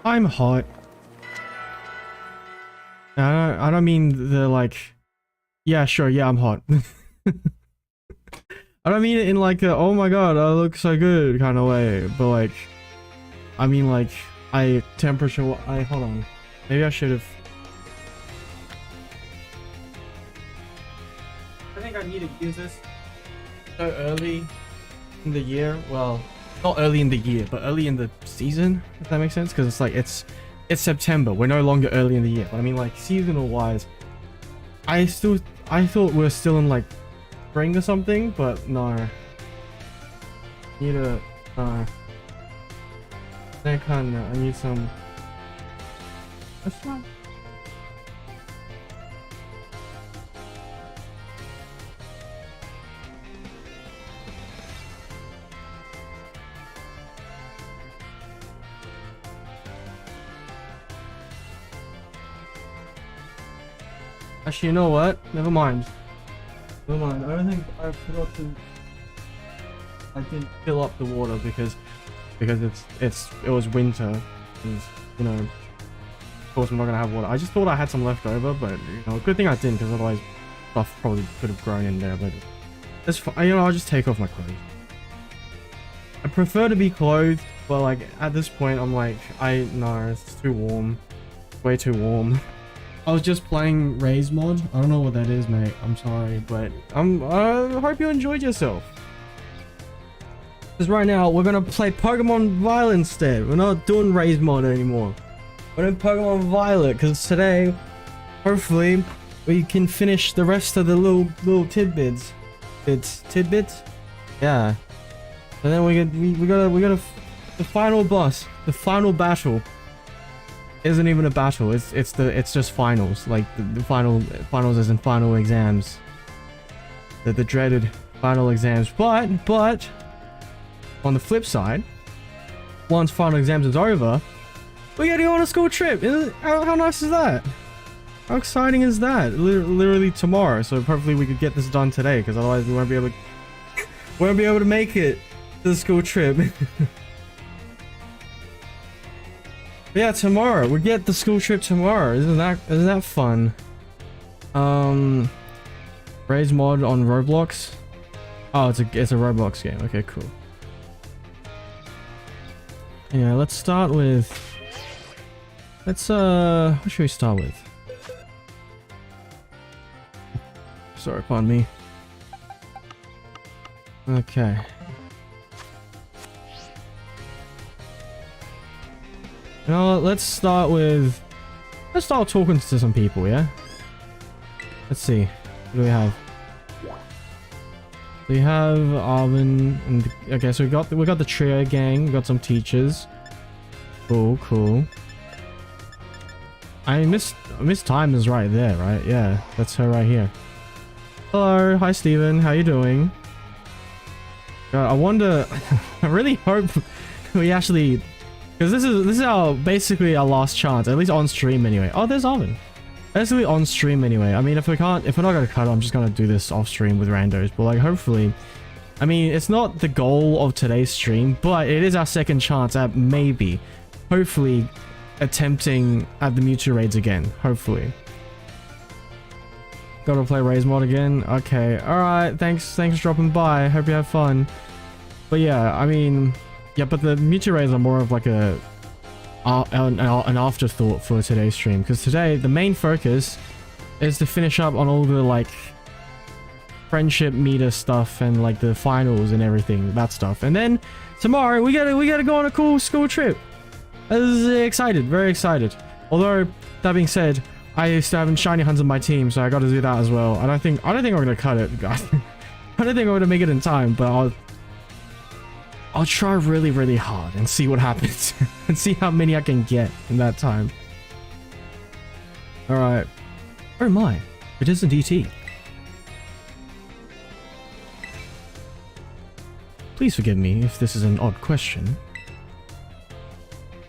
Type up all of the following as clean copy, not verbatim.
I'm hot. I don't mean the like, yeah, sure, yeah, I'm hot. I don't mean it in like a, oh my god, I look so good kind of way, but like, I mean like, hold on. Maybe I should have. I think I need to use this so early in the year. Well, not early in the year, but early in the season, if that makes sense. Because it's like, it's September. We're no longer early in the year. But I mean, like, seasonal wise, I thought we were still in like spring or something, but no. Need a, I need some. That's fine. Actually, you know what? Never mind. Never mind. I don't think I forgot to. I didn't fill up the water because it was winter, and you know, of course I'm not gonna have water. I just thought I had some left over, but you know, good thing I didn't, because otherwise stuff probably could have grown in there. But it's fine. You know, I'll just take off my clothes. I prefer to be clothed, but like at this point, I'm like, no, it's too warm, way too warm. I was just playing Raise mod. I don't know what that is, mate. I'm sorry, but I hope you enjoyed yourself. Because right now, we're gonna play Pokemon Violet instead. We're not doing Raise mod anymore. We're doing Pokemon Violet, because today, hopefully, we can finish the rest of the little tidbits. Tidbits? Yeah. And then we gotta the final boss, the final battle. Isn't even a battle. It's just finals. Like the finals as in final exams. The dreaded final exams. But on the flip side, once final exams is over, we get to go on a school trip. How nice is that? How exciting is that? Literally tomorrow. So hopefully we could get this done today, because otherwise we won't be able to make it to the school trip. Yeah, tomorrow. We get the school trip tomorrow. Isn't that fun? Raise mod on Roblox. Oh, it's a Roblox game. Okay, cool. Yeah, let's start with. What should we start with? Sorry, pardon me. Okay. You know what, let's start talking to some people, yeah? Let's see. What do we have? We have Arvin and okay, so we got the trio gang, we got some teachers. Cool. Miss Time is right there, right? Yeah, that's her right here. Hello, hi Steven, how you doing? God, I wonder I really hope we actually, because this is basically our last chance, at least on stream anyway. Oh, there's Arvin. Basically on stream anyway. I mean, if we're not gonna cut it, I'm just gonna do this off stream with randos. But like, hopefully, I mean, it's not the goal of today's stream, but it is our second chance at maybe, hopefully, attempting at the Mewtwo raids again. Hopefully. Gotta play Raise mod again. Okay. All right. Thanks for dropping by. Hope you have fun. But yeah, I mean. Yeah, but the Mewtwo raids are more of like an afterthought for today's stream, because today the main focus is to finish up on all the like friendship meter stuff and like the finals and everything, that stuff. And then tomorrow we gotta go on a cool school trip. I was excited, very excited. Although that being said, I still haven't shiny hunted my team, so I got to do that as well. I don't think we're gonna cut it, guys. I don't think we're gonna make it in time, but I'll try really, really hard and see what happens and see how many I can get in that time. All right. Oh my, it isn't ET. Please forgive me if this is an odd question.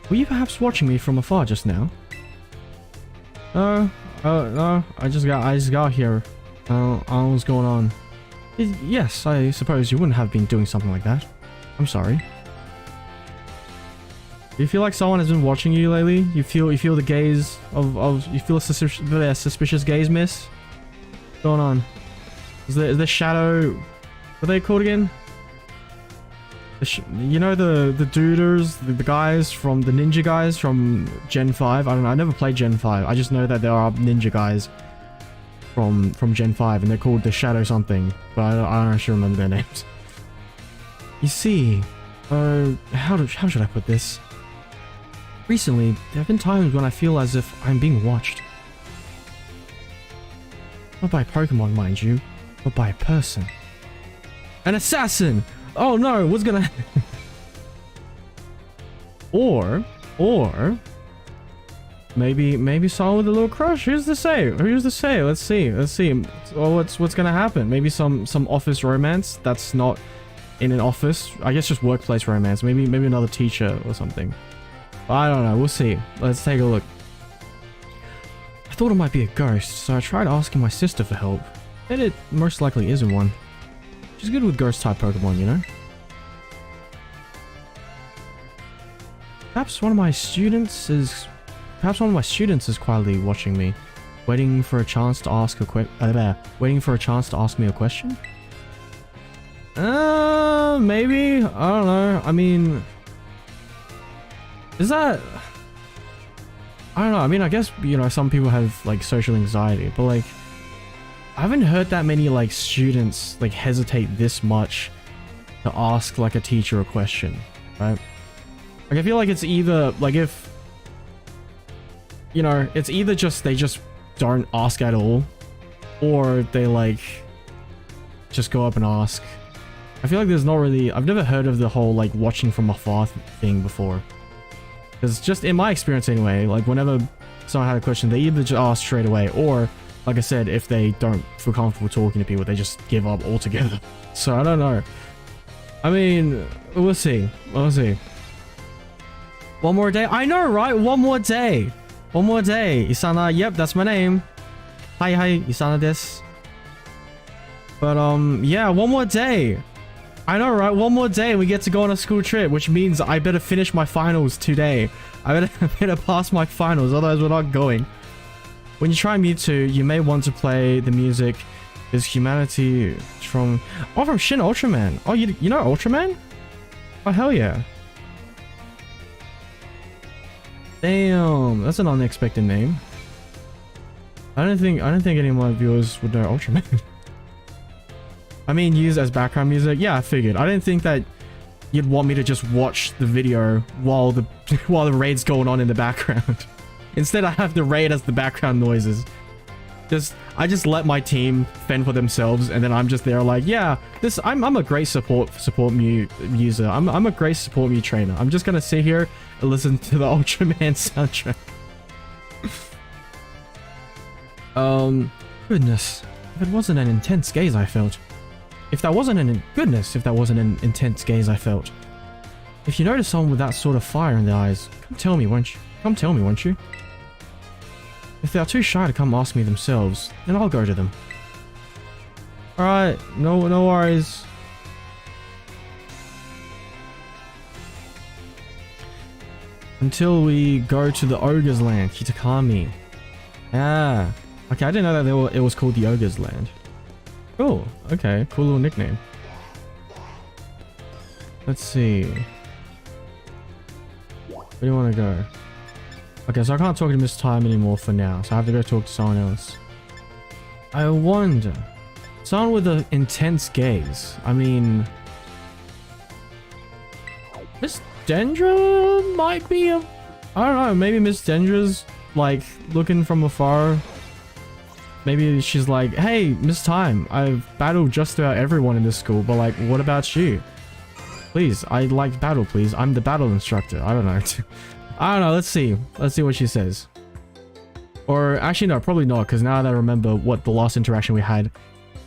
Were you perhaps watching me from afar just now? No, I just got here. I don't know what's going on. Yes, I suppose you wouldn't have been doing something like that. I'm sorry. Do you feel like someone has been watching you lately? You feel the gaze of you feel a suspicious gaze, miss? What's going on? Is the shadow? What are they called again? You know the duders, the guys from the ninja guys from Gen 5. I don't know. I never played Gen 5. I just know that there are ninja guys from Gen 5, and they're called the Shadow something, but I don't actually remember their names. You see, how should I put this? Recently, there have been times when I feel as if I'm being watched. Not by Pokemon, mind you, but by a person. An assassin! Oh no, what's gonna... or... Maybe someone with a little crush. Who's to say? Who's to say? Let's see. Oh, what's gonna happen? Maybe some office romance that's not in an office. I guess just workplace romance. Maybe another teacher or something. I don't know. We'll see. Let's take a look. I thought it might be a ghost, so I tried asking my sister for help. And it most likely isn't one. She's good with ghost type Pokemon, you know? Perhaps one of my students is quietly watching me, waiting for a chance to ask me a question. Maybe. I don't know. I mean, is that? I don't know. I mean, I guess, you know, some people have like social anxiety, but like, I haven't heard that many like students like hesitate this much to ask like a teacher a question, right? Like, I feel like it's either like, if, you know, it's either just they just don't ask at all, or they like just go up and ask. I feel like there's not really, I've never heard of the whole like watching from afar thing before. Because just in my experience anyway, like whenever someone had a question, they either just ask straight away, or like I said, if they don't feel comfortable talking to people, they just give up altogether. So I don't know. I mean, we'll see. We'll see. One more day? I know, right? One more day. One more day. Isana, yep, that's my name. Hi, Isana desu. But yeah, one more day. I know, right? One more day and we get to go on a school trip, which means I better finish my finals today. I better pass my finals, otherwise we're not going. When you try Mewtwo, you may want to play the music is humanity from... Oh, from Shin Ultraman. Oh, you know Ultraman? Oh, hell yeah. Damn, that's an unexpected name. I don't think any of my viewers would know Ultraman. I mean, used as background music. Yeah, I figured. I didn't think that you'd want me to just watch the video while the raid's going on in the background. Instead, I have the raid as the background noises. I just let my team fend for themselves, and then I'm just there like, yeah, I'm a great support Mew user. I'm a great support Mew trainer. I'm just gonna sit here and listen to the Ultraman soundtrack. Goodness, if it wasn't an intense gaze I felt. If that wasn't an intense gaze I felt. If you notice someone with that sort of fire in their eyes, come tell me, won't you? If they are too shy to come ask me themselves, then I'll go to them. Alright, no worries. Until we go to the Ogre's Land, Kitakami. Ah, okay, I didn't know that it was called the Ogre's Land. Cool, okay, cool little nickname. Let's see. Where do you want to go? Okay, so I can't talk to Miss Time anymore for now, so I have to go talk to someone else. I wonder. Someone with an intense gaze. I mean... Miss Dendra might be a... I don't know, maybe Miss Dendra's, like, looking from afar. Maybe she's like, hey, Miss Time, I've battled just about everyone in this school, but like, what about you? Please, I'd like to battle, please. I'm the battle instructor. I don't know. I don't know. Let's see. Let's see what she says. Or actually, no, probably not. Because now that I remember what the last interaction we had,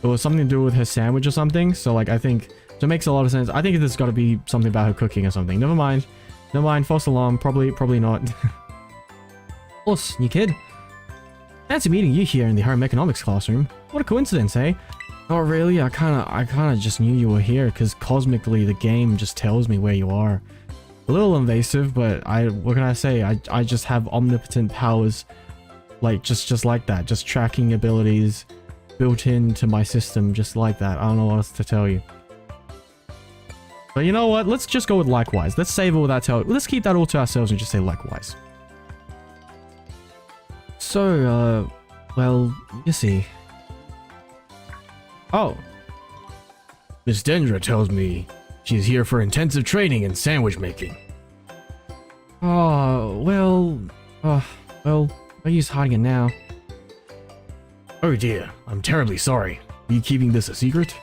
it was something to do with her sandwich or something. So like, I think so it makes a lot of sense. I think there's got to be something about her cooking or something. Never mind. Never mind. False alarm. Probably not. Us, new kid. Fancy meeting you here in the home economics classroom. What a coincidence, eh? Not really. I kind of just knew you were here because cosmically the game just tells me where you are. A little invasive, but what can I say? I just have omnipotent powers, like just like that, just tracking abilities built into my system, just like that. I don't know what else to tell you. But you know what? Let's just go with likewise. Let's save all that. Let's keep that all to ourselves and just say likewise. So, well, you see. Oh. Miss Dendra tells me she's here for intensive training in sandwich making. Oh, well, I use hiding it now. Oh dear, I'm terribly sorry. Are you keeping this a secret?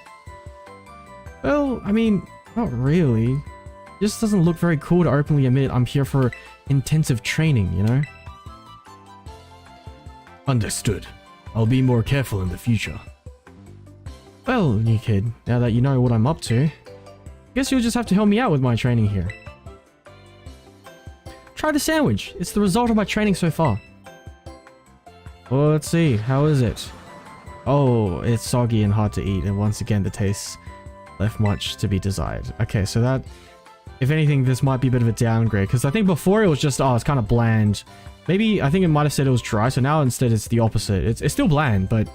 Well, I mean, not really. It just doesn't look very cool to openly admit I'm here for intensive training, you know? Understood. I'll be more careful in the future. Well, new kid, now that you know what I'm up to, guess you'll just have to help me out with my training here. Try the sandwich. It's the result of my training so far. Well, let's see. How is it? Oh, it's soggy and hard to eat, and once again, the taste left much to be desired. Okay, so that, if anything, this might be a bit of a downgrade, because I think before it was just, oh, it's kind of bland. Maybe, I think it might have said it was dry, so now instead it's the opposite. It's still bland, but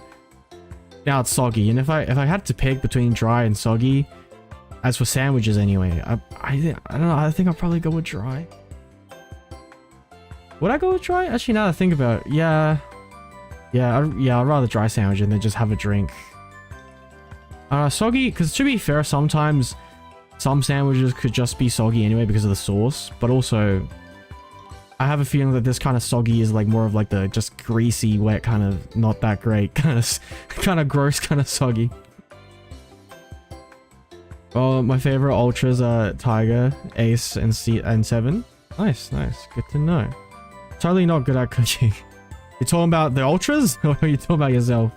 now it's soggy. And if I had to pick between dry and soggy, as for sandwiches anyway, I don't know, I think I'll probably go with dry. Would I go with dry? Actually, now that I think about it, yeah, I'd rather dry sandwich and then just have a drink. Soggy, because to be fair, sometimes some sandwiches could just be soggy anyway because of the sauce, but also I have a feeling that this kind of soggy is like more of like the just greasy, wet, kind of not that great, kind of gross, kind of soggy. Oh, my favorite ultras are Tiger, Ace, and 7. Nice, good to know. Totally not good at cooking. You're talking about the ultras, or are you talking about yourself?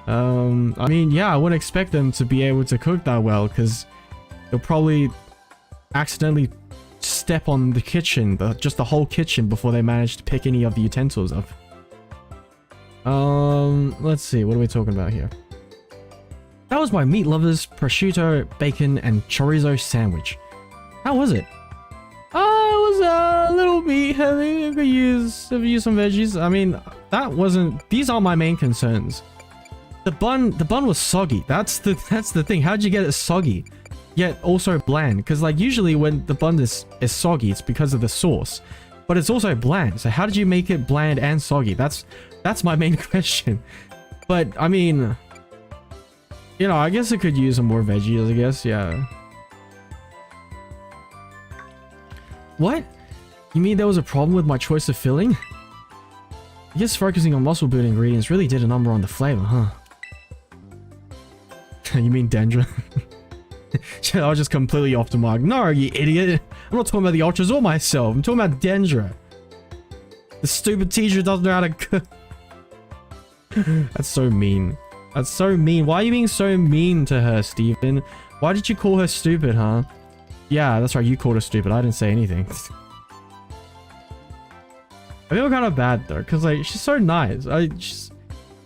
I mean, yeah, I wouldn't expect them to be able to cook that well, because they'll probably accidentally step on the kitchen, just the whole kitchen, before they manage to pick any of the utensils up. Let's see, what are we talking about here? That was my meat lovers prosciutto, bacon, and chorizo sandwich. How was it? It was a little bit heavy. I could use some veggies. I mean, these aren't my main concerns. The bun was soggy. That's the thing. How'd you get it soggy, yet also bland? Because like usually when the bun is soggy, it's because of the sauce, but it's also bland. So how did you make it bland and soggy? That's my main question. But I mean, you know, I guess it could use some more veggies. I guess, yeah. What? You mean there was a problem with my choice of filling? I guess focusing on muscle building ingredients really did a number on the flavor, huh? You mean Dendra? I was just completely off the mark. No, you idiot. I'm not talking about the ultras or myself. I'm talking about Dendra. The stupid teacher doesn't know how to cook. That's so mean. That's so mean. Why are you being so mean to her, Steven? Why did you call her stupid, huh? Yeah, that's right. You called her stupid. I didn't say anything. I feel kind of bad though, because like she's so nice.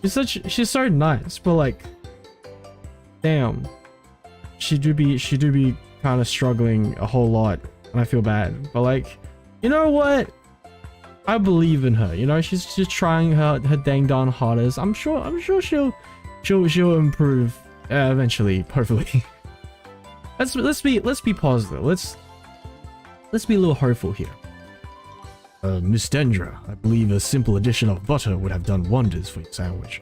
She's so nice, but like, damn, she do be kind of struggling a whole lot, and I feel bad. But like, you know what? I believe in her. You know, she's just trying her dang darn hardest. I'm sure she'll improve eventually, hopefully. Let's be positive. Let's be a little hopeful here. Miss Dendra, I believe a simple addition of butter would have done wonders for your sandwich.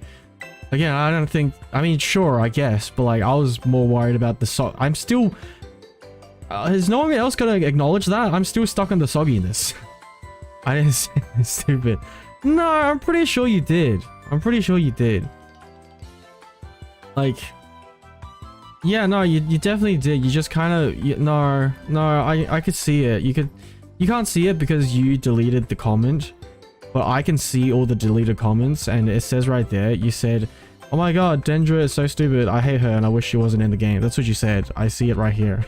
Again, I don't think, I mean, sure, I guess, but like, I was more worried about the I'm still, is no one else gonna acknowledge that? I'm still stuck on the sogginess. I didn't say it's stupid. No, I'm pretty sure you did. I'm pretty sure you did. Like, yeah, no, you definitely did. You just kind of, no, I could see it. You can't see it because you deleted the comment, but I can see all the deleted comments, and it says right there, you said, oh my god, Dendra is so stupid, I hate her and I wish she wasn't in the game. That's what you said. I see it right here.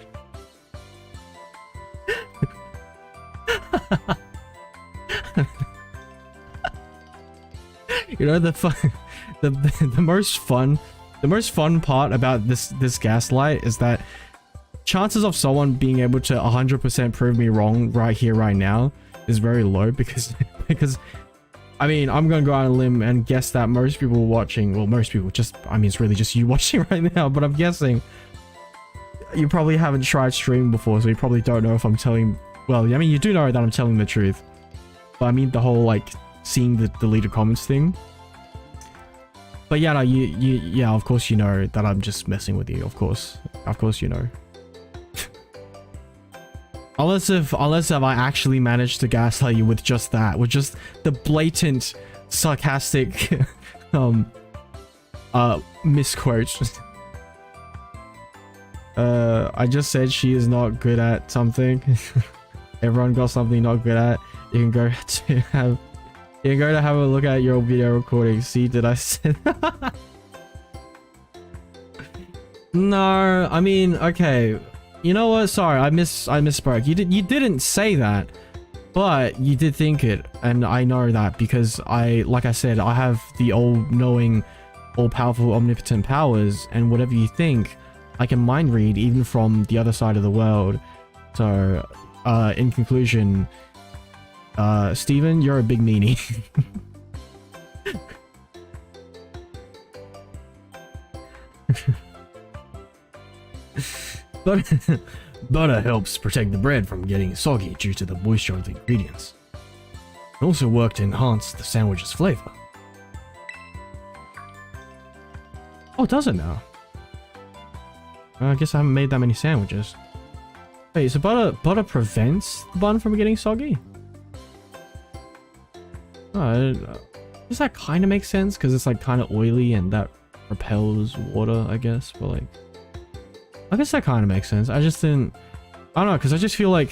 You know, the most fun part about this gaslight is that chances of someone being able to 100% prove me wrong right here, right now is very low because I mean, I'm gonna go out on a limb and guess that most people watching, well, most people just, I mean, it's really just you watching right now, but I'm guessing you probably haven't tried streaming before, so you probably don't know if I'm telling, well, I mean, you do know that I'm telling the truth, but I mean the whole, like, seeing the deleted comments thing. But yeah, no, yeah, of course you know that I'm just messing with you, of course you know. Unless if I actually managed to gaslight you with just that, with just the blatant, sarcastic, misquote. I just said she is not good at something. Everyone got something not good at. You can go to have a look at your video recording. See, did I say that? No, I mean, okay. You know what? Sorry, I misspoke. You didn't say that, but you did think it, and I know that because like I said, I have the all-knowing, all-powerful, omnipotent powers, and whatever you think, I can mind read even from the other side of the world. So, in conclusion, Steven, you're a big meanie. Butter helps protect the bread from getting soggy due to the moisture of the ingredients. It also works to enhance the sandwich's flavor. Oh, does it now? I guess I haven't made that many sandwiches. Wait, so butter prevents the bun from getting soggy? Does that kind of make sense? Because it's like kind of oily and that repels water, I guess. But like, I guess that kind of makes sense. I just didn't. I don't know, because I just feel like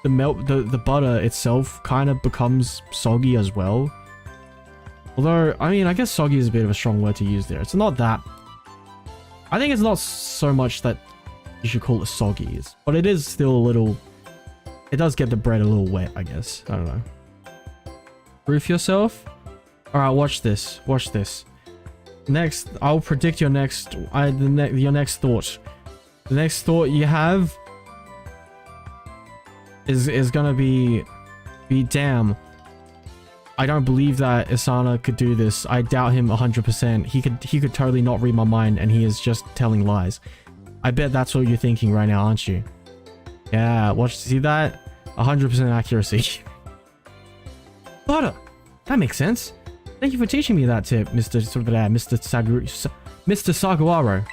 the butter itself kind of becomes soggy as well. Although, I mean, I guess soggy is a bit of a strong word to use there. It's not that. I think it's not so much that you should call it soggy, but it is still a little. It does get the bread a little wet, I guess. I don't know. Proof yourself. All right, watch this. Watch this. Next, I'll predict your next. Your next thought. The next thought you have is gonna be damn. I don't believe that Isana could do this. I doubt him 100%. He could totally not read my mind, and he is just telling lies. I bet that's what you're thinking right now, aren't you? Yeah, watch. See that? 100% accuracy. Butter. That makes sense. Thank you for teaching me that tip, Mr. Saguaro.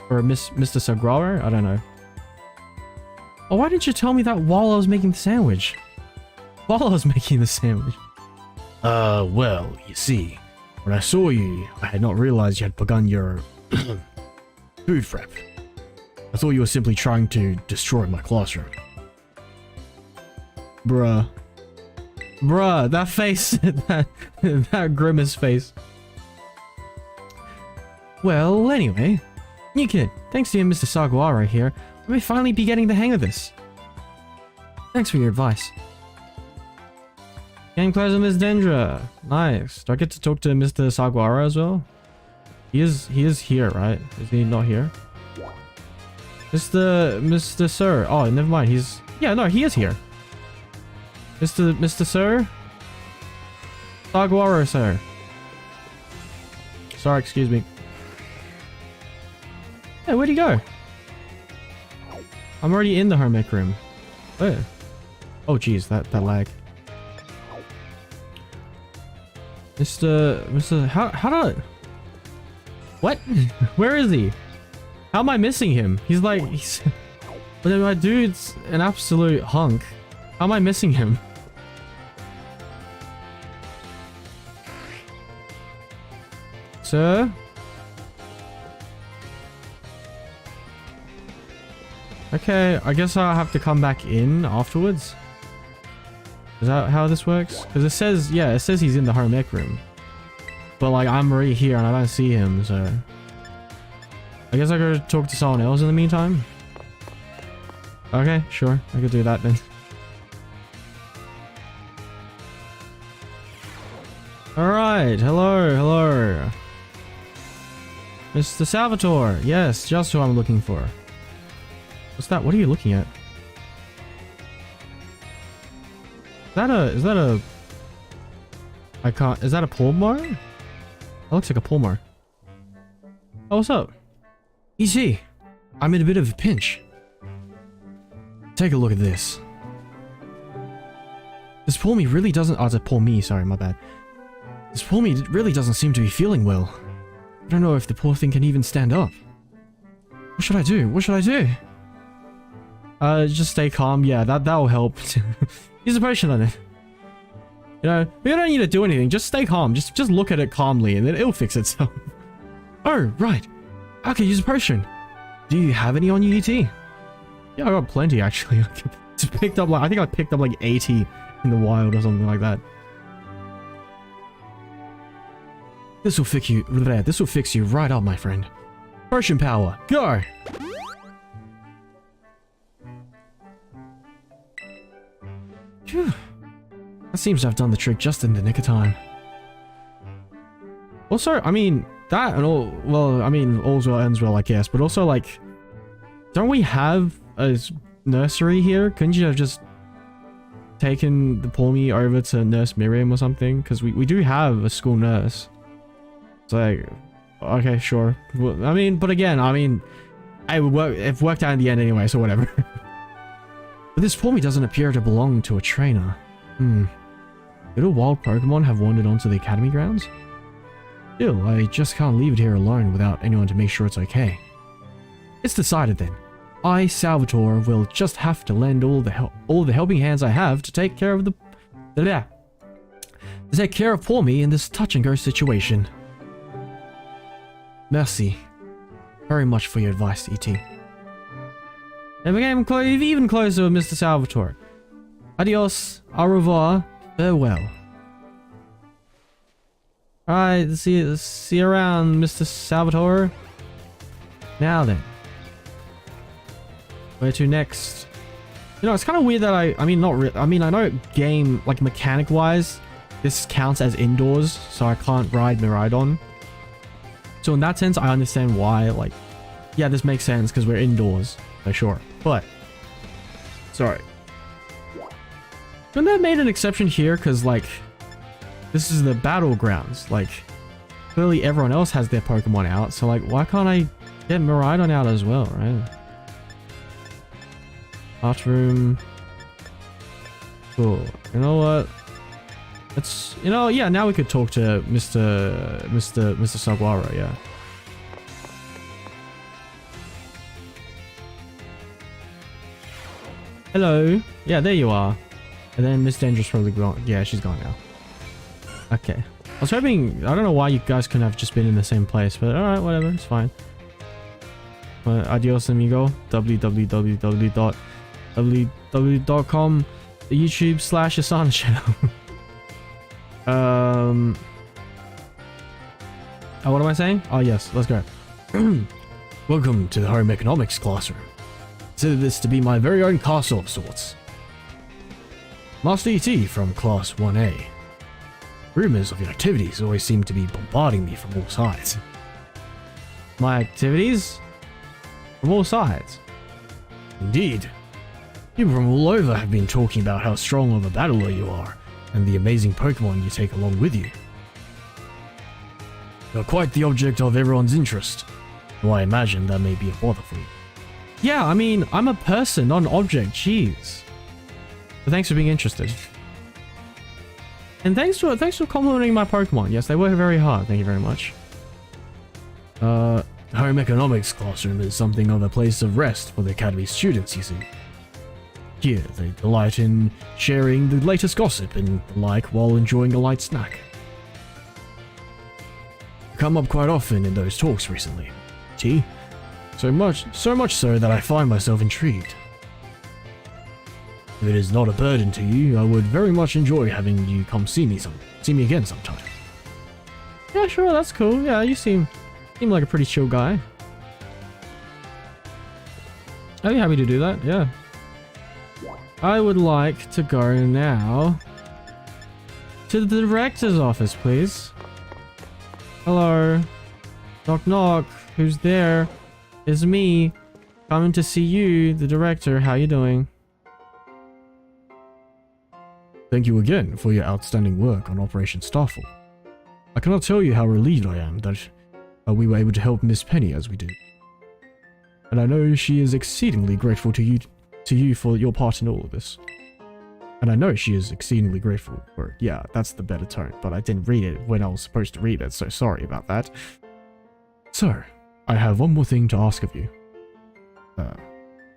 Or Mr. Saguaro? I don't know. Oh, why didn't you tell me that while I was making the sandwich? While I was making the sandwich. Well, you see, when I saw you, I had not realized you had begun your food prep. I thought you were simply trying to destroy my classroom. Bruh. Bruh, that face, that grimace face. Well, anyway, new kid, thanks to you, Mr. Saguaro here, I may finally be getting the hang of this. Thanks for your advice. Game close with Miss Dendra. Nice. Do I get to talk to Mr. Saguaro as well? He is here, right? Is he not here? Mr. Sir. Oh, never mind. Yeah, no, he is here. Mr. Sir? Saguaro, sir. Sorry, excuse me. Hey, where'd he go? I'm already in the home ec room. Where? Oh, jeez, that lag. Mr. How did I... What? Where is he? How am I missing him? He's like... But my dude's an absolute hunk. How am I missing him? Sir? Okay, I guess I'll have to come back in afterwards. Is that how this works? Because it says, yeah, it says he's in the home ec room. But like, I'm already here and I don't see him, so... I guess I gotta talk to someone else in the meantime. Okay, sure. I could do that then. Alright, hello. Mr. Salvatore. Yes, just who I'm looking for. What's that? What are you looking at? Is that a... I can't... Is that a Pulmar? That looks like a Pulmar. Oh, what's up? Easy. I'm in a bit of a pinch. Take a look at this. This poor me really doesn't... Oh, it's a poor me. Sorry, my bad. This poor me really doesn't seem to be feeling well. I don't know if the poor thing can even stand up. What should I do? What should I do? Just stay calm. Yeah, that'll help. Use a potion on it. You know, we don't need to do anything. Just stay calm. Just look at it calmly and then it'll fix itself. Oh, right. Okay, use a potion. Do you have any on you, ET? Yeah, I got plenty actually. I just picked up like, I think I picked up like 80 in the wild or something like that. This will fix you. This will fix you right up, my friend. Potion power, go! Phew. That seems to have done the trick just in the nick of time. Also, I mean, that and all, well, I mean, all's well ends well, I guess, but also, like, don't we have a nursery here? Couldn't you have just taken the poor me over to Nurse Miriam or something? Because we do have a school nurse. It's like, okay, sure. Well, I mean, but again, I mean, it worked out in the end anyway, so whatever. But this poor me doesn't appear to belong to a trainer. Could a wild Pokemon have wandered onto the academy grounds? Still, I just can't leave it here alone without anyone to make sure it's okay. It's decided then. I, Salvatore, will just have to lend all the helping hands I have to take care of poor me in this touch and go situation. Merci very much for your advice, E.T. And became even closer with Mr. Salvatore. Adios, au revoir, farewell. Alright, see you around, Mr. Salvatore. Now then. Where to next? You know, it's kind of weird that I know game, like mechanic-wise, this counts as indoors, so I can't ride Miraidon. So in that sense, I understand why, like, yeah, this makes sense because we're indoors, for sure. But, sorry. Couldn't they have made an exception here? Because, like, this is the battlegrounds. Like, clearly everyone else has their Pokemon out, so, like, why can't I get Miraidon out as well, right? Art room. Cool. You know what? Let's, you know, yeah, now we could talk to Mr. Saguaro, yeah. Hello. Yeah, there you are. And then Miss Danger's probably gone. Yeah, she's gone now. Okay. I was hoping, I don't know why you guys couldn't have just been in the same place, but alright, whatever, it's fine. Adios, amigo. www.com YouTube/Isana channel. Oh, what am I saying? Oh, yes, let's go. Welcome to the home economics classroom. Consider this to be my very own castle of sorts. Master E.T. from Class 1A. Rumors of your activities always seem to be bombarding me from all sides. My activities? From all sides? Indeed. People from all over have been talking about how strong of a battler you are, and the amazing Pokemon you take along with you. You're quite the object of everyone's interest, though I imagine that may be a bother for you. Yeah, I mean, I'm a person, not an object, jeez. But thanks for being interested. And thanks for complimenting my Pokemon. Yes, they work very hard, thank you very much. Home economics classroom is something of a place of rest for the academy students, you see. Here, they delight in sharing the latest gossip and the like while enjoying a light snack. Come up quite often in those talks recently, T. So much so that I find myself intrigued. If it is not a burden to you, I would very much enjoy having you come see me again sometime. Yeah, sure, that's cool. Yeah, you seem like a pretty chill guy. I'd be happy to do that, yeah. I would like to go now to the director's office, please. Hello. Knock knock. Who's there? It's me. Coming to see you, the director. How you doing? Thank you again for your outstanding work on Operation Starfall. I cannot tell you how relieved I am that we were able to help Miss Penny as we did. And I know she is exceedingly grateful to you for your part in all of this. And I know she is exceedingly grateful for it. Yeah, that's the better tone, but I didn't read it when I was supposed to read it, so sorry about that. So, I have one more thing to ask of you.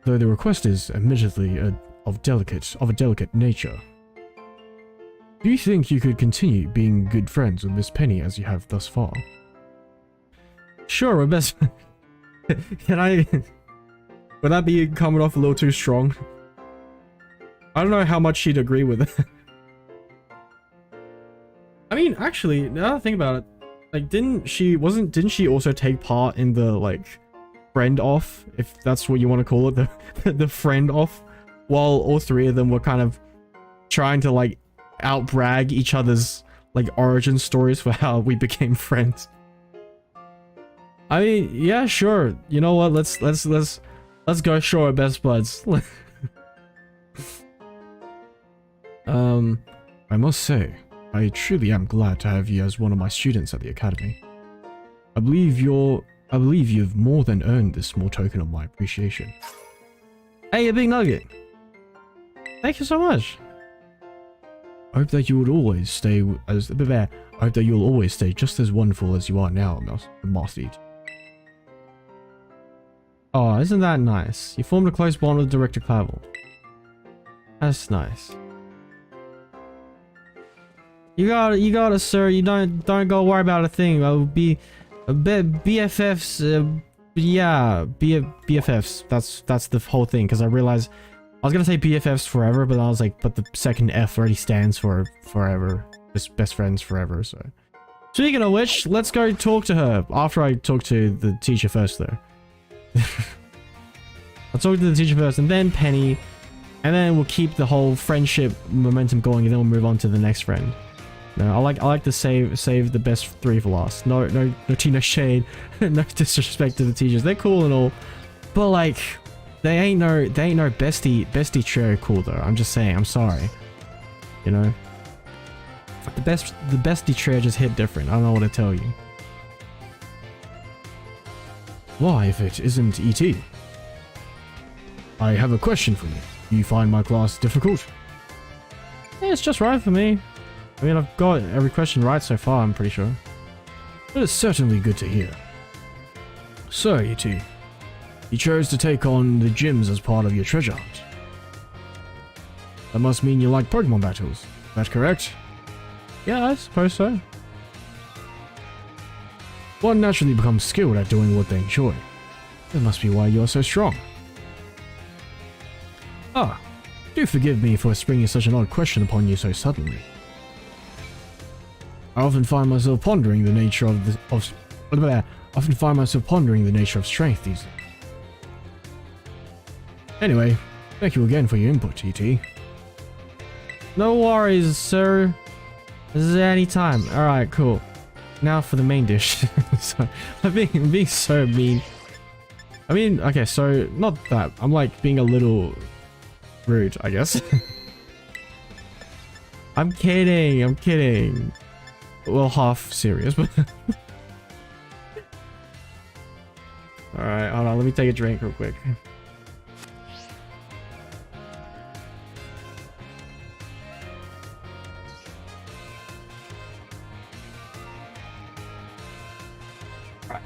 Though the request is admittedly of a delicate nature, do you think you could continue being good friends with Miss Penny as you have thus far? Sure, we're best. Can I? Would that be coming off a little too strong? I don't know how much she'd agree with it. I mean, actually, now that I think about it, like, didn't she also take part in the, like, friend off, if that's what you want to call it, the friend off, while all three of them were kind of trying to, like, outbrag each other's, like, origin stories for how we became friends. I mean, yeah, sure. You know what? Let's go show our best buds. I must say, I truly am glad to have you as one of my students at the academy. I believe you've more than earned this small token of my appreciation. Hey, a big nugget. Thank you so much. I hope that you would always stay I hope that you'll always stay just as wonderful as you are now, Master Eat. Oh, isn't that nice? You formed a close bond with Director Clavel. That's nice. You got it, sir. You don't go worry about a thing. I will be a bit BFFs. Yeah, BFFs. That's the whole thing. Because I realized I was gonna say BFFs forever, but I was like, but the second F already stands for forever. Just best friends forever. So, speaking of which, let's go talk to her after I talk to the teacher first, though. I'll talk to the teacher first, and then Penny, and then we'll keep the whole friendship momentum going, and then we'll move on to the next friend. No, I like to save the best three for last. No tea, no shade, no disrespect to the teachers. They're cool and all, but like, they ain't no bestie trio cool though. I'm just saying. I'm sorry. You know, the bestie trio just hit different. I don't know what to tell you. Why, if it isn't E.T.? I have a question for you. Do you find my class difficult? Yeah, it's just right for me. I mean, I've got every question right so far, I'm pretty sure. That is certainly good to hear. So, E.T., you chose to take on the gyms as part of your treasure hunt. That must mean you like Pokemon battles. Is that correct? Yeah, I suppose so. One naturally becomes skilled at doing what they enjoy. That must be why you are so strong. Ah, do forgive me for springing such an odd question upon you so suddenly. I often find myself pondering the nature of strength these days. Anyway, thank you again for your input, TT. No worries, sir. This is any time. All right, cool. Now for the main dish. So, I'm being so mean. I mean, okay, so not that. I'm like being a little rude, I guess. I'm kidding. Well, half serious, but alright, hold on, let me take a drink real quick. Right.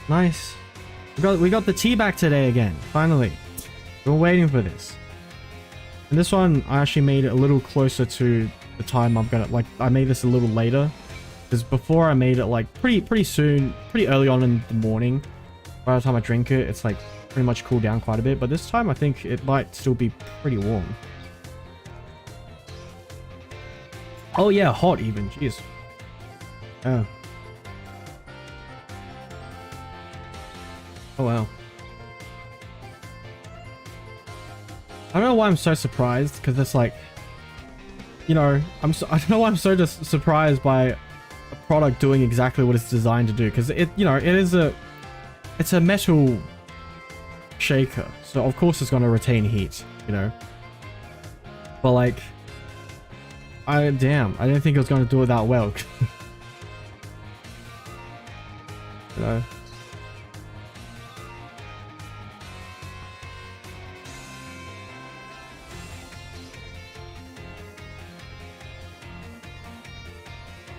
Nice. We got the tea back today again, finally. We're waiting for this. And this one, I actually made it a little closer to the time I'm gonna, like, I made this a little later. Because before I made it, like, pretty soon, pretty early on in the morning. By the time I drink it, it's, like, pretty much cooled down quite a bit. But this time, I think it might still be pretty warm. Oh, yeah, hot even. Jeez. Oh. Oh, wow. I don't know why I'm so surprised, because it's like, you know, I don't know why I'm so just surprised by a product doing exactly what it's designed to do, because it, you know, it is a it's a metal shaker, so of course it's gonna retain heat, you know. But like, I didn't think it was gonna do it that well. You know.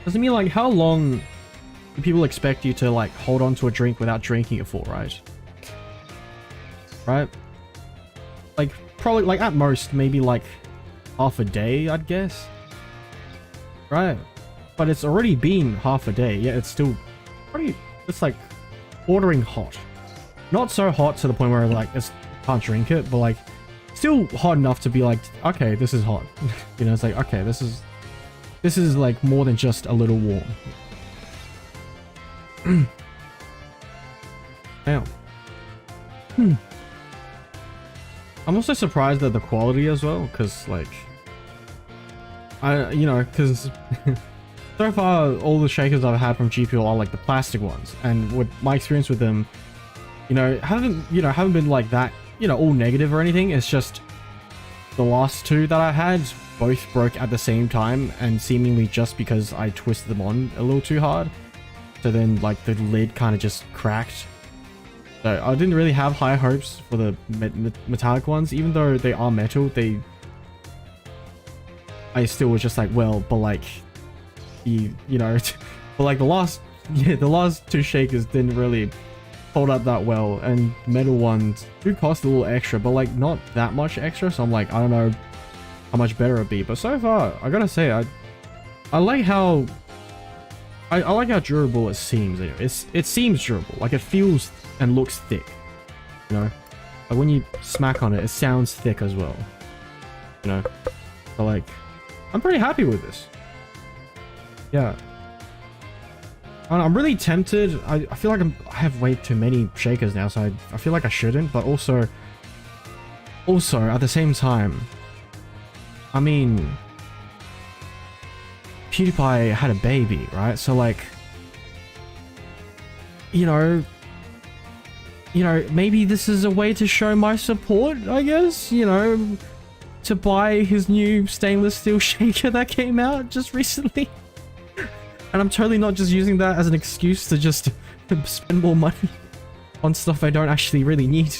Doesn't mean like how long do people expect you to like hold on to a drink without drinking it for, right? Right? Like probably like at most maybe like half a day, I'd guess. Right? But it's already been half a day. Yeah, it's still pretty, it's like ordering hot. Not so hot to the point where like it's can't drink it, but like still hot enough to be like, okay, this is hot. You know, it's like, okay, this is like more than just a little warm. Damn. I'm also surprised at the quality as well, because like because so far all the shakers I've had from G Fuel are like the plastic ones, and with my experience with them, haven't been like that, all negative or anything. It's just the last two that I had both broke at the same time, and seemingly just because I twisted them on a little too hard. So then like the lid kind of just cracked. So I didn't really have high hopes for the metallic ones, even though they are metal. I still was just like, well, but like but like the last two shakers didn't really hold up that well, and metal ones do cost a little extra, but like not that much extra. So I'm like, I don't know how much better it'd be, but so far I gotta say I like how I like how durable it seems. It seems durable, like it feels and looks thick, like when you smack on it, it sounds thick as well, so like I'm pretty happy with this. Yeah, I'm really tempted. I feel like I have way too many shakers now, so I feel like I shouldn't, but also at the same time, I mean, PewDiePie had a baby, right? So like, maybe this is a way to show my support, I guess, to buy his new stainless steel shaker that came out just recently. And I'm totally not just using that as an excuse to just spend more money on stuff I don't actually really need.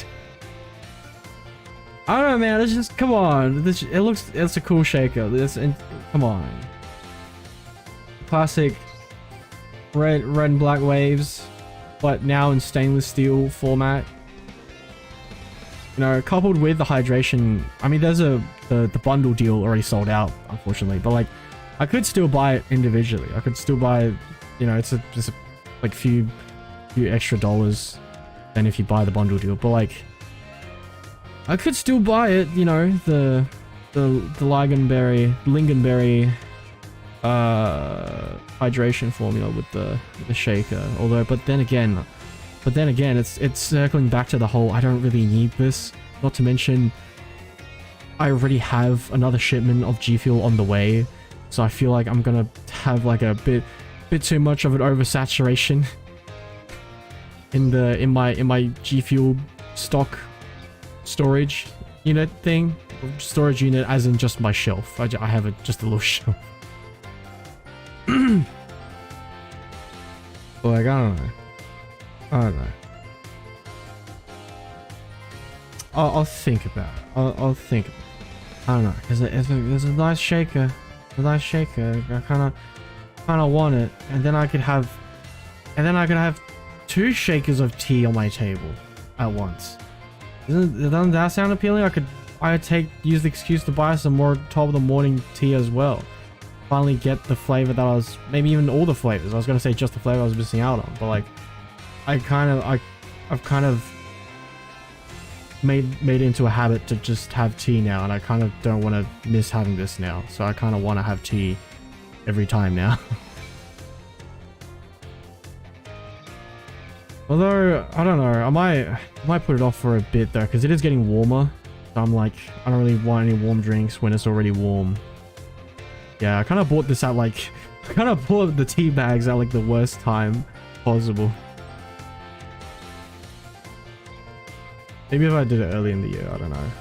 I don't know, man. It's just, come on. It's a cool shaker. Come on. Classic red and black waves, but now in stainless steel format. Coupled with the hydration. I mean, there's the bundle deal already sold out, unfortunately, but like, I could still buy it individually. I could still buy, it's just like few extra dollars than if you buy the bundle deal. But like, I could still buy it, the lingonberry hydration formula with the shaker. Although, but then again, it's circling back to the whole I don't really need this. Not to mention, I already have another shipment of G Fuel on the way. So I feel like I'm gonna have like a bit too much of an oversaturation in my G Fuel stock storage unit thing. Storage unit as in just my shelf. I have just a little shelf. But like, I don't know. I'll think about it. I'll think about it. I don't know. There's a nice shaker. I kind of want it, and then I could have two shakers of tea on my table at once. Doesn't that sound appealing? I'd use the excuse to buy some more top of the morning tea as well. Finally get the flavor that maybe even all the flavors. I was gonna say just the flavor I was missing out on, but like, I've kind of made it into a habit to just have tea now, and I kind of don't want to miss having this now, so I kind of want to have tea every time now. Although I don't know, I might put it off for a bit though, because it is getting warmer. So I'm like, I don't really want any warm drinks when it's already warm. Yeah, I kind of bought this at like, I kind of bought the tea bags at like the worst time possible. Maybe if I did it early in the year, I don't know.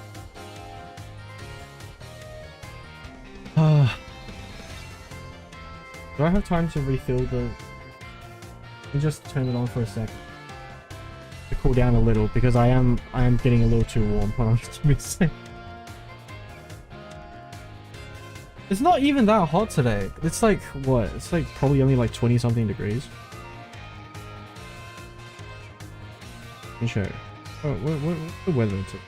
Do I have time to refill the... Let me just turn it on for a second. To cool down a little, because I am getting a little too warm. Hold on, just give me a sec. It's not even that hot today. It's like, what? It's like probably only like 20 something degrees. Let me show you. Oh, what's the weather today?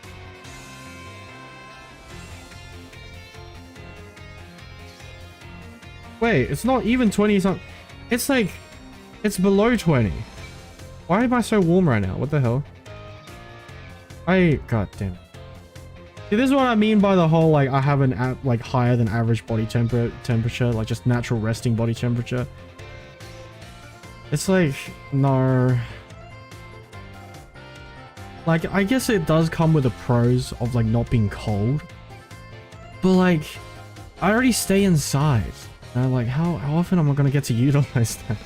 Wait, it's not even 20 something. It's like, it's below 20. Why am I so warm right now? What the hell? God damn it. See, this is what I mean by the whole, like, I have an, like, higher than average body temperature, like, just natural resting body temperature. It's like, no. Like, I guess it does come with the pros of, like, not being cold. But, like, I already stay inside. And I'm like, how often am I gonna get to utilize that?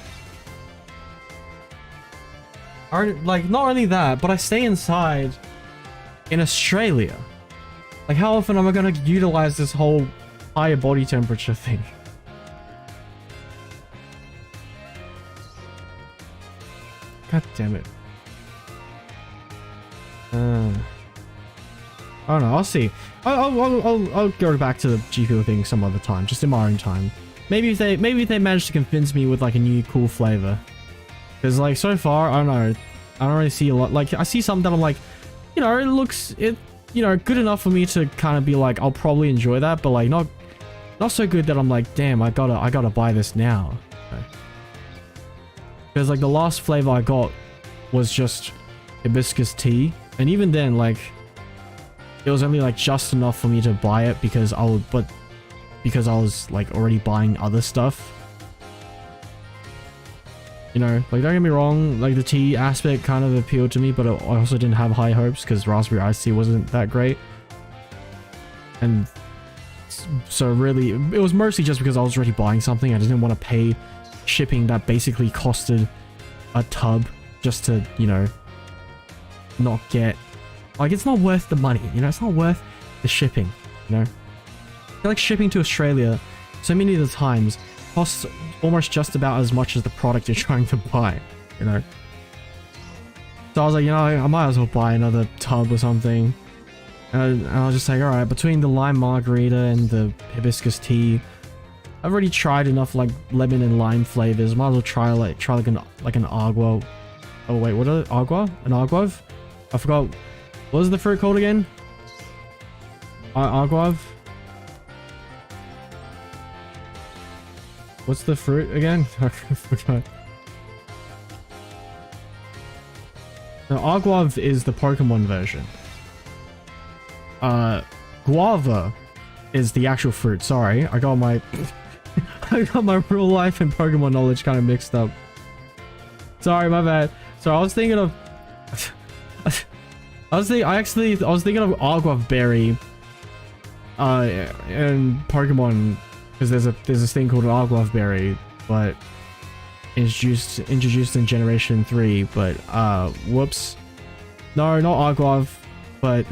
Like, not only that, but I stay inside in Australia. Like, how often am I gonna utilize this whole higher body temperature thing? God damn it. I don't know, I'll see. I'll go back to the G Fuel thing some other time, just in my own time. Maybe if they manage to convince me with like a new cool flavor. Because like so far, I don't know, I don't really see a lot. Like I see something that I'm like, you know, it looks, you know, good enough for me to kind of be like, I'll probably enjoy that, but like not so good that I'm like, damn, I gotta buy this now. Because like the last flavor I got was just hibiscus tea, and even then, like, it was only like just enough for me to buy it because I was like already buying other stuff. You know, like, don't get me wrong, like the tea aspect kind of appealed to me, but I also didn't have high hopes because raspberry iced tea wasn't that great. And so really, it was mostly just because I was already buying something. I didn't want to pay shipping that basically costed a tub just to, you know, not get, like, it's not worth the money, you know, it's not worth the shipping, you know. I feel like shipping to Australia so many of the times costs almost just about as much as the product you're trying to buy, you know. So I was like, you know, I might as well buy another tub or something. And I was just like, alright, between the lime margarita and the hibiscus tea, I've already tried enough like lemon and lime flavors. Might as well try like an agua. Oh wait, what are agua? An aguave? I forgot. What was the fruit called again? Aguave? What's the fruit again? I forgot. No, aguave is the Pokemon version. Guava is the actual fruit. Sorry, I got my I got my real life and Pokemon knowledge kind of mixed up. Sorry, my bad. So I was thinking of I was thinking of Aguave Berry and Pokemon, because there's this thing called an Aguave Berry, but introduced in Generation 3, but whoops. No, not Aguave, but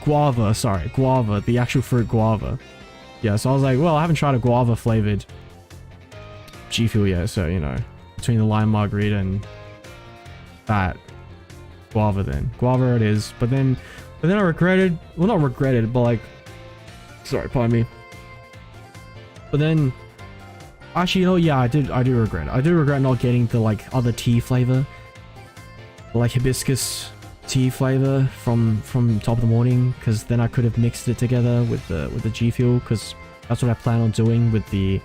Guava, sorry, Guava, the actual fruit guava. Yeah, so I was like, well, I haven't tried a guava flavored G Fuel yet, so, you know, between the lime margarita and that, guava then. Guava it is, but then I regretted, well, not regretted, but like, sorry, pardon me. But then, actually, you know, yeah, I do regret not getting the like other tea flavor, like hibiscus tea flavor from Top of the Morning, because then I could have mixed it together with the G Fuel, because that's what I plan on doing with the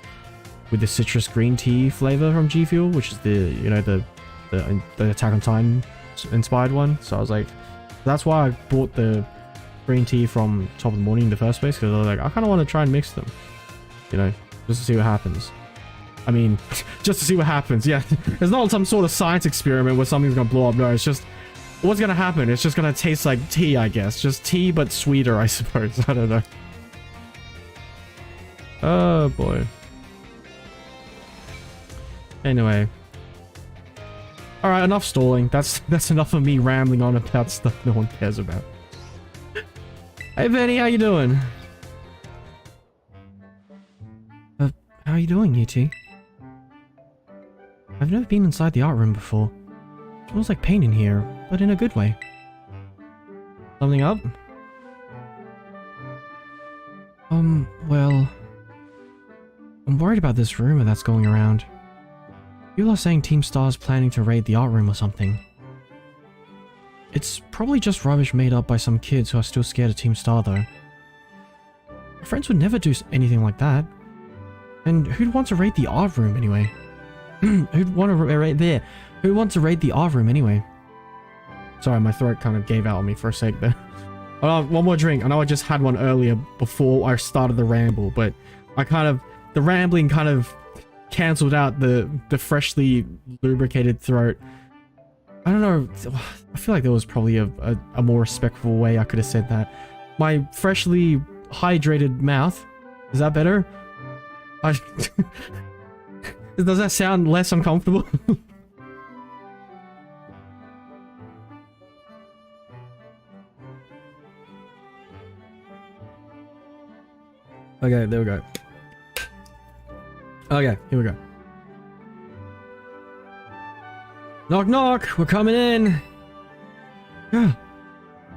citrus green tea flavor from G Fuel, which is the, you know, the Attack on Titan inspired one. So I was like, that's why I bought the green tea from Top of the Morning in the first place, because I was like, I kind of want to try and mix them, you know, just to see what happens. I mean, just to see what happens. Yeah, it's not some sort of science experiment where something's gonna blow up. No, it's just what's gonna happen. It's just gonna taste like tea, I guess. Just tea, but sweeter, I suppose. I don't know. Oh boy. Anyway, Alright, enough stalling. That's enough of me rambling on about stuff no one cares about. Hey Benny, how you doing? How are you doing, UT? I've never been inside the art room before. It smells like paint in here, but in a good way. Something up? Well... I'm worried about this rumor that's going around. People are saying Team Star's planning to raid the art room or something. It's probably just rubbish made up by some kids who are still scared of Team Star though. My friends would never do anything like that. And who'd want to raid the art room anyway? Who'd want to raid there? Who'd want to raid the art room anyway? Sorry, my throat kind of gave out on me for a sec there. One more drink. I know I just had one earlier before I started the ramble, but the rambling kind of cancelled out the freshly lubricated throat. I don't know. I feel like there was probably a more respectful way I could have said that. My freshly hydrated mouth. Is that better? Does that sound less uncomfortable? Okay, there we go. Okay, here we go. Knock knock, we're coming in. Yeah,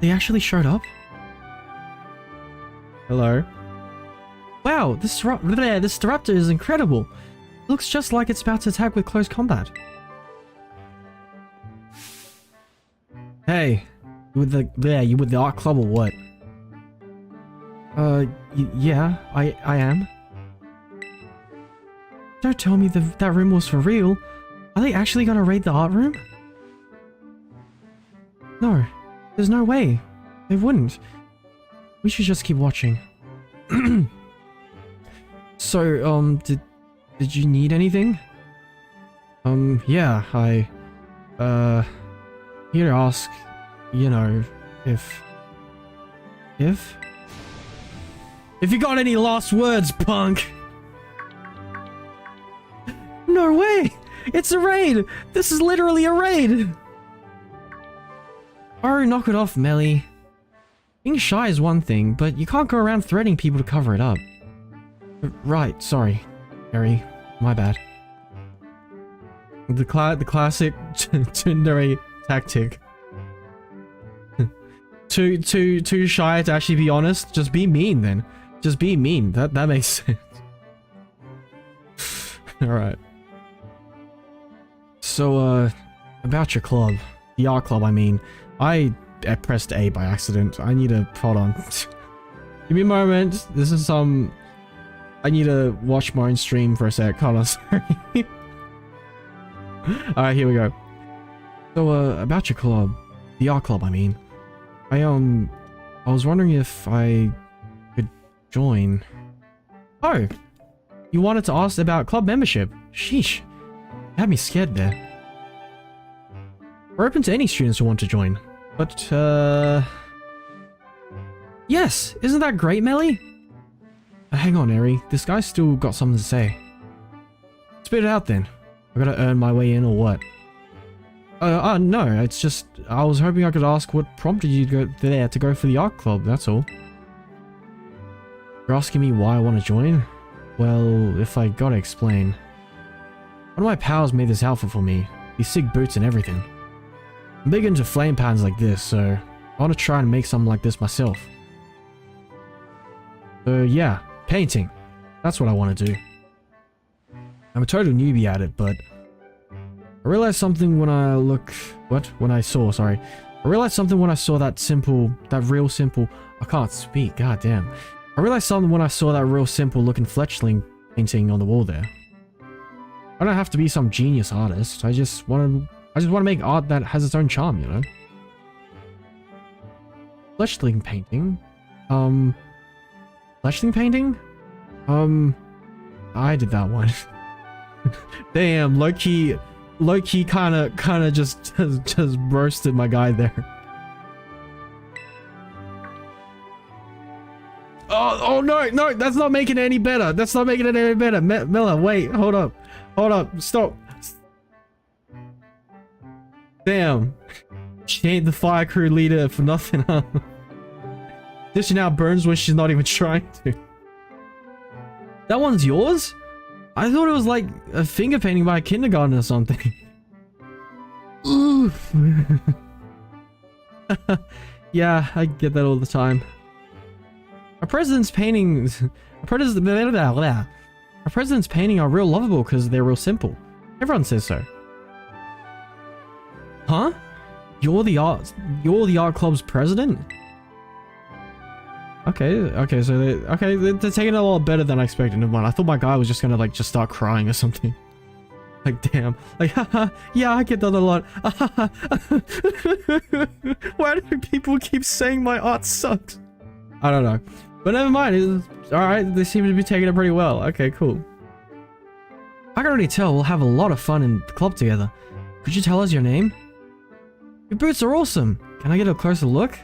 they actually showed up. Hello. Wow, this disruptor is incredible. It looks just like it's about to attack with close combat. Hey, you with the art club or what? Yeah, I am. Don't tell me that room was for real. Are they actually gonna raid the art room? No, there's no way. They wouldn't. We should just keep watching. So, did you need anything? Yeah, I, here to ask, you know, if you got any last words, punk? No way! It's a raid! This is literally a raid! Oh, knock it off, Melly. Being shy is one thing, but you can't go around threatening people to cover it up. Right, sorry, Harry. My bad. The classic tsundere tactic. Too shy to actually be honest? Just be mean then. Just be mean. That makes sense. Alright. So, about your club. The art club, I mean. I pressed A by accident. I need to... Hold on. Give me a moment. This is some... I need to watch my own stream for a sec. Hold on, sorry. Alright, here we go. So, about your club. The art club, I mean. I was wondering if I could join. Oh! You wanted to ask about club membership. Sheesh. You had me scared there. We're open to any students who want to join. But, yes! Isn't that great, Melly? Hang on, Eri. This guy's still got something to say. Spit it out then. I gotta earn my way in or what? No, it's just... I was hoping I could ask what prompted you to go for the art club, that's all. You're asking me why I want to join? Well, if I gotta explain. One of my pals made this outfit for me. These sick boots and everything. I'm big into flame patterns like this, so I want to try and make something like this myself. So yeah, painting. That's what I want to do. I'm a total newbie at it, but I realized something when I realized something when I saw that real simple, I can't speak, goddamn. I realized something when I saw that real simple looking fletchling painting on the wall there. I don't have to be some genius artist. I just want to make art that has its own charm, you know? Fletchling painting? Fletchling painting? I did that one. Damn, low-key kinda just roasted my guy there. Oh no, that's not making it any better. That's not making it any better. Miller, wait, hold up, stop. Damn. She ain't the fire crew leader for nothing, huh? Dishing out burns when she's not even trying to. That one's yours? I thought it was like a finger painting by a kindergarten or something. Oof. Yeah, I get that all the time. Our president's paintings... Our president's painting are real lovable because they're real simple. Everyone says so. Huh? You're the art club's president? Okay, so they're taking it a lot better than I expected. Never mind. I thought my guy was just gonna like just start crying or something. Like damn. Like haha, yeah, I get that a lot. Why do people keep saying my art sucks? I don't know. But never mind. It's alright, they seem to be taking it pretty well. Okay, cool. I can already tell we'll have a lot of fun in the club together. Could you tell us your name? Your boots are awesome. Can I get a closer look?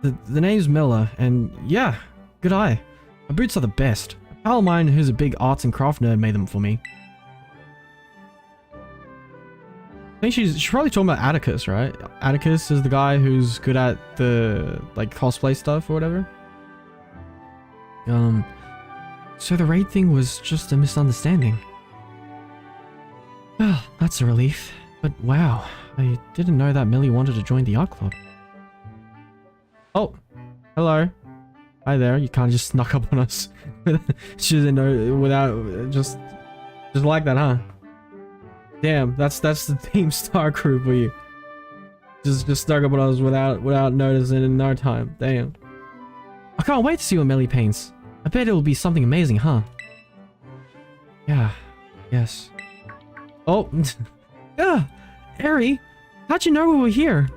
The name's Miller, and yeah, good eye. My boots are the best. A pal of mine who's a big arts and craft nerd made them for me. I think she's probably talking about Atticus, right? Atticus is the guy who's good at the like cosplay stuff or whatever. So the raid thing was just a misunderstanding. Well, that's a relief. But wow, I didn't know that Millie wanted to join the art club. Oh, hello. Hi there. You can't just snuck up on us. She didn't know without just like that, huh? Damn, that's the Team Star crew for you. Just snuck up on us without noticing in no time. Damn. I can't wait to see what Millie paints. I bet it'll be something amazing, huh? Yeah. Yes. Oh. Yeah. Eri, how'd you know we were here?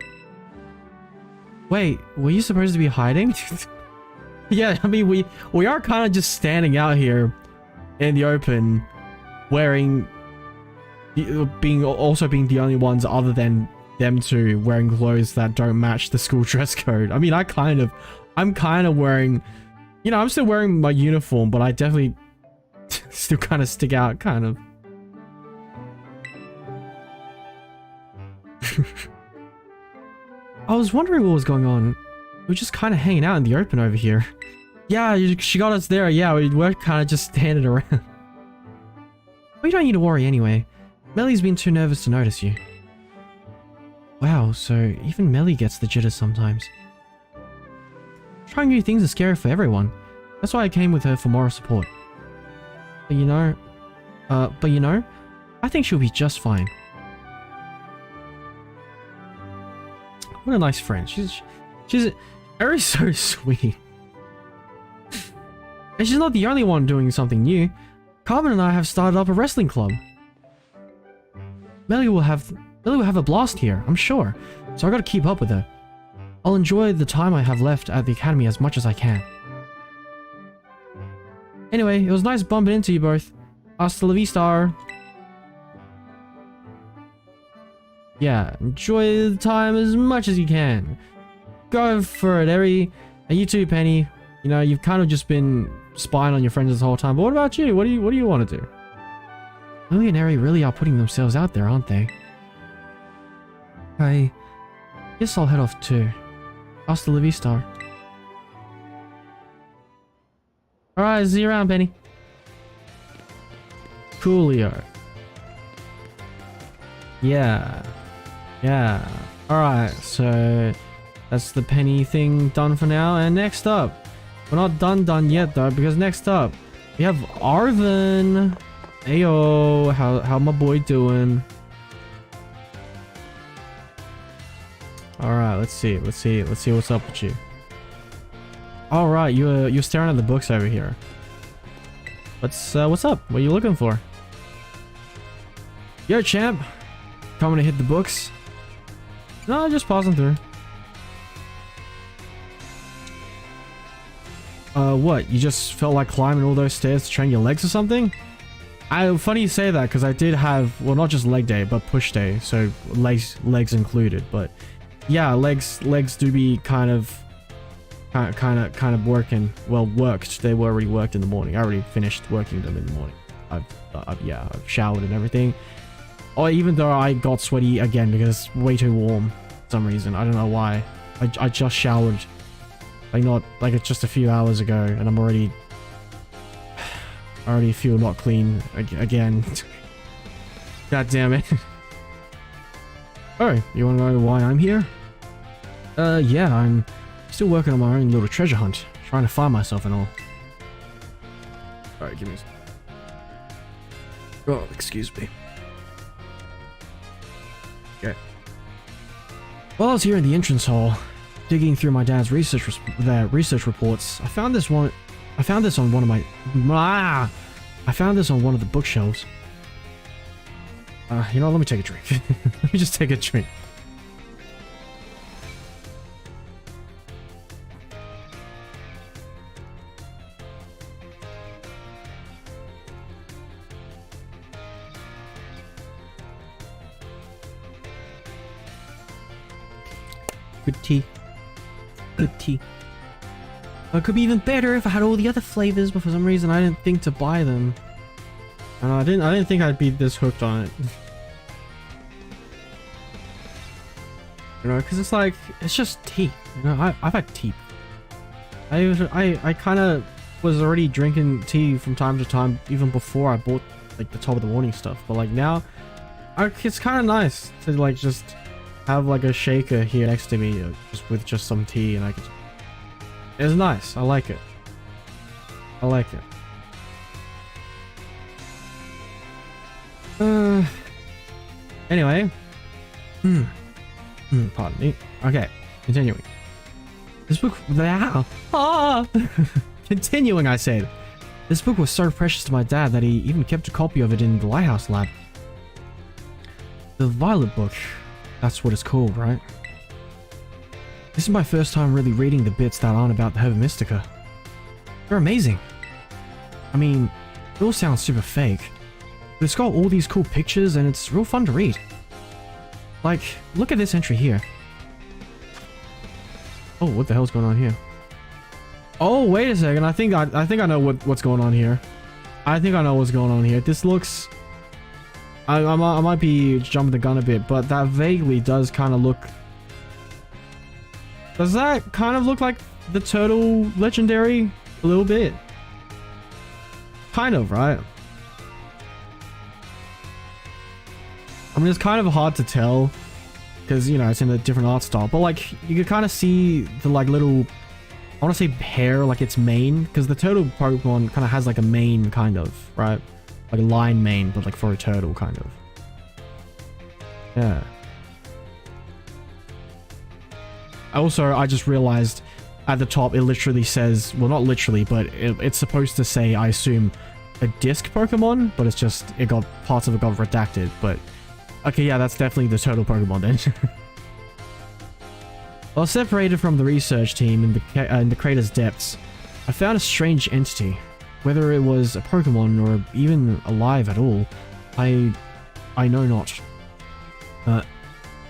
Wait, were you supposed to be hiding? Yeah, I mean, we are kind of just standing out here in the open, wearing, being the only ones other than them two wearing clothes that don't match the school dress code. I mean, I'm kind of wearing, you know, I'm still wearing my uniform, but I definitely still kind of stick out, kind of. I was wondering what was going on. We were just kind of hanging out in the open over here. Yeah, she got us there. Yeah, we were kind of just standing around. But you don't need to worry anyway. Mellie's been too nervous to notice you. Wow, so even Mellie gets the jitters sometimes. Trying new things is scary for everyone. That's why I came with her for moral support. But you know, I think she'll be just fine. What a nice friend. She's very so sweet. And she's not the only one doing something new. Carmen and I have started up a wrestling club. Mellie will have a blast here, I'm sure. So I gotta keep up with her. I'll enjoy the time I have left at the academy as much as I can. Anyway, it was nice bumping into you both. Hasta la vista. Yeah, enjoy the time as much as you can. Go for it, Eri. And you too, Penny. You know, you've kind of just been spying on your friends this whole time. But what about you? What do you want to do? Lily and Eri really are putting themselves out there, aren't they? I guess I'll head off too. Hasta la vista. Alright, see you around, Penny. Coolio. Yeah. Alright, so that's the Penny thing done for now. And next up, we're not done yet though, because next up we have Arvin. Heyo, how my boy doing? Alright, let's see what's up with you. Alright, you're staring at the books over here. What's up? What are you looking for? Yo, champ. Coming to hit the books? No, just passing through. What? You just felt like climbing all those stairs to train your legs or something? Funny you say that, because I did have, well, not just leg day, but push day, so legs included. But yeah, legs do be kind of working. Well, worked. They were already worked in the morning. I already finished working them in the morning. I've showered and everything. Or even though I got sweaty again because it's way too warm for some reason. I don't know why. I just showered. Like not like it's just a few hours ago and I already feel not clean again. God damn it. Oh, you want to know why I'm here? Yeah, I'm still working on my own little treasure hunt. Trying to find myself and all. Alright, give me a second. Oh, excuse me. Okay. While I was here in the entrance hall, digging through my dad's research reports, I found this on one of the bookshelves. You know, let me take a drink. Let me just take a drink. Good tea. Good tea. It could be even better if I had all the other flavors, but for some reason I didn't think to buy them. And I didn't think I'd be this hooked on it. You know, because it's like, it's just tea. You know, I've had tea. I kind of was already drinking tea from time to time, even before I bought like the top of the morning stuff. But like now, it's kind of nice to like just have like a shaker here next to me, just with just some tea, and I could. It's nice. I like it. I like it. Anyway. Pardon me. Okay, continuing. This book... Continuing, I said. This book was so precious to my dad that he even kept a copy of it in the lighthouse lab. The Violet book. That's what it's called, right? This is my first time really reading the bits that aren't about the Herba Mystica. They're amazing. I mean, it all sounds super fake, but it's got all these cool pictures and it's real fun to read. Like, look at this entry here. Oh, what the hell's going on here? Oh, wait a second. I think I know what's going on here. I think I know what's going on here. This looks... I might be jumping the gun a bit, but that vaguely does kind of look... Does that kind of look like the turtle legendary? A little bit. Kind of, right? I mean, it's kind of hard to tell because, you know, it's in a different art style, but like you can kind of see the like little, I want to say hair, like its mane, because the turtle Pokemon kind of has like a mane kind of, right? Like a line mane, but like for a turtle kind of. Yeah. Also, I just realized at the top it literally says, well, not literally, but it's supposed to say, I assume, a disc Pokemon, but it's just, parts of it got redacted, but okay, yeah, that's definitely the turtle Pokemon then. While separated from the research team in the crater's depths, I found a strange entity. Whether it was a Pokemon or even alive at all, I know not.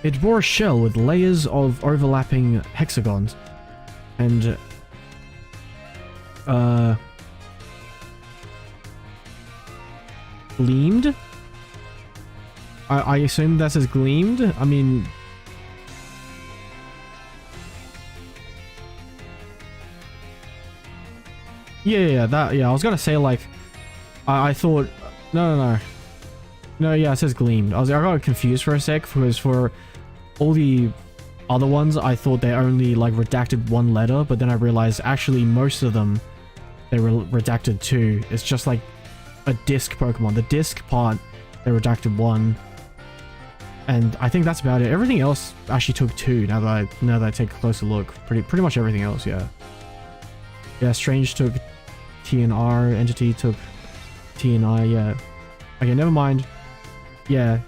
It bore a shell with layers of overlapping hexagons, and gleamed? I assume that says gleamed? I mean... Yeah, I was gonna say, like, I thought... No, yeah, it says gleamed. I got confused for a sec, because for all the other ones, I thought they only, like, redacted one letter, but then I realized, actually, most of them, they were redacted two. It's just, like, a disc Pokemon. The disc part, they redacted one. And I think that's about it. Everything else actually took two, now that I take a closer look. Pretty much everything else, yeah. Yeah, Strange took T and R, Entity took T and I, yeah. Okay, never mind. Yeah.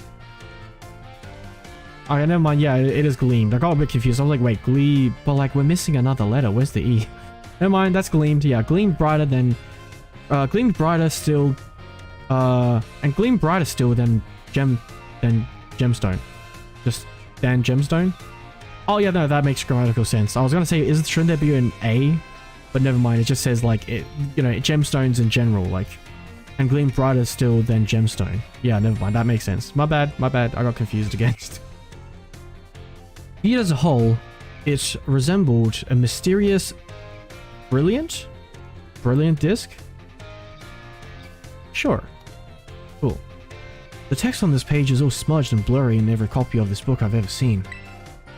Okay, never mind, yeah, it is gleamed. I got a bit confused. I was like, wait, glee, but like we're missing another letter. Where's the E? Never mind, that's gleamed. Yeah, gleamed brighter than... gleamed brighter still... and gleamed brighter still than gemstone. Just than gemstone? Oh yeah, no, that makes grammatical sense. I was gonna say, shouldn't there be an A? But never mind, it just says like, it, you know, gemstones in general, like... and gleam brighter still than gemstone. Yeah, never mind. That makes sense. My bad. My bad. I got confused again. Viewed as a whole, it resembled a mysterious, brilliant disc? Sure. Cool. The text on this page is all smudged and blurry in every copy of this book I've ever seen.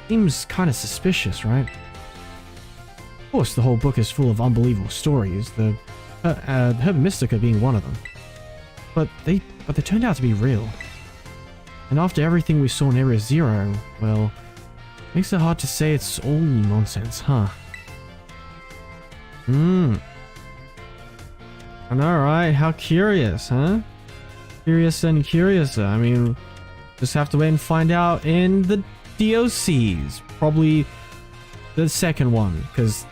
Seems kind of suspicious, right? Of course, the whole book is full of unbelievable stories, the Herba Mystica being one of them. But they turned out to be real. And after everything we saw in Area Zero, well, makes it hard to say it's all nonsense, huh? I know, right? How curious, huh? Curious and curiouser. I mean, just have to wait and find out in the DLCs. Probably the second one, because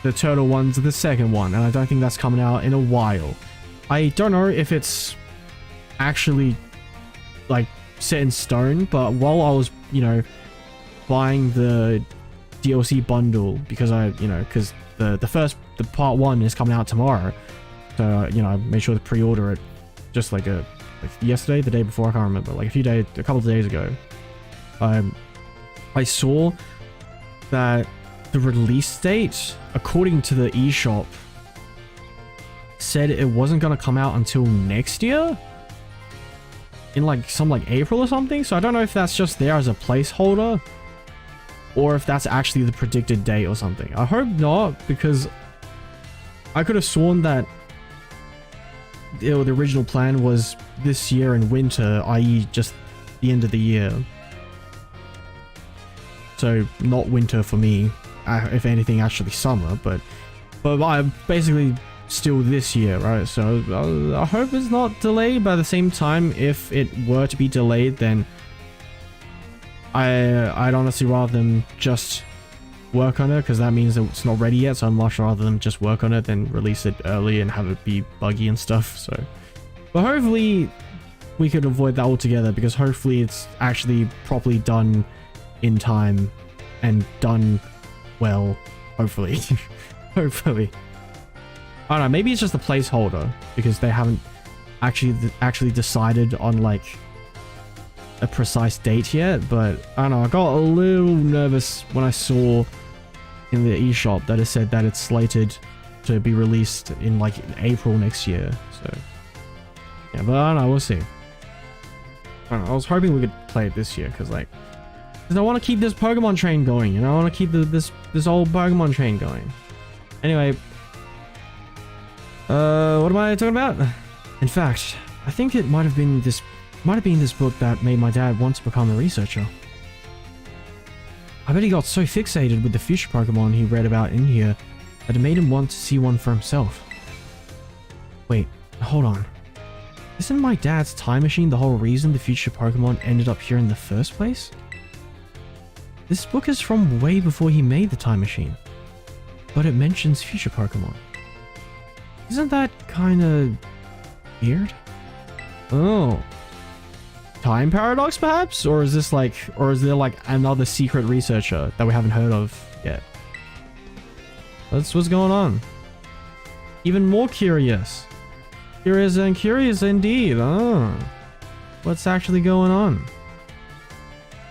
the turtle one's the second one, and I don't think that's coming out in a while. I don't know if it's actually, like, set in stone, but while I was, you know, buying the DLC bundle, because because the part 1 is coming out tomorrow, so you know, I made sure to pre-order it just like yesterday, the day before, I can't remember, like a couple of days ago. I saw that the release date, according to the eShop, said it wasn't gonna come out until next year, in like April or something. So I don't know if that's just there as a placeholder, or if that's actually the predicted date or something. I hope not, because I could have sworn that the original plan was this year in winter, i.e. just the end of the year. So not winter for me, if anything, actually summer, but I'm basically still this year, right? So I hope it's not delayed, but at the same time, if it were to be delayed, then I'd honestly rather them just work on it, because that means that it's not ready yet. So I'd much rather them just work on it than release it early and have it be buggy and stuff. So, but hopefully we could avoid that altogether, because hopefully it's actually properly done in time and done well. Hopefully. Hopefully. I don't know, maybe it's just a placeholder, because they haven't actually decided on like a precise date yet. But I don't know, I got a little nervous when I saw in the eShop that it said that it's slated to be released in like April next year. So yeah, but I don't know, we'll see. I don't know, I was hoping we could play it this year, because I want to keep this Pokemon train going, you know. I want to keep this old Pokemon train going. Anyway, what am I talking about? In fact, I think it might have been this book that made my dad want to become a researcher. I bet he got so fixated with the future Pokemon he read about in here that it made him want to see one for himself. Wait, hold on. Isn't my dad's time machine the whole reason the future Pokemon ended up here in the first place? This book is from way before he made the time machine, but it mentions future Pokemon. Isn't that kinda weird? Oh. Time paradox perhaps? Or is there like another secret researcher that we haven't heard of yet? That's what's going on. Even more curious. Curious and curious indeed. Oh. What's actually going on?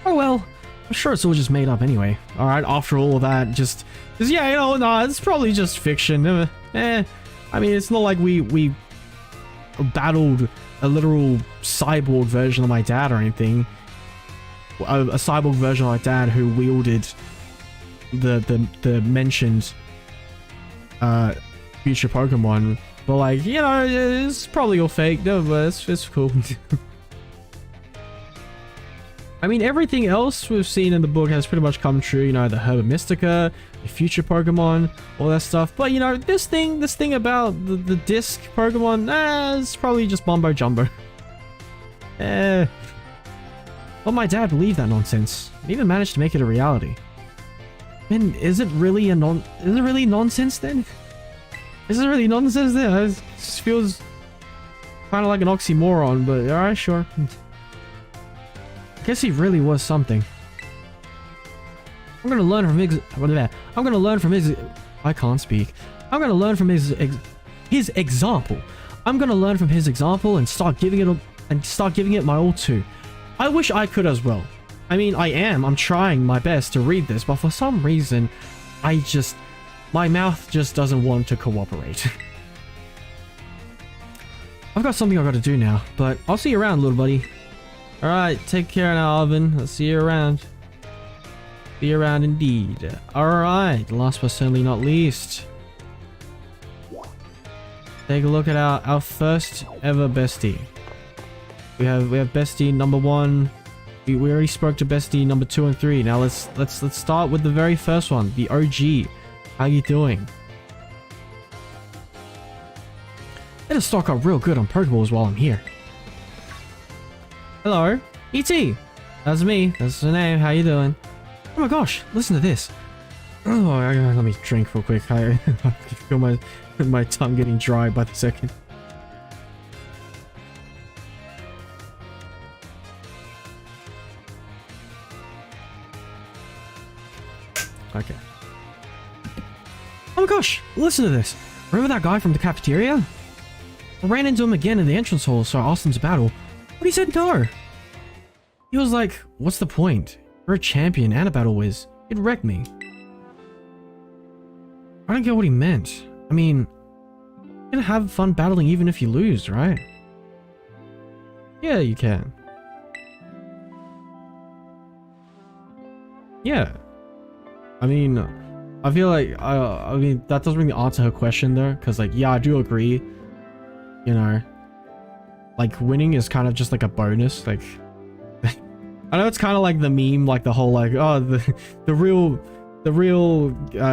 Oh well. I'm sure it's all just made up anyway. Alright, after all of that, just yeah, you know, nah, it's probably just fiction. I mean, it's not like we battled a literal cyborg version of my dad or anything. A cyborg version of my dad who wielded the mentioned future Pokemon. But like, you know, it's probably all fake. No, but it's cool. I mean, everything else we've seen in the book has pretty much come true. You know, the Herba Mystica, the future Pokemon, all that stuff. But you know, this thing about the disc Pokemon, it's probably just mumbo jumbo. Well, my dad believed that nonsense. He even managed to make it a reality. And is it really nonsense then? Is it really nonsense then? It just feels kind of like an oxymoron, but alright, sure. I guess he really was something. I'm gonna learn from his example. I'm gonna learn from his example and start giving it my all too. I wish I could as well. I mean, I'm trying my best to read this, but for some reason, my mouth just doesn't want to cooperate. I've got something I've got to do now, but I'll see you around, little buddy. Alright, take care now, Alvin. I'll see you around. See you around indeed. Alright, last but certainly not least. Take a look at our first ever bestie. We have bestie number 1. We already spoke to bestie number 2 and 3. Now let's start with the very first one, the OG. How you doing? Better stock up real good on Pokeballs while I'm here. Hello, E.T. That's me. That's the name. How you doing? Oh my gosh, listen to this. Oh, let me drink real quick. I feel my tongue getting dry by the second. Okay. Oh my gosh, listen to this. Remember that guy from the cafeteria? I ran into him again in the entrance hall, so I asked him to battle. But he said no. He was like, what's the point? You're a champion and a battle whiz. You'd wreck me. I don't get what he meant. I mean, you're gonna have fun battling even if you lose, right? Yeah, you can. Yeah. I mean, I feel like, I mean, that doesn't really answer her question though, because like, yeah, I do agree. You know, like winning is kind of just like a bonus. Like, I know it's kind of like the meme, like the whole like, oh, the real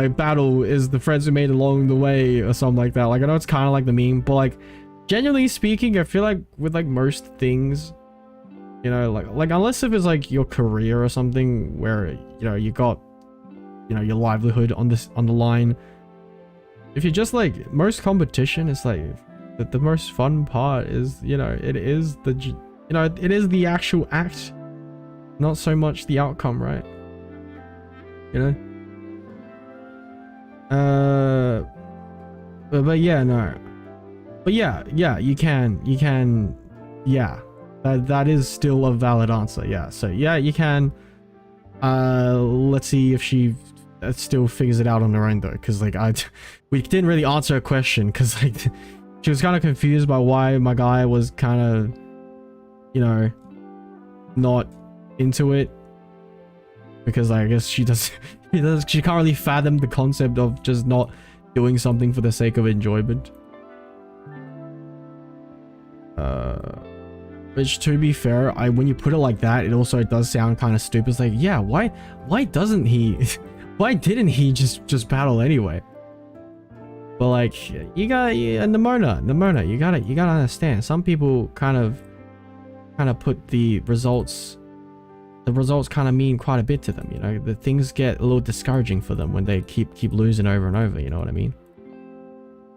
battle is the friends we made along the way or something like that. Like, I know it's kind of like the meme, but like, genuinely speaking, I feel like with like most things, you know, like unless if it's like your career or something where, you know, you got, you know, your livelihood on the line. If you're just like, most competition is like, the most fun part is, you know, it is the actual act, not so much the outcome, right? You know? But yeah, no. But yeah, you can, yeah. That is still a valid answer, yeah. So yeah, you can. Let's see if she still figures it out on her own though, because like we didn't really answer her question, because like she was kind of confused by why my guy was kind of, you know, not into it, because I guess she can't really fathom the concept of just not doing something for the sake of enjoyment. Which, to be fair, when you put it like that, it also does sound kind of stupid. It's like, yeah, why doesn't he why didn't he just battle anyway? But like, you got Nimona, you gotta understand, some people kind of put the results kind of mean quite a bit to them, you know. The things get a little discouraging for them when they keep losing over and over, you know what I mean?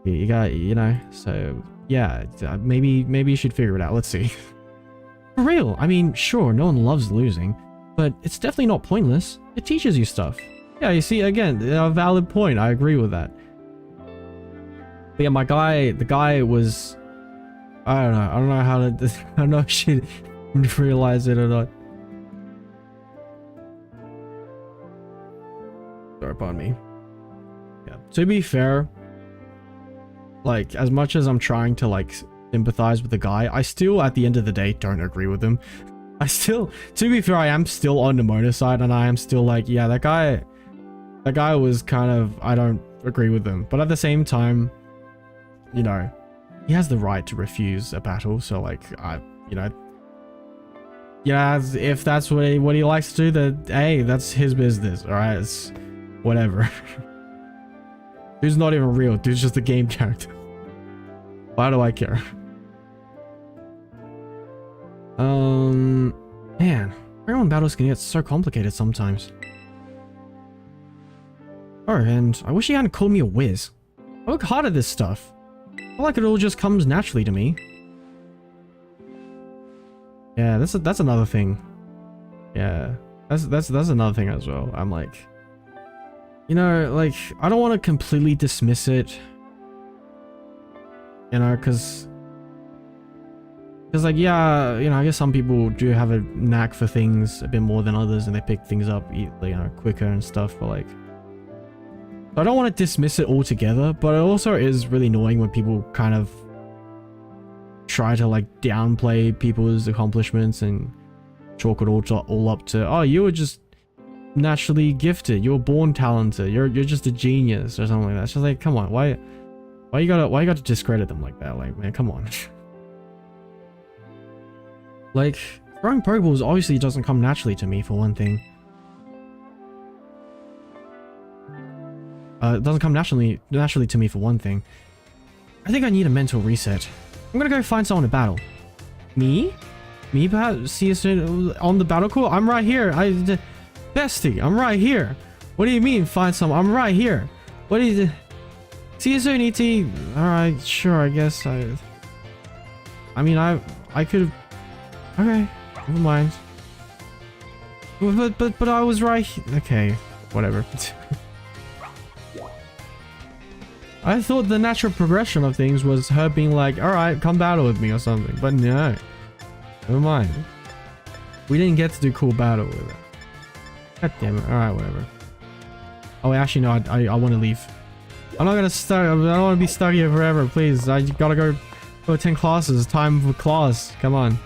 You got, you know, so yeah, maybe you should figure it out. Let's see. For real, I mean, sure, no one loves losing, but it's definitely not pointless. It teaches you stuff. Yeah, you see, again, a valid point. I agree with that. But yeah, the guy was, I don't know how to, I don't know if she realized it or not. Sorry, pardon me. Yeah, to be fair, like, as much as I'm trying to like sympathize with the guy, I still, at the end of the day, don't agree with him. I still, to be fair, I am still on Nimona's side, and I am still like, yeah, that guy was kind of, I don't agree with him. But at the same time, you know, he has the right to refuse a battle, so like, you know, yeah, if that's what he likes to do, then hey, that's his business, alright? It's whatever. Dude's not even real, dude's just a game character. Why do I care? Man, Pokemon battles can get so complicated sometimes. Oh, and I wish he hadn't called me a whiz. I work hard at this stuff. I feel like it all just comes naturally to me. Yeah, that's another thing. Yeah, that's another thing as well. I'm like, you know, like, I don't want to completely dismiss it, you know, because Because like, yeah, you know, I guess some people do have a knack for things a bit more than others, and they pick things up, you know, quicker and stuff. But like, I don't want to dismiss it altogether, but it also is really annoying when people kind of try to like downplay people's accomplishments and chalk it all up to, oh, you were just naturally gifted, you were born talented, you're just a genius or something like that. It's just like, come on, why you gotta discredit them like that? Like, man, come on. Like, throwing Pokeballs obviously doesn't come naturally to me, for one thing. It doesn't come naturally to me, for one thing. I think I need a mental reset. I'm gonna go find someone to battle. Me? Me, perhaps? See you soon on the battle court? I'm right here. Bestie, I'm right here. What do you mean, find someone? I'm right here. What do you... See you soon, ET. Alright, sure, I guess I mean, I could... Okay, never mind. But I was right... Okay, whatever. I thought the natural progression of things was her being like, alright, come battle with me or something. But no. Never mind. We didn't get to do cool battle with it. God damn it. Alright, whatever. Oh, actually, no, I want to leave. I'm not gonna start. I don't want to be stuck here forever, please. I gotta go attend classes. Time for class. Come on.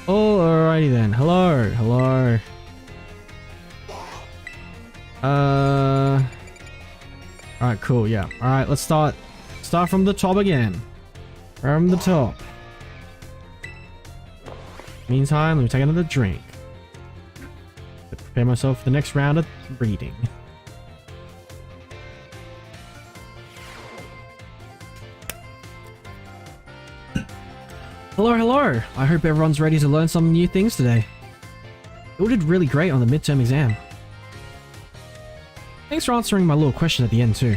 Oh, alrighty then. Hello. Hello. Alright, cool, yeah. Alright, let's start from the top again. From the top. Meantime, let me take another drink. Prepare myself for the next round of reading. Hello, hello. I hope everyone's ready to learn some new things today. You all did really great on the midterm exam. Thanks for answering my little question at the end too.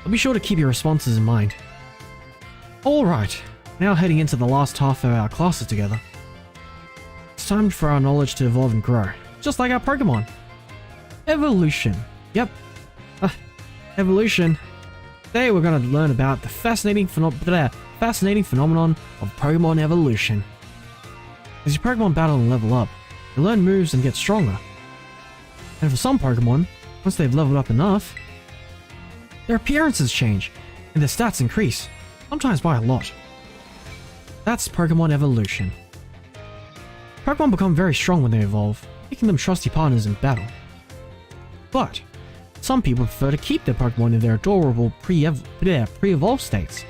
I'll be sure to keep your responses in mind. Alright, now heading into the last half of our classes together. It's time for our knowledge to evolve and grow, just like our Pokémon. Evolution. Yep. Evolution. Today we're going to learn about the fascinating phenomenon of Pokémon evolution. As your Pokémon battle and level up, you learn moves and get stronger. And for some Pokémon, once they've leveled up enough, their appearances change and their stats increase, sometimes by a lot. That's Pokémon evolution. Pokémon become very strong when they evolve, making them trusty partners in battle. But some people prefer to keep their Pokémon in their adorable pre-evolved states.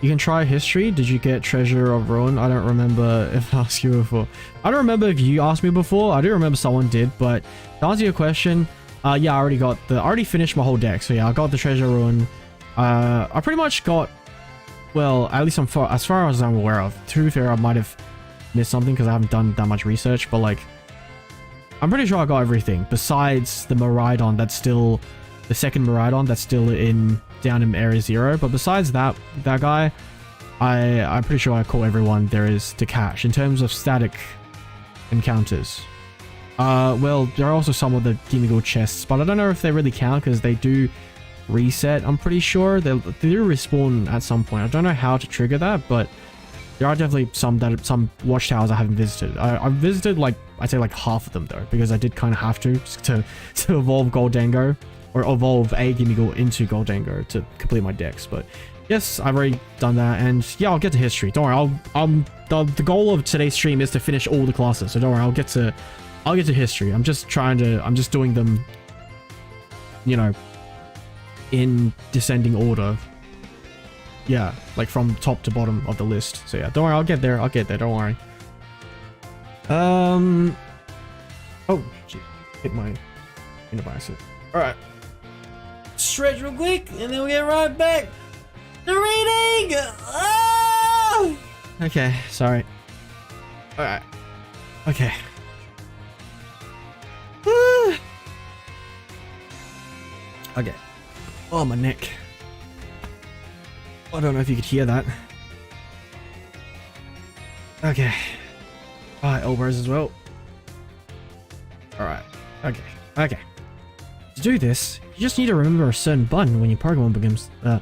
You can try history. Did you get Treasure of Ruin? I don't remember if I asked you before. I don't remember if you asked me before. I do remember someone did, but to answer your question, yeah, I already finished my whole deck. So yeah, I got the Treasure Ruin. I pretty much got, well, at least as far as I'm aware of. To be fair, I might have missed something because I haven't done that much research, but like, I'm pretty sure I got everything besides the Miraidon that's still, the second Miraidon that's still down in Area 0. But besides that guy, I'm pretty sure I caught everyone there is to catch in terms of static encounters. Well, there are also some of the Gimme chests, but I don't know if they really count because they do reset. I'm pretty sure they do respawn at some point. I don't know how to trigger that, but there are definitely some watchtowers I haven't visited. I've visited like, I'd say like half of them though, because I did kind of have to evolve Goldango, or evolve a Gimme into Goldango to complete my decks. But yes, I've already done that, and yeah, I'll get to history. Don't worry, the goal of today's stream is to finish all the classes, so don't worry, I'll get to history. I'm just doing them, you know, in descending order. Yeah, like from top to bottom of the list. So yeah, don't worry, I'll get there, don't worry. Oh, gee, hit my device. Alright. Stretch real quick, and then we'll get right back to reading! Ah! Okay, sorry. Alright. Okay. Okay. Oh, my neck. I don't know if you could hear that. Okay. Alright, elbows as well. Alright. Okay. Okay. do this, you just need to remember a certain button when your Pokemon begins, You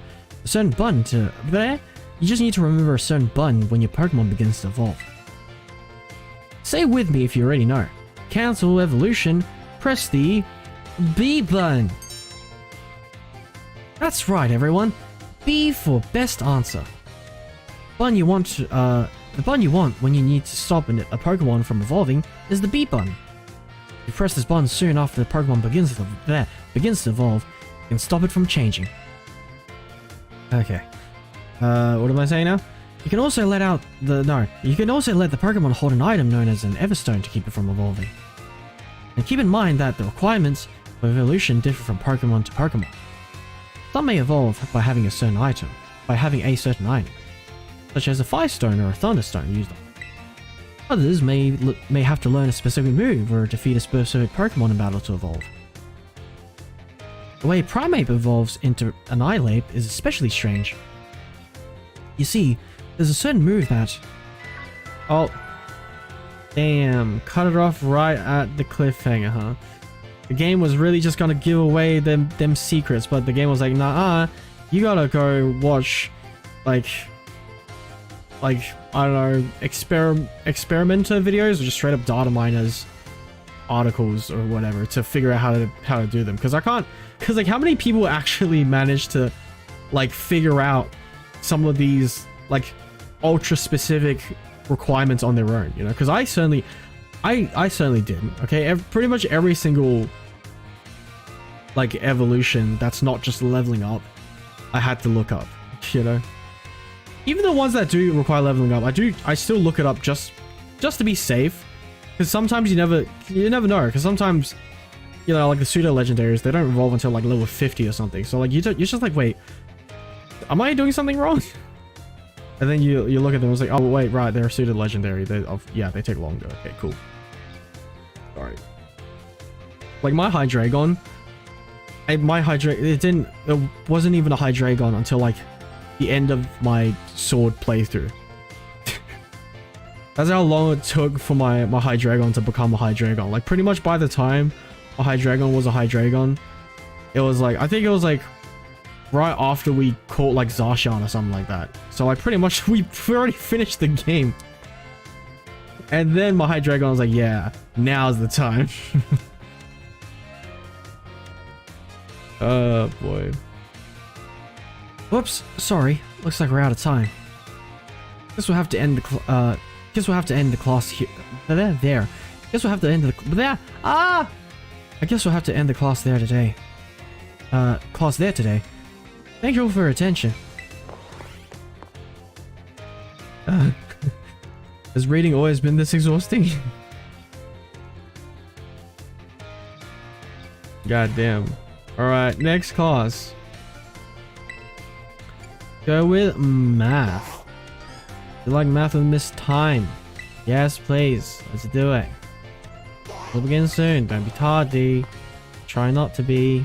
just need to remember a certain button when your Pokemon begins to evolve. Say it with me if you already know. Cancel evolution, press the B button. That's right, everyone. B for best answer. The button you want when you need to stop a Pokemon from evolving is the B button. If you press this button soon after the Pokemon begins to evolve, you can stop it from changing. Okay. What am I saying now? You can also let the Pokemon hold an item known as an Everstone to keep it from evolving. And keep in mind that the requirements of evolution differ from Pokemon to Pokemon. Some may evolve by having a certain item, such as a Fire Stone or a Thunderstone used on. Others may have to learn a specific move or defeat a specific Pokemon in battle to evolve. The way Primeape evolves into Annihilate is especially strange. You see, there's a certain move that... Oh. Damn. Cut it off right at the cliffhanger, huh? The game was really just gonna give away them secrets, but the game was like, nah, you gotta go watch, like, I don't know, experimenter videos or just straight up data miners articles or whatever to figure out how to do them. Because like, how many people actually manage to, like, figure out some of these, like, ultra specific requirements on their own, you know? Because I certainly didn't. Okay, pretty much every single, like, evolution that's not just leveling up, I had to look up, you know? Even the ones that do require leveling up, I still look it up just to be safe, because sometimes you never know, because sometimes, you know, like the pseudo legendaries, they don't evolve until like level 50 or something. So like you're just like, wait, am I doing something wrong? And then you look at them and it's like, oh wait, right, they're pseudo legendary. Yeah, they take longer. Okay, cool. Alright. Like my Hydreigon, it wasn't even a Hydreigon until like the end of my sword playthrough. That's how long it took for my Hydreigon to become a Hydreigon. Like pretty much by the time a Hydreigon was a Hydreigon, it was like, I think it was like right after we caught like Zacian or something like that. So like pretty much we already finished the game. And then my Hydreigon was like, yeah, now's the time. Oh boy. Whoops, sorry. Looks like we're out of time. Guess we'll have to end the class here. There. Guess we'll have to end the there. I guess we'll have to end the class there today. Thank you all for your attention. Has reading always been this exhausting? God damn. Alright, next class. Go with math. You like math with Miss Time? Yes, please. Let's do it. We'll begin soon. Don't be tardy. Try not to be.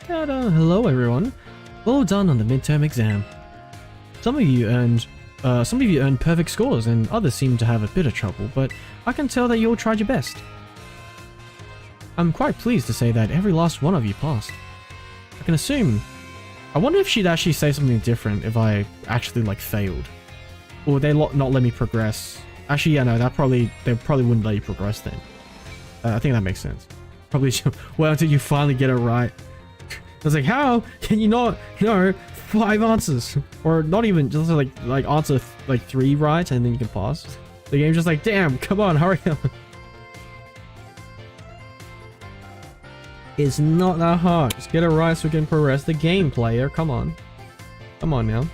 Hello, everyone. Well done on the midterm exam. Some of you earned perfect scores, and others seem to have a bit of trouble, but I can tell that you all tried your best. I'm quite pleased to say that every last one of you passed. I can assume... I wonder if she'd actually say something different if I actually, like, failed. Or would they not let me progress? Actually, yeah, no, they probably wouldn't let you progress then. I think that makes sense. Probably well until you finally get it right. I was like, how can you not know 5 answers? Or not even, just like answer like 3 right and then you can pass. The game's just like, damn, come on, hurry up. It's not that hard. Just get it right so we can progress the game, player. Come on. Come on now.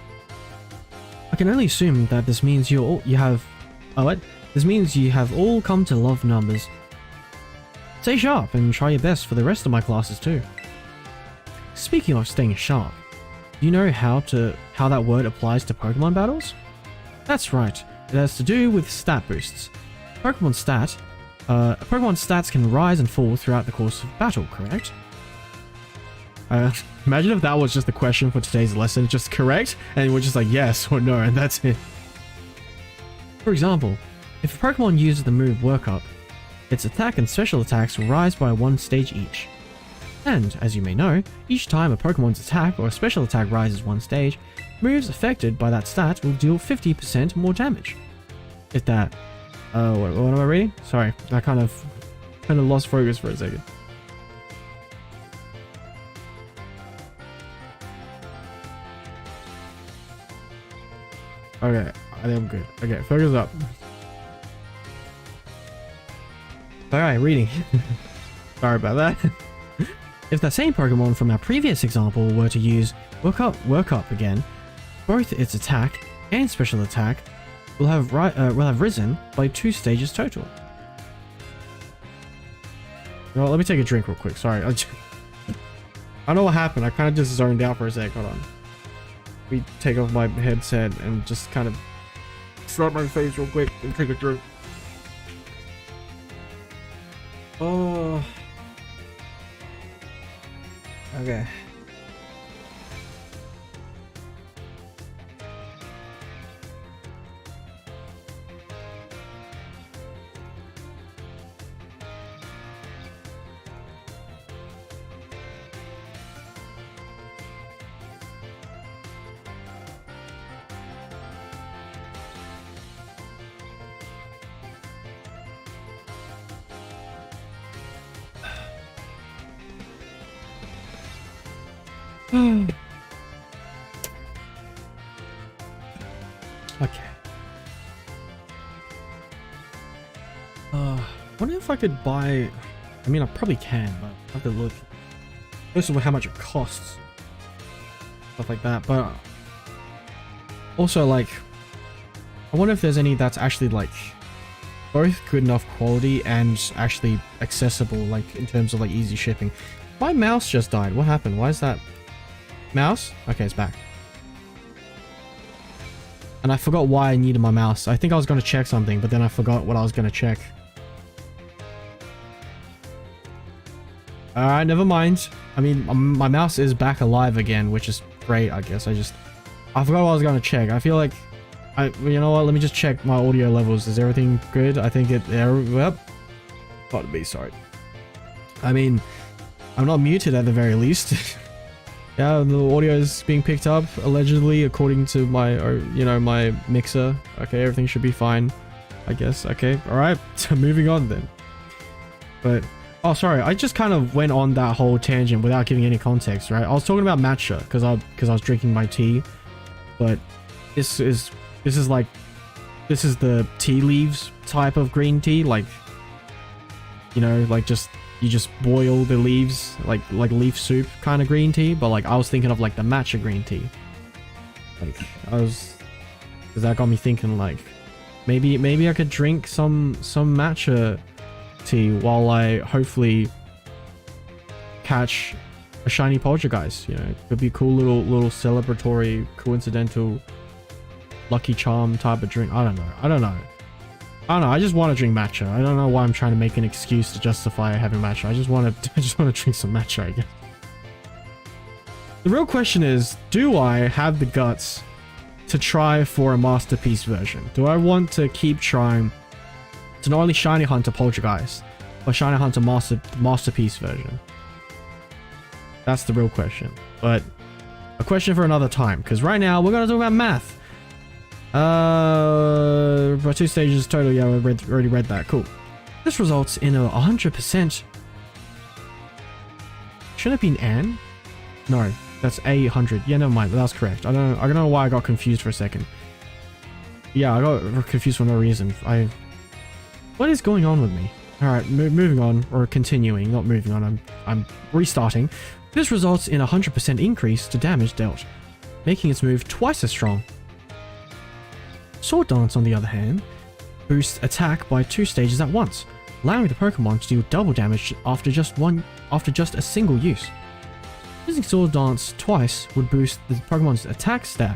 I can only assume that this means This means you have all come to love numbers. Stay sharp and try your best for the rest of my classes too. Speaking of staying sharp, do you know how that word applies to Pokemon battles? That's right. It has to do with stat boosts. Pokemon stats can rise and fall throughout the course of battle, correct? Imagine if that was just the question for today's lesson, just correct, and we're just like yes or no, and that's it. For example, if a Pokemon uses the move Work Up, its attack and special attacks will rise by 1 stage each. And, as you may know, each time a Pokemon's attack or a special attack rises 1 stage, moves affected by that stat will deal 50% more damage. If that... what am I reading? Sorry, I kind of lost focus for a second. Okay, I think I'm good. Okay, focus up. Alright, reading. Sorry about that. If the same Pokemon from our previous example were to use Work Up again, both its attack and special attack will have risen by 2 stages total. Well, let me take a drink real quick. Sorry, I don't know what happened. I kind of just zoned out for a sec. Hold on. We take off my headset and just kind of slap my face real quick and take a drink. Oh. Okay. Okay. Wonder if I could buy... I mean, I probably can, but I have to look. First of all, how much it costs. Stuff like that, but... Also, like... I wonder if there's any that's actually, like... both good enough quality and actually accessible, like, in terms of, like, easy shipping. My mouse just died. What happened? Why is that... Mouse? Okay, it's back. And I forgot why I needed my mouse. I think I was going to check something, but then I forgot what I was going to check. Alright, never mind. I mean, my mouse is back alive again, which is great, I guess. I forgot what I was going to check. I feel like... you know what? Let me just check my audio levels. Is everything good? I think it... Yep. Gotta be, sorry. I mean, I'm not muted at the very least. Yeah, the audio is being picked up, allegedly, according to my, my mixer. Okay, everything should be fine, I guess. Okay, alright, so moving on then. But, oh, sorry, I just kind of went on that whole tangent without giving any context, right? I was talking about matcha, because I was drinking my tea, but this is the tea leaves type of green tea, like, like you just boil the leaves like leaf soup kind of green tea, but like I was thinking of like the matcha green tea. Like because that got me thinking like maybe I could drink some matcha tea while I hopefully catch a shiny poltergeist. It could be a cool little celebratory coincidental lucky charm type of drink. I don't know. I just want to drink matcha. I don't know why I'm trying to make an excuse to justify having matcha. I just want to drink some matcha, I guess. The real question is, do I have the guts to try for a masterpiece version? Do I want to keep trying to not only shiny hunt a poltergeist, but shiny hunt a masterpiece version? That's the real question. But a question for another time, because right now we're going to talk about math. For 2 stages total. Yeah, we already read that. Cool. This results in a 100%. Shouldn't it be an N? No, that's 100. Yeah, never mind. That's correct. I don't know why I got confused for a second. Yeah, I got confused for no reason. What is going on with me? All right, moving on, or continuing. Not moving on. I'm restarting. This results in a 100% increase to damage dealt, making its move twice as strong. Sword Dance, on the other hand, boosts attack by 2 stages at once, allowing the Pokemon to deal double damage after just a single use. Using Sword Dance twice would boost the Pokemon's attack stat.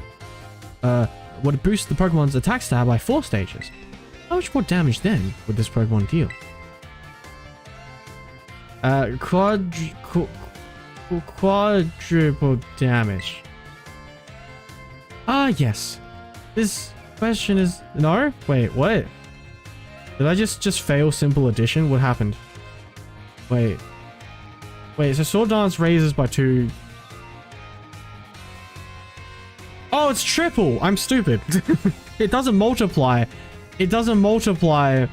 Would boost the Pokemon's attack stat by 4 stages. How much more damage then would this Pokemon deal? quadruple damage. Ah, yes. This question is... No? Wait, what? Did I just fail simple addition? What happened? Wait. Wait, so sword dance raises by 2... Oh, it's triple! I'm stupid. It doesn't multiply. It doesn't multiply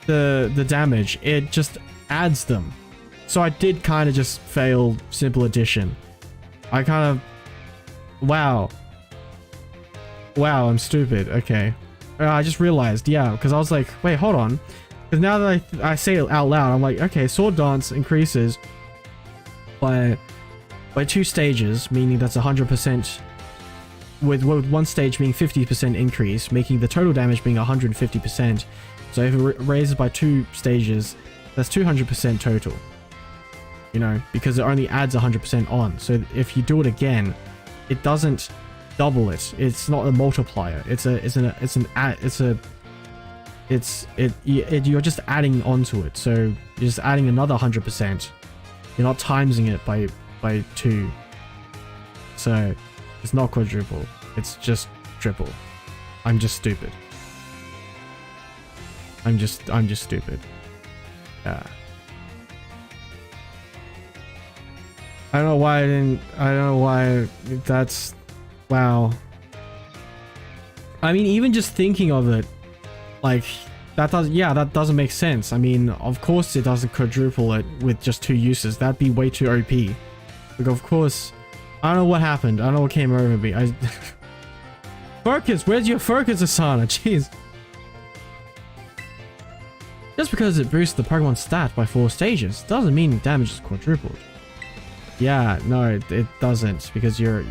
the damage. It just adds them. So I did kind of just fail simple addition. I kind of... Wow. Wow, I'm stupid. Okay. I just realized, yeah, because I was like, wait, hold on. Because now that I say it out loud, I'm like, okay, sword dance increases by 2 stages, meaning that's 100%, with one stage being 50% increase, making the total damage being 150%. So if it raises by 2 stages, that's 200% total. You know, because it only adds 100% on. So if you do it again, it doesn't double it. It's not a multiplier. You're just adding onto it. So you're just adding another 100%. You're not timesing it by 2. So it's not quadruple. It's just triple. I'm just stupid. I'm just stupid. Yeah. I don't know why I don't know why that's... Wow. I mean, even just thinking of it, like, that doesn't make sense. I mean, of course it doesn't quadruple it with just 2 uses. That'd be way too OP. Like, of course, I don't know what happened. I don't know what came over me. Focus, where's your focus, Isana? Jeez. Just because it boosts the Pokemon stat by 4 stages doesn't mean damage is quadrupled. Yeah, no, it doesn't, because you're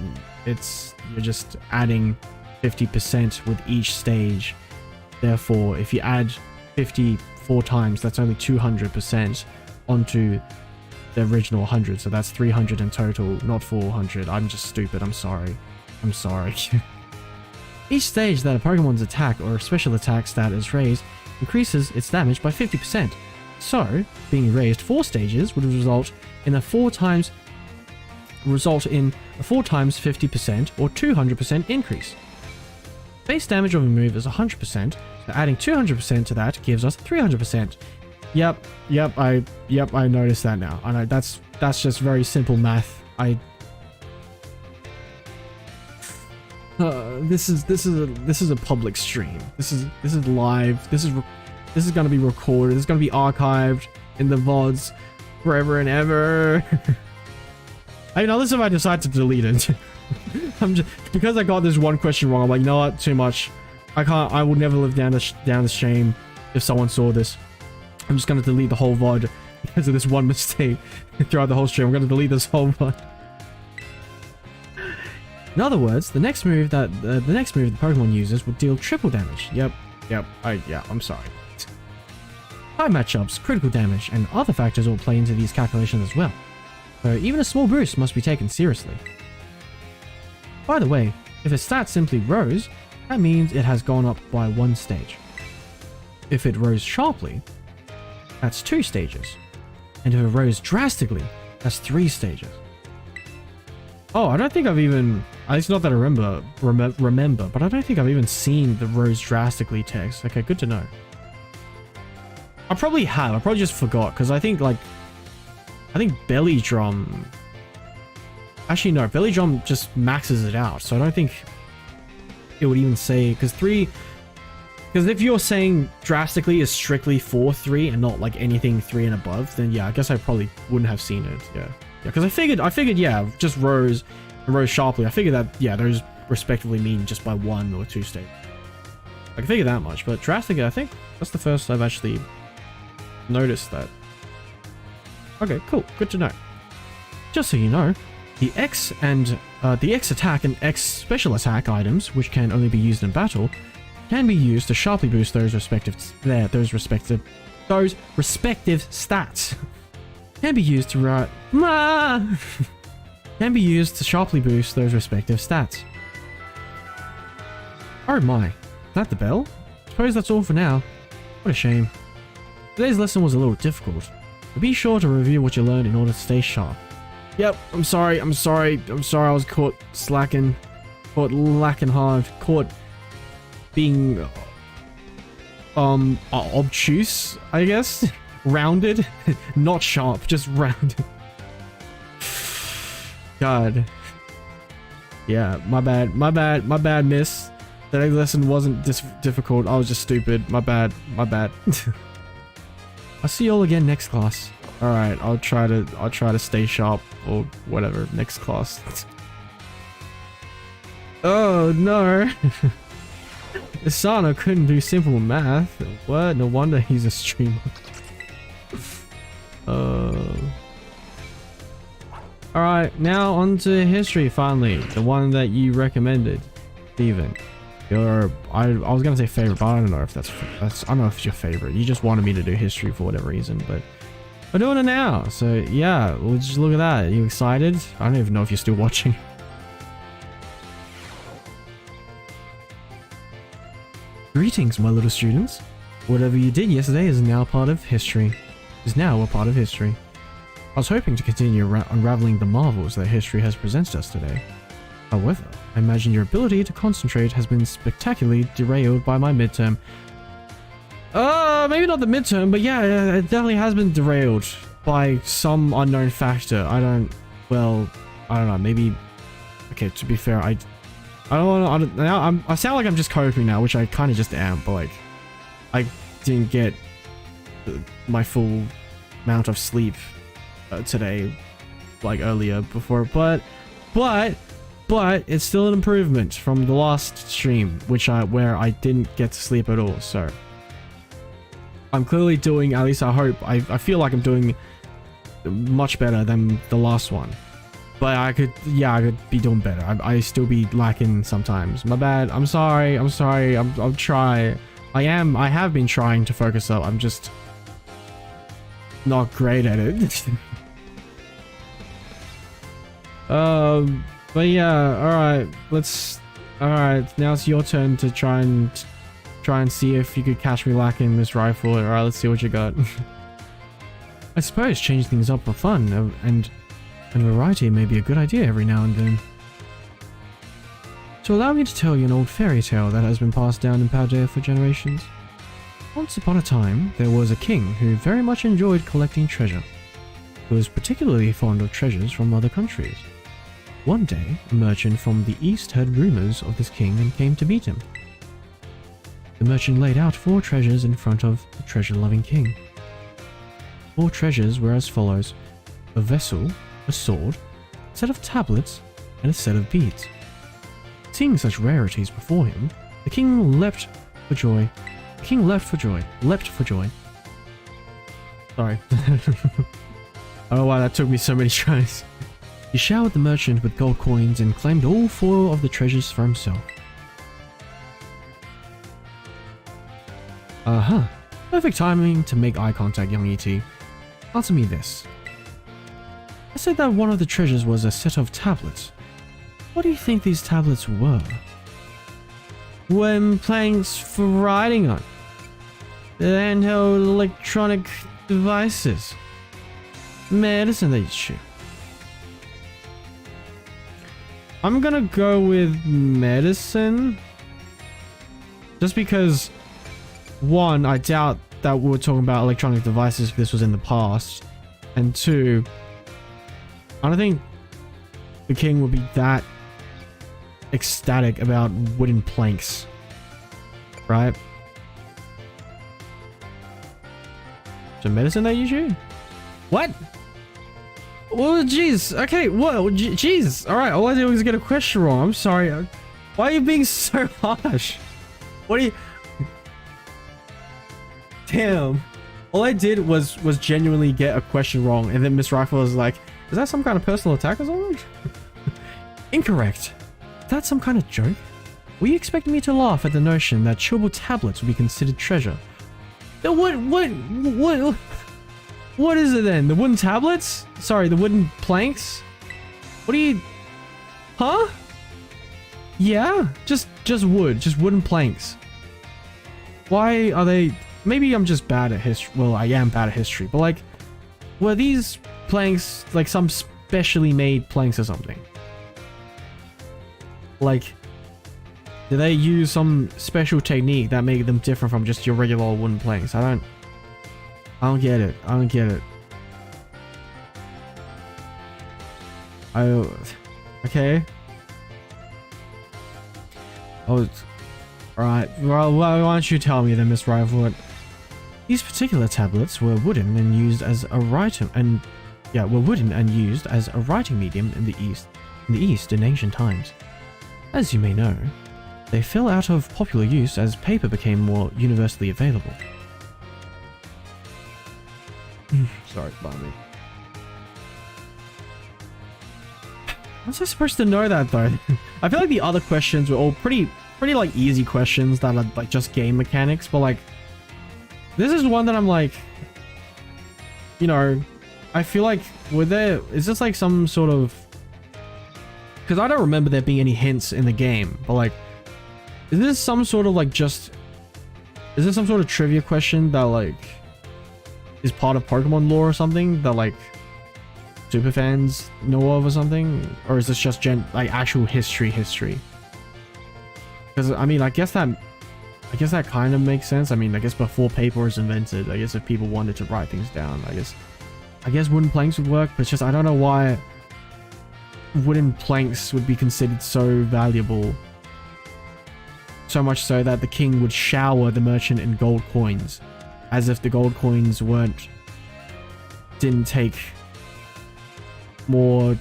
just adding 50% with each stage. Therefore, if you add 54 times, that's only 200% onto the original 100. So that's 300 in total, not 400. I'm just stupid. I'm sorry. I'm sorry. Each stage that a Pokemon's attack or special attack stat is raised increases its damage by 50%. So, being raised 4 stages would result in a 4 times 50% or 200% increase. Base damage of a move is 100%, so adding 200% to that gives us 300%. Yep, I noticed that now. I know that's just very simple math. This is a public stream. This is live. This is going to be recorded. It's going to be archived in the VODs forever and ever. I mean, unless if I decide to delete it. I'm just, because I got this one question wrong, I'm like, you know what, too much. I will never live down the shame if someone saw this. I'm just gonna delete the whole VOD because of this one mistake throughout the whole stream. I'm gonna delete this whole VOD. In other words, the next move the Pokemon uses will deal triple damage. Yep, I'm sorry. High matchups, critical damage, and other factors all play into these calculations as well. So even a small boost must be taken seriously. By the way, if a stat simply rose, that means it has gone up by 1 stage. If it rose sharply, that's 2 stages. And if it rose drastically, that's 3 stages. Oh, I don't think I've even... It's not that I remember, but I don't think I've even seen the rose drastically text. Okay, good to know. I probably have. I probably just forgot, because I think Belly Drum... Actually, no. Belly Drum just maxes it out, so I don't think it would even say... Because if you're saying drastically is strictly 4-3 and not like anything 3 and above, then yeah, I guess I probably wouldn't have seen it. Yeah, because I figured, yeah, just rose and rose sharply. I figured that, yeah, those respectively mean just by 1 or 2 stages. I can figure that much, but drastically, I think that's the first I've actually noticed that. Okay, cool. Good to know. Just so you know, the X attack and X special attack items, which can only be used in battle, can be used to sharply boost those respective stats. Can be used to sharply boost those respective stats. Oh my, is that the bell? Suppose that's all for now. What a shame. Today's lesson was a little difficult, but be sure to review what you learned in order to stay sharp. Yep, I'm sorry. I was caught slacking. Caught lacking hard. Caught being obtuse, I guess. Rounded. Not sharp, just rounded. God. Yeah, my bad, miss. Today's lesson wasn't difficult. I was just stupid. My bad. I'll see y'all again next class. Alright, I'll try to stay sharp or whatever next class. Oh no. Isana couldn't do simple math. What? No wonder he's a streamer. Alright, now on to history finally. The one that you recommended, Steven. I was gonna say favorite, but I don't know if that's I don't know if it's your favorite. You just wanted me to do history for whatever reason, but we're doing it now. So yeah, we'll just look at that. Are you excited? I don't even know if you're still watching. Greetings, my little students. Whatever you did yesterday is now part of history. Is now a part of history. I was hoping to continue unraveling the marvels that history has presented us today. However, I imagine your ability to concentrate has been spectacularly derailed by my midterm. Maybe not the midterm, but yeah, it definitely has been derailed by some unknown factor. I don't know, maybe... Okay, to be fair, I sound like I'm just coping now, which I kind of just am, but like, I didn't get my full amount of sleep today, like earlier before, but it's still an improvement from the last stream, where I didn't get to sleep at all. So I'm clearly doing, at least I hope, I feel like I'm doing much better than the last one. But I could be doing better. I still be lacking sometimes. My bad. I'm sorry. I'll try. I have been trying to focus up. I'm just not great at it. But yeah, alright. Alright, now it's your turn to try and see if you could catch me lacking this rifle. Alright, let's see what you got. I suppose changing things up for fun and variety may be a good idea every now and then. So allow me to tell you an old fairy tale that has been passed down in Paldea for generations. Once upon a time, there was a king who very much enjoyed collecting treasure. He was particularly fond of treasures from other countries. One day, a merchant from the east heard rumors of this king and came to meet him. The merchant laid out 4 treasures in front of the treasure-loving king. 4 treasures were as follows: a vessel, a sword, a set of tablets, and a set of beads. Seeing such rarities before him, the king leapt for joy. Sorry. I don't know why that took me so many tries. He showered the merchant with gold coins and claimed all 4 of the treasures for himself. Perfect timing to make eye contact, young E.T. Answer me this. I said that one of the treasures was a set of tablets. What do you think these tablets were? When planks for writing on. Handheld electronic devices. Medicine that you chew. I'm gonna go with medicine. Just because, one, I doubt that we were talking about electronic devices if this was in the past. And 2, I don't think the king would be that ecstatic about wooden planks. Right? So medicine that you chew? What? Well, jeez. Okay, what? Jeez. Alright, all I did was get a question wrong. I'm sorry. Why are you being so harsh? What are you... Damn. All I did was genuinely get a question wrong, and then Miss Rifle was like, is that some kind of personal attack or something? Incorrect. That's some kind of joke? Were you expecting me to laugh at the notion that chewable tablets would be considered treasure? What is it then? The wooden tablets? Sorry, the wooden planks? What do you... Huh? Yeah? Just wood. Just wooden planks. Why are they... Maybe I'm just bad at history. Well, I am bad at history, but like... Were these planks like some specially made planks or something? Like, do they use some special technique that make them different from just your regular old wooden planks? I don't get it. I don't get it. Okay. Oh, alright. Well, why don't you tell me then, Miss Riflewood? These particular tablets were wooden and used as a writing medium in the East in ancient times. As you may know, they fell out of popular use as paper became more universally available. Sorry, Barney. How was I supposed to know that though? I feel like the other questions were all pretty like easy questions that are like just game mechanics, but like this is one that I'm like, you know, I feel like is this like some sort of, because I don't remember there being any hints in the game, but like, is this some sort of like is this some sort of trivia question that like is part of Pokemon lore or something that like super fans know of or something? Or is this just like actual history? Because I mean, I guess that kind of makes sense. I mean, I guess before paper was invented, I guess if people wanted to write things down, I guess wooden planks would work, but it's just I don't know why wooden planks would be considered so valuable. So much so that the king would shower the merchant in gold coins, as if the gold coins didn't take more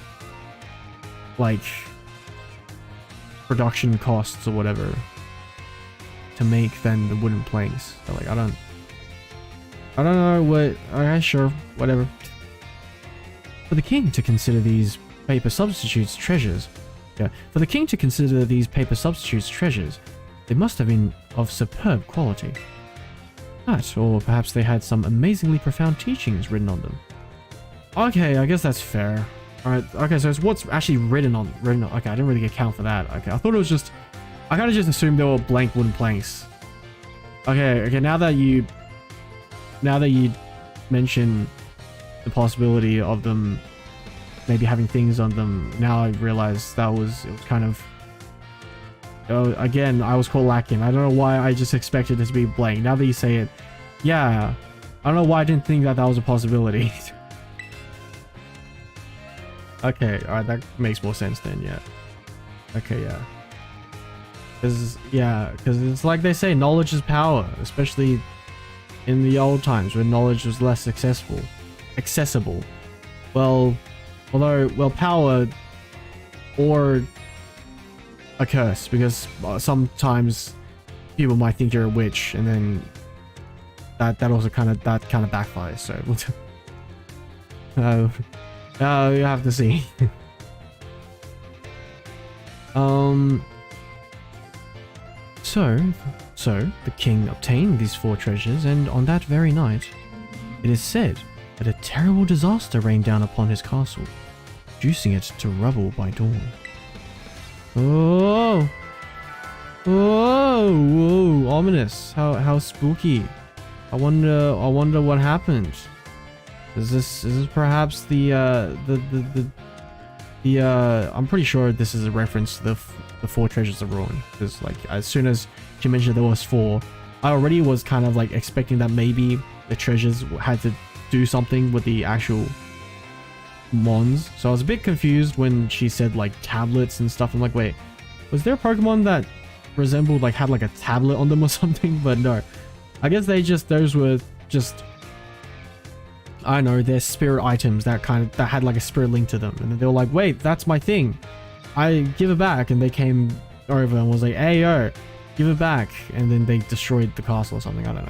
like production costs or whatever to make than the wooden planks. So like I don't know what. Okay, sure, whatever. For the king to consider these paper substitutes treasures, they must have been of superb quality. That, or perhaps they had some amazingly profound teachings written on them. Okay, I guess that's fair. Alright, okay, so it's what's actually written on. Okay, I didn't really account for that. Okay, I thought it was just, I kind of just assumed they were blank wooden planks. Okay, now that you mention the possibility of them maybe having things on them, now I realize it was kind of, again, I was caught lacking. I don't know why I just expected it to be blank. Now that you say it, yeah, I don't know why I didn't think that was a possibility. Okay, alright, that makes more sense then, yeah. Okay, yeah. Because it's like they say, knowledge is power, especially in the old times when knowledge was less accessible. Well, power or a curse, because sometimes people might think you're a witch, and then that also kind of backfires. So you have to see. So the king obtained these 4 treasures, and on that very night, it is said that a terrible disaster rained down upon his castle, reducing it to rubble by dawn. Oh, ominous. How spooky. I wonder what happened. Is this perhaps the I'm pretty sure this is a reference to the 4 treasures of ruin, because like as soon as she mentioned there was 4, I already was kind of like expecting that maybe the treasures had to do something with the actual mons. So I was a bit confused when she said like tablets and stuff. I'm like, wait, was there a Pokemon that resembled like had like a tablet on them or something? But no, I guess those were just, I don't know, they're spirit items that had like a spirit link to them, and then they were like, wait, that's my thing, I give it back, and they came over and was like, hey yo, give it back, and then they destroyed the castle or something. I don't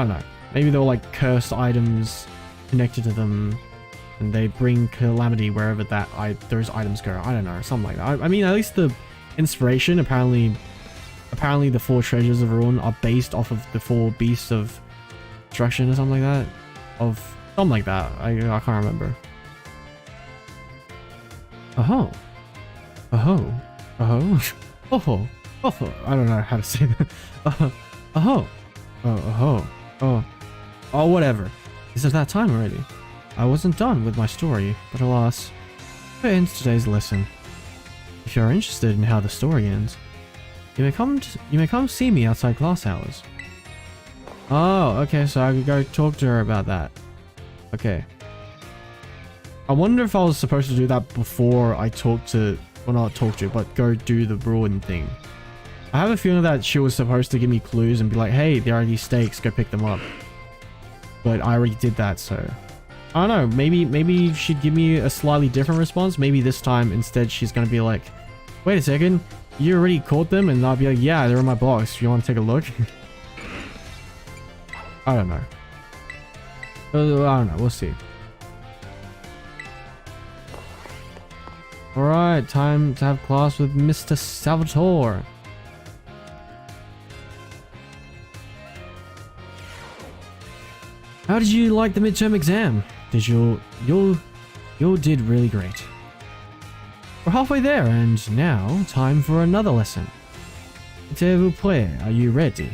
know, maybe they were like cursed items connected to them, and they bring calamity wherever those items go. I don't know, something like that. I mean, at least the inspiration, apparently the 4 treasures of ruin are based off of the 4 beasts of destruction or something like that. I can't remember. Oh. I don't know how to say that. Oh, whatever. Is it that time already? I wasn't done with my story, but alas, here ends today's lesson. If you are interested in how the story ends, you may come see me outside class hours. Oh, okay, so I could go talk to her about that. Okay. I wonder if I was supposed to do that before I talk to, well, not talk to, but go do the ruin thing. I have a feeling that she was supposed to give me clues and be like, hey, there are these stakes, go pick them up. But I already did that, so I don't know, maybe she'd give me a slightly different response. Maybe this time instead she's gonna be like, wait a second, you already caught them? And I'll be like, yeah, they're in my box, you want to take a look? I don't know. I don't know, we'll see. Alright, time to have class with Mr. Salvatore. How did you like the midterm exam? Did you did really great. We're halfway there, and now time for another lesson. S'il vous plaît, are you ready?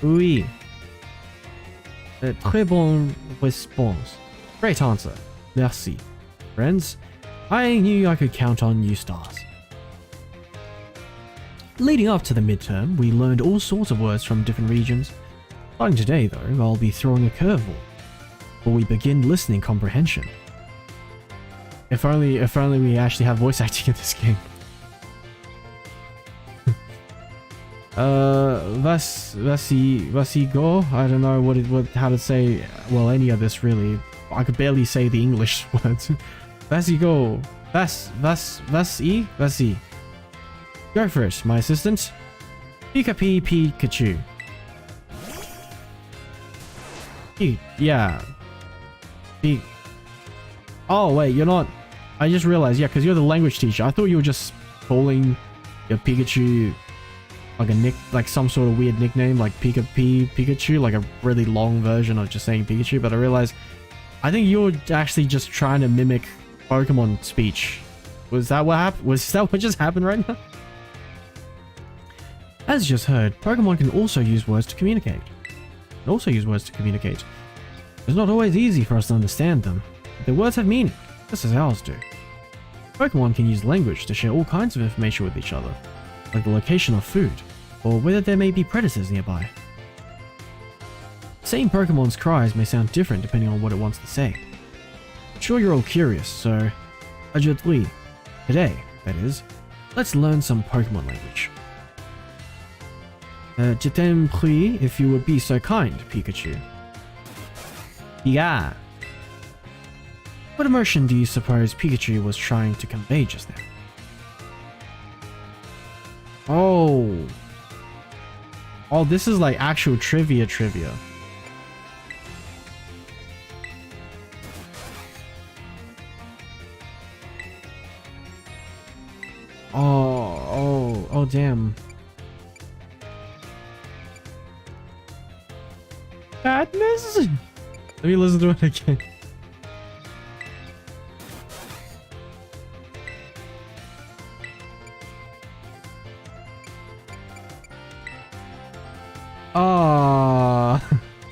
Oui. Très bonne réponse. Great answer. Merci. Friends, I knew I could count on you stars. Leading up to the midterm, we learned all sorts of words from different regions. Starting today, though, I'll be throwing a curveball, where we begin listening comprehension. If only we actually have voice acting in this game. Vasigo? I don't know how to say, well, any of this really. I could barely say the English words. Vasigo. Vasi. Go for it, my assistant. Pikachu. Yeah. Oh, wait, you're not. I just realized, yeah, because you're the language teacher. I thought you were just calling your Pikachu like some sort of weird nickname, like Pikachu, like a really long version of just saying Pikachu. But I realized, I think you were actually just trying to mimic Pokemon speech. Was that what happened? Was that what just happened right now? As you just heard, Pokemon can also use words to communicate. It's not always easy for us to understand them, but their words have meaning, just as ours do. Pokemon can use language to share all kinds of information with each other, like the location of food, or whether there may be predators nearby. Saying Pokemon's cries may sound different depending on what it wants to say. I'm sure you're all curious, so aujourd'hui, today, that is, let's learn some Pokemon language. Je t'aime prie if you would be so kind, Pikachu. Yeah. What emotion do you suppose Pikachu was trying to convey just now? Oh, this is like actual trivia. Oh, damn. Sadness? Let me listen to it again.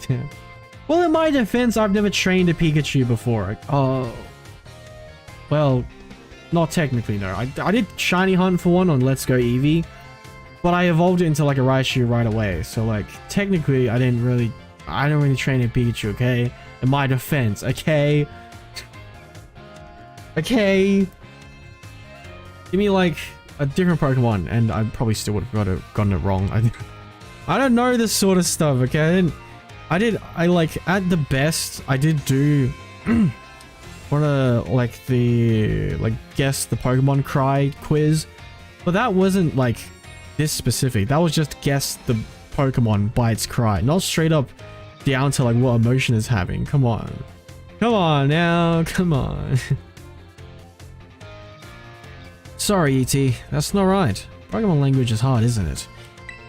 Damn. Well, in my defense, I've never trained a Pikachu before. Well, not technically, no. I did shiny hunt for one on Let's Go Eevee, but I evolved it into like a Raichu right away. So like, technically, I don't really train a Pikachu, okay? In my defense, okay? Okay? Give me like a different Pokemon and I probably still would have gotten it wrong. I don't know this sort of stuff, okay? I like, at the best, I did do one of like guess the Pokemon cry quiz, but that wasn't like this specific. That was just guess the Pokemon by its cry, not straight up down to like what emotion it's having. Come on now, come on. Sorry, ET, that's not right. Pokemon language is hard, isn't it?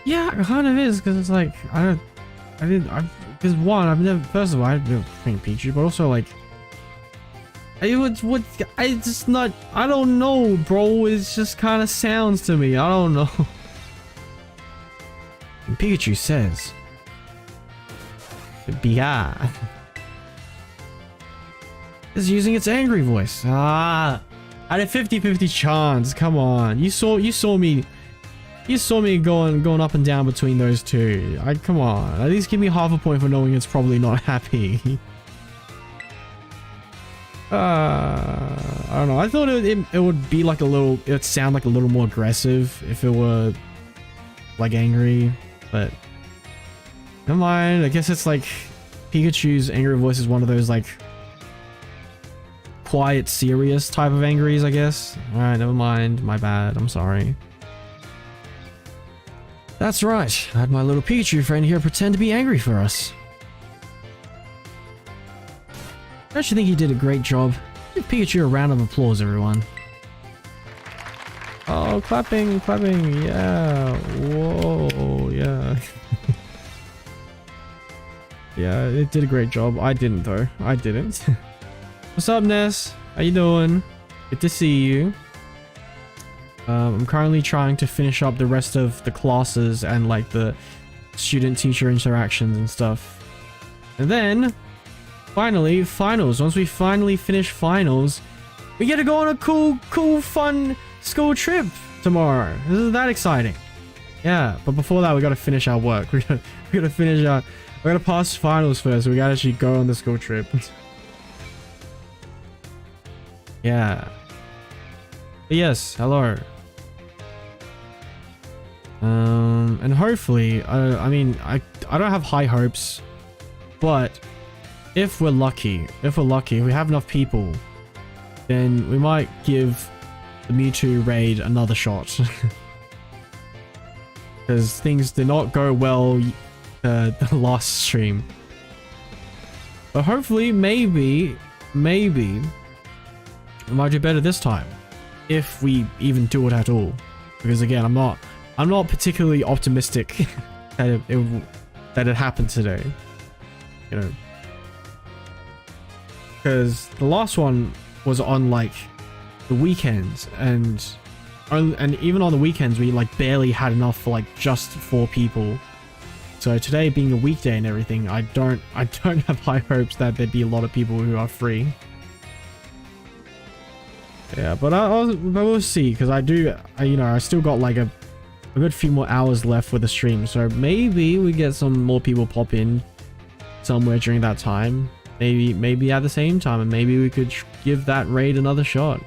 Yeah, it kind of is, because it's like, because one, I've never, first of all, I've never trained Pikachu, but also like, I don't know, bro, it just kind of sounds to me, I don't know. And Pikachu says, yeah. is using its angry voice. Ah, I had a 50-50 chance. Come on, you saw me going up and down between those two. Come on, at least give me half a point for knowing it's probably not happy. I don't know. I thought it would be like it'd sound like a little more aggressive if it were like angry, but never mind. I guess it's like Pikachu's angry voice is one of those like quiet, serious type of angries, I guess. All right, never mind. My bad. I'm sorry. That's right. I had my little Pikachu friend here pretend to be angry for us. Don't you think he did a great job? Give Pikachu a round of applause, everyone. Oh, clapping, yeah. Whoa, yeah. Yeah, it did a great job. I didn't, though. I didn't. What's up, Ness? How you doing? Good to see you. I'm currently trying to finish up the rest of the classes and, like, the student-teacher interactions and stuff. And then... finally, finals. Once we finally finish finals, we get to go on a cool, fun school trip tomorrow. Isn't that exciting? Yeah, but before that, we gotta finish our work. We gotta pass finals first, so we gotta actually go on the school trip. Yeah. But yes, hello. And hopefully, I mean, I don't have high hopes, but if we're lucky, if we have enough people, then we might give the Mewtwo raid another shot. Because things did not go well the last stream. But hopefully, maybe, we might do better this time. If we even do it at all. Because again, I'm not particularly optimistic that it happened today. You know. Because the last one was on like the weekends, and even on the weekends we like barely had enough for like just 4 people. So today being a weekday and everything, I don't have high hopes that there'd be a lot of people who are free. Yeah, but we'll see, because I still got like a good few more hours left with the stream, so maybe we get some more people pop in somewhere during that time. Maybe at the same time, and maybe we could give that raid another shot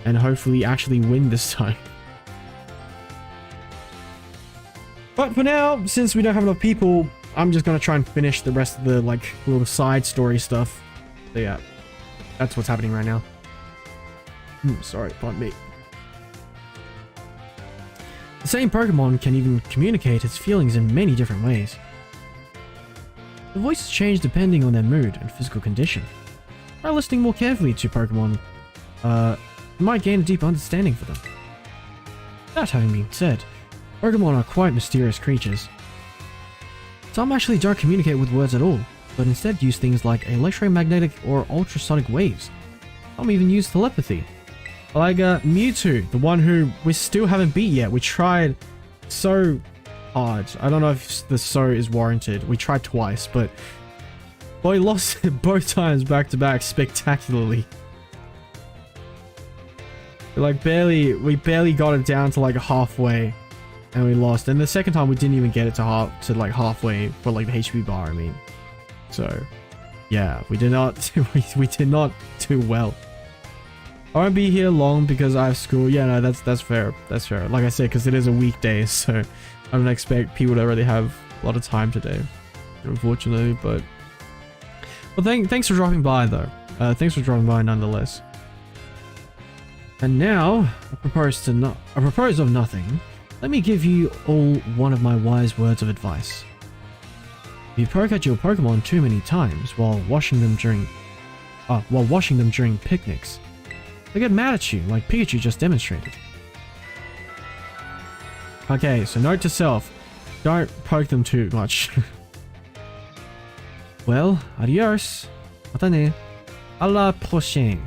and hopefully actually win this time. But for now, since we don't have enough people, I'm just gonna try and finish the rest of the like little side story stuff. So yeah, that's what's happening right now. Sorry, pardon me. The same Pokemon can even communicate its feelings in many different ways. The voices change depending on their mood and physical condition. By listening more carefully to Pokemon, you might gain a deep understanding for them. That having been said, Pokemon are quite mysterious creatures. Some actually don't communicate with words at all, but instead use things like electromagnetic or ultrasonic waves. Some even use telepathy. Like Mewtwo, the one who we still haven't beat yet. We tried so hard. I don't know if the so is warranted. We tried twice, but we lost both times back to back spectacularly. We barely got it down to like halfway, and we lost. And the second time we didn't even get it to like halfway for like the HP bar. I mean, so yeah, we did not do well. I won't be here long because I have school. Yeah, no, that's fair. That's fair. Like I said, because it is a weekday, so I don't expect people to really have a lot of time today, unfortunately. But well, thanks for dropping by, though. Thanks for dropping by, nonetheless. And now, I propose of nothing. Let me give you all one of my wise words of advice. If you poke at your Pokemon too many times while washing them during picnics, they get mad at you, like Pikachu just demonstrated. Okay, so note to self, don't poke them too much. Well, adios. Matane. A la prochaine.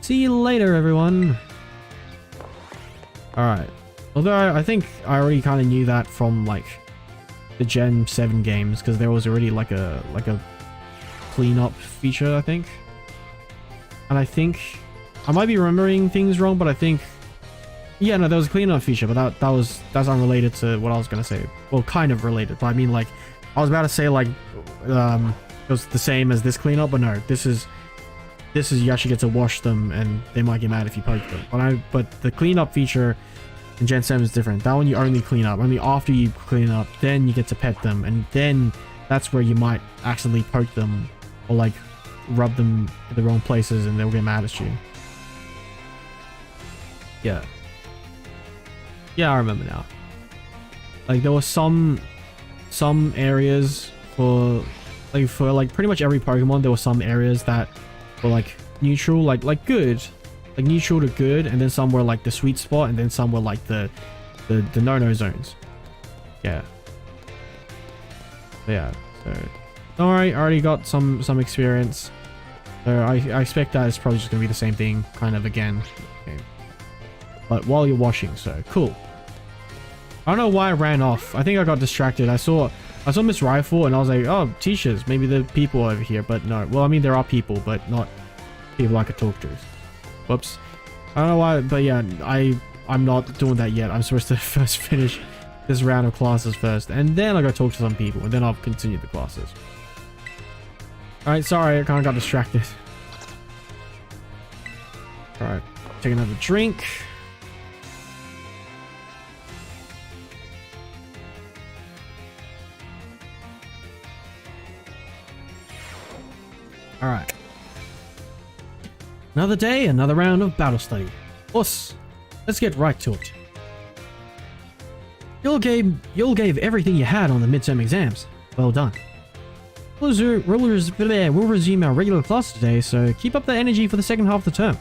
See you later, everyone. Alright. Although I think I already kind of knew that from like the Gen 7 games, because there was already like a cleanup feature, I think. And I think I might be remembering things wrong, but I think, yeah, no, there was a cleanup feature, but that's unrelated to what I was gonna say. Well, kind of related, but I mean, like, I was about to say, like, it was the same as this cleanup, but no, this is you actually get to wash them, and they might get mad if you poke them. But the cleanup feature in Gen 7 is different. That one you only clean up. Only after you clean up, then you get to pet them, and then that's where you might accidentally poke them or like rub them in the wrong places, and they'll get mad at you. Yeah. Yeah, I remember now. Like, there were some areas for pretty much every Pokemon, there were some areas that were like neutral, like good, like neutral to good, and then some were like the sweet spot, and then some were like the no-no zones. Yeah. Yeah. So don't worry, I already got some experience. So I expect that it's probably just gonna be the same thing kind of again. Okay. But while you're washing, so cool. I don't know why I ran off. I think I got distracted. I saw Miss Rifle and I was like, oh, teachers, maybe the people over here, but no. Well, I mean, there are people, but not people I could talk to. Whoops. I don't know why, but yeah, I'm not doing that yet. I'm supposed to first finish this round of classes first, and then I go talk to some people, and then I'll continue the classes. Alright, sorry, I kind of got distracted. Alright, take another drink. Alright. Another day, another round of battle study. Us, let's get right to it. You all gave everything you had on the midterm exams. Well done. We'll resume our regular classes today, so keep up the energy for the second half of the term.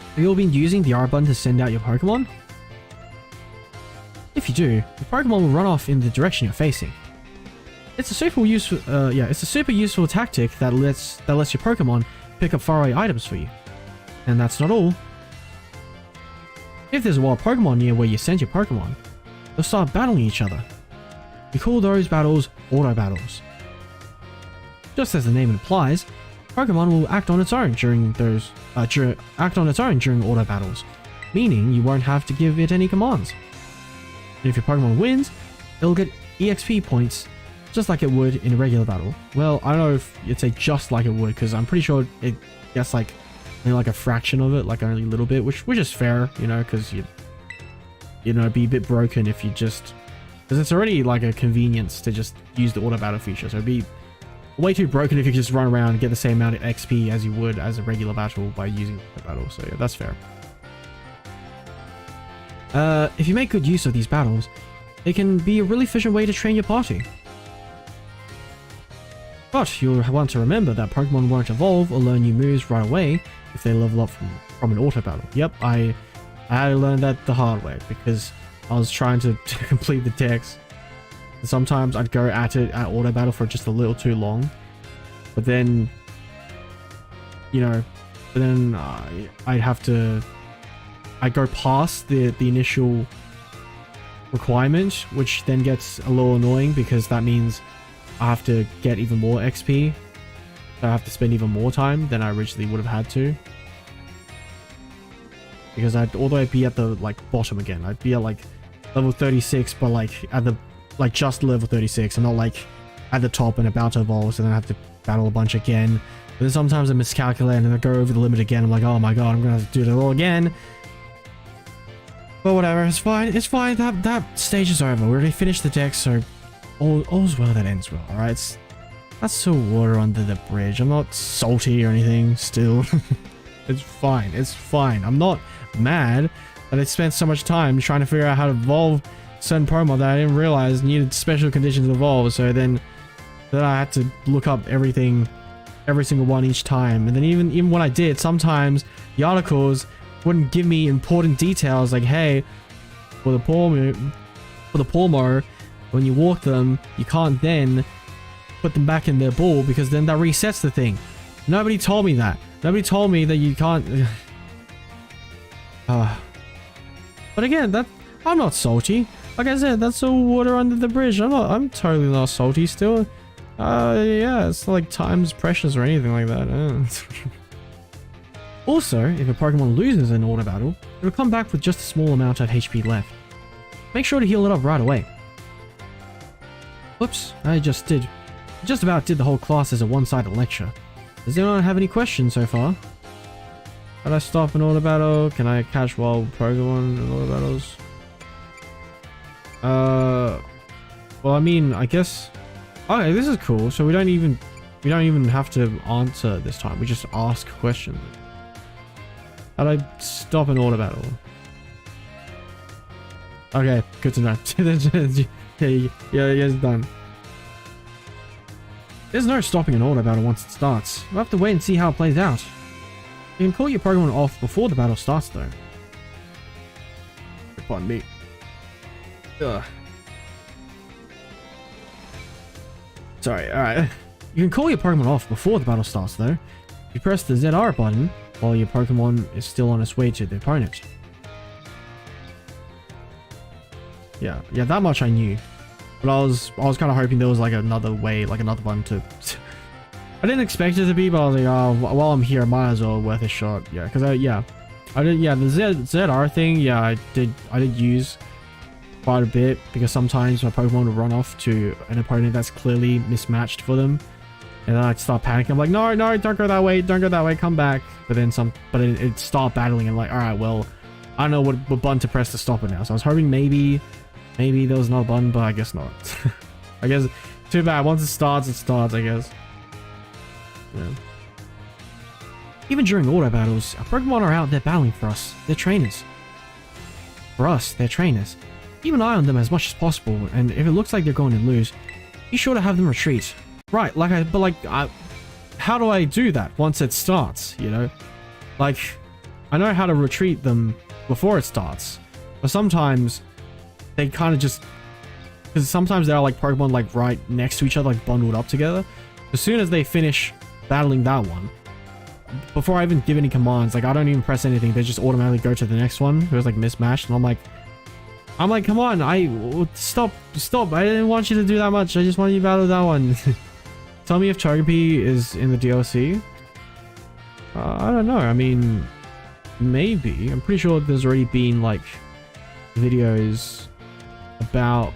Have you all been using the R button to send out your Pokemon? If you do, the Pokemon will run off in the direction you're facing. It's a super useful tactic that lets your Pokemon pick up faraway items for you. And that's not all. If there's a wild Pokemon near where you send your Pokemon, they'll start battling each other. We call those battles auto battles. Just as the name implies, Pokemon will act on its own during auto battles, meaning you won't have to give it any commands. And if your Pokemon wins, it'll get EXP points just like it would in a regular battle. Well, I don't know if you'd say just like it would, because I'm pretty sure it gets like only like a fraction of it, like only a little bit, which is fair, you know, because you know, it'd be a bit broken if you just, because it's already like a convenience to just use the auto battle feature, so it'd be way too broken if you just run around and get the same amount of XP as you would as a regular battle by using the battle. So yeah, that's fair. If you make good use of these battles, it can be a really efficient way to train your party. But you'll want to remember that Pokemon won't evolve or learn new moves right away if they level up from an auto battle. Yep, I had to learn that the hard way because I was trying to complete the decks. And sometimes I'd go at it at auto battle for just a little too long, but then, you know, I'd go past the initial requirement, which then gets a little annoying because that means I have to get even more XP. So I have to spend even more time than I originally would have had to. Because although I'd be at the like bottom again, I'd be at like level 36, but like at the just level 36, and not like at the top and about to evolve, so then I have to battle a bunch again. But then sometimes I miscalculate and then I go over the limit again. I'm like, oh my god, I'm gonna have to do it all again. But whatever, it's fine. It's fine. That stage is over. We already finished the deck, so all's well that ends well. All right, that's still water under the bridge. I'm not salty or anything. Still, it's fine. It's fine. I'm not mad that I spent so much time trying to figure out how to evolve certain Pokemon that I didn't realize needed special conditions to evolve. So then I had to look up everything, every single one each time. And then even when I did, sometimes the articles wouldn't give me important details like, hey, for the Pawmo, when you walk them, you can't then put them back in their ball because then that resets the thing. Nobody told me that. Nobody told me that you can't. But again, I'm not salty. Like I said, that's all water under the bridge. I'm totally not salty still. Yeah, it's not like time's precious or anything like that. Also, if a Pokemon loses an order battle, it will come back with just a small amount of HP left. Make sure to heal it up right away. Whoops, I just about did the whole class as a one-sided lecture. Does anyone have any questions so far? Can I stop an order battle? Can I catch wild Pokemon in order battles? Well, I mean, I guess... Okay, this is cool. So we don't even have to answer this time. We just ask questions. How do I stop an order battle? Okay, good to know. Yeah, it's done. There's no stopping an order battle once it starts. We'll have to wait and see how it plays out. You can call your Pokemon off before the battle starts, though. Pardon me. Ugh. Sorry, alright. You can call your Pokemon off before the battle starts, though. You press the ZR button while your Pokemon is still on its way to the opponent. Yeah, that much I knew. But I was kind of hoping there was like another way, like another button to... I didn't expect it to be, but I was like, oh, while I'm here, I might as well worth a shot. Yeah, because the ZR thing, yeah, I did use quite a bit, because sometimes my Pokemon would run off to an opponent that's clearly mismatched for them, and then I'd start panicking. I'm like, no, don't go that way, come back. But then it'd start battling, and like, all right, well, I don't know what button to press to stop it now. So I was hoping maybe there was another button, but I guess not. I guess too bad. Once it starts, I guess. Yeah. Even during auto battles, our Pokemon are out there battling for us. They're trainers. For us, they're trainers. Keep an eye on them as much as possible, and if it looks like they're going to lose, be sure to have them retreat. Right, how do I do that once it starts, you know? Like, I know how to retreat them before it starts, but sometimes they kind of just... Because sometimes there are like Pokemon like right next to each other, like bundled up together. As soon as they finish battling that one, before I even give any commands, like I don't even press anything, they just automatically go to the next one who's like mismatched, and I'm like, come on, stop, I didn't want you to do that much, I just want you to battle that one. Tell me if Togepi is in the DLC. I don't know, I mean, maybe. I'm pretty sure there's already been like videos about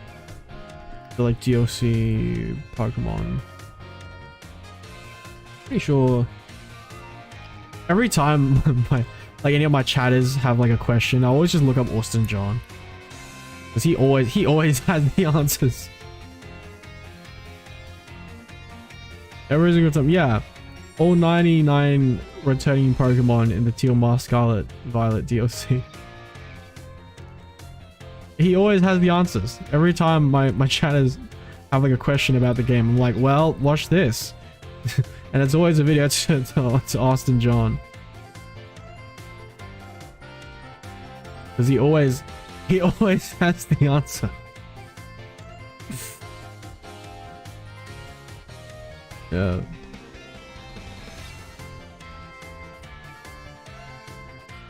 the like DLC Pokemon. Pretty sure every time any of my chatters have like a question, I always just look up Austin John, because he always has the answers. Every single time. Yeah, all 99 returning Pokemon in the Teal Mask Scarlet Violet DLC. He always has the answers. Every time my chatters have like a question about the game, I'm like, well, watch this. And it's always a video to Austin John. Because he always has the answer. Yeah.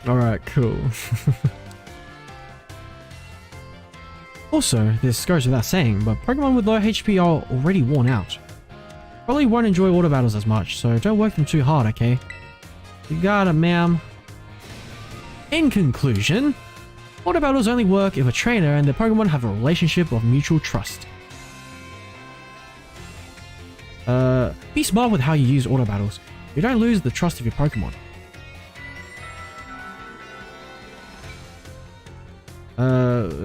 Alright, cool. Also, this goes without saying, but Pokemon with low HP are already worn out. Probably won't enjoy auto battles as much, so don't work them too hard, okay? You got it, ma'am. In conclusion, auto battles only work if a trainer and the Pokemon have a relationship of mutual trust. Be smart with how you use auto battles. You don't lose the trust of your Pokemon.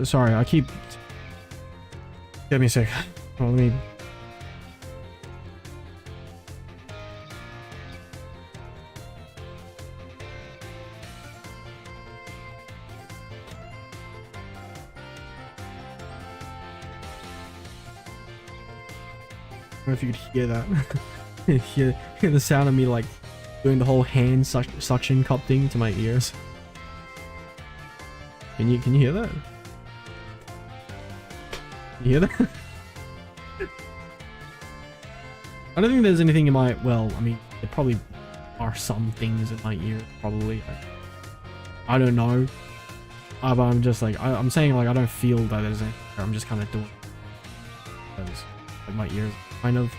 Sorry, I keep... Give me a sec. Oh, let me... I don't know if you could hear that. hear the sound of me like doing the whole hand suction cup thing to my ears. Can you hear that? Can you hear that? I don't think there's anything in my... Well, I mean, there probably are some things in my ear, probably. I don't know. But I'm just like... I'm saying like I don't feel that there's anything. I'm just kind of doing... Like my ears kind of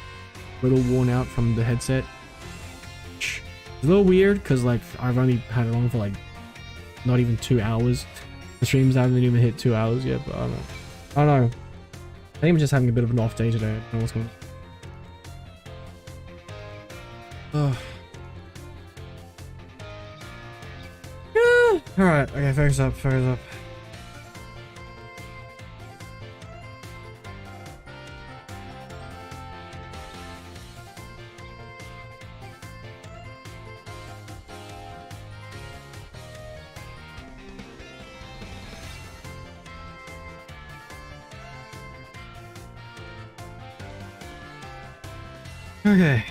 a little worn out from the headset. It's a little weird because like I've only had it on for like not even 2 hours. The streams haven't even hit 2 hours yet, but I don't know. I don't know. I think I'm just having a bit of an off day today. I don't know what's going on. Alright, okay, focus up, focus up. Okay.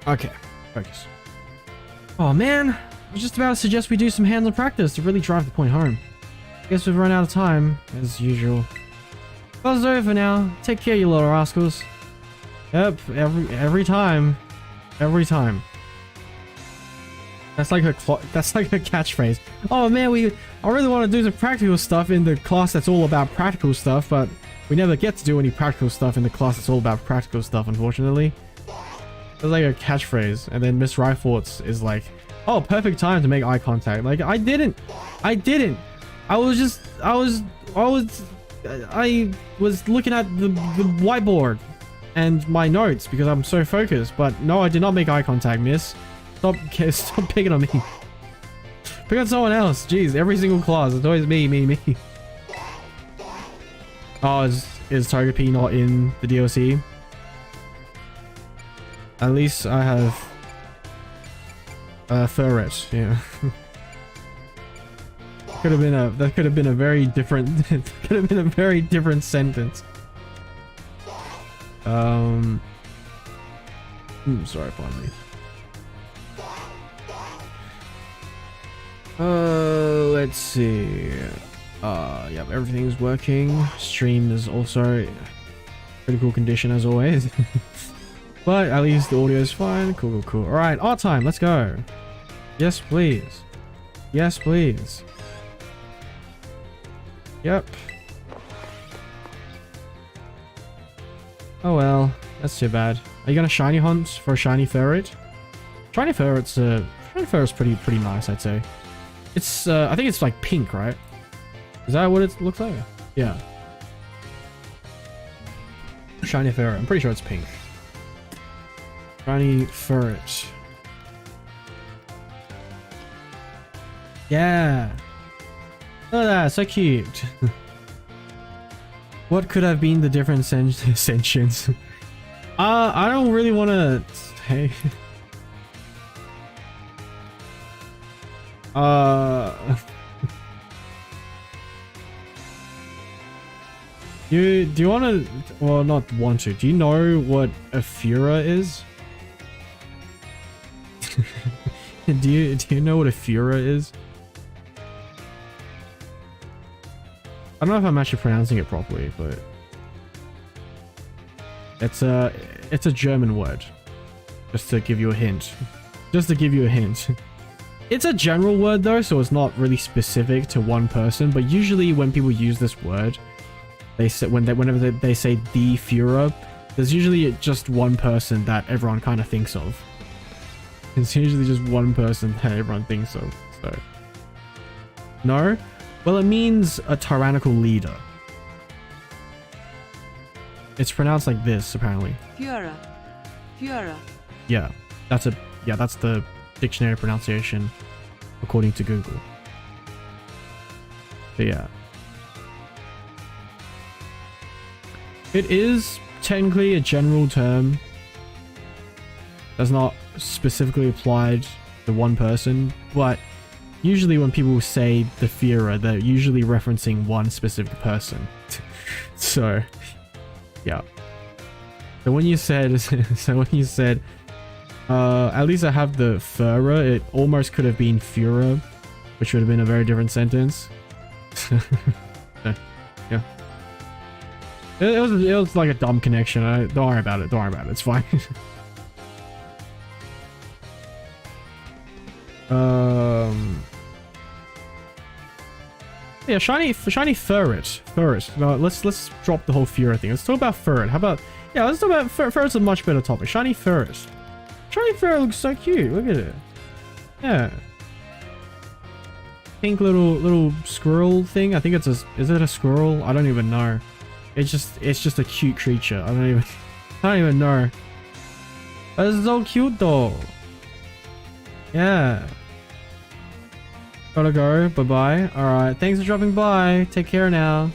Okay. Focus. Oh man, I was just about to suggest we do some hands-on practice to really drive the point home. I guess we've run out of time, as usual. Class is over now. Take care, you little rascals. Yep, every time. Every time. That's like a catchphrase. Oh man, I really want to do some practical stuff in the class that's all about practical stuff, but we never get to do any practical stuff in the class that's all about practical stuff, unfortunately. It's like a catchphrase, and then Miss Ryforts is like, "Oh, perfect time to make eye contact." Like I didn't. I was looking at the whiteboard and my notes because I'm so focused. But no, I did not make eye contact, Miss. Stop picking on me. Pick on someone else. Jeez, every single class, it's always me. Oh, is Togepi not in the DLC? At least I have Ferret, yeah. That could have been a very different sentence. Sorry, pardon me. Let's see. Yep, everything's working. Stream is also pretty cool condition as always. But at least the audio is fine. Cool. Alright, art time, let's go. Yes, please. Yes, please. Yep. Oh well, that's too bad. Are you gonna shiny hunt for a shiny ferret? Shiny ferret's pretty nice, I'd say. It's I think it's like pink, right? Is that what it looks like? Yeah. Shiny ferret. I'm pretty sure it's pink. Shiny ferret. Yeah. Look at that, so cute. What could have been the different sentience? I don't really want to say. Do you want to? Well, not want to. Do you know what a Fura is? do you know what a Fura is? I don't know if I'm actually pronouncing it properly, but it's a German word. Just to give you a hint. It's a general word though, so it's not really specific to one person. But usually when people use this word, they say whenever they say the Führer, there's usually just one person that everyone kind of thinks of. It's usually just one person that everyone thinks of. So no. Well, it means a tyrannical leader. It's pronounced like this, apparently. Führer. Yeah, that's the dictionary pronunciation according to Google. But yeah. It is technically a general term that's not specifically applied to one person, but usually when people say the Führer, they're usually referencing one specific person. So, yeah. So when you said, at least I have the Führer, it almost could have been Führer, which would have been a very different sentence. So, yeah. It was like a dumb connection. Don't worry about it. It's fine. Yeah, shiny ferret. No, let's drop the whole Fura thing. Let's talk about ferret. How about, yeah, let's talk about ferret's a much better topic. Shiny ferret. Shiny ferret looks so cute. Look at it. Yeah. Pink little squirrel thing. I think it's a, is it a squirrel? I don't even know. It's just a cute creature. I don't even know. That's so cute though. Yeah. Gotta go. Bye-bye. Alright. Thanks for dropping by. Take care now.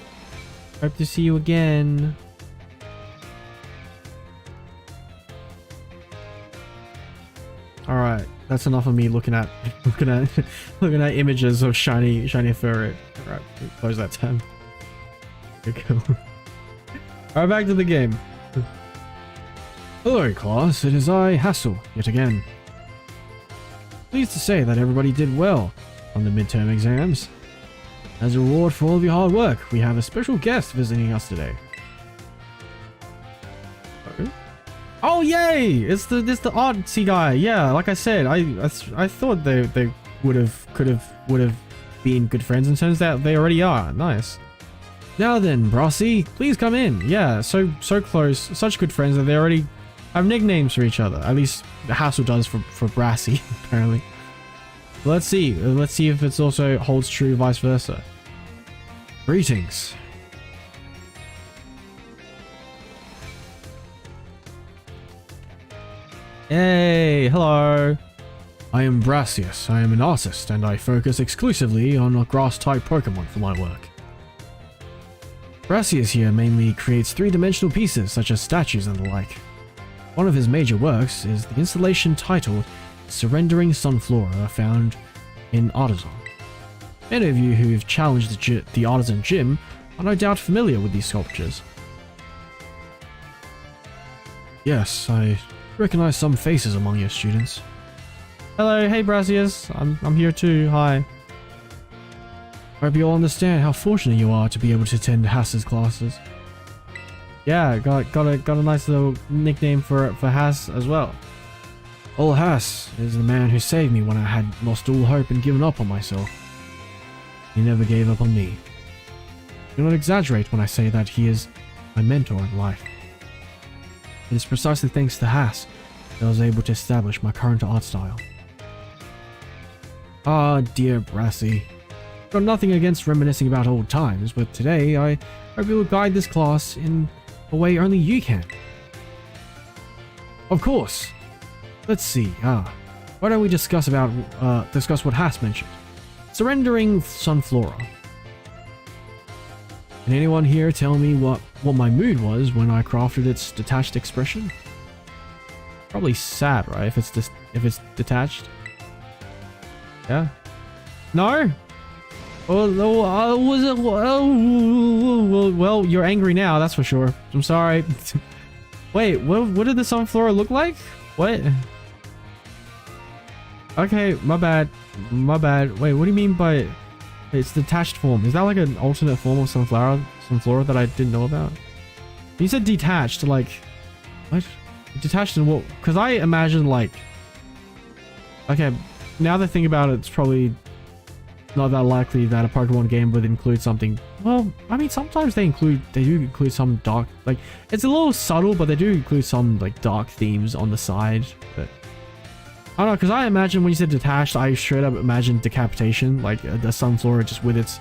Hope to see you again. Alright. That's enough of me looking at images of shiny ferret. Alright. Close that tab. Okay, cool. Alright, back to the game. Hello, class. It is I, Hassel, yet again. Pleased to say that everybody did well on the midterm exams. As a reward for all of your hard work, we have a special guest visiting us today. Oh yay! It's the artsy guy. Yeah, like I said, I thought they would have been good friends, and turns out they already are. Nice. Now then, Brassy, Please come in. Yeah, so close, such good friends that they already have nicknames for each other. At least Hassel does for Brassy, apparently. Let's see if it's also holds true vice versa. greetings. Hey, hello. I am Brassius. I am an artist, and I focus exclusively on grass-type Pokémon for my work. Brassius here mainly creates three-dimensional pieces such as statues and the like. One of his major works is the installation titled Surrendering Sunflora, found in Artisan. Many of you who've challenged the Artisan Gym are no doubt familiar with these sculptures. Yes, I recognize some faces among your students. Hello, hey Brassius. I'm here too. Hi. I hope you all understand how fortunate you are to be able to attend Hass's classes. Yeah, got a nice little nickname for Hass as well. Old Hass is the man who saved me when I had lost all hope and given up on myself. He never gave up on me. Do not exaggerate when I say that he is my mentor in life. It is precisely thanks to Hass that I was able to establish my current art style. Ah, dear Brassy. Got nothing against reminiscing about old times, but today I hope you will guide this class in a way only you can. Of course. Let's see. Why don't we discuss what Hass mentioned? Surrendering Sunflora. Can anyone here tell me what my mood was when I crafted its detached expression? Probably sad, right? If it's detached. Yeah. No. Was it? Well, you're angry now. That's for sure. I'm sorry. Wait, what did the Sunflora look like? What? Okay, my bad. Wait, what do you mean by its detached form? Is that like an alternate form of Sunflora that I didn't know about? You said detached, like what? Detached in what? Because I imagine like, okay, now that I think about it, it's probably not that likely that a Pokemon game would include something. Well, I mean, sometimes they do include some dark, like, it's a little subtle, but they do include some like dark themes on the side. But I don't know, because I imagine when you said detached, I straight up imagined decapitation, like the Sunflora just with its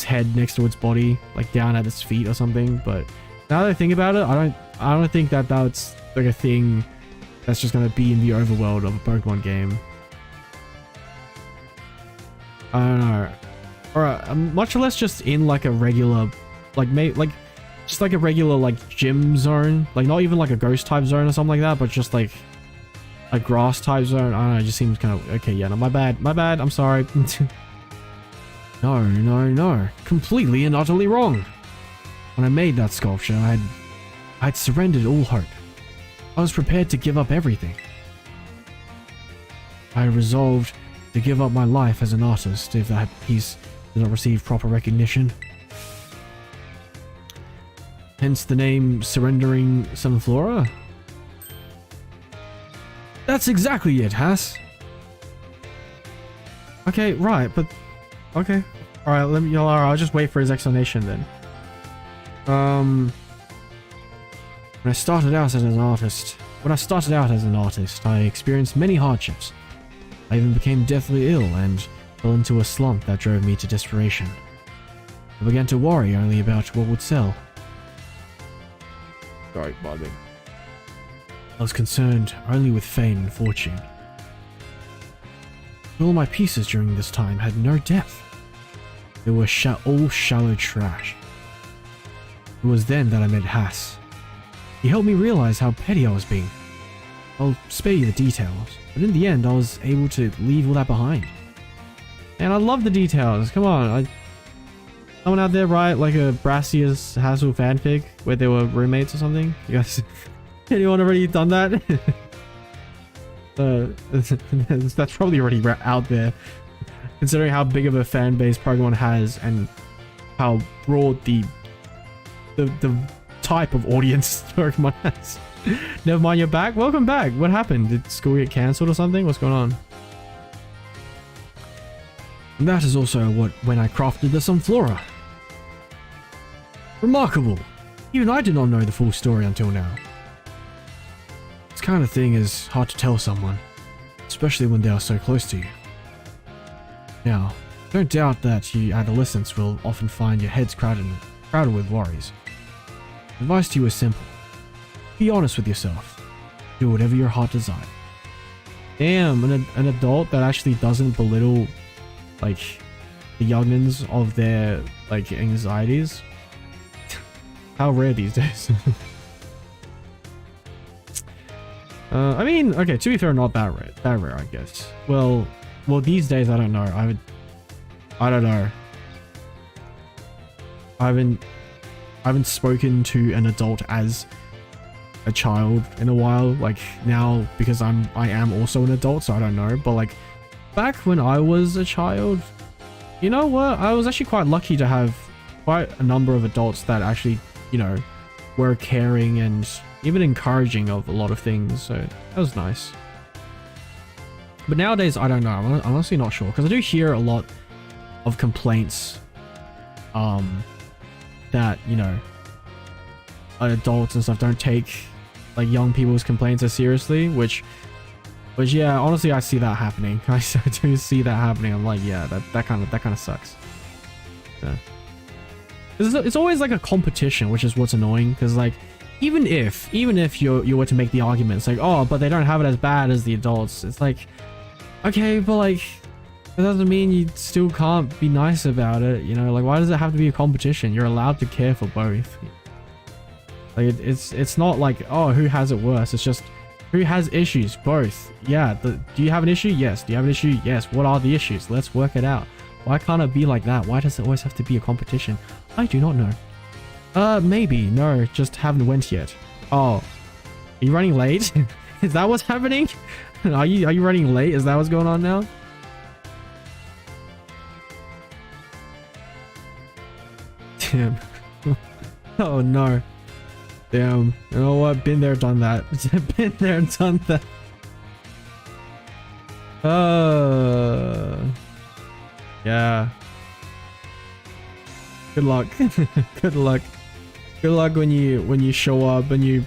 head next to its body, like down at its feet or something. But now that I think about it, I don't think that that's like a thing that's just gonna be in the overworld of a Pokemon game. I don't know. Or much less just in like a regular, just like a regular like gym zone, like not even like a ghost type zone or something like that, but just like a grass type zone. I don't know. It just seems kind of okay. Yeah, no, my bad. I'm sorry. No, completely and utterly wrong. When I made that sculpture, I'd surrendered all hope. I was prepared to give up everything. I resolved to give up my life as an artist if that piece did not receive proper recognition. Hence the name Surrendering Sunflora. That's exactly it, Hass. Okay, right, but okay, All right, I'll just wait for his explanation then. When I started out as an artist, I experienced many hardships. I even became deathly ill and fell into a slump that drove me to desperation. I began to worry only about what would sell. Sorry, bothering. I was concerned only with fame and fortune. All my pieces during this time had no depth. They were all shallow trash. It was then that I met Hass. He helped me realize how petty I was being. I'll spare you the details, but in the end I was able to leave all that behind. And I love the details, come on. Someone out there write like a Brassius Hassel fanfic where they were roommates or something? You guys, anyone already done that? That's probably already out there, considering how big of a fan base Pokemon has and how broad the type of audience Pokemon has. Never mind, you're back. Welcome back. What happened? Did school get cancelled or something? What's going on? And that is also when I crafted the Sunflora. Remarkable. Even I did not know the full story until now. This kind of thing is hard to tell someone, especially when they are so close to you. Now, don't doubt that you adolescents will often find your heads crowded with worries. Advice to you is simple. Be honest with yourself. Do whatever your heart desires. Damn, an adult that actually doesn't belittle like the youngins of their like anxieties. How rare these days. I mean, okay, to be fair, not that rare, I guess. Well, these days I don't know. I don't know. I haven't spoken to an adult as a child in a while, like now, because I am also an adult, so I don't know. But like back when I was a child, you know what, I was actually quite lucky to have quite a number of adults that actually, you know, were caring and even encouraging of a lot of things, so that was nice. But nowadays I don't know. I'm honestly not sure, because I do hear a lot of complaints that, you know, adults and stuff don't take like young people's complaints as seriously, which yeah, honestly I see that happening. I do see that happening. I'm like, yeah, that kind of sucks. Yeah. It's always like a competition, which is what's annoying, because like even if you were to make the argument, it's like, oh, but they don't have it as bad as the adults, it's like, okay, but like that doesn't mean you still can't be nice about it, you know? Like, why does it have to be a competition? You're allowed to care for both. Like it's not like, oh, who has it worse, it's just who has issues. Both. Yeah, do you have an issue? Yes. Do you have an issue? Yes. What are the issues? Let's work it out. Why can't it be like that? Why does it always have to be a competition? I do not know. Maybe. No, just haven't went yet. Oh, are you running late? Is that what's happening? Are you running late? Is that what's going on now? Damn. Oh no. Damn. You know what? Been there, done that. Been there, done that. Yeah. Good luck. Good luck. Good luck when you show up and you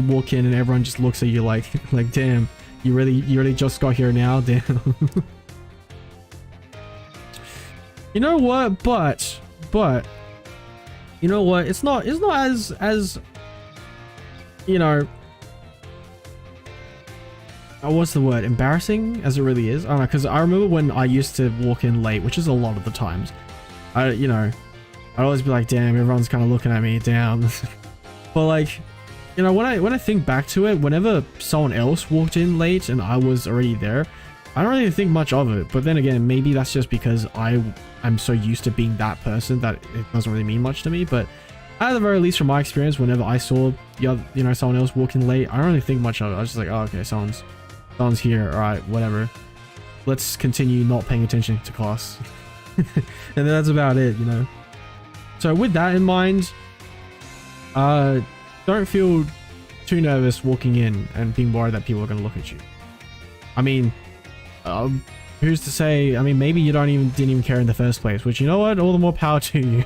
walk in and everyone just looks at you like damn, you really just got here now. Damn. You know what? But you know what? It's not as you know, what's the word? Embarrassing as it really is. I don't know, because I remember when I used to walk in late, which is a lot of the times. I'd always be like, damn, everyone's kind of looking at me, damn. But like, you know, when I think back to it, whenever someone else walked in late and I was already there, I don't really think much of it. But then again, maybe that's just because I'm so used to being that person that it doesn't really mean much to me. But at the very least, from my experience, whenever I saw someone else walk in late, I don't really think much of it. I was just like, oh, okay, someone's here, all right, whatever, let's continue not paying attention to class. And that's about it, you know. So with that in mind, don't feel too nervous walking in and being worried that people are going to look at you. I mean, who's to say? I mean, maybe you didn't even care in the first place, which, you know what? All the more power to you.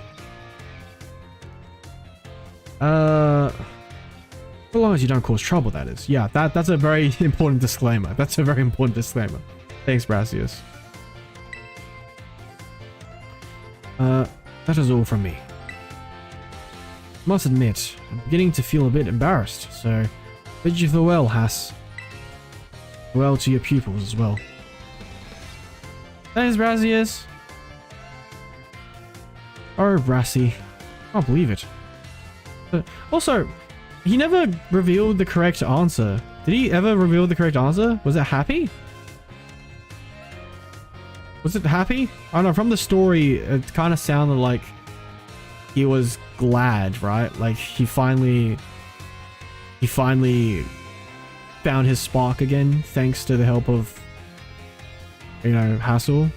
As long as you don't cause trouble, that is. Yeah, that's a very important disclaimer. That's a very important disclaimer. Thanks, Brassius. That is all from me. Must admit, I'm beginning to feel a bit embarrassed, so bid you farewell, Hass. Farewell to your pupils as well. Thanks, Brassius. Oh, Brassy. Can't believe it. Also, he never revealed the correct answer. Did he ever reveal the correct answer? Was it happy? Was it happy? I don't know, from the story, it kind of sounded like he was glad, right? Like he finally found his spark again, thanks to the help of, you know, Hassel.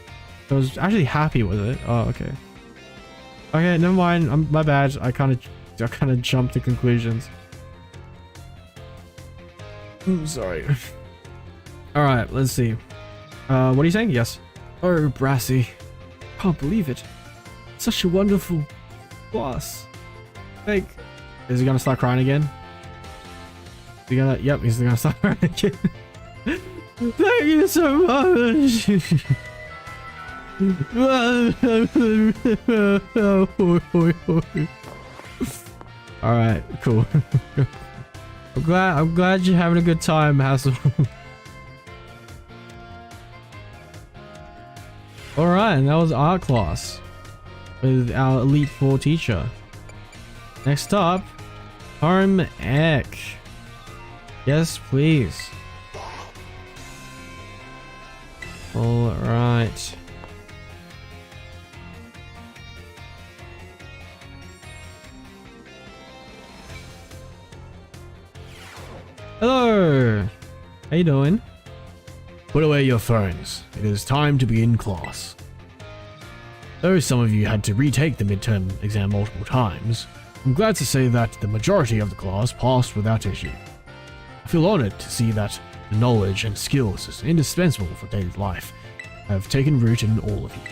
I was actually happy with it. Oh, okay. Okay, never mind. My bad. I kind of jumped to conclusions. Sorry. All right, let's see. What are you saying? Yes. Oh, Brassy. Can't believe it. Such a wonderful boss. Like, is he gonna start crying again? Is he gonna? Yep, he's gonna start crying again. Thank you so much. All right, cool. I'm glad you're having a good time, Hassel. All right, and that was art class with our Elite 4 teacher. Next up, Home Ec. Yes, please. All right. Hello. How you doing? Put away your phones. It is time to be in class. Though some of you had to retake the midterm exam multiple times, I'm glad to say that the majority of the class passed without issue. I feel honored to see that the knowledge and skills indispensable for daily life have taken root in all of you.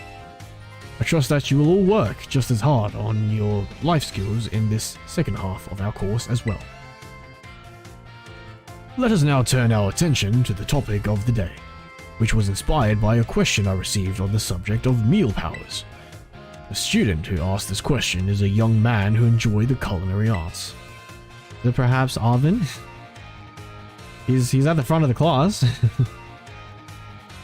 I trust that you will all work just as hard on your life skills in this second half of our course as well. Let us now turn our attention to the topic of the day, which was inspired by a question I received on the subject of meal powers. The student who asked this question is a young man who enjoyed the culinary arts. Is it perhaps Arvin? He's at the front of the class.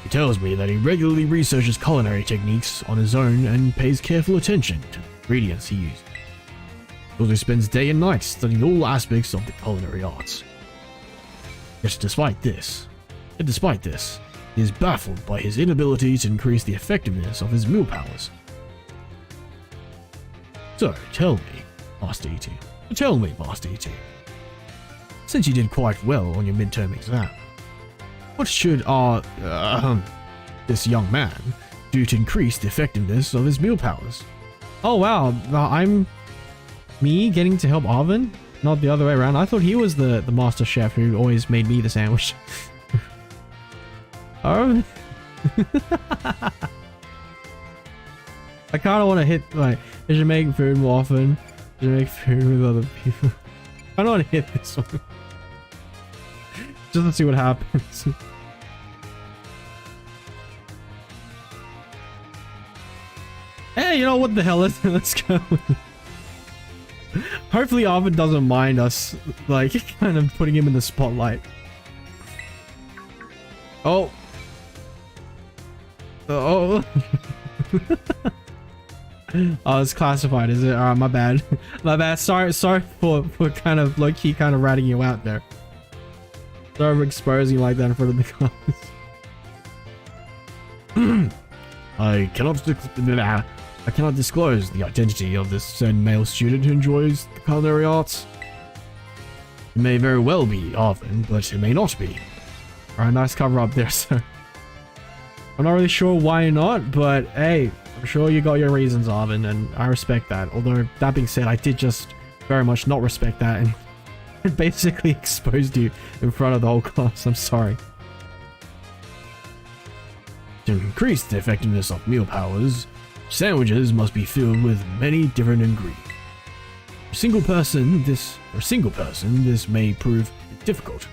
He tells me that he regularly researches culinary techniques on his own and pays careful attention to the ingredients he uses. He also spends day and night studying all aspects of the culinary arts. Yet despite this, he is baffled by his inability to increase the effectiveness of his meal powers. So, tell me, Master E.T. Since you did quite well on your midterm exam, what should this young man do to increase the effectiveness of his meal powers? Oh wow, I'm me getting to help Arvin, not the other way around. I thought he was the master chef who always made me the sandwich. Oh. I kind of want to hit, like, I should make food more often. I should make food with other people. I don't want to hit this one. Just to see what happens. Hey, you know what the hell? Let's go. Hopefully Arvin doesn't mind us, like, kind of putting him in the spotlight. Oh. Oh. Oh, it's classified, is it? Alright, my bad. My bad. Sorry for kind of low-key kind of ratting you out there. Sorry for exposing you like that in front of the class. I cannot disclose the identity of this certain male student who enjoys the culinary arts. It may very well be Arvin, but it may not be. Alright, nice cover up there, sir. I'm not really sure why not, but hey, I'm sure you got your reasons, Arvin, and I respect that. Although, that being said, I did just very much not respect that and basically exposed you in front of the whole class. I'm sorry. To increase the effectiveness of meal powers, sandwiches must be filled with many different ingredients. For a single person, this may prove difficult.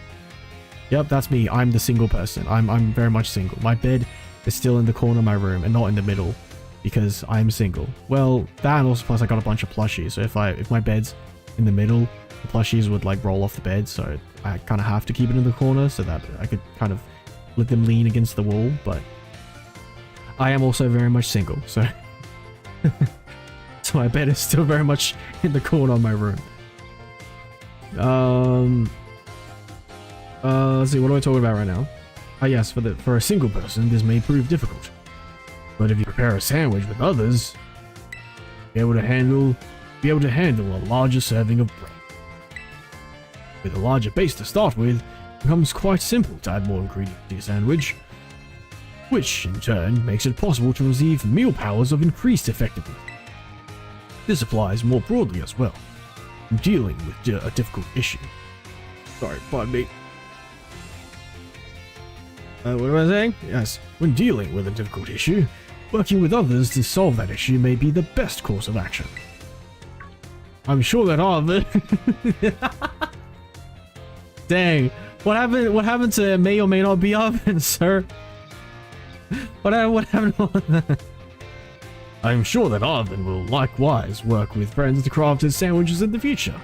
Yep, that's me. I'm the single person. I'm very much single. My bed is still in the corner of my room and not in the middle because I'm single. Well, that and also plus I got a bunch of plushies. So if my bed's in the middle, the plushies would like roll off the bed. So I kind of have to keep it in the corner so that I could kind of let them lean against the wall. But I am also very much single, so so my bed is still very much in the corner of my room. Let's see, what am I talking about right now? Ah, yes, for a single person, this may prove difficult. But if you prepare a sandwich with others, be able to handle a larger serving of bread. With a larger base to start with, it becomes quite simple to add more ingredients to your sandwich, which in turn makes it possible to receive meal powers of increased effectiveness. This applies more broadly as well, in dealing with a difficult issue. Sorry, pardon me. What am I saying? Yes, when dealing with a difficult issue, working with others to solve that issue may be the best course of action. I'm sure that Arthur... Dang, what happened to may or may not be Arvin, sir? What happened to that? I'm sure that Arvin will likewise work with friends to craft his sandwiches in the future.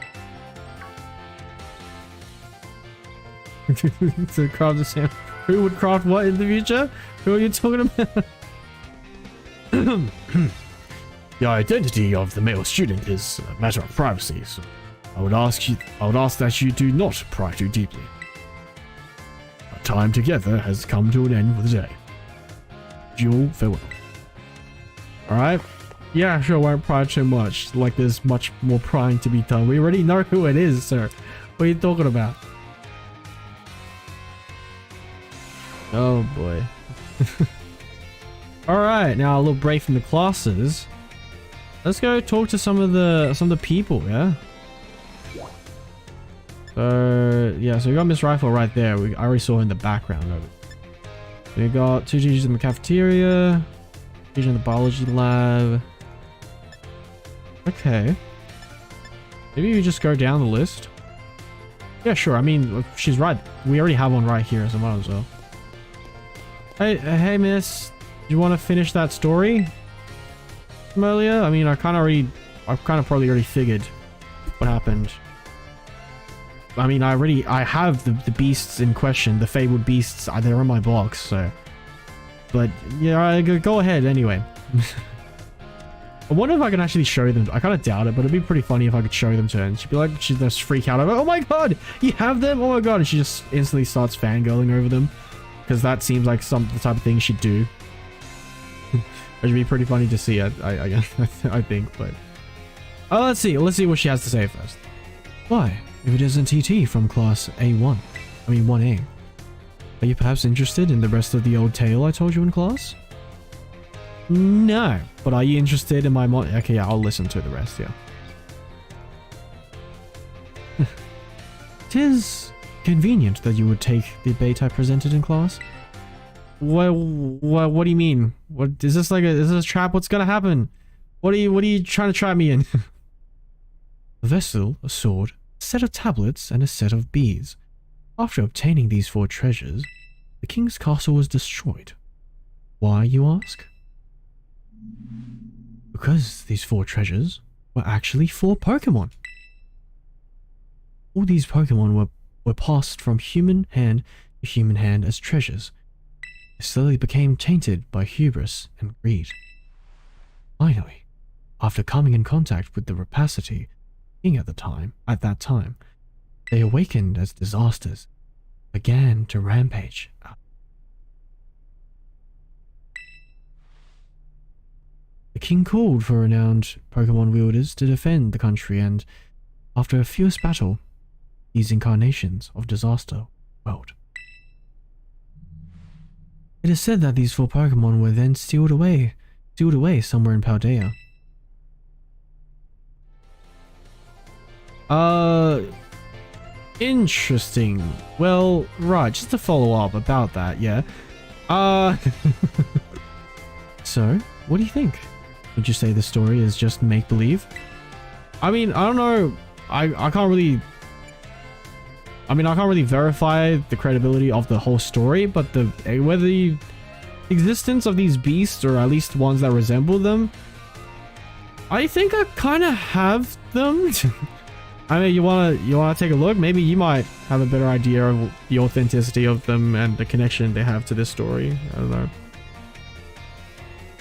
To craft a sandwich? Who would craft what in the future? Who are you talking about? The identity of the male student is a matter of privacy, so I would ask that you do not pry too deeply. Our time together has come to an end for the day. Duel, farewell. Alright. Yeah, sure, won't pry too much. Like there's much more prying to be done. We already know who it is, sir. What are you talking about? Oh boy. Alright, now a little break from the classes. Let's go talk to some of the people, yeah? So yeah, so we got Miss Rifle right there. I already saw her in the background of it. We got 2 teachers in the cafeteria, teacher in the biology lab. Okay. Maybe we just go down the list. Yeah, sure. I mean, she's right. We already have one right here, so might as well. Hey, miss. Do you want to finish that story from earlier? I mean, I kind of probably already figured what happened. I mean, I have the beasts in question, the fabled beasts. They're in my box, so. But yeah, go ahead anyway. I wonder if I can actually show them. I kind of doubt it, but it'd be pretty funny if I could show them to her. And she'd be like, she'd just freak out over, oh my god, you have them? Oh my god, and she just instantly starts fangirling over them, because that seems like the type of thing she'd do. It'd be pretty funny to see. I think, but let's see what she has to say first. Why? If it isn't TT from class A1, I mean 1A. Are you perhaps interested in the rest of the old tale I told you in class? No, but are you interested in my okay, yeah, I'll listen to the rest, yeah. 'Tis convenient that you would take the bait I presented in class. What do you mean? What is this like? Is this a trap? What's gonna happen? What are you trying to trap me in? A vessel, a sword, a set of tablets, and a set of beads. After obtaining these 4 treasures, the king's castle was destroyed. Why, you ask? Because these 4 treasures were actually 4 Pokémon. All these Pokémon were passed from human hand to human hand as treasures. They slowly became tainted by hubris and greed. Finally, after coming in contact with the rapacity king at that time, they awakened as disasters, began to rampage. The king called for renowned Pokemon wielders to defend the country, and after a fierce battle, these incarnations of disaster world. It is said that these 4 Pokemon were then sealed away somewhere in Paldea. Interesting. Well, right, just to follow up about that, yeah. So, what do you think? Would you say the story is just make-believe? I mean, I don't know. I can't really... I mean, I can't really verify the credibility of the whole story, but whether the existence of these beasts, or at least ones that resemble them, I think I kind of have them. I mean, you wanna take a look? Maybe you might have a better idea of the authenticity of them and the connection they have to this story. I don't know.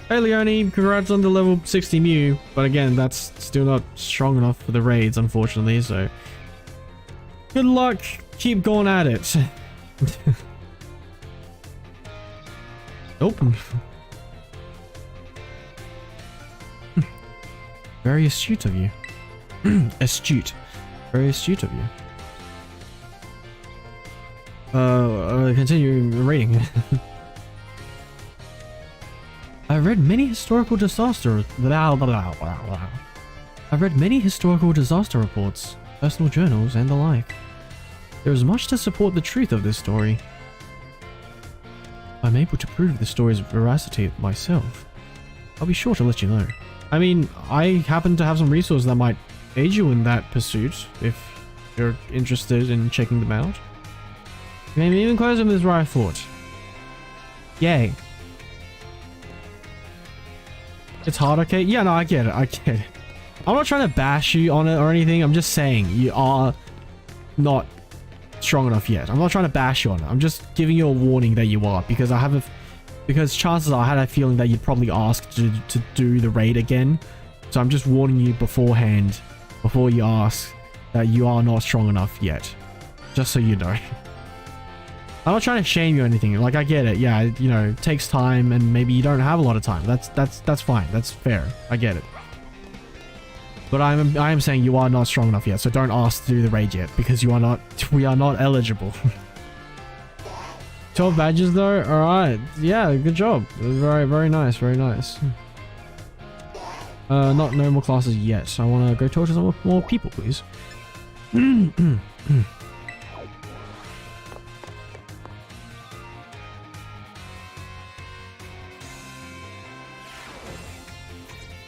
Hey Leone, congrats on the level 60 Mew, but again, that's still not strong enough for the raids, unfortunately, so... Good luck, keep going at it. Nope. Very astute of you. Astute. Very astute of you. Continue reading. I've read many historical disaster reports, personal journals, and the like. There is much to support the truth of this story. If I'm able to prove the story's veracity myself, I'll be sure to let you know. I mean, I happen to have some resources that might aid you in that pursuit, if you're interested in checking them out. Maybe even closer than where I thought. Yay. It's hard, okay? Yeah, no, I get it. I'm not trying to bash you on it or anything. I'm just saying you are not strong enough yet. I'm not trying to bash you on it. I'm just giving you a warning that you are, because because chances are I had a feeling that you'd probably ask to do the raid again. So I'm just warning you beforehand, before you ask, that you are not strong enough yet. Just so you know. I'm not trying to shame you or anything. Like, I get it. Yeah, you know, it takes time and maybe you don't have a lot of time. That's fine. That's fair. I get it. But I am saying you are not strong enough yet, so don't ask to do the raid yet, because we are not eligible. 12 badges though? Alright. Yeah, good job. Very, very nice. Very nice. No more classes yet. I want to go talk to some more people, please.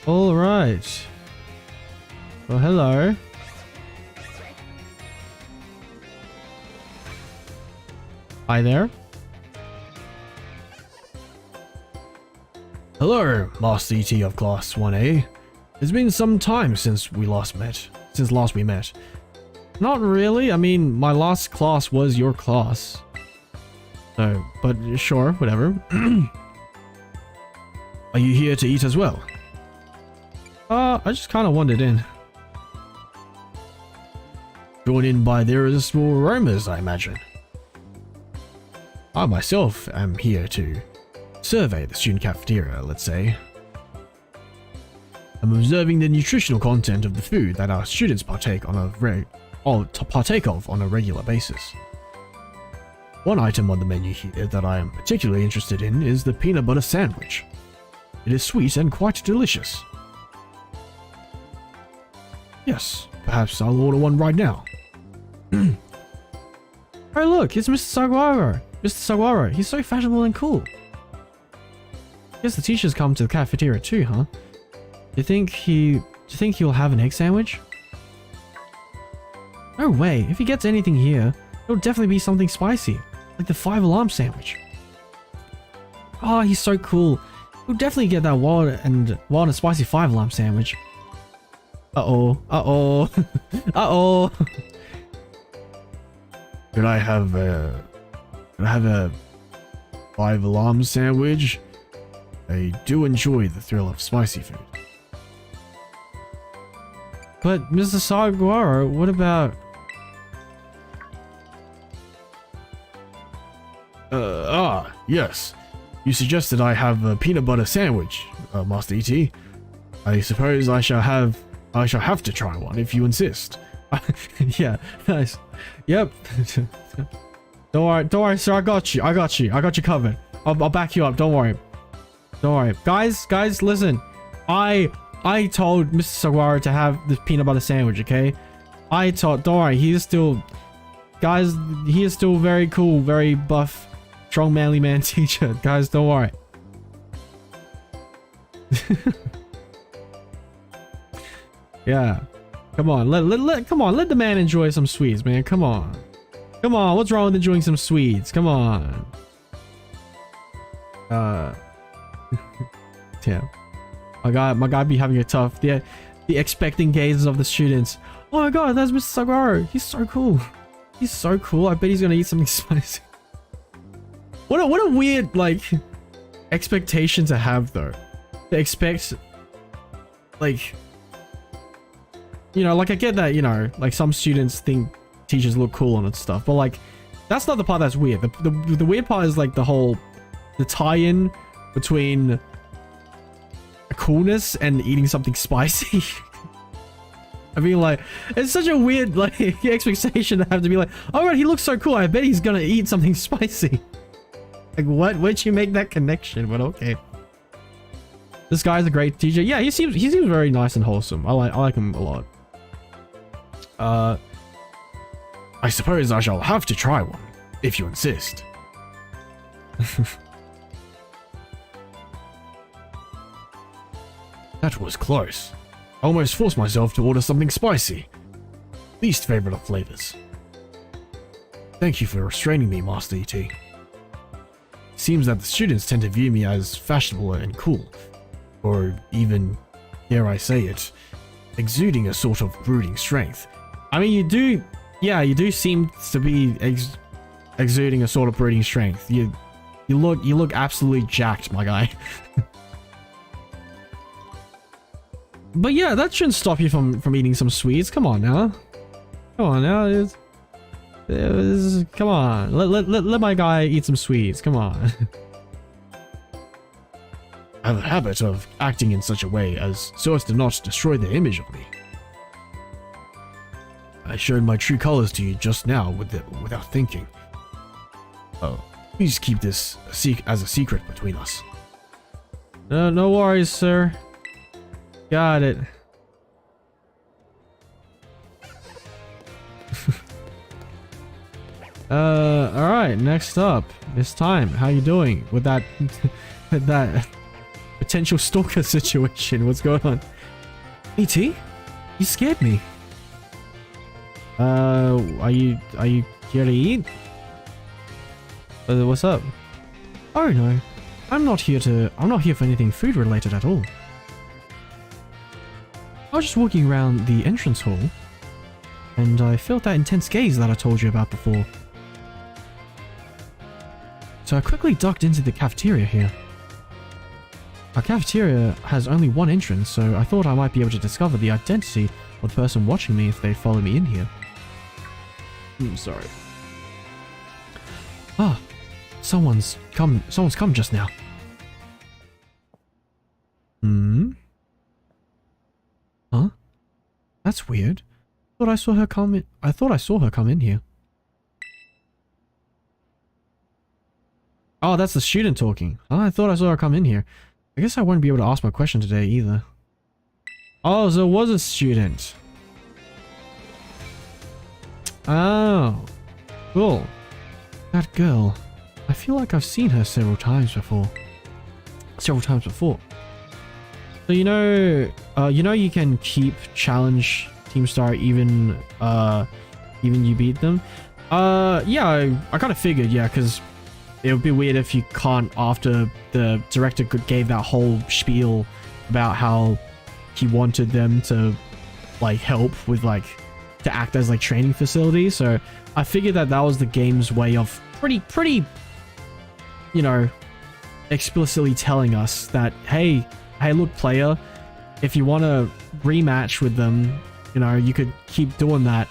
All right. Well, hello. Hi there. Hello, Master ET of Class 1A. It's been some time since we last met. Not really. I mean, my last class was your class. So, but sure, whatever. Are you here to eat as well? I just kind of wandered in. Drawn in by the irresistible aromas, I imagine. I myself am here to survey the student cafeteria, let's say. I'm observing the nutritional content of the food that our students partake of on a regular basis. One item on the menu here that I am particularly interested in is the peanut butter sandwich. It is sweet and quite delicious. Yes, perhaps I'll order one right now. Oh look, it's Mr. Saguaro. Mr. Saguaro, he's so fashionable and cool. Guess the teachers come to the cafeteria too, huh? Do you think he'll have an egg sandwich? No way, if he gets anything here, it'll definitely be something spicy, like the 5-alarm sandwich. Oh, he's so cool. He'll definitely get that wild and spicy 5-alarm sandwich. Uh-oh. Could I have a 5-alarm sandwich? I do enjoy the thrill of spicy food. But Mr. Saguaro, what about... yes. You suggested I have a peanut butter sandwich, Master ET. I suppose I shall have to try one if you insist. Yeah, nice. Yep. Don't worry, sir. I got you covered. I'll back you up. Don't worry. Guys, listen. I told Mr. Saguaro to have the peanut butter sandwich, okay? Don't worry. He is still very cool, very buff, strong, manly man teacher. Guys, don't worry. Yeah. Come on, let the man enjoy some sweets, man. Come on. Come on, what's wrong with enjoying some sweets? Come on. Yeah. My guy be having a tough. The expecting gazes of the students. Oh my god, that's Mr. Sagaro. He's so cool. He's so cool. I bet he's gonna eat something spicy. What a weird, like, expectation to have, though. To expect, like, you know, like, I get that, you know, like, some students think teachers look cool and stuff, but, like, that's not the part that's weird. The weird part is, like, the tie-in between coolness and eating something spicy. I mean, like, it's such a weird, like, expectation to have to be like, oh god, he looks so cool, I bet he's gonna eat something spicy. Like, what? Where'd you make that connection? But okay. This guy's a great teacher. Yeah, he seems very nice and wholesome. I like him a lot. I suppose I shall have to try one, if you insist. That was close. I almost forced myself to order something spicy. Least favorite of flavors. Thank you for restraining me, Master E.T. Seems that the students tend to view me as fashionable and cool. Or even, dare I say it, exuding a sort of brooding strength. I mean, you do seem to be exuding a sort of brooding strength. You look absolutely jacked, my guy. But yeah, that shouldn't stop you from eating some sweets. Come on now. Come on now. Come on. Let my guy eat some sweets. Come on. I have a habit of acting in such a way so as to not destroy the image of me. I showed my true colors to you just now without thinking. Oh, please keep this as a secret between us. No worries, sir. Got it. Alright, next up. This time, how you doing with that that potential stalker situation? What's going on? E.T.? You scared me. Are you here to eat? What's up? Oh no. I'm not here for anything food related at all. I was just walking around the entrance hall, and I felt that intense gaze that I told you about before. So I quickly ducked into the cafeteria here. Our cafeteria has only one entrance, so I thought I might be able to discover the identity of the person watching me if they follow me in here. Sorry. Ah, someone's come just now. Huh? That's weird. I thought I saw her come in here. Oh, that's the student talking. Oh, I thought I saw her come in here. I guess I won't be able to ask my question today either. Oh, so it was a student. Oh, cool. That girl. I feel like I've seen her several times before. So you know you can keep challenge Team Star even you beat them. Yeah, I kind of figured, yeah, because it would be weird if you can't after the director gave that whole spiel about how he wanted them to like help with like to act as like training facilities. So I figured that was the game's way of pretty you know explicitly telling us that hey look player, if you want to rematch with them, you know, you could keep doing that.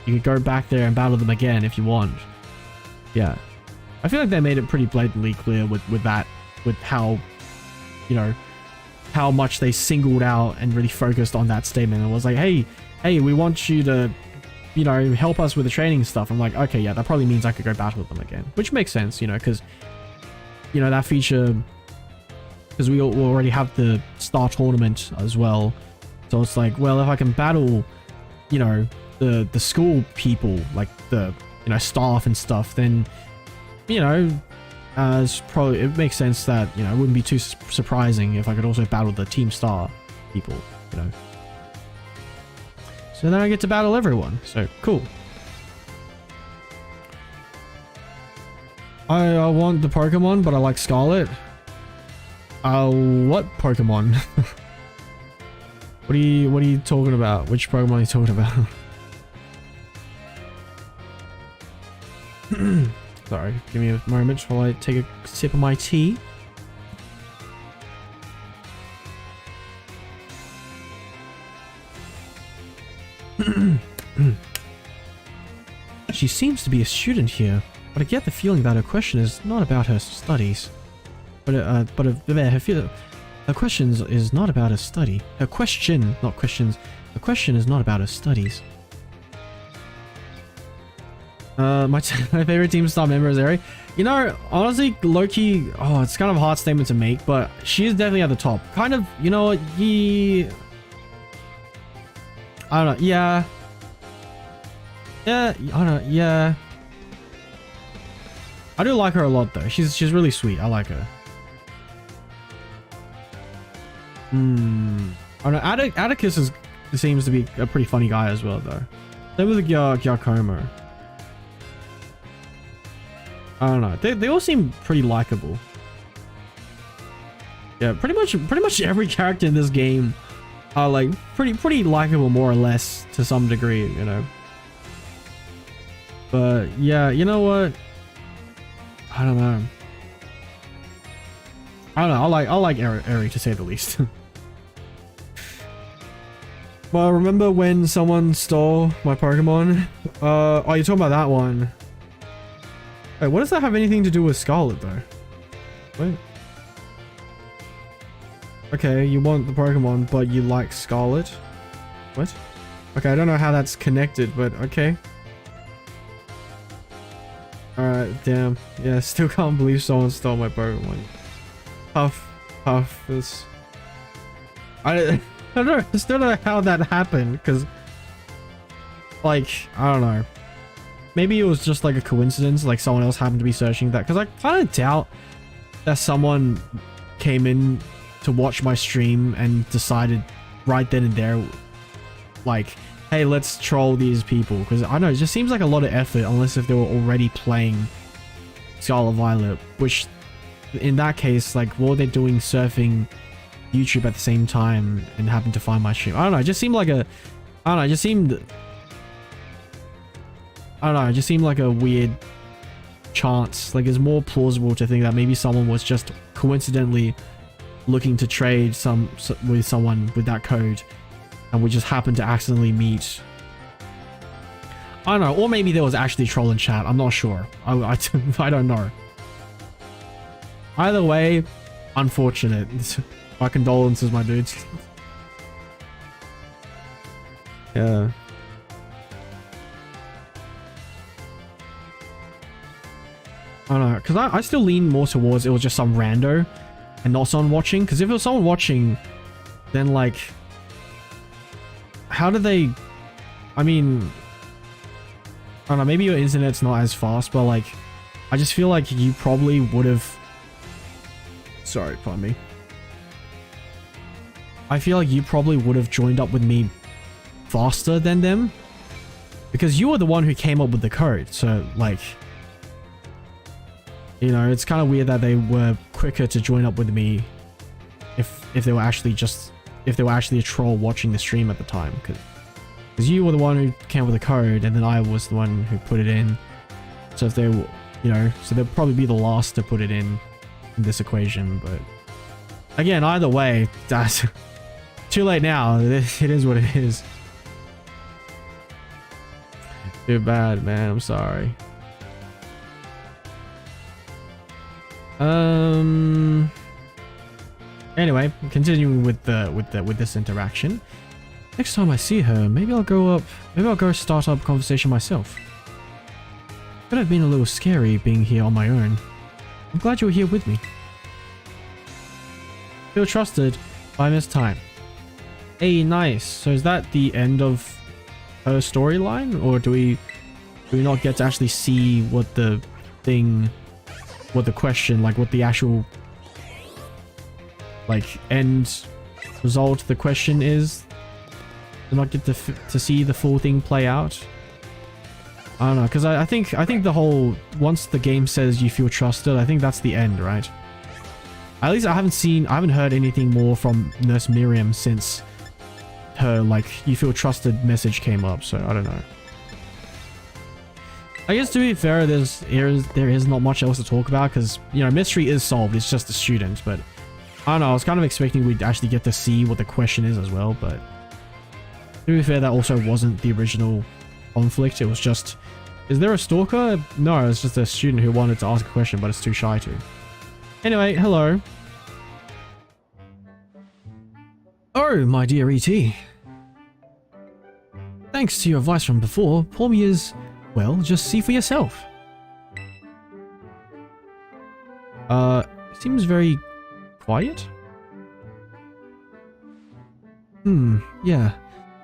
You could go back there and battle them again if you want. Yeah, I feel like they made it pretty blatantly clear with that, with how, you know, how much they singled out and really focused on that statement. It was like, hey, we want you to, you know, help us with the training stuff. I'm like, okay, yeah, that probably means I could go battle with them again, which makes sense, you know, because, you know, that feature, because we already have the star tournament as well. So it's like, well, if I can battle, you know, the school people, like the, you know, staff and stuff, then, you know, as probably it makes sense that, you know, it wouldn't be too surprising if I could also battle the Team Star people, you know. So then I get to battle everyone. So cool. I want the Pokemon, but I like Scarlet. What Pokemon? What are you talking about? Which Pokemon are you talking about? Sorry, give me a moment while I take a sip of my tea. She seems to be a student here, but I get the feeling that her question is not about her studies. Her question is not about her study. Her question, not questions. The question is not about her studies. My favorite Team Star member is Eri. You know, honestly, low-key, oh, it's kind of a hard statement to make, but she is definitely at the top. Kind of, you know, I don't know, yeah. Yeah, I don't know, yeah. I do like her a lot, though. She's really sweet. I like her. I don't know, Atticus seems to be a pretty funny guy as well, though. Same with the Gyakoma. I don't know. They all seem pretty likable. Yeah, pretty much every character in this game are like pretty likable, more or less, to some degree, you know. But yeah, you know what? I don't know. I like Eri to say the least. Well, remember when someone stole my Pokemon? Oh, you're talking about that one. Wait, what does that have anything to do with Scarlet, though? Wait. Okay, you want the Pokemon, but you like Scarlet? What? Okay, I don't know how that's connected, but okay. Alright, damn. Yeah, still can't believe someone stole my Pokemon. Puff. This... I still don't know how that happened, because... Like, I don't know. Maybe it was just like a coincidence, like someone else happened to be searching that, because I kind of doubt that someone came in to watch my stream and decided right then and there, like, hey, let's troll these people, because I don't know, it just seems like a lot of effort, unless if they were already playing Scarlet Violet, which in that case, like, what were they doing surfing YouTube at the same time and happened to find my stream? I don't know, it just seemed like a, I don't know, it just seemed... I don't know, it just seemed like a weird chance. Like, it's more plausible to think that maybe someone was just coincidentally looking to trade with someone with that code, and we just happened to accidentally meet. I don't know, or maybe there was actually troll in chat. I'm not sure. I don't know. Either way, unfortunate. My condolences, my dudes. Yeah. I don't know, because I still lean more towards it was just some rando and not someone watching. Because if it was someone watching, then like, how do they... I mean, I don't know, maybe your internet's not as fast, but like, I just feel like you probably would have... Sorry, pardon me. I feel like you probably would have joined up with me faster than them. Because you were the one who came up with the code, so like... You know, it's kind of weird that they were quicker to join up with me if they were actually a troll watching the stream at the time, because you were the one who came up with the code and then I was the one who put it in. So if they were, you know, so they'll probably be the last to put it in this equation. But again, either way, that's too late now. It is what it is. Too bad, man. I'm sorry. Anyway, continuing with this interaction. Next time I see her, maybe I'll go start up a conversation myself. Could have been a little scary being here on my own. I'm glad you were here with me. Feel trusted by Miss Time. Hey, nice. So is that the end of her storyline, or do we not get to actually see what the thing what the question, like what the actual like end result of the question is. To not get to see the full thing play out. I don't know, because I think the whole, once the game says you feel trusted, I think that's the end, right? At least I haven't heard anything more from Nurse Miriam since her like you feel trusted message came up, so I don't know. I guess to be fair, there is not much else to talk about because, you know, mystery is solved, it's just a student, but I don't know, I was kind of expecting we'd actually get to see what the question is as well, but to be fair, that also wasn't the original conflict. It was just, is there a stalker? No, it's just a student who wanted to ask a question, but it's too shy to. Anyway, hello. Oh, my dear E.T. Thanks to your advice from before, Pormy is, well, just see for yourself. Seems very quiet. Yeah.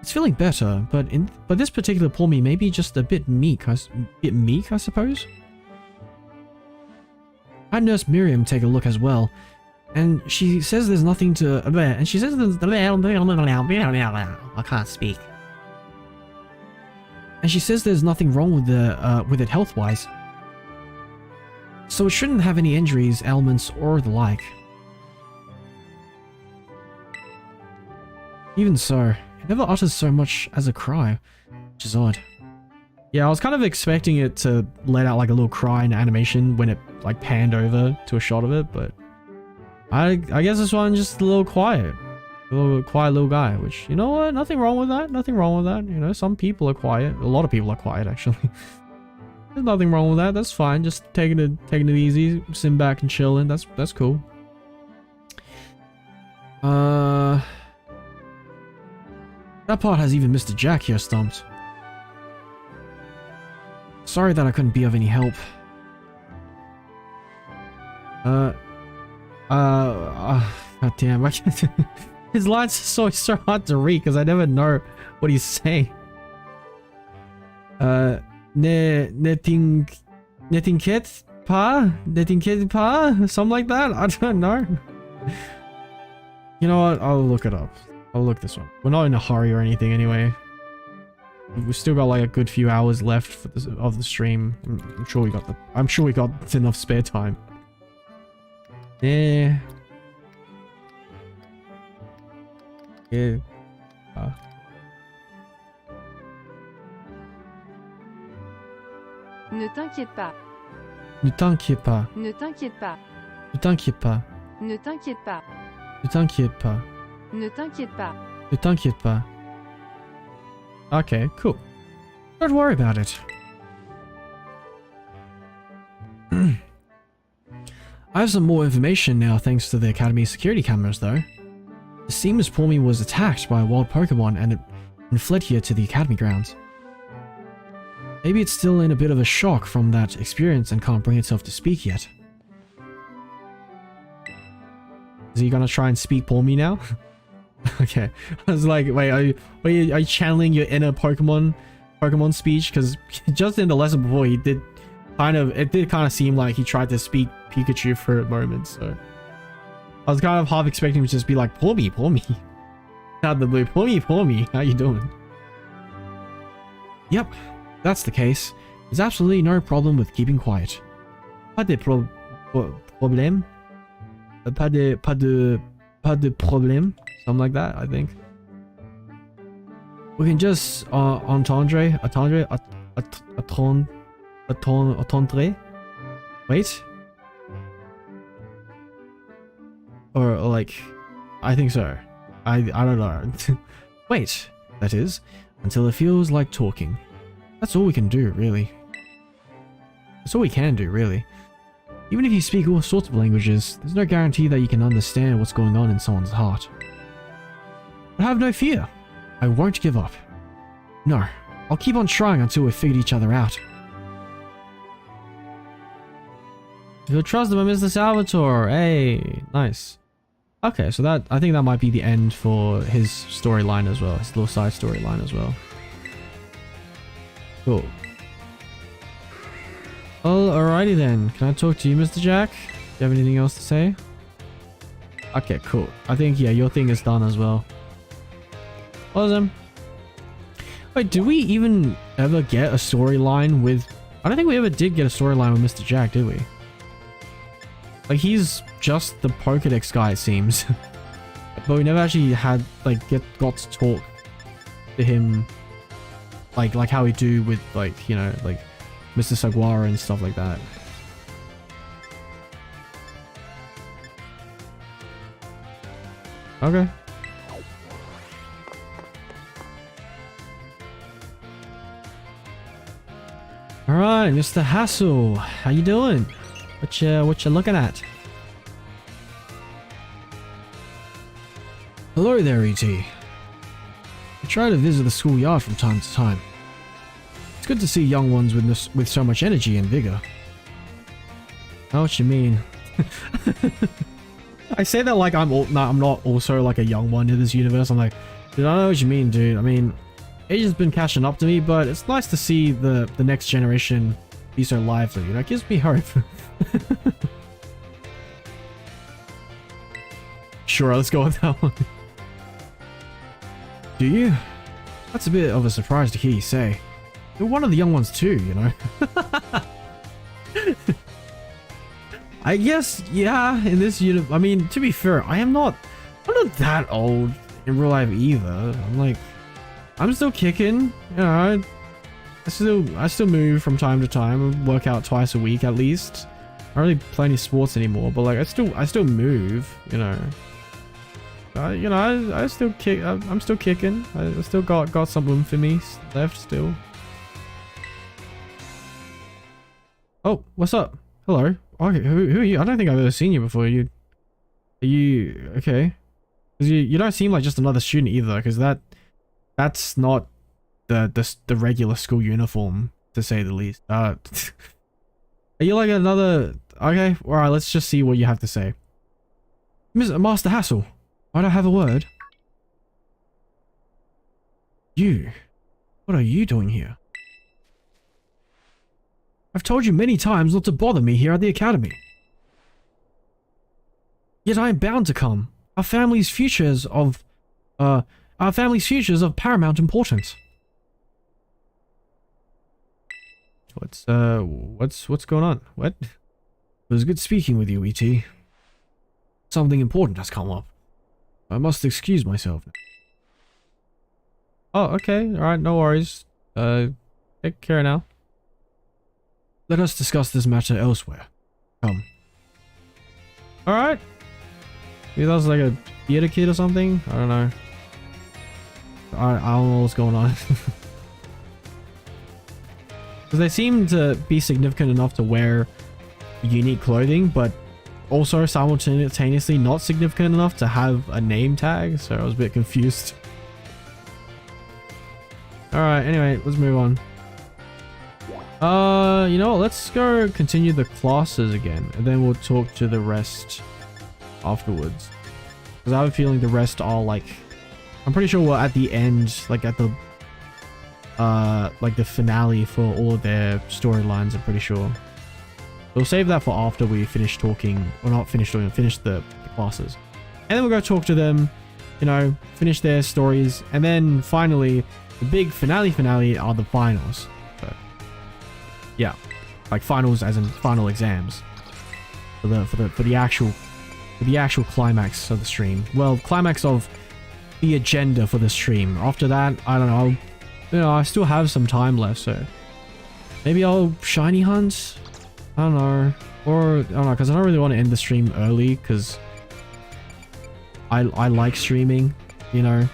It's feeling better, but this particular Pormy may be just a bit meek, I suppose. I had Nurse Miriam take a look as well, and she says there's nothing to. And she says there's. I can't speak. And she says there's nothing wrong with it health-wise, so it shouldn't have any injuries, ailments, or the like. Even so, it never utters so much as a cry, which is odd. Yeah, I was kind of expecting it to let out like a little cry in animation when it like panned over to a shot of it, but I guess this one just a little quiet. A little quiet little guy, which, you know what, nothing wrong with that, nothing wrong with that. You know, some people are quiet, a lot of people are quiet actually. There's nothing wrong with that, that's fine, just taking it easy, sitting back and chilling, that's cool. That part has even Mr. Jack here stumped. Sorry that I couldn't be of any help. God damn, I can't. His lines are so hard to read because I never know what he's saying. Netinket pa? Something like that? I don't know. You know what? I'll look it up. I'll look this one. We're not in a hurry or anything anyway. We've still got like a good few hours left for this, of the stream. I'm sure we got enough spare time. Yeah. Yeah. Ne t'inquiète pas. Ne t'inquiète pas. Ne t'inquiète pas. Ne t'inquiète pas. Ne t'inquiète pas. Ne t'inquiète pas. Ne t'inquiète pas. Ne t'inquiète pas. Okay, cool. Don't worry about it. I have some more information now thanks to the Academy security cameras though. It seems Pormy was attacked by a wild Pokémon and fled here to the Academy grounds. Maybe it's still in a bit of a shock from that experience and can't bring itself to speak yet. Is he gonna try and speak Pormy now? Okay, I was like, wait, are you channeling your inner Pokemon speech? Because just in the lesson before, it did kind of seem like he tried to speak Pikachu for a moment. So I was kind of half expecting him to just be like, Pormy, out of the blue, Pormy, how you doing? Yep, that's the case. There's absolutely no problem with keeping quiet. Pas de problème. Pas de problème. Something like that, I think. We can just entendre. Wait. Or like, I think so. I don't know. Wait, that is, until it feels like talking. That's all we can do, really. That's all we can do, really. Even if you speak all sorts of languages, there's no guarantee that you can understand what's going on in someone's heart. But have no fear. I won't give up. No, I'll keep on trying until we've figured each other out. You'll trust him, Mr. Salvatore. Hey, nice. Okay, so I think that might be the end for his storyline as well. His little side storyline as well. Cool. Well, alrighty then. Can I talk to you, Mr. Jack? Do you have anything else to say? Okay, cool. I think, yeah, your thing is done as well. Awesome. Wait, did we even ever get a storyline with... I don't think we ever did get a storyline with Mr. Jack, did we? Like, he's just the Pokédex guy, it seems. But we never actually had, like, got to talk to him, like how we do with, like, you know, like, Mr. Saguara and stuff like that. Okay. Alright, Mr. Hassel, how you doing? What you looking at? Hello there, E.T. I try to visit the schoolyard from time to time. It's good to see young ones with so much energy and vigor. I know what you mean. I say that like I'm not also like a young one in this universe. I'm like, dude, I know what you mean, dude. I mean, age has been catching up to me, but it's nice to see the next generation be so lively. You know, it gives me hope. Sure, let's go with that one. Do you? That's a bit of a surprise to hear you say. You're one of the young ones too, you know. I guess, yeah, in this universe, I mean, to be fair, I'm not that old in real life either. I'm still kicking, you know. I still move from time to time, work out twice a week at least. I don't really play any sports anymore, but like I still move, you know. I still kick. I'm still kicking. I still got something for me left still. Oh, what's up? Hello. Okay, who are you? I don't think I've ever seen you before. Are you okay? Because you don't seem like just another student either. Because that's not the regular school uniform, to say the least. Are you like another? Okay, all right. Let's just see what you have to say, Master Hassel. I don't have a word. You, what are you doing here? I've told you many times not to bother me here at the academy. Yet I am bound to come. Our family's futures of paramount importance. What's going on? What? It was good speaking with you, E.T. Something important has come up. I must excuse myself. Oh, okay. Alright, no worries. Take care now. Let us discuss this matter elsewhere. Come. Alright. Maybe that was like a theater kid or something? I don't know. I don't know what's going on. Because they seem to be significant enough to wear unique clothing, but also simultaneously not significant enough to have a name tag, so I was a bit confused. Alright, anyway, let's move on. You know what, let's go continue the classes again, and then we'll talk to the rest afterwards. Because I have a feeling the rest are like... I'm pretty sure we're at the end, like at the... like the finale for all of their storylines, I'm pretty sure. We'll save that for after we finish talking, or not finish talking, finish the classes. And then we'll go talk to them, you know, finish their stories, and then finally, the big finale are the finals. So, yeah, like finals as in final exams for the actual climax of the stream. Well, climax of the agenda for the stream. After that, I don't know. You know, I still have some time left, so maybe I'll shiny hunt. I don't know, or I don't know, because I don't really want to end the stream early, because I like streaming, you know.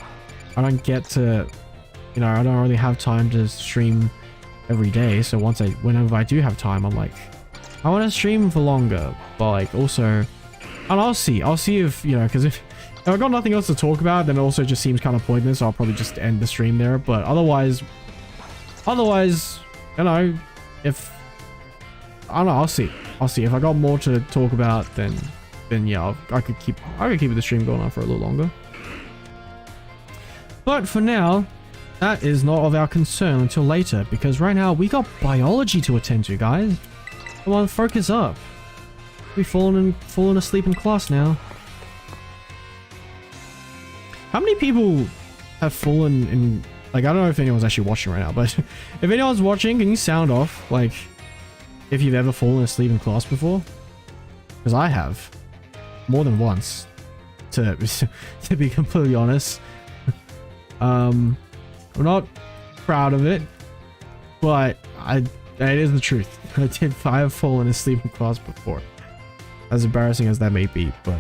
I don't get to, you know, I don't really have time to stream every day, so whenever I do have time, I'm like, I want to stream for longer, but like also, and I'll see if, you know, because if I've got nothing else to talk about, then it also just seems kind of pointless, so I'll probably just end the stream there, but otherwise, you know, if I don't know, I'll see. If I got more to talk about, then yeah, I could keep the stream going on for a little longer. But for now, that is not of our concern until later, because right now we got biology to attend to, guys. Come on, focus up. We falling asleep in class now. How many people have fallen in... Like, I don't know if anyone's actually watching right now, but if anyone's watching, can you sound off, like, if you've ever fallen asleep in class before? Because I have. More than once. To be completely honest. I'm not proud of it, but it is the truth. I have fallen asleep in class before. As embarrassing as that may be, but...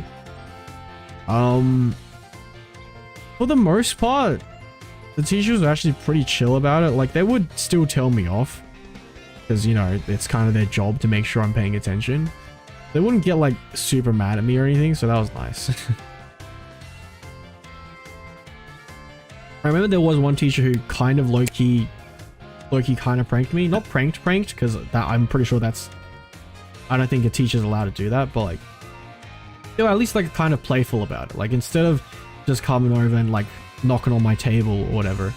For the most part, the teachers were actually pretty chill about it. Like, they would still tell me off. Because, you know, it's kind of their job to make sure I'm paying attention. They wouldn't get, like, super mad at me or anything, so that was nice. I remember there was one teacher who kind of low-key kind of pranked me. Not pranked, because that I'm pretty sure that's... I don't think a teacher's allowed to do that, but, like... They were at least, like, kind of playful about it. Like, instead of just coming over and, like, knocking on my table or whatever,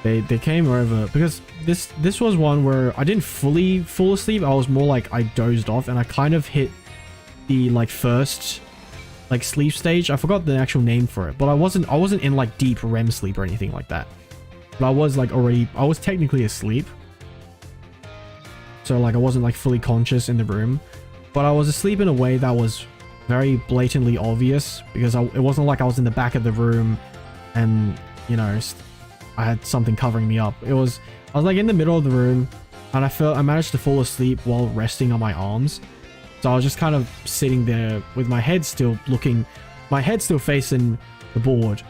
they came over, because this was one where I didn't fully fall asleep. I was more like I dozed off, and I kind of hit the like first like sleep stage. I forgot the actual name for it, but I wasn't in like deep REM sleep or anything like that, but I was like I was technically asleep, so like I wasn't like fully conscious in the room, but I was asleep in a way that was very blatantly obvious, because it wasn't like I was in the back of the room and, you know, I had something covering me up. I was like in the middle of the room, and I managed to fall asleep while resting on my arms. So I was just kind of sitting there with my head still facing the board,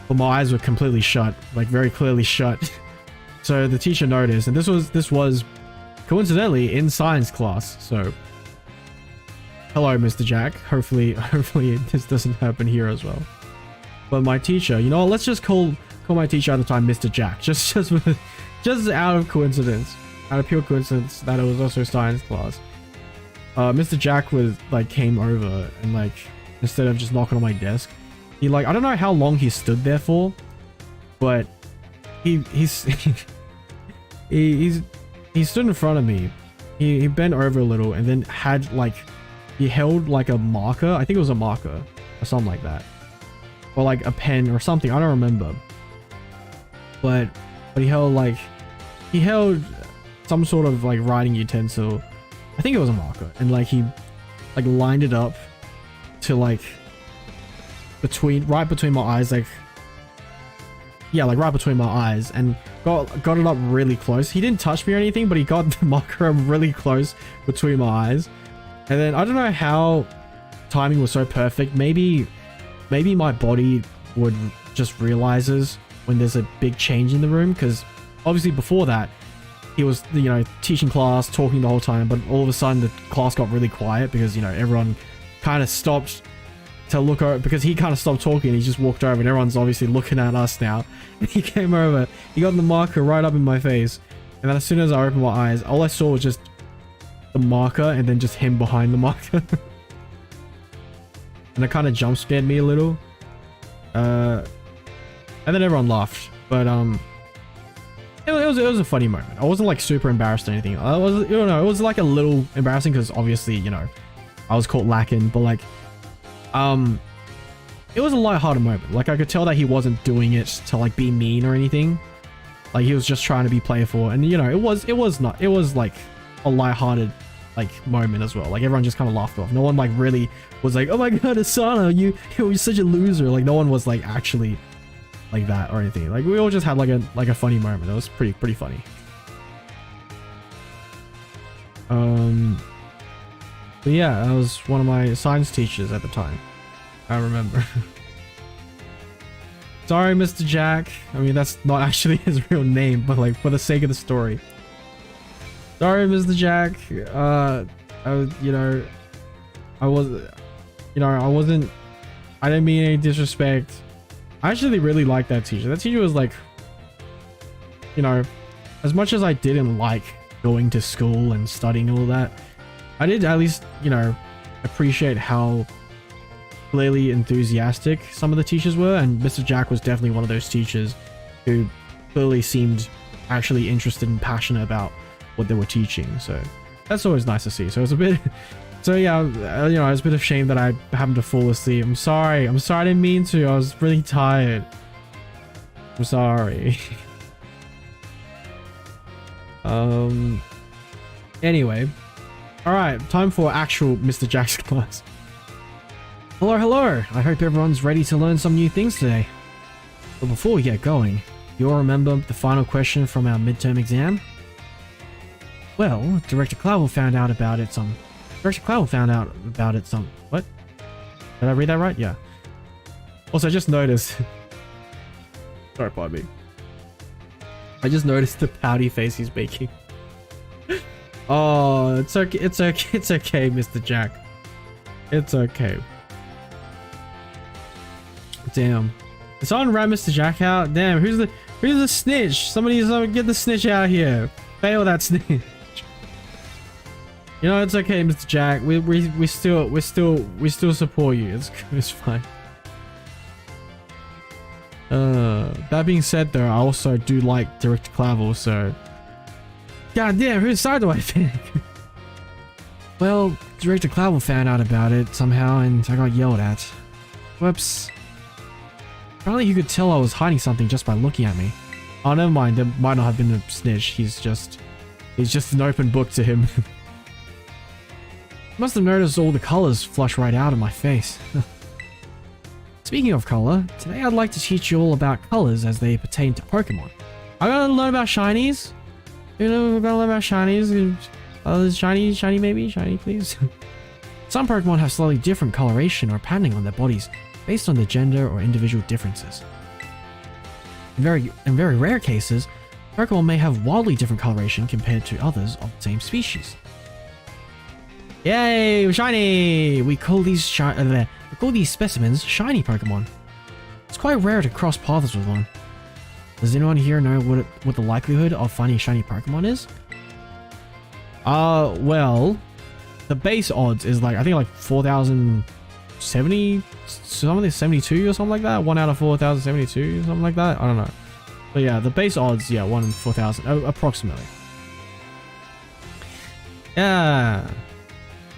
but my eyes were completely shut, like very clearly shut. So the teacher noticed, and this was coincidentally in science class. So hello, Mr. Jack. Hopefully this doesn't happen here as well. But my teacher, you know, let's just call my teacher at the time Mr. Jack, just out of coincidence, out of pure coincidence that it was also science class. Mr. Jack came over, and like, instead of just knocking on my desk, he I don't know how long he stood there for, but he stood in front of me. He bent over a little, and then he held like a marker. I think it was a marker or something like that, or like a pen or something. I don't remember. But he held some sort of like writing utensil. I think it was a marker, and like he lined it up to like right between my eyes, right between my eyes, and got it up really close. He didn't touch me or anything, but he got the marker up really close between my eyes. And then I don't know how timing was so perfect. Maybe my body would just realizes when there's a big change in the room, because obviously before that he was, you know, teaching class, talking the whole time, but all of a sudden the class got really quiet because, you know, everyone kind of stopped to look over, because he kind of stopped talking. He just walked over, and everyone's obviously looking at us now. And he came over, he got the marker right up in my face, and then as soon as I opened my eyes, all I saw was just the marker and then just him behind the marker. And it kind of jump scared me a little. And then everyone laughed, but it was a funny moment. I wasn't like super embarrassed or anything. It was like a little embarrassing because obviously, you know, I was caught lacking, but like it was a lighthearted moment. Like I could tell that he wasn't doing it to like be mean or anything. Like he was just trying to be playful, and you know, it was like a lighthearted like moment as well. Like everyone just kind of laughed off. No one like really was like, oh my god, Isana, you're such a loser. Like no one was like actually like that or anything. Like we all just had like a funny moment. It was pretty funny. But yeah, that was one of my science teachers at the time, I remember. Sorry, Mr. Jack. I mean, that's not actually his real name, but like for the sake of the story. Sorry, Mr. Jack. I didn't mean any disrespect. I actually really liked that teacher. That teacher was like, you know, as much as I didn't like going to school and studying all that, I did at least, you know, appreciate how clearly enthusiastic some of the teachers were, and Mr. Jack was definitely one of those teachers who clearly seemed actually interested and passionate about what they were teaching. So That's always nice to see. So it's a bit... So yeah, you know, it's a bit of shame that I happened to fall asleep. I'm sorry. I'm sorry, I didn't mean to. I was really tired. I'm sorry. Anyway. Alright, time for actual Mr. Jack's class. Hello, hello. I hope everyone's ready to learn some new things today. But before we get going, you all remember the final question from our midterm exam? Well, Director Clavel found out about it some... What? Did I read that right? Yeah. Also, I just noticed... Sorry, pardon me. I just noticed the pouty face he's making. Oh, it's okay, it's okay, it's okay, Mr. Jack. It's okay. Damn. Is someone rat Mr. Jack out? Damn, who's the snitch? Somebody get the snitch out here. Fail that snitch. You know, it's okay, Mr. Jack. We still support you. It's fine. That being said though, I also do like Director Clavel, so god damn, whose side do I pick? Well, Director Clavel found out about it somehow and I got yelled at. Whoops. Apparently he could tell I was hiding something just by looking at me. Oh, never mind, there might not have been a snitch. He's just an open book to him. Must have noticed all the colors flush right out of my face. Speaking of color, today I'd like to teach you all about colors as they pertain to Pokemon. I'm gonna learn about shinies. You know, we're gonna learn about shinies. Shiny maybe? Shiny please? Some Pokemon have slightly different coloration or patterning on their bodies based on their gender or individual differences. In very rare cases, Pokemon may have wildly different coloration compared to others of the same species. Yay, shiny! We call these specimens shiny Pokemon. It's quite rare to cross paths with one. Does anyone here know what the likelihood of finding a shiny Pokemon is? Well, the base odds is like, I think like 4,070, something 72 or something like that. 1 out of 4,072, something like that. I don't know. But yeah, the base odds, yeah, 1 in 4,000, approximately. Yeah.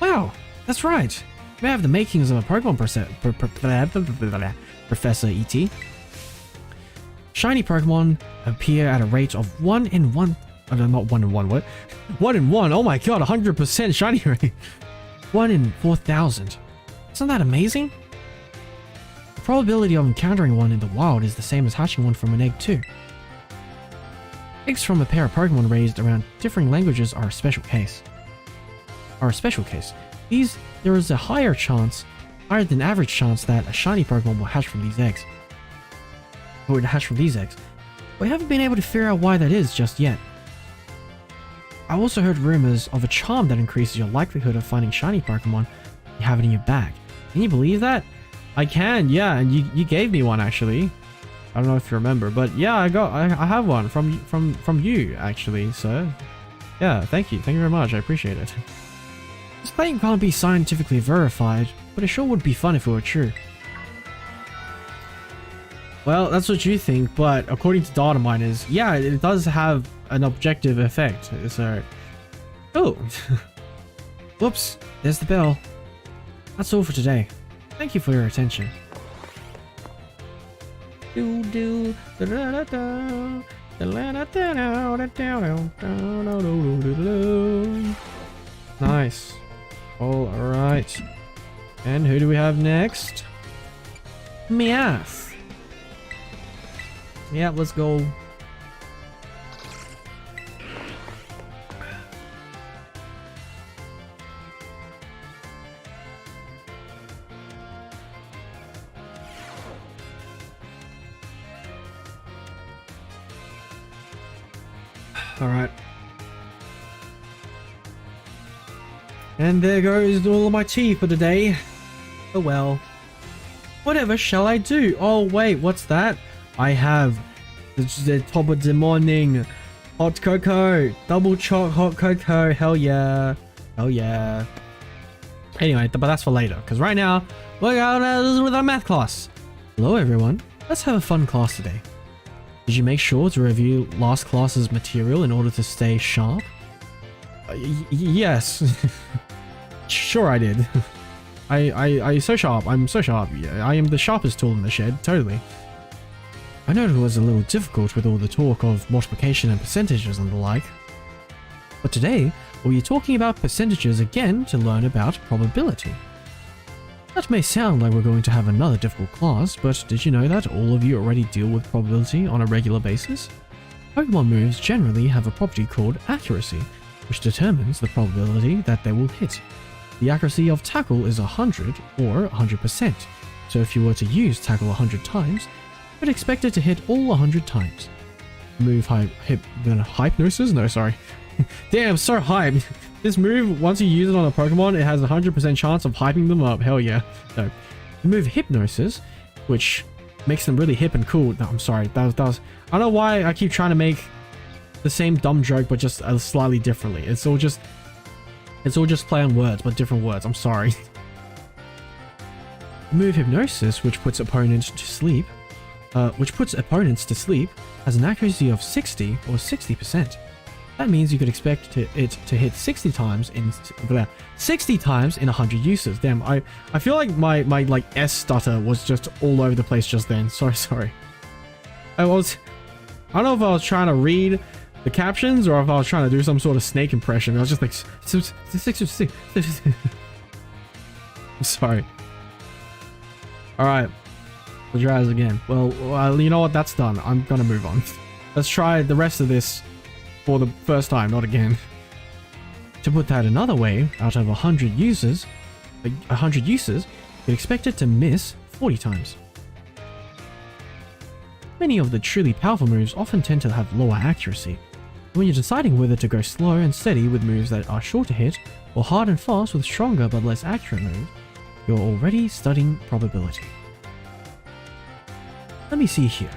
Wow, that's right. We have the makings of a Pokemon Professor E.T. Shiny Pokemon appear at a rate of 1 in 1. Not 1 in 1, what? 1 in 1, oh my god, 100% shiny rate. 1 in 4,000. Isn't that amazing? The probability of encountering one in the wild is the same as hatching one from an egg too. Eggs from a pair of Pokemon raised around differing languages are a special case. There is a higher than average chance that a shiny Pokemon will hatch from these eggs. We haven't been able to figure out why that is just yet. I also heard rumors of a charm that increases your likelihood of finding shiny Pokemon you have it in your bag. Can you believe that? I can, yeah, and you gave me one actually. I don't know if you remember, but yeah, I have one from you actually, sir. Yeah, thank you very much, I appreciate it. This claim can't be scientifically verified, but it sure would be fun if it were true. Well, that's what you think, but according to data miners, yeah, it does have an objective effect, so... Oh! Whoops, there's the bell. That's all for today. Thank you for your attention. Nice. Alright. And who do we have next? Meowth. Yeah, let's go. Alright. And there goes all of my tea for today. Oh well. Whatever shall I do? Oh wait, what's that? I have the top of the morning hot cocoa, double choc hot cocoa. Hell yeah, hell yeah. Anyway, but that's for later, because right now we're going with our math class. Hello everyone, let's have a fun class today. Did you make sure to review last class's material in order to stay sharp? Yes. Sure I did. I so sharp. I'm so sharp. Yeah, I am the sharpest tool in the shed. Totally. I know it was a little difficult with all the talk of multiplication and percentages and the like. But today, we'll be talking about percentages again to learn about probability. That may sound like we're going to have another difficult class, but did you know that all of you already deal with probability on a regular basis? Pokemon moves generally have a property called accuracy, which determines the probability that they will hit. The accuracy of Tackle is 100 or 100%, so if you were to use Tackle 100 times, you would expect it to hit all 100 times. Move Hypnosis? No, sorry. Damn, so hyped. This move, once you use it on a Pokemon, it has a 100% chance of hyping them up. Hell yeah. No. The move Hypnosis, which makes them really hip and cool. No, I'm sorry. That was I don't know why I keep trying to make the same dumb joke, but just slightly differently. It's all just play on words, but different words. I'm sorry. The move Hypnosis, which puts opponents to sleep, has an accuracy of 60 or 60%. That means you could expect it to hit 60 times in 100 uses. Damn, I feel like my like S stutter was just all over the place just then. Sorry. I don't know if I was trying to read the captions or if I was trying to do some sort of snake impression. I was just like, I'm sorry. All right, we'll try this again. Well, you know what? That's done. I'm gonna move on. Let's try the rest of this for the first time, not again. To put that another way, out of 100 uses, you'd expect it to miss 40 times. Many of the truly powerful moves often tend to have lower accuracy. When you're deciding whether to go slow and steady with moves that are sure to hit, or hard and fast with stronger but less accurate moves, you're already studying probability. Let me see here.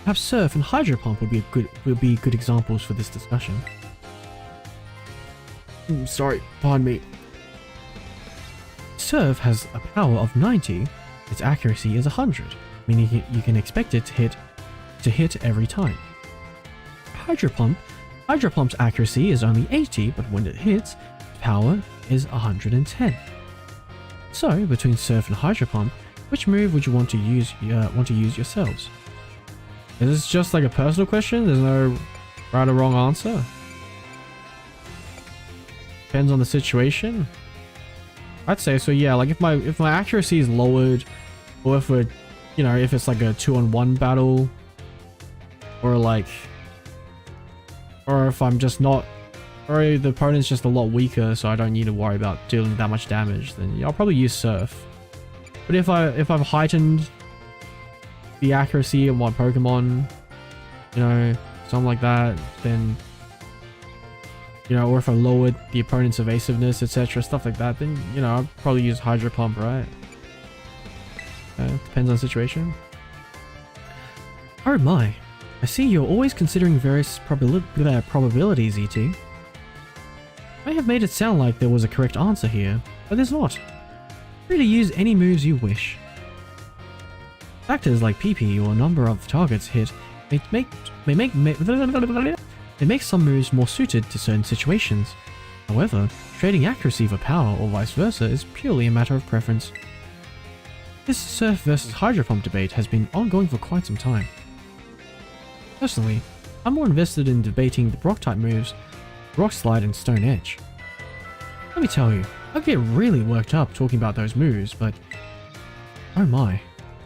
Perhaps Surf and Hydro Pump would be good examples for this discussion. Sorry, pardon me. Surf has a power of 90, its accuracy is 100, meaning you can expect it to hit every time. Hydro Pump's accuracy is only 80, but when it hits, its power is 110. So, between Surf and Hydro Pump, which move would you want to use yourselves? Is this just like a personal question? There's no right or wrong answer? Depends on the situation. I'd say so, yeah. Like if my accuracy is lowered, or if we're, if it's like a 2-on-1 battle, or if I'm just not, or the opponent's just a lot weaker, so I don't need to worry about dealing that much damage, then I'll probably use Surf. But if I've heightened the accuracy of my Pokemon, something like that, then, or if I lowered the opponent's evasiveness, etc., stuff like that, then, I'll probably use Hydro Pump, right? Depends on the situation. Oh my, I see you're always considering various probabilities, ET. I may have made it sound like there was a correct answer here, but there's not. Free to use any moves you wish. Factors like PP or number of targets hit may make some moves more suited to certain situations. However, trading accuracy for power or vice versa is purely a matter of preference. This Surf versus Hydro Pump debate has been ongoing for quite some time. Personally, I'm more invested in debating the Brock-type moves, Rock Slide and Stone Edge. Let me tell you, I get really worked up talking about those moves, but oh my,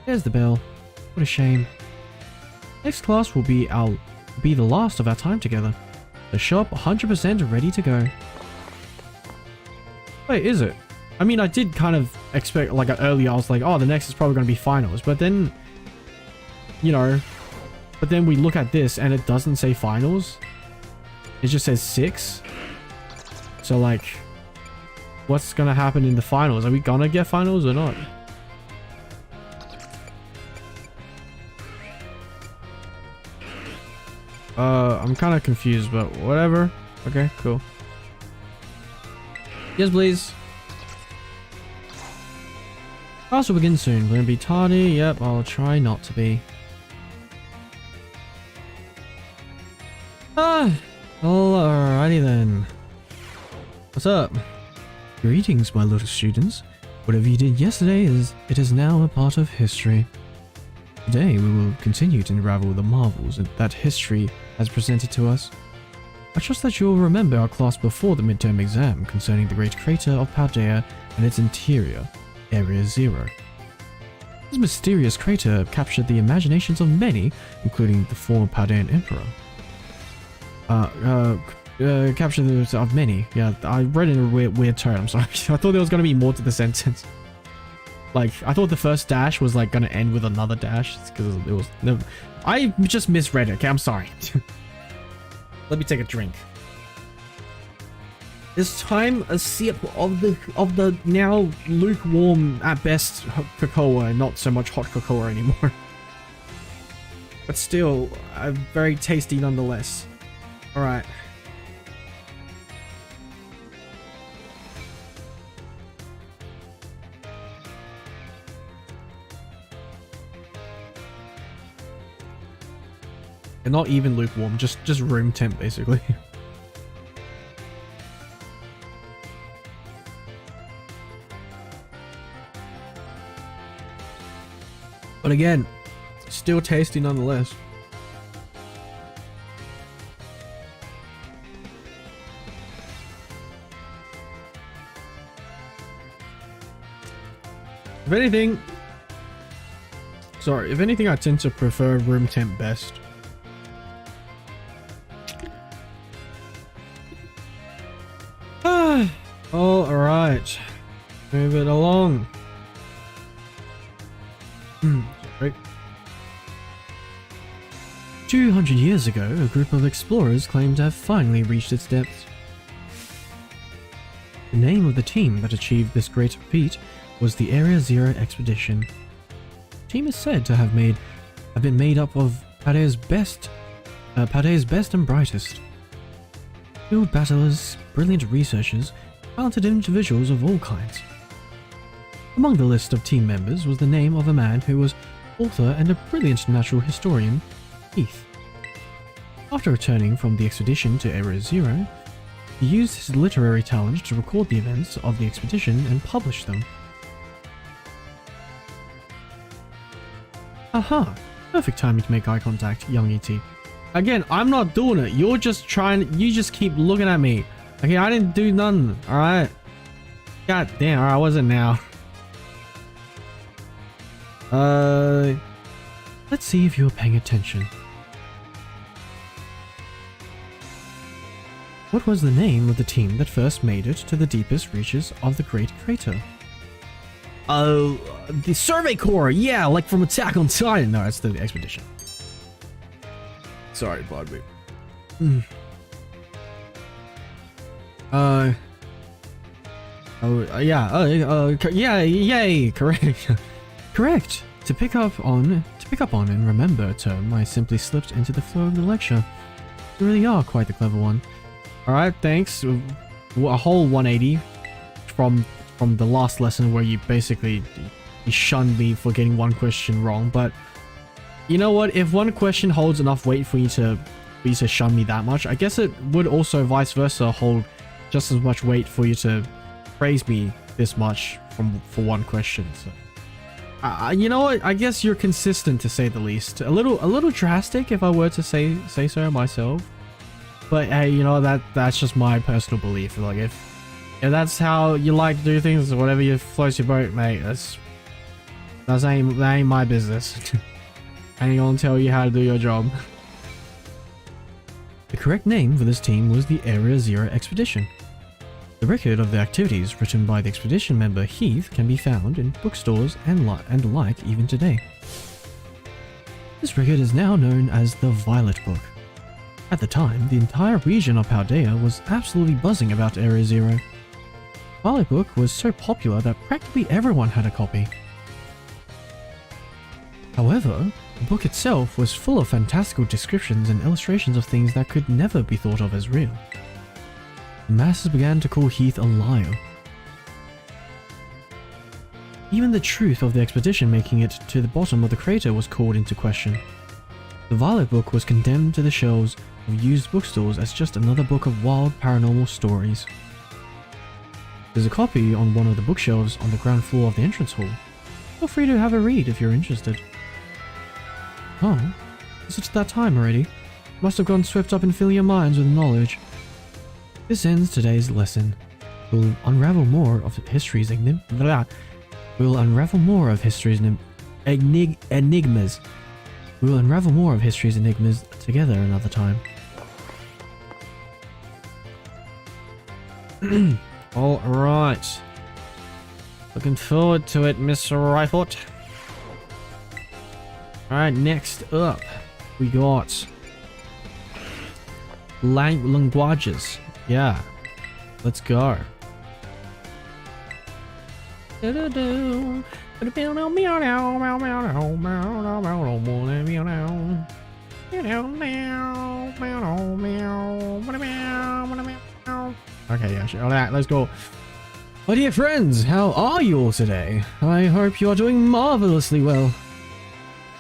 there's the bell. What a shame. Next class will be the last of our time together. The shop 100% ready to go. Wait, is it? I mean, I did kind of expect, like earlier, I was like, oh, the next is probably going to be finals, but then, but then we look at this and it doesn't say finals. It just says 6. So like, what's going to happen in the finals? Are we going to get finals or not? I'm kind of confused, but whatever. Okay, cool. Yes, please. Class will begin soon. We're gonna be tardy. Yep, I'll try not to be. Alrighty then. What's up? Greetings, my little students. Whatever you did yesterday it is now a part of history. Today we will continue to unravel the marvels that history has presented to us. I trust that you will remember our class before the midterm exam concerning the great crater of Paldea and its interior, Area Zero. This mysterious crater captured the imaginations of many, including the former Paldean emperor. Captured the of many. Yeah, I read it in a weird turn. I'm sorry. I thought there was gonna be more to the sentence. Like, I thought the first dash was like gonna end with another dash because it was no. I just misread it. Okay, I'm sorry. Let me take a drink. This time a sip of the now lukewarm at best cocoa, not so much hot cocoa anymore. But still, very tasty nonetheless. All right. And not even lukewarm, just room temp basically. But again, still tasty nonetheless. If anything, I tend to prefer room temp best. All right, move it along. Right. 200 years ago, a group of explorers claimed to have finally reached its depths. The name of the team that achieved this great feat was the Area Zero Expedition. The team is said to have been made up of Paldea's best and brightest. Skilled battlers, brilliant researchers, talented individuals of all kinds. Among the list of team members was the name of a man who was author and a brilliant natural historian, Heath. After returning from the expedition to Area Zero, he used his literary talent to record the events of the expedition and publish them. Aha! Perfect timing to make eye contact, young E.T. Again, I'm not doing it. You just keep looking at me. Okay, I didn't do nothing. All right. God damn. All right, I wasn't now. Let's see if you're paying attention. What was the name of the team that first made it to the deepest reaches of the Great Crater? The Survey Corps. Yeah, like from Attack on Titan. No, that's the expedition. Sorry, pardon me. Yeah, yay, correct. Correct. To pick up on and remember a term, I simply slipped into the flow of the lecture. You really are quite the clever one. Alright, thanks. A whole 180 from the last lesson where you basically shunned me for getting one question wrong, but you know what? If one question holds enough weight for you to shun me that much, I guess it would also vice versa hold just as much weight for you to praise me this much for one question. So you know what? I guess you're consistent to say the least. A little drastic if I were to say so myself. But hey, you know, that's just my personal belief. Like if that's how you like to do things, whatever you floats your boat, mate. That ain't my business. I ain't gonna tell you how to do your job. The correct name for this team was the Area Zero Expedition. The record of the activities written by the expedition member Heath can be found in bookstores and alike even today. This record is now known as the Violet Book. At the time, the entire region of Paldea was absolutely buzzing about Area Zero. Violet Book was so popular that practically everyone had a copy. However, the book itself was full of fantastical descriptions and illustrations of things that could never be thought of as real. The masses began to call Heath a liar. Even the truth of the expedition making it to the bottom of the crater was called into question. The Violet Book was condemned to the shelves of used bookstores as just another book of wild paranormal stories. There's a copy on one of the bookshelves on the ground floor of the entrance hall. Feel free to have a read if you're interested. Oh, is it that time already? Must have gotten swept up in filling your minds with knowledge. This ends today's lesson. We'll unravel more of history's enigmas. We will unravel more of history's enigmas together another time. All right. Looking forward to it, Miss Rifle. Alright, next up, we got languages. Yeah, let's go. Okay, yeah, sure. Alright, let's go. My dear friends, how are you all today? I hope you are doing marvelously well.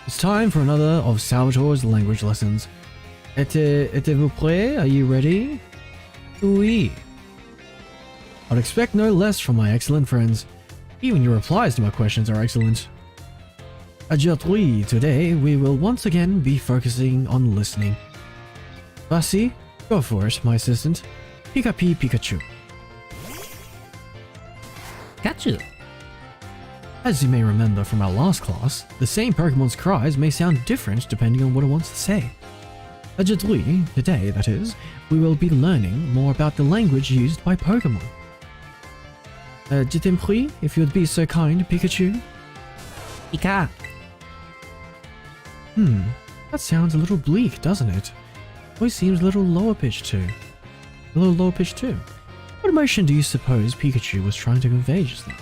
It's time for another of Salvatore's language lessons. Êtes-vous prêts? Are you ready? Oui. I'd expect no less from my excellent friends. Even your replies to my questions are excellent. Aujourd'hui, today we will once again be focusing on listening. Vas-y, go for it, my assistant. Pika-Pee Pikachu. Pikachu. As you may remember from our last class, the same Pokemon's cries may sound different depending on what it wants to say. Aujourd'hui, today that is, we will be learning more about the language used by Pokemon. Je t'en prie, if you'd be so kind, Pikachu. Pika. That sounds a little bleak, doesn't it? Voice seems a little lower pitched too. What emotion do you suppose Pikachu was trying to convey just then?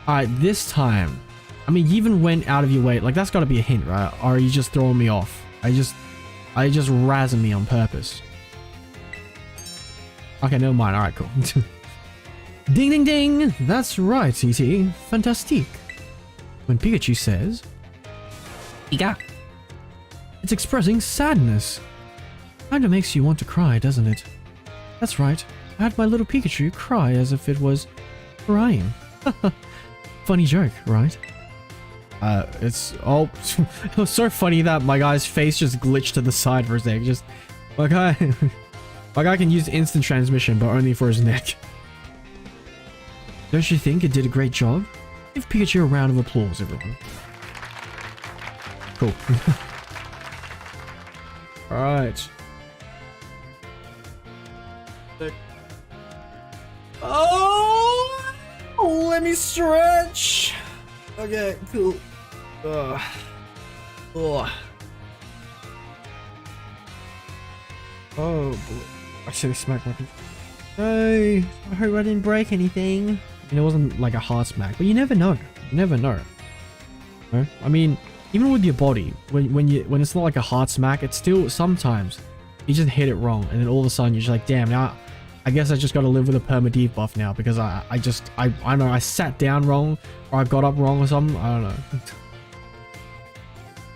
Alright, this time. I mean, you even went out of your way. Like, that's gotta be a hint, right? Or are you just throwing me off? Are you just razzing me on purpose? Okay, never mind. Alright, cool. Ding ding ding! That's right, TT. Fantastique. When Pikachu says, Pika, it's expressing sadness. Kinda makes you want to cry, doesn't it? That's right. I had my little Pikachu cry as if it was crying. Funny joke, right? It's oh, it was so funny that my guy's face just glitched to the side for a sec. Just my guy can use instant transmission, but only for his neck. Don't you think it did a great job? Give Pikachu a round of applause, everyone. Cool. All right. Oh, let me stretch. Okay, cool. Oh. Oh boy. I should have smacked my computer. Hey, I hope I didn't break anything. I mean, it wasn't like a hard smack, but you never know. You never know. No? I mean, even with your body, when it's not like a hard smack, it's still sometimes you just hit it wrong, and then all of a sudden you're just like, damn, now I guess I just got to live with a perma debuff now because I don't know, I sat down wrong or I got up wrong or something. I don't know.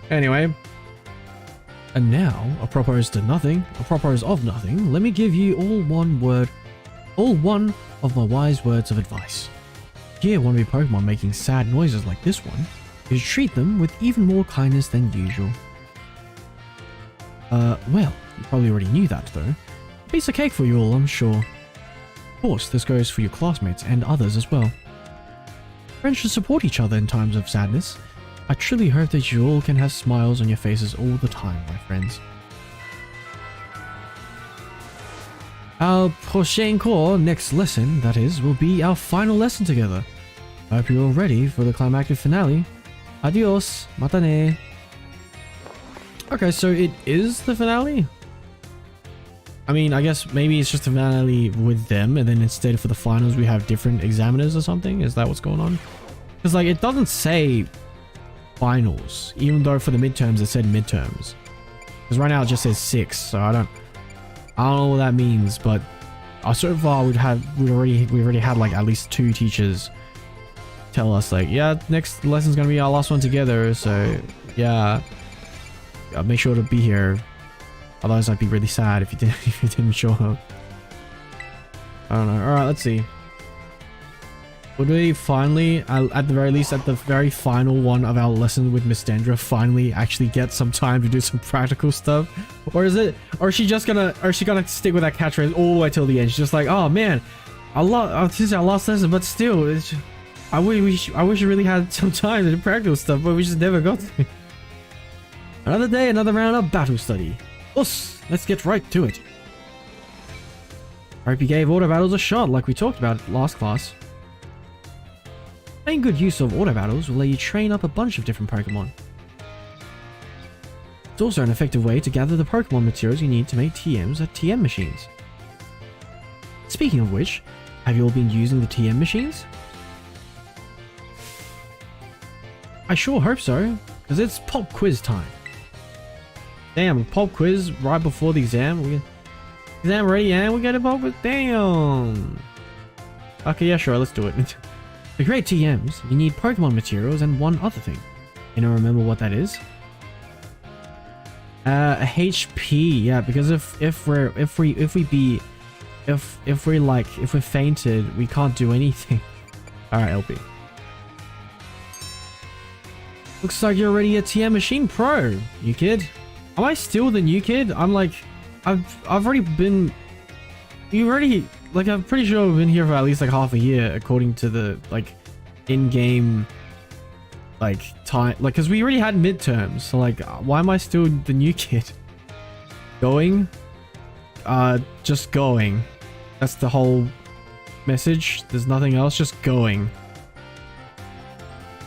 Anyway, and now apropos of nothing, let me give you all one of my wise words of advice. If you hear one of your Pokemon making sad noises like this one, you should treat them with even more kindness than usual. Well, you probably already knew that though. Piece of cake for you all, I'm sure. Of course, this goes for your classmates and others as well. Friends should support each other in times of sadness. I truly hope that you all can have smiles on your faces all the time, my friends. Our prochain cours, next lesson, that is, will be our final lesson together. I hope you're all ready for the climactic finale. Adios, matane. Okay, so it is the finale? I mean, I guess maybe it's just a finale with them, and then instead for the finals we have different examiners or something? Is that what's going on? Because like, it doesn't say finals, even though for the midterms it said midterms. Because right now it just says 6, so I don't know what that means, but so far we've already had like at least 2 teachers tell us like, yeah, next lesson's gonna be our last one together, so yeah, make sure to be here. Otherwise I'd be really sad if you didn't show up. I don't know. Alright, let's see. Would we finally, at the very least, at the very final one of our lesson with Miss Dendra, finally actually get some time to do some practical stuff? Or is she gonna stick with that catchphrase all the way till the end? She's just like, oh man, this is our last lesson, but still, I wish we really had some time to do practical stuff, but we just never got to. Another day, another round of battle study. Let's get right to it. I hope you gave auto battles a shot like we talked about last class. Making good use of auto battles will let you train up a bunch of different Pokemon. It's also an effective way to gather the Pokemon materials you need to make TMs at TM machines. Speaking of which, have you all been using the TM machines? I sure hope so, because it's pop quiz time. Damn, pop quiz right before the exam. Exam ready and we get a pop quiz. Damn. Okay, yeah, sure, let's do it. To create TMs, you need Pokemon materials and one other thing. Anyone remember what that is? A HP, yeah, because if we're fainted, we can't do anything. Alright, LP. Looks like you're already a TM machine pro, new kid. Am I still the new kid? I'm like, I've already been. I'm pretty sure I've been here for at least like half a year, according to the like in-game like time, like, because we already had midterms, so like, why am I still the new kid? Going, just going. That's the whole message. There's nothing else. Just going.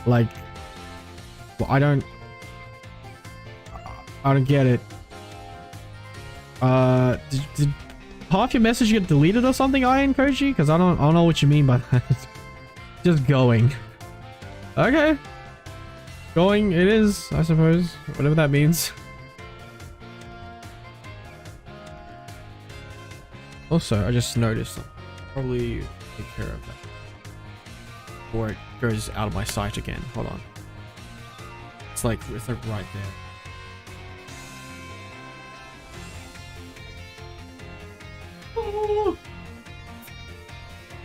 Like, well, I don't get it. Did half your message get deleted or something, Iron Koji? Because I don't know what you mean by that. Just going. Okay. Going it is, I suppose. Whatever that means. Also, I just noticed I'll probably take care of that before it goes out of my sight again. Hold on. It's like right there.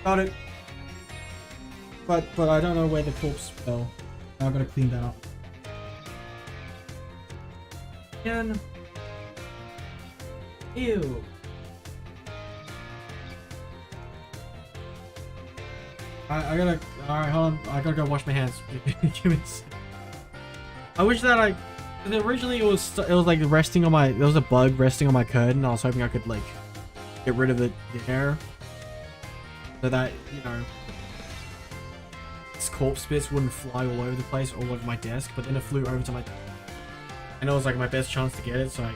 Got it. But I don't know where the corpse fell. I gotta clean that up. Again. Ew. I gotta. Alright, hold on. I gotta go wash my hands. Give me a sec. I wish that originally it was like resting on my. There was a bug resting on my curtain. I was hoping I could like get rid of the hair, so that, you know, this corpse bits wouldn't fly all over the place all over my desk. But then it flew over to my, and it was like my best chance to get it. So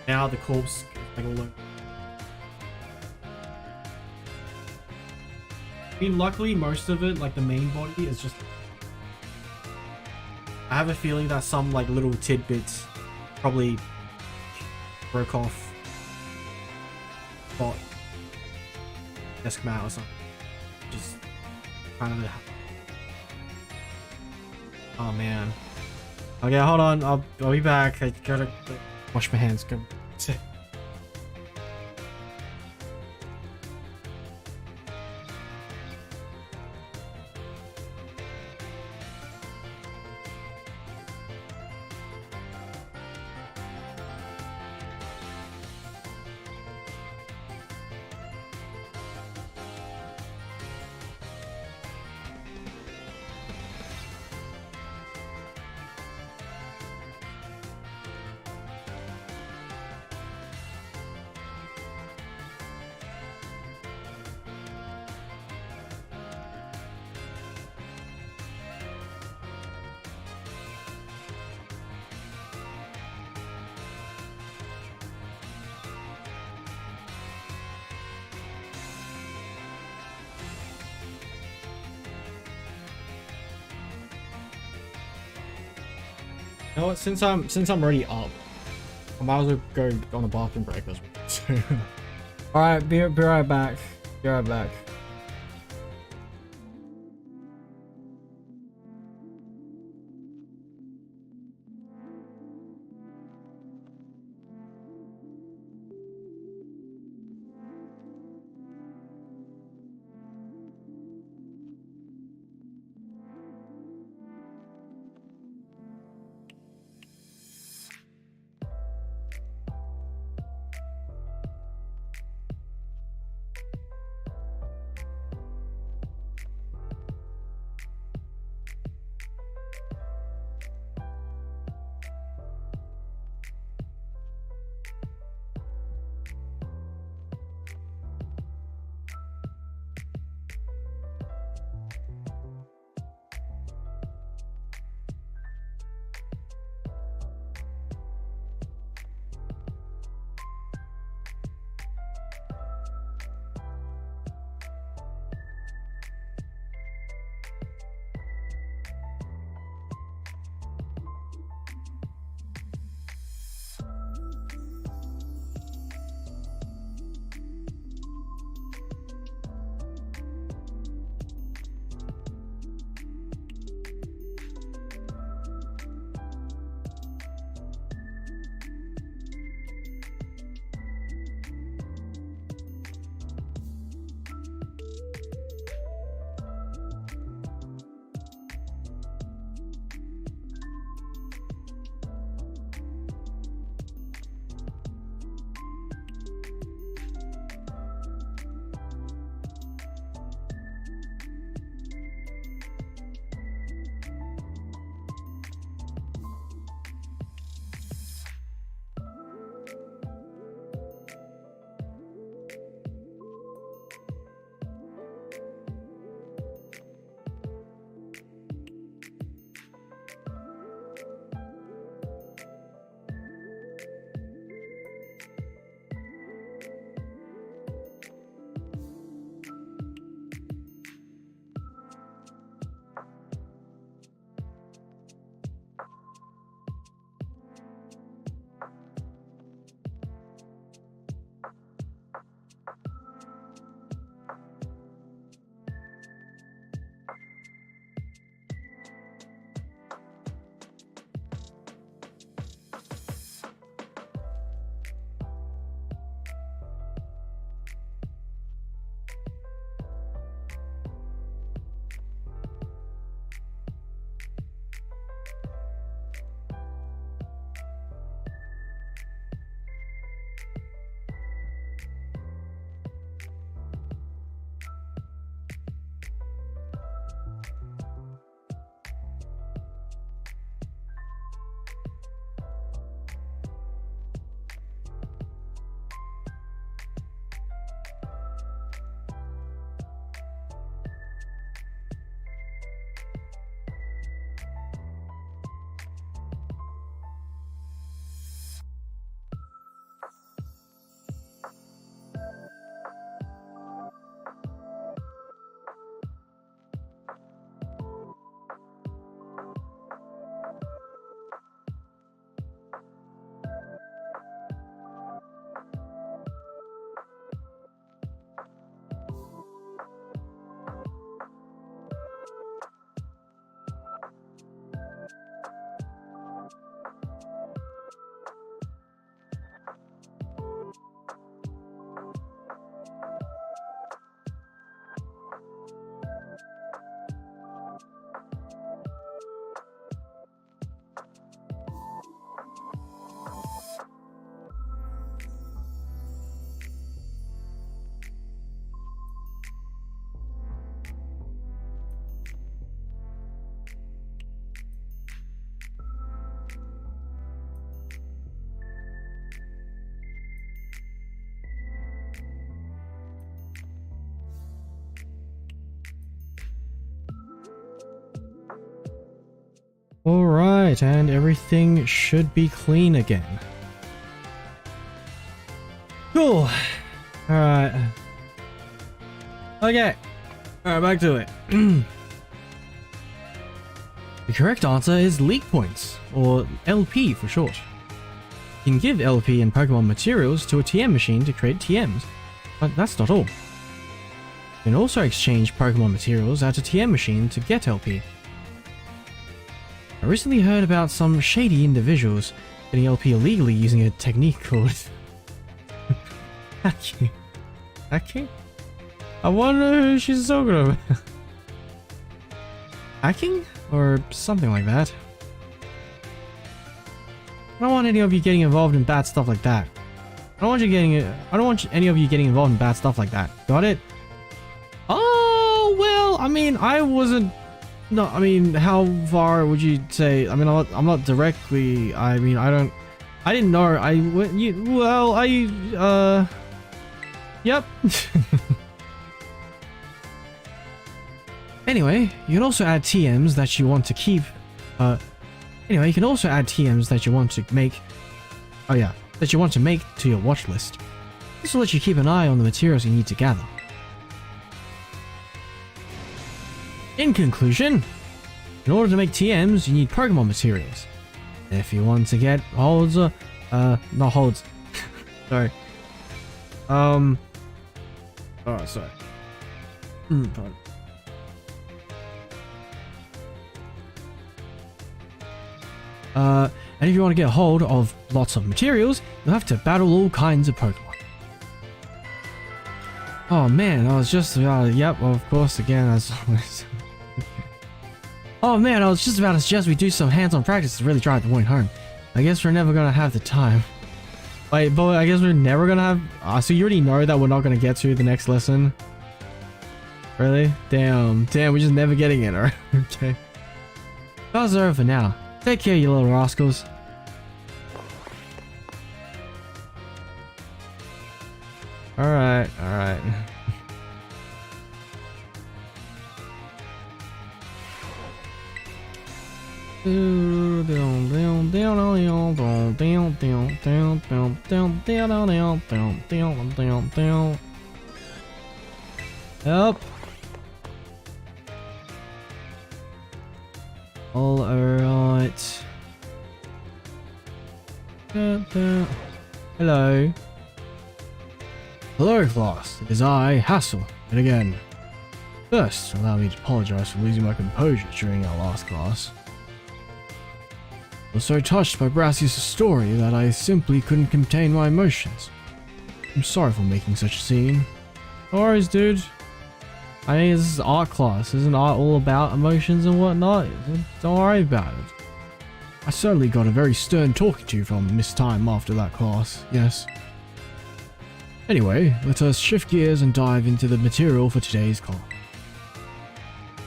now the corpse like all over. I mean, luckily most of it, like the main body, is just. I have a feeling that some like little tidbits probably broke off. Spot desk mat or something. Just kind of. Oh man. Okay, hold on. I'll be back. I gotta wash my hands. Go. Sit. You know what? Since I'm already up, I might as well go on a bathroom break as well. All right, be right back. Be right back. Alright, and everything should be clean again. Cool. Alright. Okay. Alright, back to it. The correct answer is leak points, or LP for short. You can give LP and Pokemon materials to a TM machine to create TMs, but that's not all. You can also exchange Pokemon materials at a TM machine to get LP. I recently heard about some shady individuals getting LP illegally using a technique called hacking. Hacking? I wonder who she's talking about. Hacking? Or something like that. I don't want any of you getting involved in bad stuff like that. I don't want any of you getting involved in bad stuff like that. Got it? Oh, well, I mean, I wasn't... No, I mean, how far would you say? I mean, I'm not directly... I mean, I didn't know. Yep. Anyway, you can also add TMs that you want to keep. Anyway, you can also add TMs that you want to make. Oh yeah, that you want to make to your watch list. This will let you keep an eye on the materials you need to gather. In conclusion, in order to make TMs, you need Pokemon materials. If you want to get holds, not holds. Sorry. Oh, sorry. Pardon. And if you want to get a hold of lots of materials, you'll have to battle all kinds of Pokemon. Oh man, I was just yep, of course, again, as always. Oh man, I was just about to suggest we do some hands-on practice to really drive the point home. I guess we're never gonna have the time. Wait, but I guess we're never gonna have... so you already know that we're not gonna get to the next lesson? Really? Damn, we're just never getting it, alright? Okay. That's over for now. Take care, you little rascals. Alright. Help. All right. Hello. Hello, class. It is I, Hassel, and again. First, allow me to apologize for losing my composure during our last class. I was so touched by Brassius' story that I simply couldn't contain my emotions. I'm sorry for making such a scene. No worries, dude. I mean, this is art class. Isn't art all about emotions and whatnot? Don't worry about it. I certainly got a very stern talking to from Miss Time after that class, yes. Anyway, let us shift gears and dive into the material for today's class.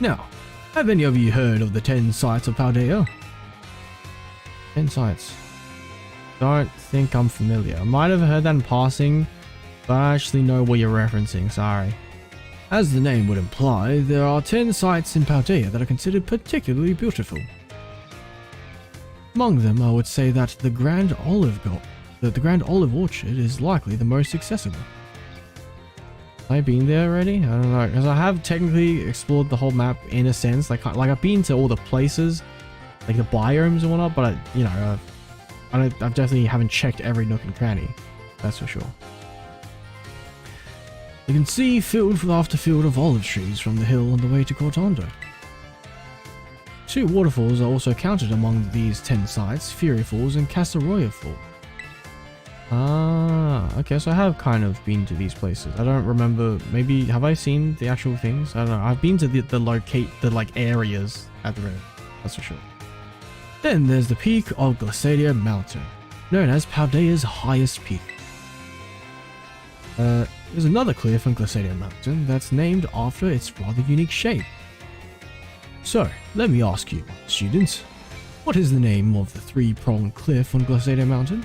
Now, have any of you heard of the 10 sites of Paldea? 10 sites. Don't think I'm familiar. I might have heard that in passing, but I actually know what you're referencing, sorry. As the name would imply, there are 10 sites in Paldea that are considered particularly beautiful. Among them, I would say that the Grand Olive Orchard is likely the most accessible. Have I been there already? I don't know, because I have technically explored the whole map in a sense. Like I've been to all the places, like the biomes and whatnot, but I've definitely haven't checked every nook and cranny. That's for sure. You can see field after field of olive trees from the hill on the way to Cortondo. 2 waterfalls are also counted among these 10 sites, Fury Falls and Casaroya Fall. Ah, okay, so I have kind of been to these places. I don't remember, maybe, have I seen the actual things? I don't know, I've been to the areas at the river, that's for sure. Then there's the peak of Glacier Mountain, known as Paldea's highest peak. There's another cliff on Glacier Mountain that's named after its rather unique shape. So, let me ask you, students, what is the name of the 3-pronged cliff on Glacier Mountain?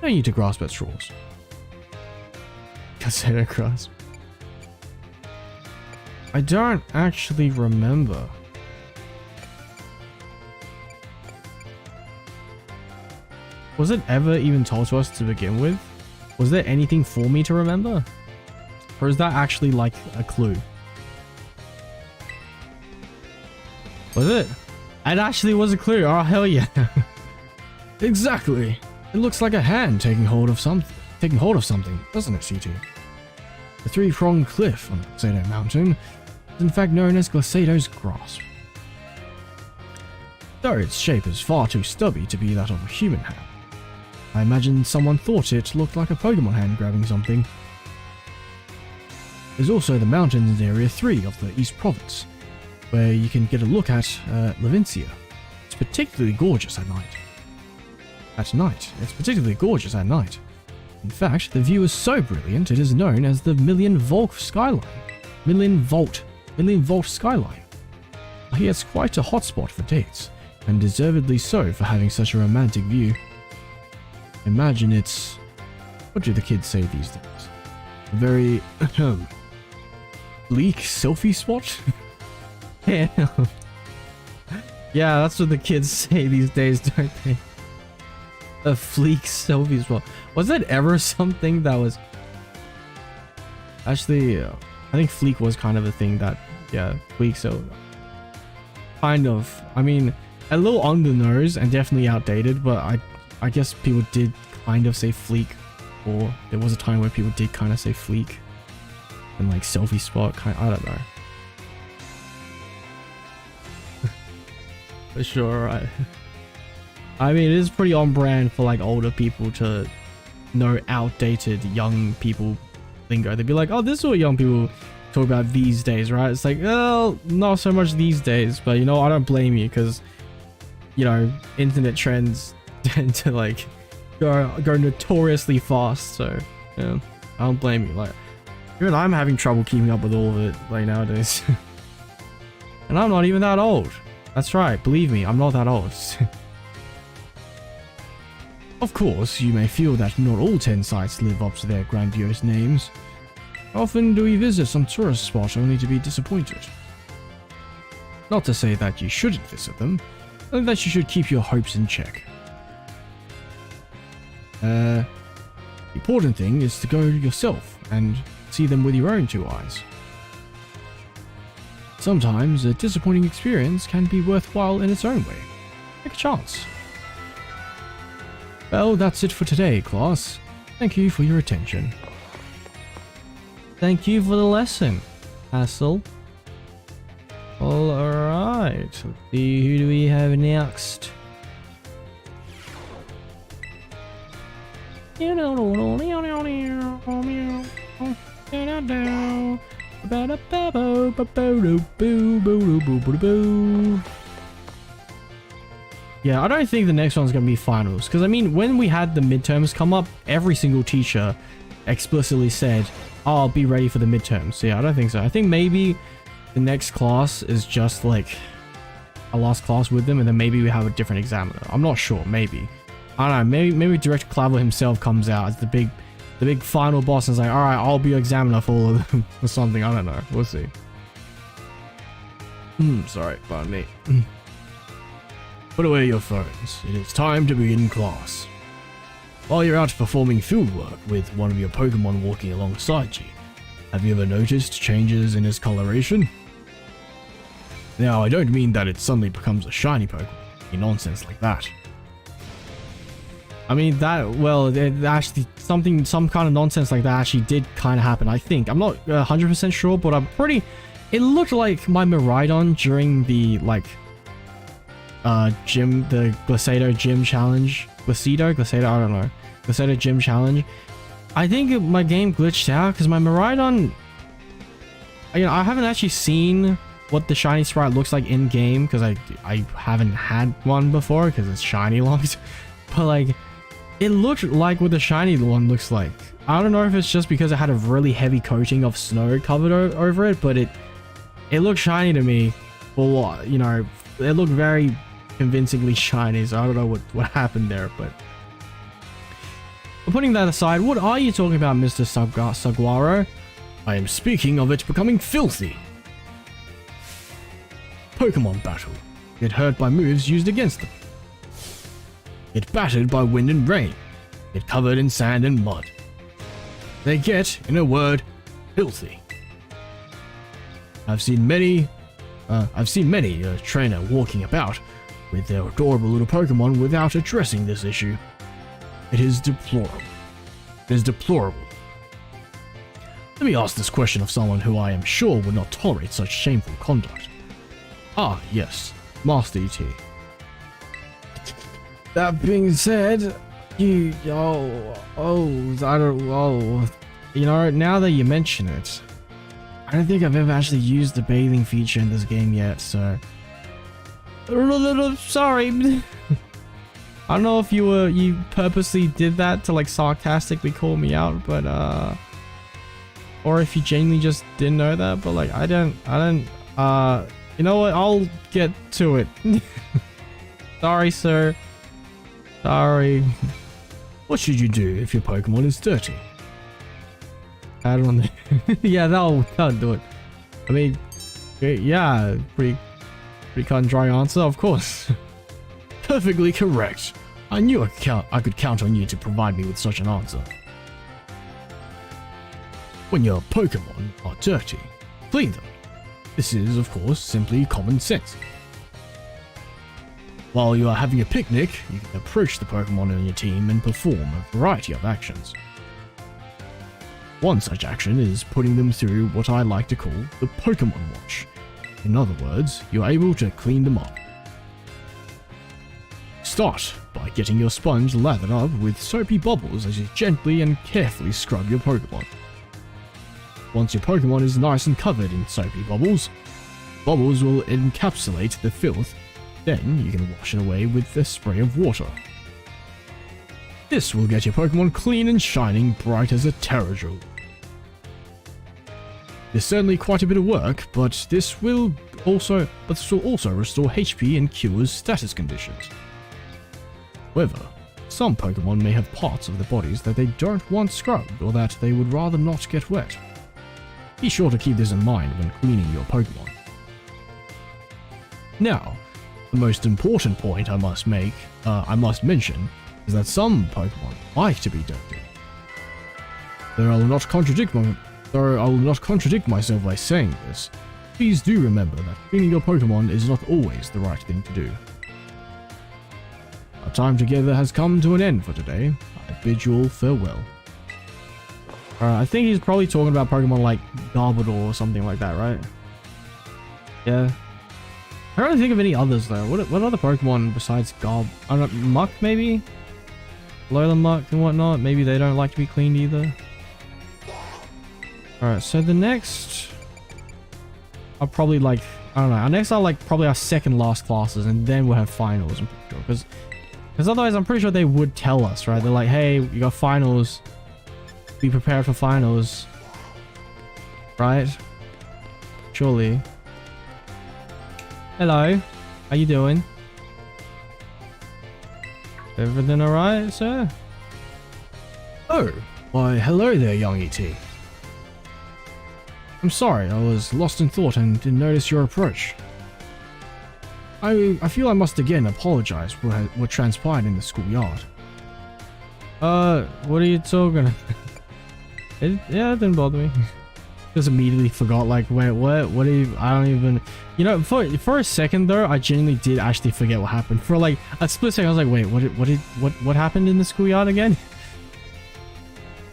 I need to grasp at straws. Glacier Grasp. I don't actually remember. Was it ever even told to us to begin with? Was there anything for me to remember? Or is that actually like a clue? Was it? It actually was a clue. Oh, hell yeah. Exactly. It looks like a hand taking hold of something, doesn't it, CT? The three-pronged cliff on Glaciator Mountain is in fact known as Glaciator's Grasp. Though its shape is far too stubby to be that of a human hand, I imagine someone thought it looked like a Pokemon hand grabbing something. There's also the mountains in Area 3 of the East Province, where you can get a look at Levincia. It's particularly gorgeous at night. It's particularly gorgeous at night. In fact, the view is so brilliant it is known as the Million Volt Skyline. Million Volt Skyline. I hear it's quite a hotspot for dates, and deservedly so for having such a romantic view. Imagine it's... what do the kids say these days? A very... bleak selfie spot? Yeah. Yeah, that's what the kids say these days, don't they? A fleek selfie spot. Was that ever something that was... Actually, I think fleek was kind of a thing that... Yeah, fleek, so... Kind of. I mean, a little on the nose and definitely outdated, but I guess people did kind of say fleek. Or there was a time where people did kind of say fleek. And like selfie spot, I don't know. For sure, right? I mean, it is pretty on brand for like older people to know outdated young people lingo. They'd be like, oh, this is what young people talk about these days, right? It's like, well, not so much these days, but you know, I don't blame you because, you know, internet trends tend to like go notoriously fast. So, yeah, I don't blame you. Like, even I'm having trouble keeping up with all of it like nowadays. And I'm not even that old. That's right, believe me, I'm not that old. Of course, you may feel that not all 10 sites live up to their grandiose names. Often do we visit some tourist spot only to be disappointed. Not to say that you shouldn't visit them, only that you should keep your hopes in check. The important thing is to go yourself and see them with your own two eyes. Sometimes a disappointing experience can be worthwhile in its own way. Take a chance. Well, that's it for today, class. Thank you for your attention. Thank you for the lesson, Hassel. Alright, let's see, who do we have next? Yeah, I don't think the next one's gonna be finals, because I mean, when we had the midterms come up, every single teacher explicitly said, oh, I'll be ready for the midterms. So yeah, I don't think so. I think maybe the next class is just like a last class with them, and then maybe we have a different examiner. I'm not sure, maybe. I don't know, maybe Director Clavel himself comes out as the big final boss and is like, alright, I'll be your examiner for all of them, or something, I don't know, we'll see. Sorry, pardon me. Put away your phones, it is time to begin class. While you're out performing fieldwork with one of your Pokemon walking alongside you, have you ever noticed changes in his coloration? Now, I don't mean that it suddenly becomes a shiny Pokemon, any nonsense like that. I mean, it actually, some kind of nonsense like that actually did kind of happen, I think. I'm not 100% sure, but it looked like my Miraidon during the, like, the Glaciator Gym Challenge. Glaciator, I don't know. Glaciator Gym Challenge. I think my game glitched out because my Miraidon, you know, I haven't actually seen what the shiny sprite looks like in game because I haven't had one before because it's shiny locked. But like, it looked like what the shiny one looks like. I don't know if it's just because it had a really heavy coating of snow covered over it, but it looked shiny to me. Well, you know, it looked very convincingly shiny, so I don't know what happened there, but putting that aside, what are you talking about, Mr. Saguaro? I am speaking of it becoming filthy. Pokemon battle. Get hurt by moves used against them. get battered by wind and rain, get covered in sand and mud. They get, in a word, filthy. I've seen many a trainer walking about with their adorable little Pokemon without addressing this issue. It is deplorable. It is deplorable. Let me ask this question of someone who I am sure would not tolerate such shameful conduct. Ah, yes, Master E.T. That being said, you know, now that you mention it, I don't think I've ever actually used the bathing feature in this game yet, so sorry. I don't know if you purposely did that to like sarcastically call me out, but or if you genuinely just didn't know that, but like I don't you know what, I'll get to it. Sorry, sir. Sorry. What should you do if your Pokemon is dirty? I don't know. Yeah, that'll do it. I mean, yeah, pretty cut and dry answer, of course. Perfectly correct. I knew I could count on you to provide me with such an answer. When your Pokemon are dirty, clean them. This is, of course, simply common sense. While you are having a picnic, you can approach the Pokemon on your team and perform a variety of actions. One such action is putting them through what I like to call the Pokémon wash. In other words, you're able to clean them up. Start by getting your sponge lathered up with soapy bubbles as you gently and carefully scrub your Pokemon. Once your Pokemon is nice and covered in soapy bubbles, bubbles will encapsulate the filth, then you can wash it away with a spray of water. This will get your Pokemon clean and shining bright as a Terrajul. There's certainly quite a bit of work, but this will also restore HP and cures status conditions. However, some Pokemon may have parts of their bodies that they don't want scrubbed or that they would rather not get wet. Be sure to keep this in mind when cleaning your Pokemon. Now, the most important point I must mention is that some Pokemon like to be dirty. Though I will not contradict myself by saying this, please do remember that cleaning your Pokemon is not always the right thing to do. Our time together has come to an end for today. I bid you all farewell. I think he's probably talking about Pokemon like Garbodor or something like that, right? Yeah. I don't really think of any others though. What other Pokemon besides I don't know, Muck maybe? Lola Muck and whatnot. Maybe they don't like to be cleaned either. Alright, so the next... I'll probably like... I don't know. Next I'll like probably our second last classes and then we'll have finals, I'm pretty sure. Because otherwise I'm pretty sure they would tell us, right? They're like, hey, you got finals. Be prepared for finals. Right? Surely. Hello. How you doing? Everything alright, sir? Oh, why hello there, young E.T. I'm sorry, I was lost in thought and didn't notice your approach. I feel I must again apologize for what transpired in the schoolyard. What are you talking about? Yeah, it didn't bother me. Just immediately forgot, like, wait, what are you, I don't even, you know, for a second though, I genuinely did actually forget what happened. For like a split second, I was like, wait, what happened in the schoolyard again?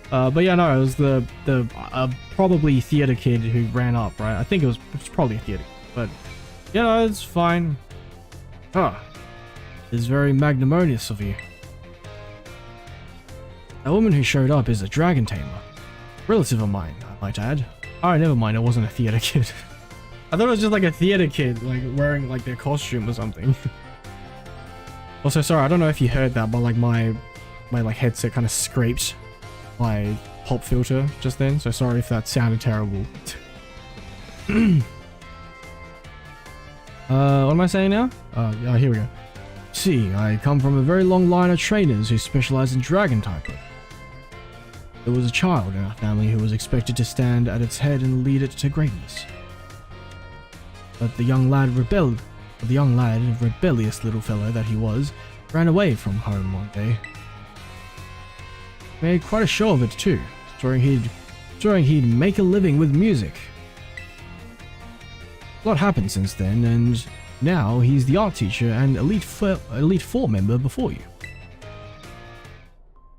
But yeah, no, it was the probably theater kid who ran up, right? I think it was probably a theater kid, but, you know, it's fine. Ah, it's very magnanimous of you. The woman who showed up is a dragon tamer. Relative of mine, I might add. Alright, never mind, it wasn't a theater kid. I thought it was just like a theater kid, like wearing like their costume or something. Also, sorry, I don't know if you heard that, but like my like headset kind of scraped my pop filter just then, so sorry if that sounded terrible. What am I saying now? Yeah, here we go. See, I come from a very long line of trainers who specialize in dragon typing. There was a child in our family who was expected to stand at its head and lead it to greatness. But the young lad, rebellious little fellow that he was, ran away from home one day. Made quite a show of it too, swearing he'd make a living with music. A lot happened since then, and now he's the art teacher and Elite Four member before you.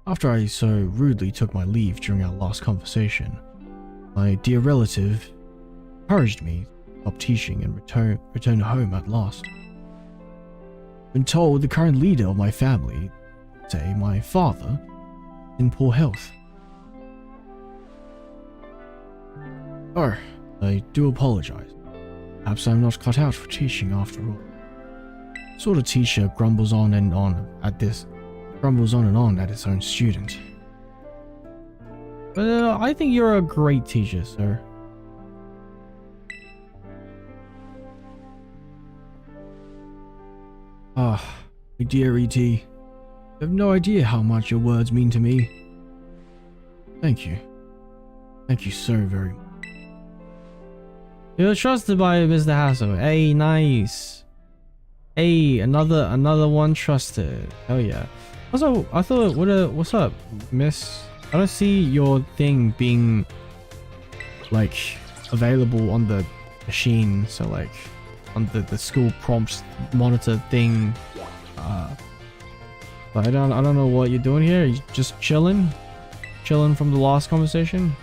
After I so rudely took my leave during our last conversation, my dear relative encouraged me to stop teaching and return home at last. Been told the current leader of my family, say my father, is in poor health. Oh, I do apologize. Perhaps I'm not cut out for teaching after all. Sort of teacher grumbles on and on at his own student. But I think you're a great teacher, sir. Ah, my dear E.T., you have no idea how much your words mean to me. Thank you. Thank you so very much. You're trusted by Mr. Hassel. Hey, nice. Hey, another one trusted. Hell yeah. Also, I thought, what's up, miss? I don't see your thing being, like, available on the machine. So, like, on the school prompts monitor thing. But I don't know what you're doing here. You just chilling from the last conversation.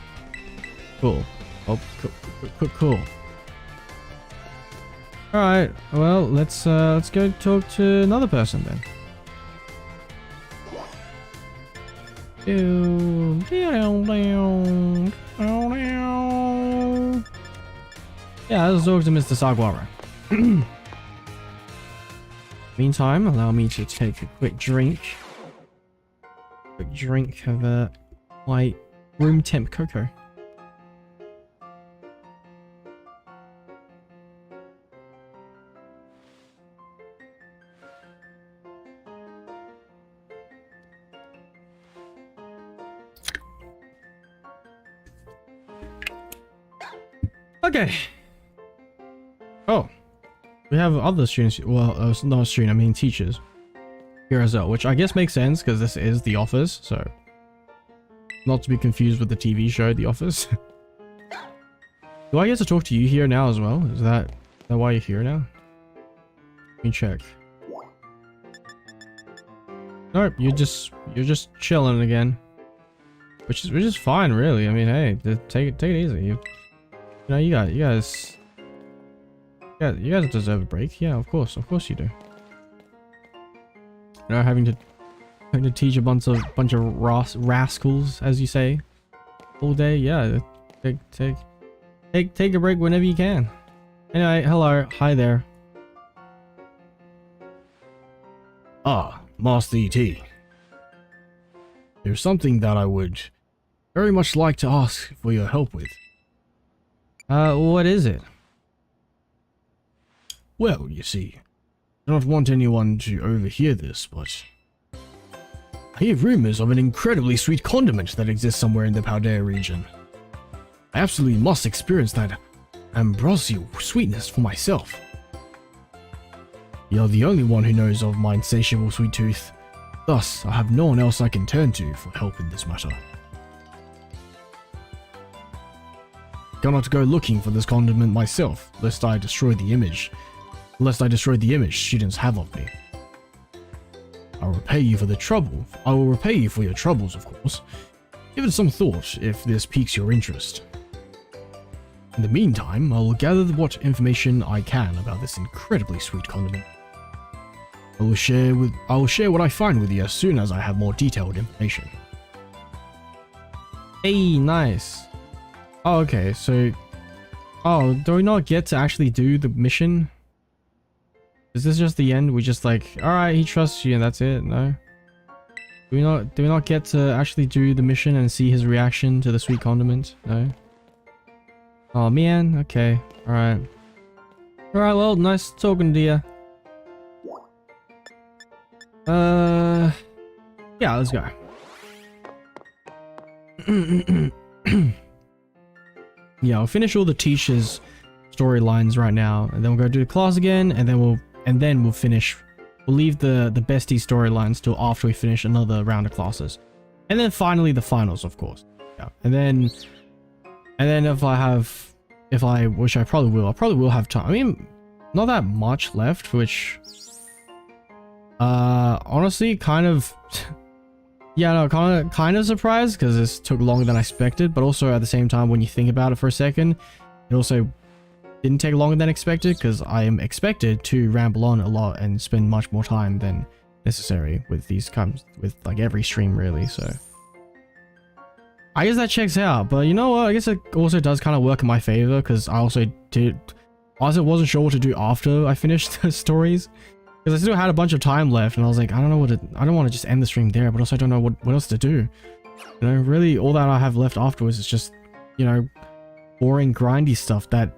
Cool. Oh, cool. All right. Well, let's go talk to another person then. Yeah, let's talk to Mr. Saguaro. Meantime, allow me to take a quick drink. Of a white room temp cocoa. Okay. Oh, we have other students. Well, not a student. I mean teachers here as well, which I guess makes sense because this is The Office. So, not to be confused with the TV show The Office. Do I get to talk to you here now as well? Is that why you're here now? Let me check. Nope, you're just chilling again, which is fine, really. I mean, hey, take it easy. You know, you guys deserve a break. Yeah, of course you do. You know, having to teach a bunch of rascals, as you say, all day. Yeah, take a break whenever you can. Anyway, hello, hi there. Ah, Master E.T. There's something that I would very much like to ask for your help with. What is it? Well, you see, I don't want anyone to overhear this, but I hear rumors of an incredibly sweet condiment that exists somewhere in the Paldea region. I absolutely must experience that ambrosial sweetness for myself. You're the only one who knows of my insatiable sweet tooth, thus I have no one else I can turn to for help in this matter. Cannot go looking for this condiment myself, lest I destroy the image students have of me. I will repay you for your troubles, of course. Give it some thought if this piques your interest. In the meantime, I will gather what information I can about this incredibly sweet condiment. I will share what I find with you as soon as I have more detailed information. Hey, nice. Oh, okay, so... Oh, do we not get to actually do the mission? Is this just the end? We just like, alright, he trusts you and that's it? No? Do we not get to actually do the mission and see his reaction to the sweet condiment? No? Oh man, okay, alright. Alright, well, nice talking to you. Yeah, let's go. Yeah, I'll finish all the teachers' storylines right now, and then we'll go do the class again, and then we'll finish we'll leave the bestie storylines till after we finish another round of classes. And then finally the finals, of course. Yeah. And then which I probably will have time. I mean, not that much left, which honestly kind of yeah, no, kind of surprised because this took longer than I expected, but also at the same time when you think about it for a second, it also didn't take longer than expected because I am expected to ramble on a lot and spend much more time than necessary with these with like every stream really. So I guess that checks out, but you know what, I guess it also does kind of work in my favor because I also wasn't sure what to do after I finished the stories because I still had a bunch of time left and I was like, I don't want to just end the stream there, but also I don't know what else to do. You know, really all that I have left afterwards is just, you know, boring grindy stuff that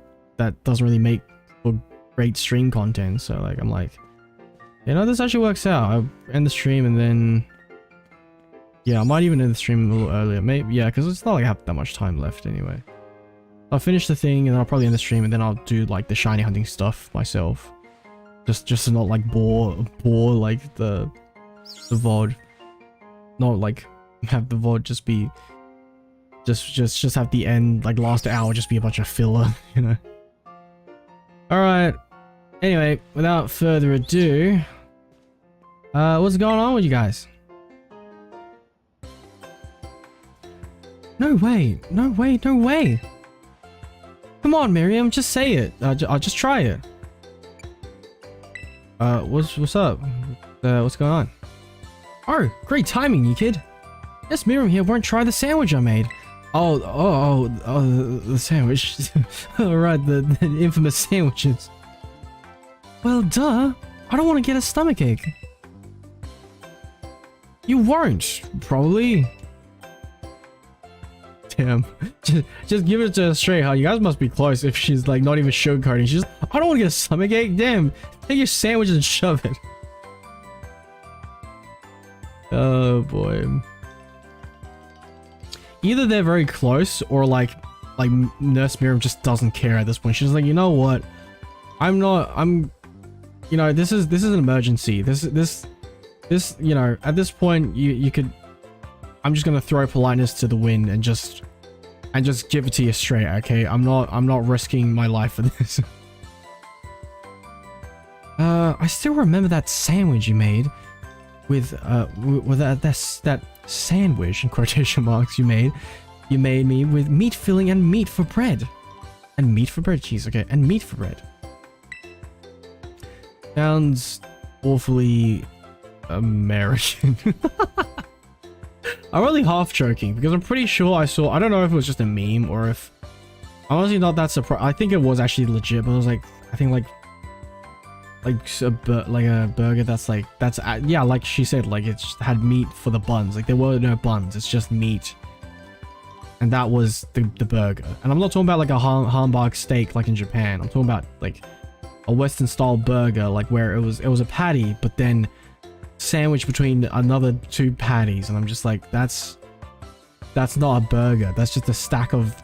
doesn't really make for great stream content. So like I'm like, you know, this actually works out. I end the stream and then yeah, I might even end the stream a little earlier. Maybe, yeah, because it's not like I have that much time left anyway. I'll finish the thing and then I'll probably end the stream and then I'll do like the shiny hunting stuff myself. Just to not like bore like the VOD. Not like have the VOD just be just have the end, like last hour just be a bunch of filler, you know. Alright. Anyway, without further ado, what's going on with you guys? No way, no way, no way. Come on, Miriam, just say it. I'll just try it. What's up? What's going on? Oh, great timing, you kid. Yes, Miriam here won't try the sandwich I made. Oh, the sandwich. Alright, the infamous sandwiches. Well, duh. I don't want to get a stomachache. You won't, probably. Damn. Just give it to her straight, huh? You guys must be close if she's like not even sugarcoating. She's like, I don't want to get a stomachache. Damn. Take your sandwich and shove it. Oh boy. Either they're very close or like Nurse Miriam just doesn't care at this point. She's like, you know what? You know, this is an emergency. This, you know, at this point you could, I'm just gonna throw politeness to the wind and just give it to you straight, okay? I'm not risking my life for this. I still remember that sandwich you made with that sandwich in quotation marks you made me with meat filling and meat for bread. And meat for bread, cheese, okay, and meat for bread. Sounds awfully American. I'm only half joking because I'm pretty sure I don't know if it was just a meme or if I'm honestly not that surprised. I think it was actually legit, but it was like, I think like a burger that's yeah, like she said, like it just had meat for the buns. Like there were no buns, it's just meat. And that was the burger. And I'm not talking about like a hamburg steak like in Japan. I'm talking about like a Western style burger, like where it was a patty, but then sandwiched between another two patties. And I'm just like, that's not a burger. That's just a stack of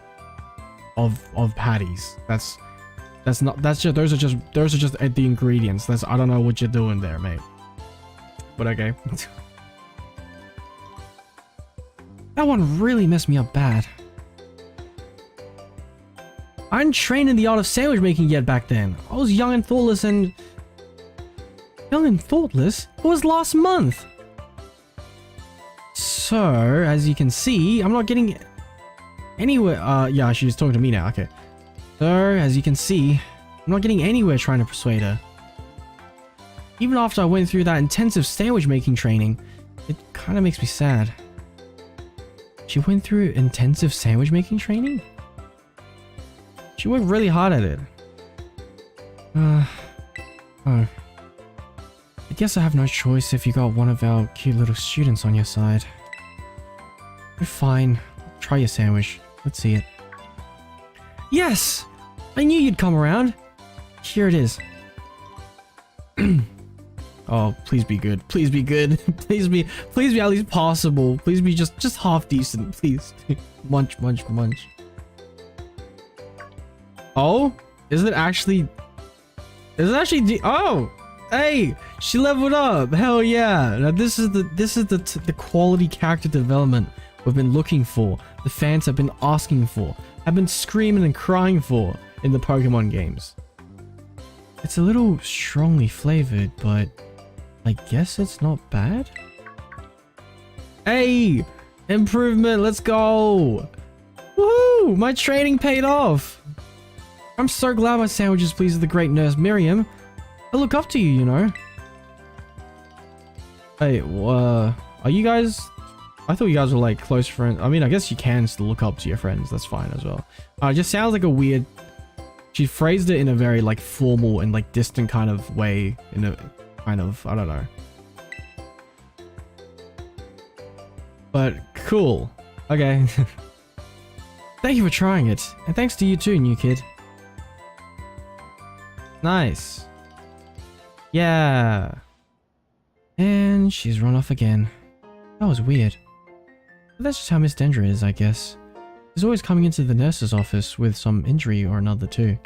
patties. Those are just the ingredients. I don't know what you're doing there, mate. But okay. That one really messed me up bad. I didn't train in the art of sandwich making yet back then. I was young and thoughtless and... Young and thoughtless? It was last month! So, as you can see, I'm not getting anywhere. Yeah, she's talking to me now, okay. So, as you can see, I'm not getting anywhere trying to persuade her. Even after I went through that intensive sandwich making training, it kind of makes me sad. She went through intensive sandwich making training? She worked really hard at it. Oh. I guess I have no choice if you got one of our cute little students on your side. You're fine. Try your sandwich. Let's see it. Yes! I knew you'd come around. Here it is. Oh, please be good. Please be good. Please be at least passable. Please be just half decent, please. Munch, munch, munch. Oh, is it actually? Oh, Hey, she leveled up. Hell yeah. Now this is the quality character development we've been looking for. The fans have been asking for. Have been screaming and crying for in the Pokemon games. It's a little strongly flavored, but I guess it's not bad. Hey, improvement. Let's go. Woohoo! My training paid off. I'm so glad my sandwiches pleased the great nurse Miriam. I look up to you, you know. Hey, are you guys... I thought you guys were like close friends. I mean, I guess you can still look up to your friends. That's fine as well. It just sounds like a weird... She phrased it in a very like formal and like distant kind of way. In a kind of... I don't know. But cool. Okay. Thank you for trying it. And thanks to you too, new kid. Nice. Yeah. And she's run off again. That was weird. But that's just how Miss Dendra is, I guess. She's always coming into the nurse's office with some injury or another too.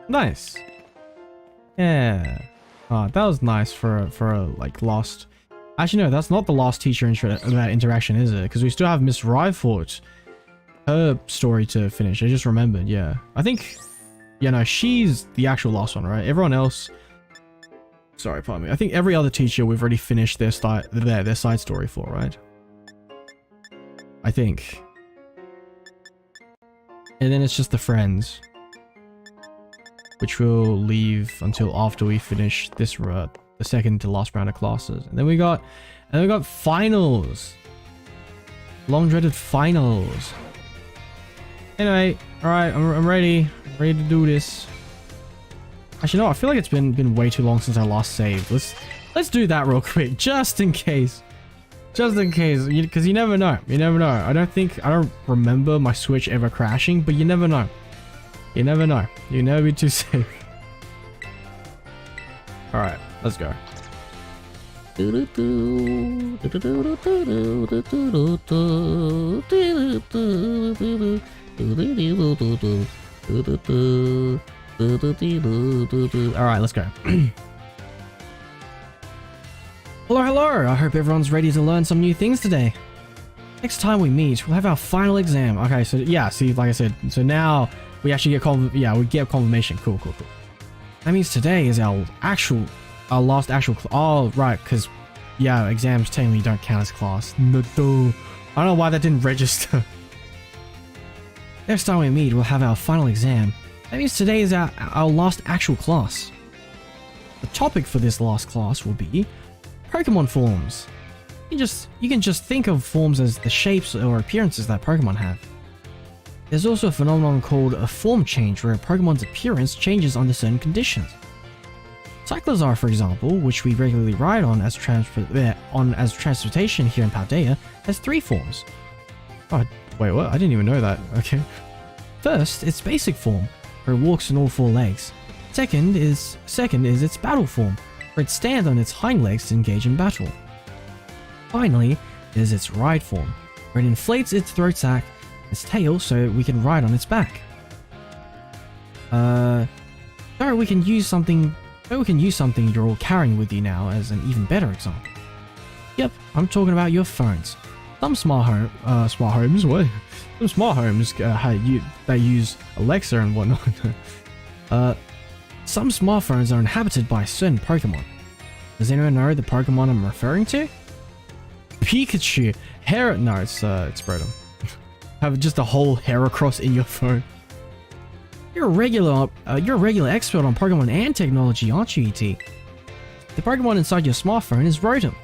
Nice. Yeah. Oh, that was nice for a like lost... Actually no, that's not the last teacher interaction, is it? Because we still have Miss Ryfort. Her story to finish. I just remembered, yeah. I think... Yeah, no, she's the actual last one, right? Everyone else... Sorry, pardon me. I think every other teacher we've already finished their side story for, right? I think. And then it's just the friends. Which we'll leave until after we finish this the second to last round of classes. And then we got finals. Long dreaded finals. Anyway, alright, I'm ready. I'm ready to do this. Actually, no, I feel like it's been way too long since I last saved. Let's do that real quick, just in case. Just in case, because you never know. You never know. I don't remember my Switch ever crashing, but you never know. You never know. You never be too safe. Alright, let's go. Alright, let's go. Hello. I hope everyone's ready to learn some new things today. Next time we meet, we'll have our final exam. Okay, so yeah, see, like I said, so now we actually get we get confirmation. Cool. That means today is our last actual oh, right, because yeah, exams technically don't count as class. No, I don't know why that didn't register. Next time we meet, we'll have our final exam. That means today is our last actual class. The topic for this last class will be Pokemon forms. You can just think of forms as the shapes or appearances that Pokemon have. There's also a phenomenon called a form change where a Pokemon's appearance changes under certain conditions. Cyclozar, for example, which we regularly ride on as transportation here in Paldea, has 3 forms. Oh, wait, what? I didn't even know that. Okay. First, its basic form, where it walks on all 4 legs. Second is its battle form, where it stands on its hind legs to engage in battle. Finally, there's its ride form, where it inflates its throat sac, its tail, so we can ride on its back. Or we can use something you're all carrying with you now as an even better example. Yep, I'm talking about your phones. Some smart homes that use Alexa and whatnot. Some smartphones are inhabited by certain Pokemon. Does anyone know the Pokemon I'm referring to? Pikachu. No, it's Sprotom. Have just a whole Heracross in your phone. You're a regular expert on Pokemon and technology, aren't you, ET? The Pokemon inside your smartphone is Rotom,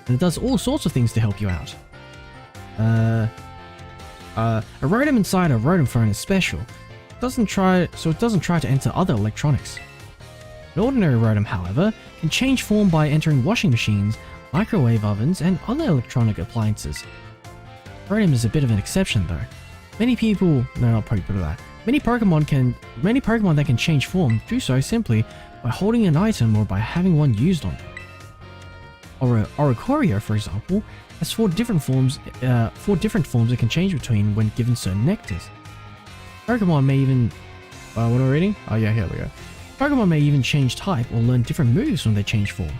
and it does all sorts of things to help you out. A Rotom inside a Rotom phone is special. It doesn't try to enter other electronics. An ordinary Rotom, however, can change form by entering washing machines, microwave ovens, and other electronic appliances. Rotom is a bit of an exception, though. Many Pokemon that can change form do so simply by holding an item or by having one used on them. Oricorio, for example, has 4 different forms it can change between when given certain nectars. Pokemon may What am I reading? Oh yeah, here we go. Pokemon may even change type or learn different moves when they change form.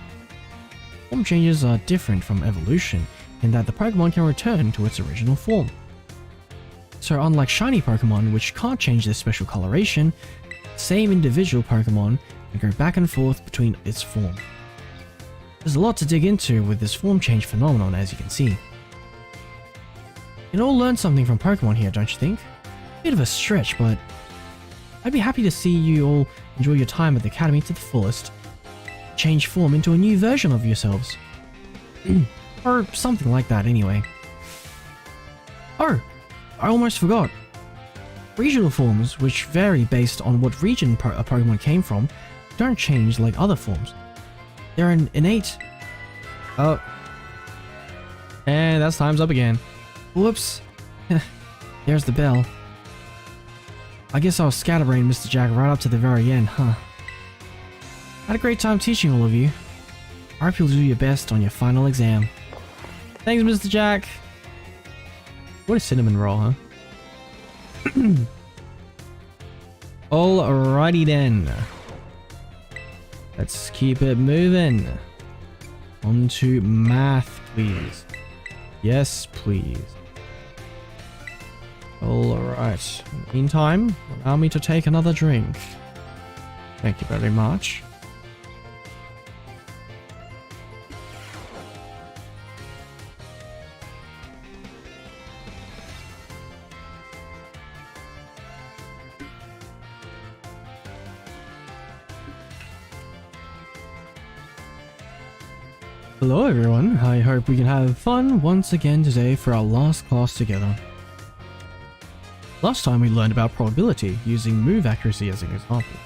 Form changes are different from evolution in that the Pokemon can return to its original form. So unlike shiny Pokemon, which can't change their special coloration, same individual Pokemon can go back and forth between its form. There's a lot to dig into with this form change phenomenon, as you can see. You can all learn something from Pokemon here, don't you think? Bit of a stretch, but I'd be happy to see you all enjoy your time at the Academy to the fullest. Change form into a new version of yourselves. Or something like that anyway. Oh, I almost forgot. Regional forms, which vary based on what region a Pokemon came from, don't change like other forms. They're an innate... Oh. And that's time's up again. Whoops. There's the bell. I guess I was scatterbrained, Mr. Jack, right up to the very end, huh? Had a great time teaching all of you. I hope you'll do your best on your final exam. Thanks, Mr. Jack. What a cinnamon roll, huh? Alrighty then. Let's keep it moving. On to math, please. Yes, please. Alright. Meantime, allow me to take another drink. Thank you very much. Hello everyone, I hope we can have fun once again today for our last class together. Last time we learned about probability, using move accuracy as an example.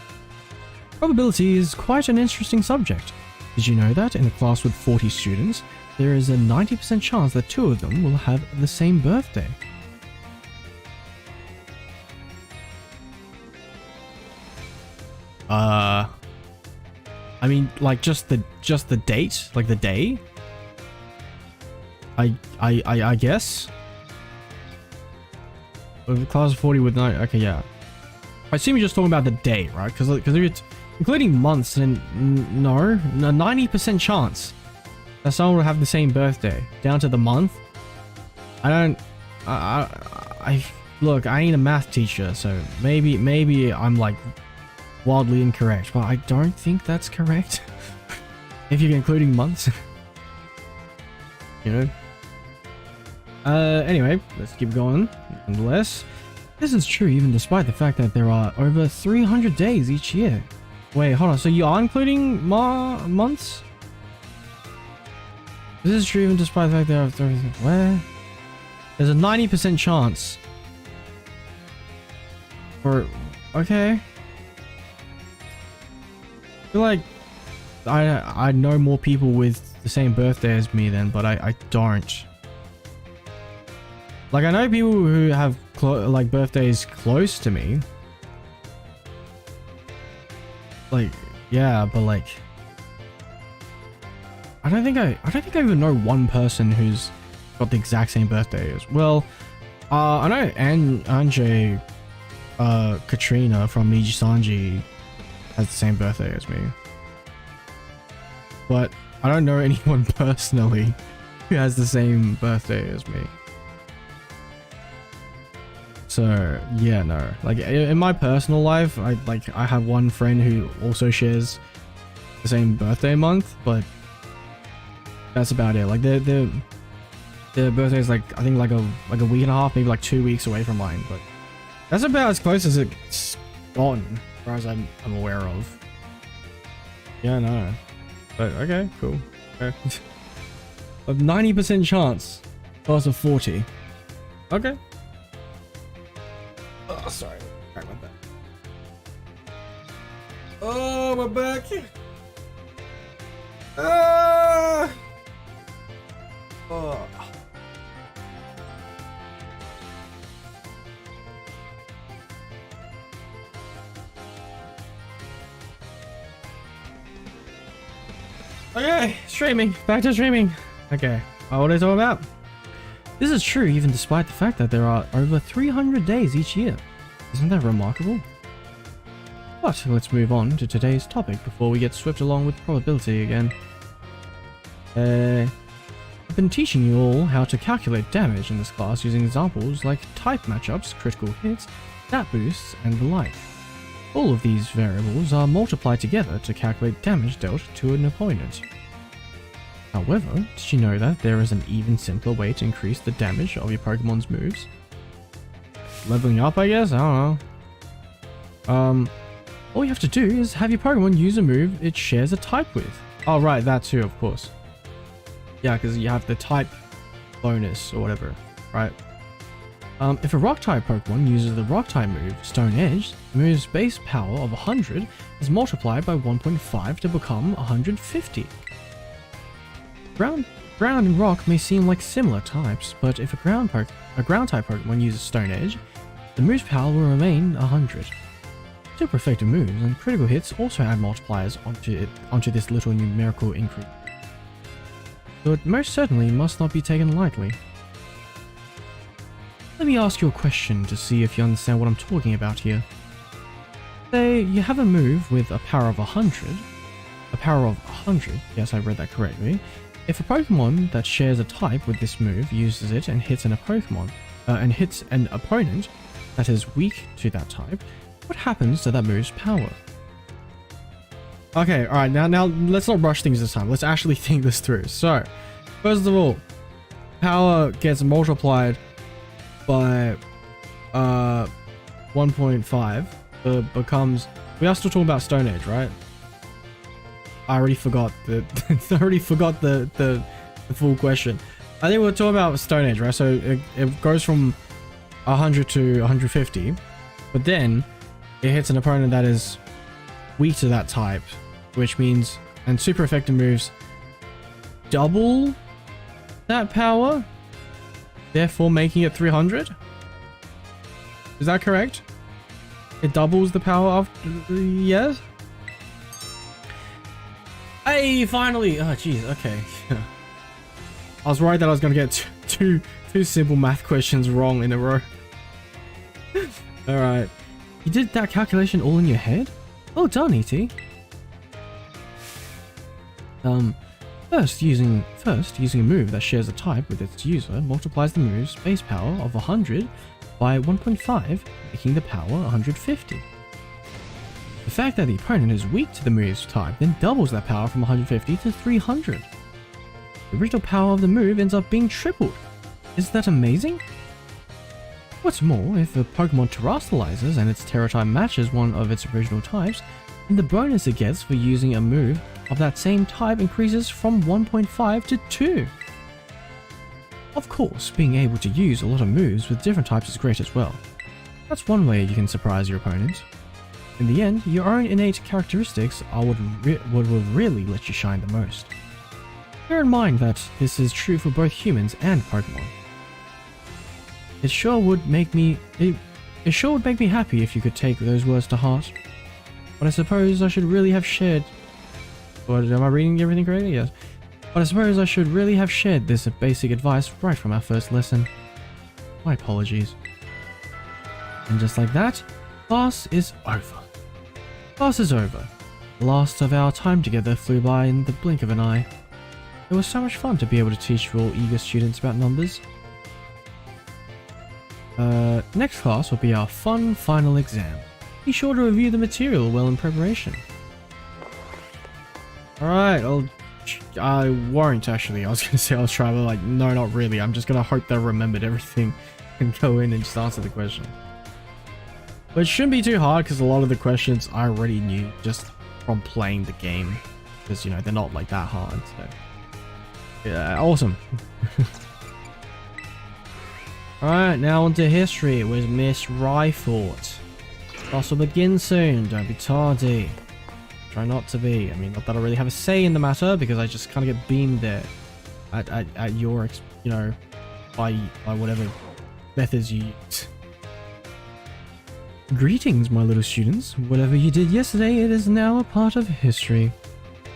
Probability is quite an interesting subject. Did you know that in a class with 40 students, there is a 90% chance that 2 of them will have the same birthday? I mean, like just the date, like the day. I guess. With class of 40 with 9. Okay, yeah. I assume you're just talking about the day, right? Because if it's including months, then no, 90% chance that someone will have the same birthday down to the month. I look. I ain't a math teacher, so maybe I'm like wildly incorrect, but I don't think that's correct. If you're including months, you know. Anyway, let's keep going. Nonetheless, this is true even despite the fact that there are over 300 days each year. Wait, hold on. So you are including months? This is true even despite the fact there are where? There's a 90% chance. Or okay. I feel like I know more people with the same birthday as me then, but I don't. Like I know people who have like birthdays close to me. Like yeah, but like I don't think I even know one person who's got the exact same birthday as well. I know Anjay Katrina from Niji Sanji has the same birthday as me. But I don't know anyone personally who has the same birthday as me. So yeah, no. Like in my personal life, I have one friend who also shares the same birthday month, but that's about it. Like their birthday is like I think like a week and a half, maybe like 2 weeks away from mine, but that's about as close as it's gotten, as far as I'm aware of. Yeah, no. But okay, cool. Okay. A 90% chance versus 40. Okay. Oh, sorry. Crack my back. Oh, my back. Ah. Oh. Okay, streaming. Back to streaming. Okay, what are I talking about? This is true even despite the fact that there are over 300 days each year. Isn't that remarkable? But let's move on to today's topic before we get swept along with probability again. I've been teaching you all how to calculate damage in this class using examples like type matchups, critical hits, stat boosts, and the like. All of these variables are multiplied together to calculate damage dealt to an opponent. However, did you know that there is an even simpler way to increase the damage of your Pokemon's moves? Leveling up, I guess? I don't know. All you have to do is have your Pokemon use a move it shares a type with. Oh, right, that too, of course. Yeah, because you have the type bonus or whatever, right? If a rock-type Pokemon uses the rock-type move, Stone Edge, the move's base power of 100 is multiplied by 1.5 to become 150. Ground and Rock may seem like similar types, but if a ground-type Pokemon uses Stone Edge, the move's power will remain 100. Super effective moves and critical hits also add multipliers onto this little numerical increase. So it most certainly must not be taken lightly. Let me ask you a question to see if you understand what I'm talking about here. Say you have a move with a power of 100. A power of 100, yes, I read that correctly. If a Pokemon that shares a type with this move uses it and hits an opponent that is weak to that type, what happens to that move's power? Okay, alright, now let's not rush things this time. Let's actually think this through. So, first of all, power gets multiplied by 1.5. It becomes... We are still talking about Stone Age, right? I already forgot the full question. I think we're talking about Stone Age, right? So it goes from 100 to 150, but then it hits an opponent that is weak to that type, which means, and super effective moves double that power, therefore making it 300. Is that correct? It doubles the power of... yes? Hey, finally! Oh, jeez, okay. I was worried that I was going to get two simple math questions wrong in a row. Alright. You did that calculation all in your head? Well done, E.T. First, using a move that shares a type with its user multiplies the move's base power of 100 by 1.5, making the power 150. The fact that the opponent is weak to the move's type then doubles that power from 150 to 300. The original power of the move ends up being tripled. Isn't that amazing? What's more, if a Pokemon terrestrializes and its Terra type matches one of its original types, then the bonus it gets for using a move of that same type increases from 1.5 to 2. Of course, being able to use a lot of moves with different types is great as well. That's one way you can surprise your opponent. In the end, your own innate characteristics are what will really let you shine the most. Bear in mind that this is true for both humans and Pokemon. It sure would make me happy if you could take those words to heart. But I suppose I should really have shared... What, am I reading everything correctly? Yes. But I suppose I should really have shared this basic advice right from our first lesson. My apologies. And just like that, class is over. Class is over. The last of our time together flew by in the blink of an eye. It was so much fun to be able to teach you all eager students about numbers. Next class will be our fun final exam. Be sure to review the material well in preparation. Alright, I won't actually. I was going to say I'll try, but like, no, not really. I'm just going to hope they remembered everything and go in and just answer the question. But it shouldn't be too hard because a lot of the questions I already knew just from playing the game. Because, you know, they're not like that hard. So. Yeah, awesome. Alright, now on to history with Miss Ryfort. Class will begin soon, don't be tardy. Try not to be. I mean, not that I really have a say in the matter, because I just kind of get beamed there at your, you know, by whatever methods you use. Greetings, my little students. Whatever you did yesterday, it is now a part of history.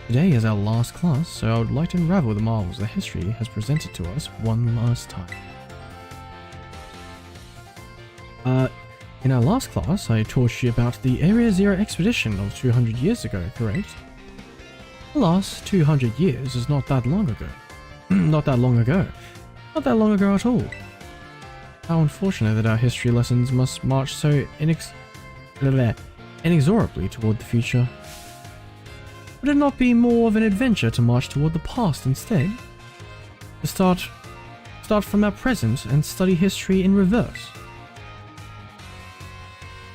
Today is our last class, so I would like to unravel the marvels that history has presented to us one last time. In our last class, I taught you about the Area Zero expedition of 200 years ago, correct? The last 200 years is not that long ago. Not that long ago. Not that long ago at all. How unfortunate that our history lessons must march so inexorably toward the future. Would it not be more of an adventure to march toward the past instead? To start from our present and study history in reverse.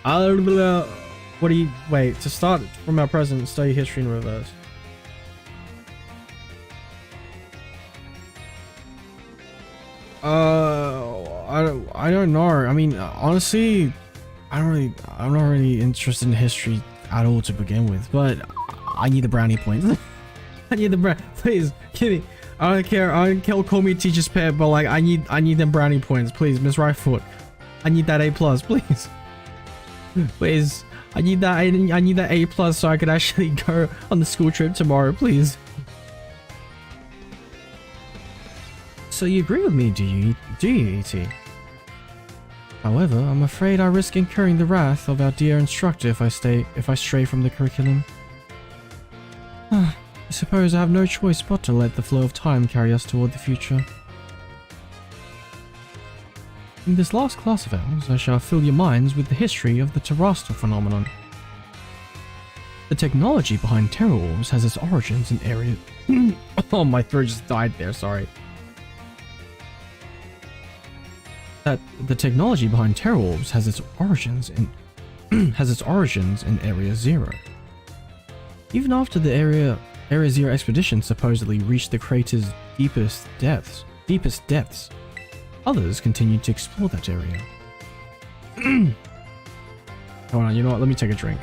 What do you... Wait, to start from our present and study history in reverse. I don't know. I mean, honestly, I'm not really interested in history at all to begin with, but I need the brownie points. I need the please give me. I don't care. Call me teacher's pet, but like I need them brownie points, please, Miss Rightfoot. I need that A+, please. Please. I need that A+ so I could actually go on the school trip tomorrow, please. So you agree with me, do you, E.T.? However, I'm afraid I risk incurring the wrath of our dear instructor if I stray from the curriculum. I suppose I have no choice but to let the flow of time carry us toward the future. In this last class of ours, I shall fill your minds with the history of the terrestrial phenomenon. The technology behind terror orbs has its origins in area... Oh, my throat just died there, sorry. The technology behind terror orbs has its origins in Area Zero. Even after the Area Zero expedition supposedly reached the crater's deepest depths, others continued to explore that area. Hold on, you know what? Let me take a drink.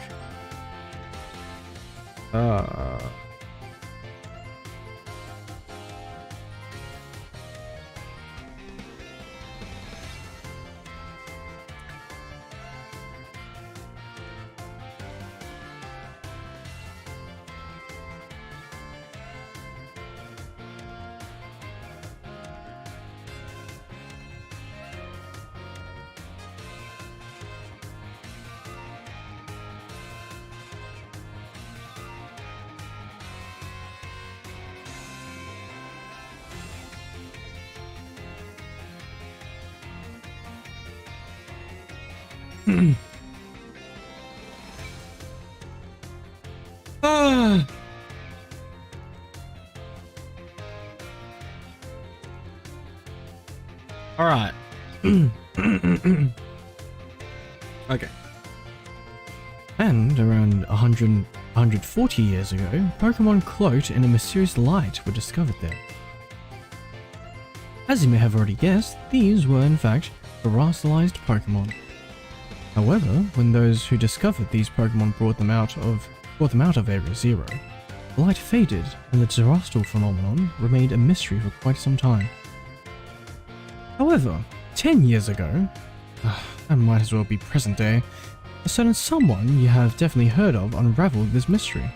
All right. Okay. And around 140 years ago, Pokémon cloaked in a mysterious light were discovered there. As you may have already guessed, these were in fact terrestrialized Pokémon. However, when those who discovered these Pokémon brought them out of Area Zero, the light faded and the terrestrial phenomenon remained a mystery for quite some time. However, 10 years ago, that might as well be present day, a certain someone you have definitely heard of unraveled this mystery.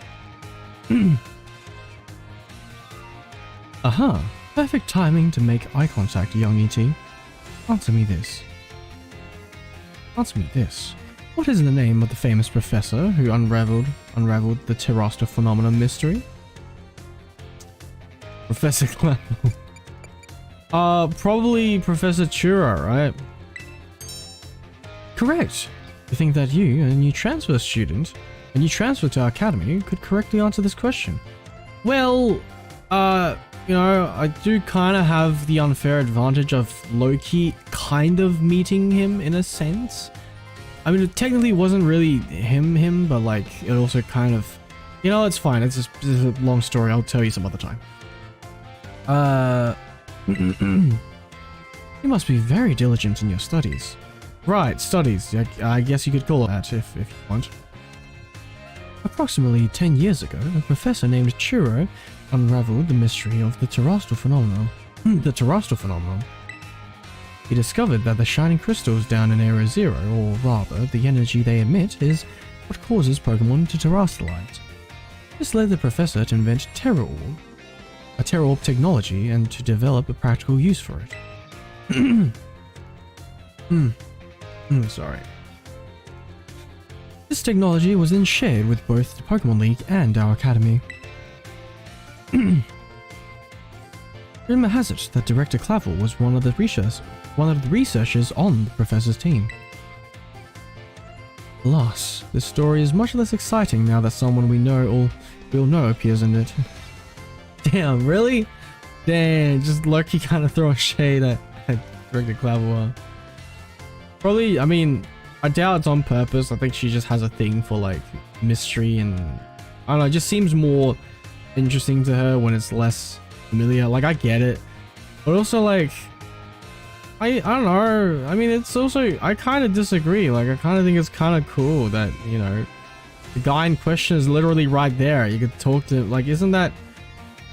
Aha, perfect timing to make eye contact, young E.T. Answer me this. What is the name of the famous professor who unraveled the terrestrial phenomenon mystery? Professor Clapple. Probably Professor Chura, right? Correct. You think that you, a new transfer student, a new transfer to our academy, could correctly answer this question? Well, you know, I do kind of have the unfair advantage of low-key kind of meeting him in a sense. I mean, it technically wasn't really him, but like, it also kind of, you know, it's fine. It's just a long story. I'll tell you some other time. You must be very diligent in your studies. Right, studies. I guess you could call it that if you want. Approximately 10 years ago, a professor named Churro unraveled the mystery of the terrestrial phenomenon. He discovered that the shining crystals down in Area Zero, or rather, the energy they emit, is what causes Pokémon to terrestrialize. This led the professor to invent Terror Orb technology, and to develop a practical use for it. Sorry. This technology was then shared with both the Pokemon League and our academy. Rumor has it that Director Clavel was one of the researchers on the professor's team. Alas, this story is much less exciting now that someone we'll know appears in it. Damn, really? Damn, just lucky kind of throwing shade at Director Clavel. Probably, I mean, I doubt it's on purpose. I think she just has a thing for like mystery and I don't know, it just seems more interesting to her when it's less familiar. Like, I get it, but also like I don't know, I mean, it's also, I kind of disagree. Like, I kind of think it's kind of cool that, you know, the guy in question is literally right there. You could talk to him. Like, isn't that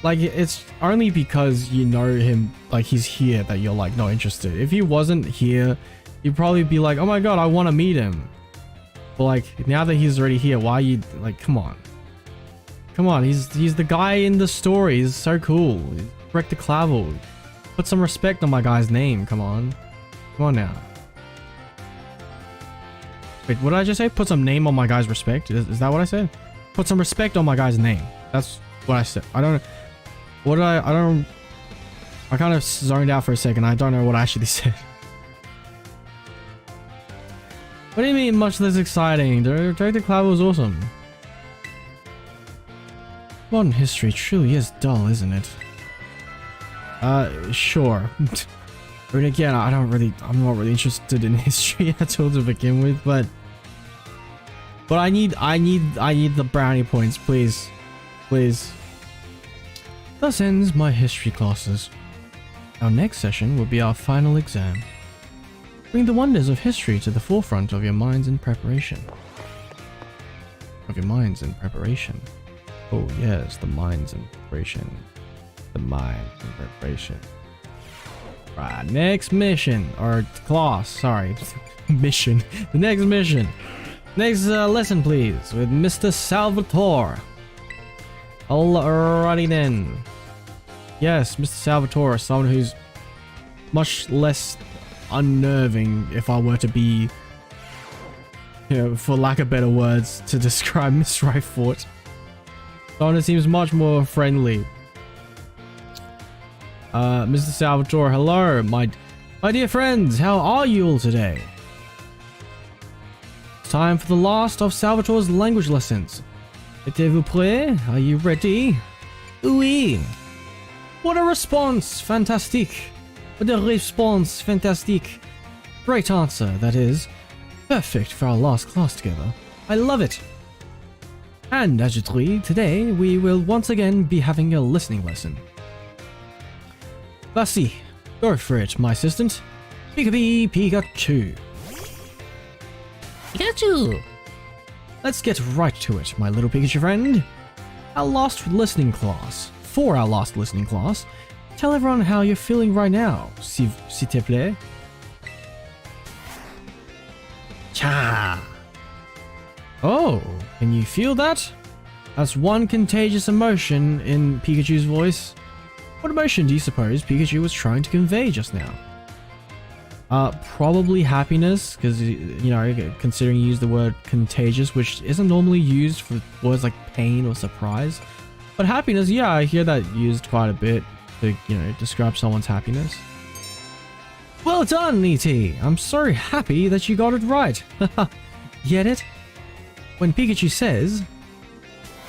like, it's only because you know him, like he's here, that you're like not interested. If he wasn't here, you'd probably be like, oh my god, I want to meet him. But like, now that he's already here, why are you like, come on, he's the guy in the story. He's so cool. Director Clavel, put some respect on my guy's name. Come on now. Wait, what did I just say? Put some name on my guy's respect? Is that what I said? Put some respect on my guy's name. That's what I said. I don't I kind of zoned out for a second. I don't know what I actually said. What do you mean much less exciting? Director Clavel was awesome. Modern history truly is dull, isn't it? Sure. But again, I'm not really interested in history at all to begin with, but I need the brownie points, please. Thus ends my history classes. Our next session will be our final exam. Bring the wonders of history to the forefront of your minds in preparation. Oh yes, the minds in preparation. The mind in preparation. Right, next mission, or class, sorry. Mission. The next mission. Next lesson, please, with Mr. Salvatore. Alrighty then. Yes, Mr. Salvatore, someone who's much less unnerving, if I were to be, you know, for lack of better words to describe Miss Ryfort. Someone who seems much more friendly. Mr. Salvatore, hello, my dear friends, how are you all today? Time for the last of Salvatore's language lessons. Êtes-vous prêts? Are you ready? Oui. What a response! Fantastique. What a response! Fantastique. Great answer, that is. Perfect for our last class together. I love it. And as you three, today we will once again be having a listening lesson. Vas-y, go for it, my assistant. Pikachu, Pikachu. Pikachu! Let's get right to it, my little Pikachu friend. For our last listening class, tell everyone how you're feeling right now, s'il te plaît. Cha! Oh, can you feel that? That's one contagious emotion in Pikachu's voice. What emotion do you suppose Pikachu was trying to convey just now? Probably happiness, because, you know, considering you use the word contagious, which isn't normally used for words like pain or surprise. But happiness, yeah, I hear that used quite a bit to, you know, describe someone's happiness. Well done, E.T. I'm so happy that you got it right. Get it? When Pikachu says,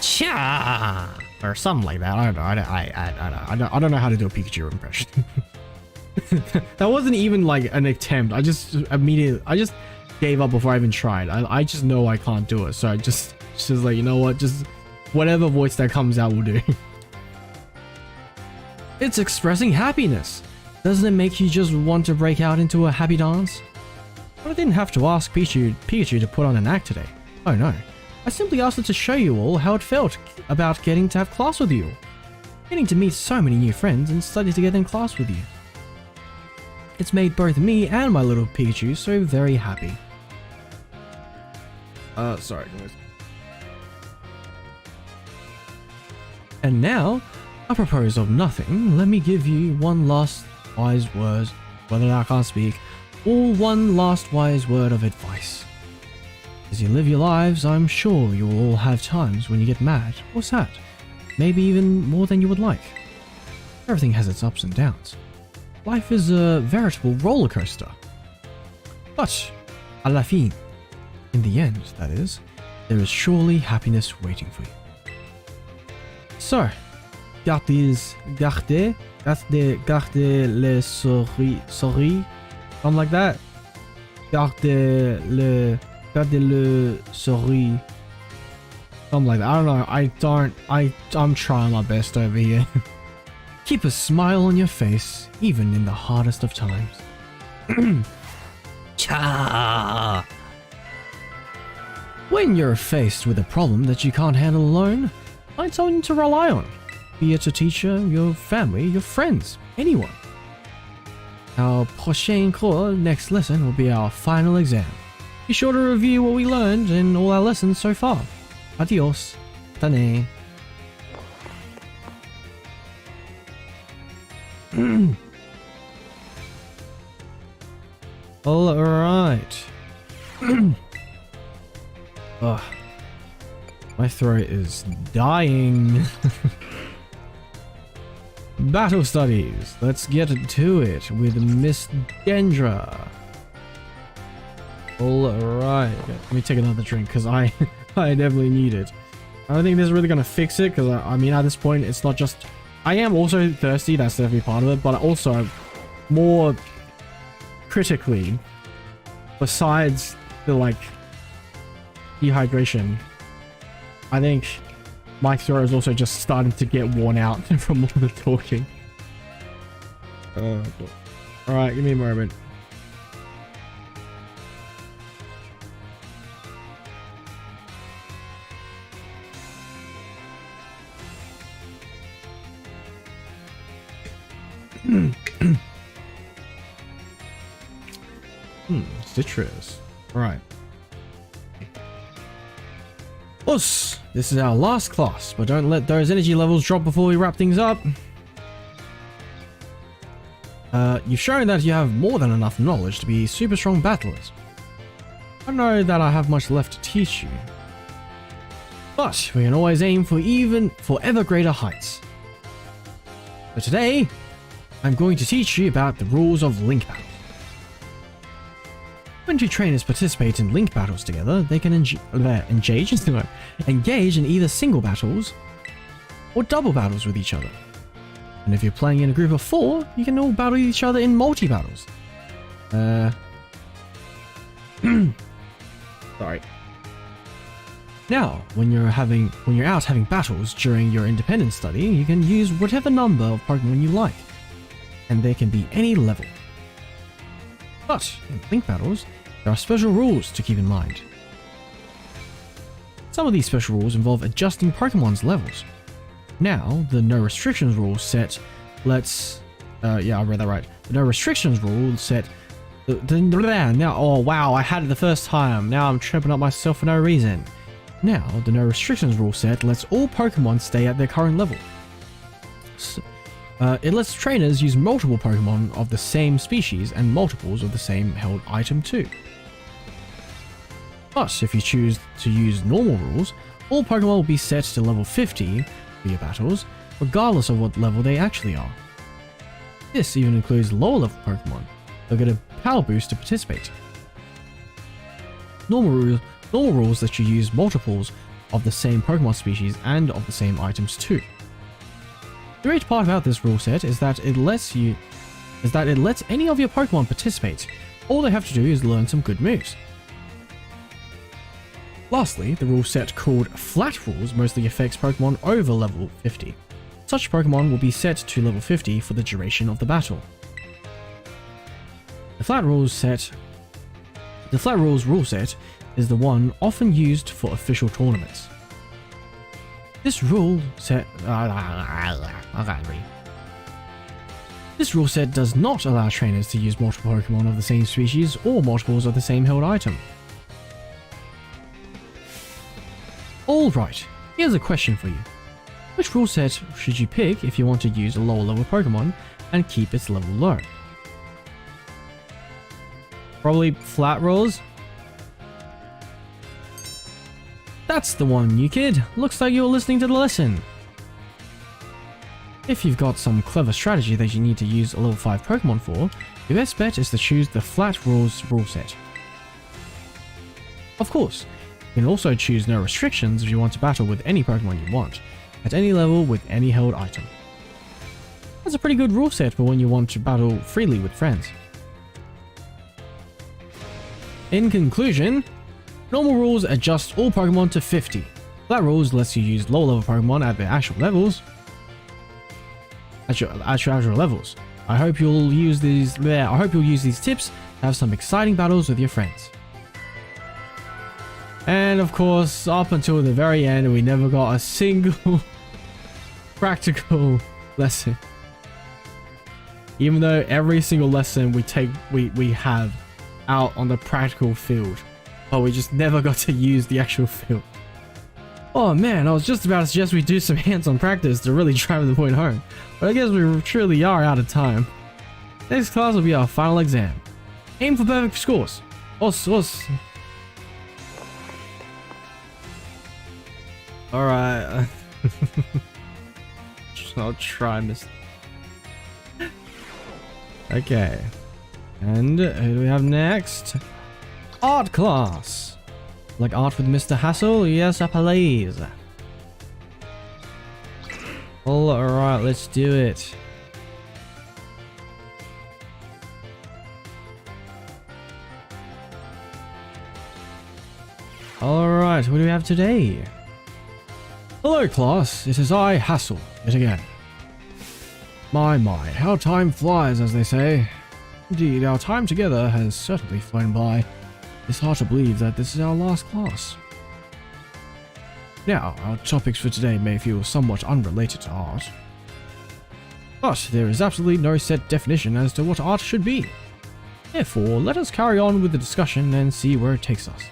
"Cha," or something like that. I don't know how to do a Pikachu impression. That wasn't even like an attempt. I just gave up before I even tried. I just know I can't do it, so I just like, you know what, just whatever voice that comes out will do. It's expressing happiness. Doesn't it make you just want to break out into a happy dance? But I didn't have to ask Pikachu to put on an act today. Oh no. I simply asked her to show you all how it felt about getting to have class with you. Getting to meet so many new friends and study together in class with you. It's made both me and my little Pikachu so very happy. Sorry guys. And now, I propose of nothing, let me give you one last wise word, whether I can't speak, or one last wise word of advice. As you live your lives, I'm sure you'll all have times when you get mad or sad. Maybe even more than you would like. Everything has its ups and downs. Life is a veritable roller coaster. But, à la fin, in the end, that is, there is surely happiness waiting for you. So, gardez le sourire, something like that. Gardez le sourire. Something like that. I don't know. I'm trying my best over here. Keep a smile on your face, even in the hardest of times. Cha! When you're faced with a problem that you can't handle alone, find someone to rely on. Be it a teacher, your family, your friends, anyone. Our prochain cours, next lesson, will be our final exam. Be sure to review what we learned in all our lessons so far. Adios. Tane. Alright. Ugh. My throat is dying. Battle studies. Let's get to it with Miss Dendra. Alright. Let me take another drink because I definitely need it. I don't think this is really going to fix it because I mean at this point it's not just... I am also thirsty, that's definitely part of it, but also more critically, besides the like dehydration, I think my throat is also just starting to get worn out from all the talking. Alright, give me a moment. Citrus. Right. Us. This is our last class, but don't let those energy levels drop before we wrap things up. You've shown that you have more than enough knowledge to be super strong battlers. I don't know that I have much left to teach you, but we can always aim for ever greater heights. So today, I'm going to teach you about the rules of link battles. When two trainers participate in link battles together, they can engage in either single battles or double battles with each other. And if you're playing in a group of 4, you can all battle each other in multi-battles. Sorry. Now, when you're out having battles during your independent study, you can use whatever number of Pokemon you like, and they can be any level. But in link battles, there are special rules to keep in mind. Some of these special rules involve adjusting Pokemon's levels. Now, the no restrictions rule set lets... yeah, I read that right. The no restrictions rule set... Now, oh wow, I had it the first time. Now I'm tripping up myself for no reason. Now, the no restrictions rule set lets all Pokemon stay at their current level. So, it lets trainers use multiple Pokemon of the same species and multiples of the same held item too. But if you choose to use normal rules, all Pokemon will be set to level 50 for your battles, regardless of what level they actually are. This even includes lower level Pokemon. They'll get a power boost to participate. Normal rules let you use multiples of the same Pokemon species and of the same items too. The great part about this rule set is that it lets any of your Pokemon participate. All they have to do is learn some good moves. Lastly, the rule set called Flat Rules mostly affects Pokemon over level 50. Such Pokemon will be set to level 50 for the duration of the battle. The Flat Rules rule set is the one often used for official tournaments. This rule set does not allow trainers to use multiple Pokemon of the same species or multiples of the same held item. Alright, here's a question for you. Which rule set should you pick if you want to use a lower level Pokemon and keep its level low? Probably Flat Rules. That's the one, you kid. Looks like you're listening to the lesson. If you've got some clever strategy that you need to use a level 5 Pokemon for, your best bet is to choose the flat rules rule set. Of course, you can also choose no restrictions if you want to battle with any Pokemon you want, at any level with any held item. That's a pretty good rule set for when you want to battle freely with friends. In conclusion, normal rules adjust all Pokemon to 50. Flat rules lets you use lower level Pokemon at their actual levels. At your actual levels. I hope you'll use these tips to have some exciting battles with your friends. And of course, up until the very end, we never got a single practical lesson. Even though every single lesson we have out on the practical field, but we just never got to use the actual field. Oh man, I was just about to suggest we do some hands-on practice to really drive the point home, but I guess we truly are out of time. Next class will be our final exam. Aim for perfect scores. Us. Alright. I'll try, miss. Okay. And who do we have next? Art class. Like art with Mr. Hassel? Yes, please. Alright, let's do it. Alright, what do we have today? Hello class, it is I, Hassel, yet again. My, how time flies, as they say. Indeed, our time together has certainly flown by. It's hard to believe that this is our last class. Now, our topics for today may feel somewhat unrelated to art, but there is absolutely no set definition as to what art should be. Therefore, let us carry on with the discussion and see where it takes us.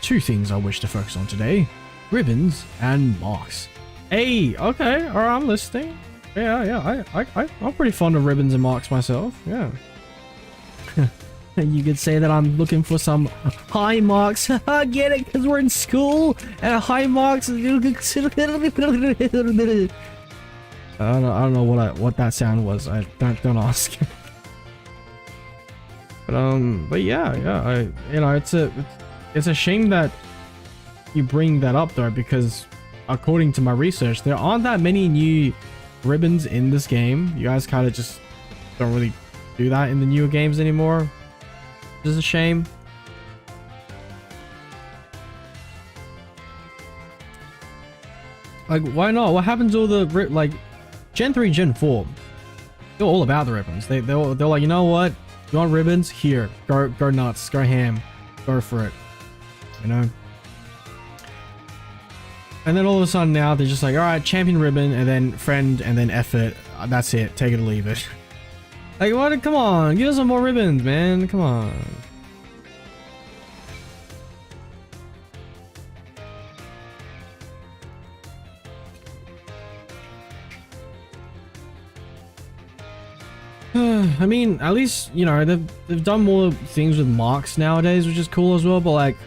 Two things I wish to focus on today: ribbons and marks. Hey, okay, alright, I'm listening. Yeah, I'm pretty fond of ribbons and marks myself, yeah. You could say that I'm looking for some high marks. Get it? Because we're in school and high marks. I don't know what that sound was. I don't ask. But yeah. It's a shame that you bring that up though, because according to my research, there aren't that many new ribbons in this game. You guys kind of just don't really do that in the newer games anymore. This is a shame. Like, why not? What happens to all the like Gen 3, Gen 4? They're all about the ribbons. They're like, you know what? You want ribbons? Here, go nuts, go ham, go for it. You know. And then all of a sudden now they're just like, all right, champion ribbon, and then friend, and then effort. That's it. Take it or leave it. Like, what? Come on, give us some more ribbons, man. Come on. I mean, at least, you know, they've done more things with marks nowadays, which is cool as well, but like,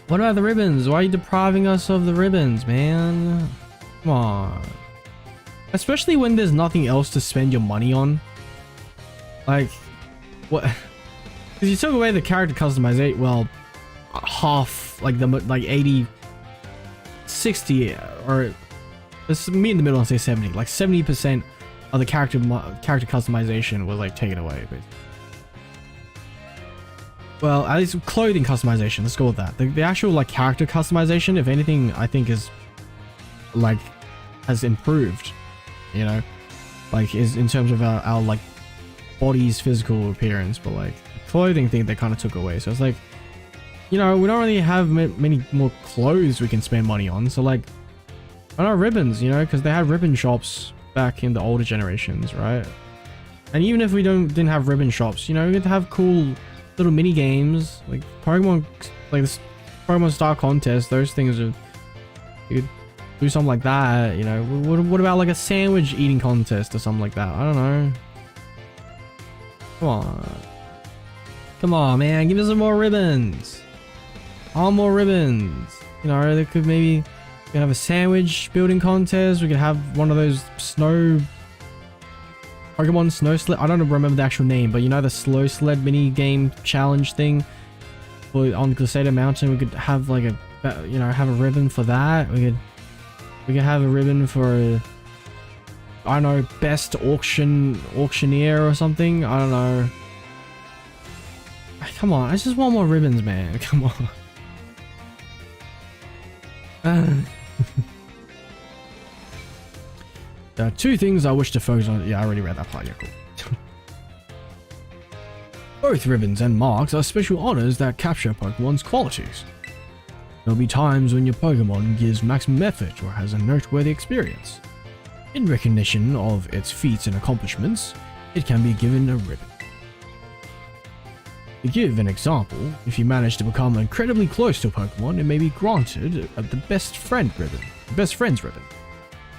what about the ribbons? Why are you depriving us of the ribbons, man? Come on. Especially when there's nothing else to spend your money on. Like, what? Because you took away the character customization, well, half, like 80, 60, or let's meet in the middle and say 70. Like 70% of the character customization was like taken away. But, well, at least clothing customization. Let's go with that. The actual like character customization, if anything, I think is like has improved. You know, like is in terms of our like body's physical appearance, but like the clothing thing they kind of took away. So it's like, you know, we don't really have many more clothes we can spend money on. So like, why not ribbons? You know, because they had ribbon shops back in the older generations, right? And even if we didn't have ribbon shops, you know, we could have cool little mini games like Pokemon, like this Pokemon Star Contest. Those things are, you could do something like that. You know, what about like a sandwich eating contest or something like that? I don't know. Come on, man, give us some more ribbons. more ribbons. You know, they could maybe we could have a sandwich building contest. We could have one of those Pokemon snow sled. I don't remember the actual name, but you know the slow sled mini game challenge thing on Glaceta Mountain. We could have like have a ribbon for that. We could have a ribbon for I don't know, best auctioneer or something. I don't know. Come on, I just want more ribbons, man. Come on. There are two things I wish to focus on. Yeah, I already read that part. Yeah, cool. Both ribbons and marks are special honors that capture Pokemon's qualities. There'll be times when your Pokemon gives maximum effort or has a noteworthy experience. In recognition of its feats and accomplishments, it can be given a ribbon. To give an example, if you manage to become incredibly close to a Pokemon, it may be granted the Best Friends ribbon.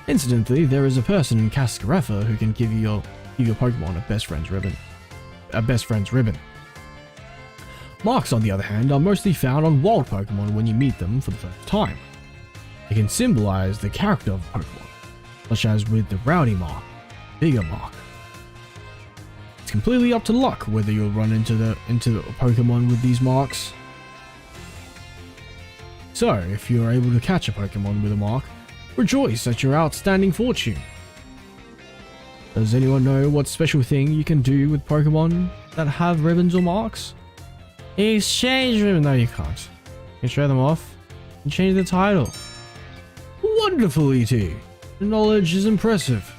Incidentally, there is a person in Cascarefa who can give your Pokemon a Best Friends ribbon. Marks, on the other hand, are mostly found on wild Pokemon when you meet them for the first time. They can symbolize the character of a Pokemon, such as with the Rowdy mark, Bigger mark. It's completely up to luck whether you'll run into a Pokemon with these marks. So, if you're able to catch a Pokemon with a mark, rejoice at your outstanding fortune. Does anyone know what special thing you can do with Pokemon that have ribbons or marks? Exchange ribbon. No, you can't. You can show them off and change the title. Wonderful, E.T. The knowledge is impressive.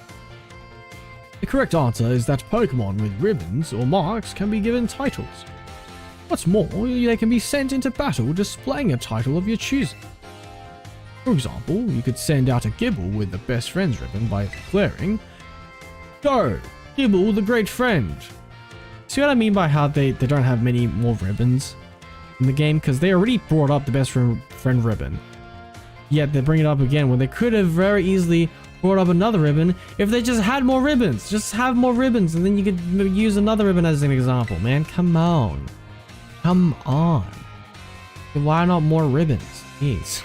The correct answer is that Pokemon with ribbons or marks can be given titles. What's more, they can be sent into battle displaying a title of your choosing. For example, you could send out a Gibble with the Best Friends ribbon by declaring, "Go, Gibble the Great Friend." See what I mean by how they don't have many more ribbons in the game? Because they already brought up the Best Friend ribbon. Yet they bring it up again when they could have very easily brought up another ribbon if they just had more ribbons. Just have more ribbons and then you could use another ribbon as an example, man. Come on. Come on. Why not more ribbons? Jeez.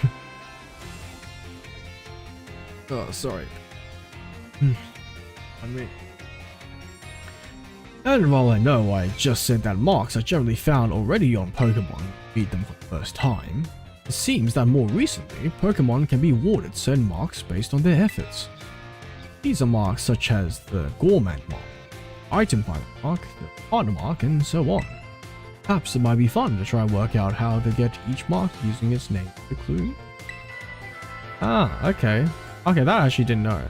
Oh, sorry. And while I know I just said that marks are generally found already on Pokemon beat them for the first time, it seems that more recently, Pokemon can be awarded certain marks based on their efforts. These are marks such as the Gourmand mark, Item Finder mark, the Partner mark, and so on. Perhaps it might be fun to try and work out how to get each mark using its name as a clue. Ah, okay. Okay, that I actually didn't know.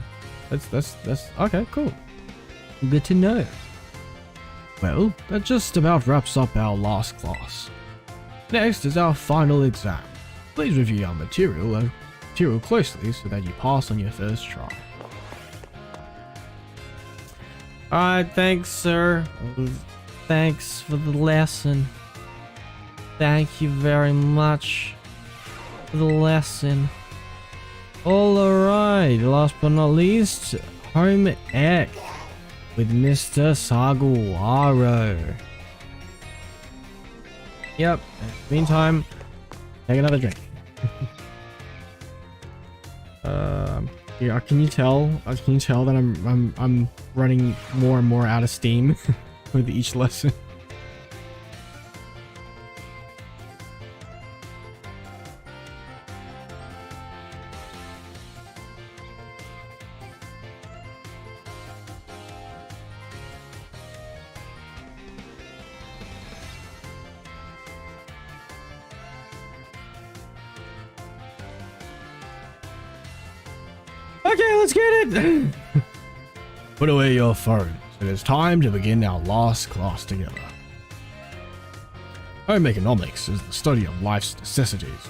That's okay, cool. Good to know. Well, that just about wraps up our last class. Next is our final exam. Please review our material closely so that you pass on your first try. Alright, thanks, sir. Thanks for the lesson. Thank you very much for the lesson. Alright, last but not least, home ec with Mr. Saguaro. Yep, meantime, take another drink. Yeah, can you tell that I'm running more and more out of steam with each lesson? Okay, let's get it! Put away your phones. It is time to begin our last class together. Home economics is the study of life's necessities,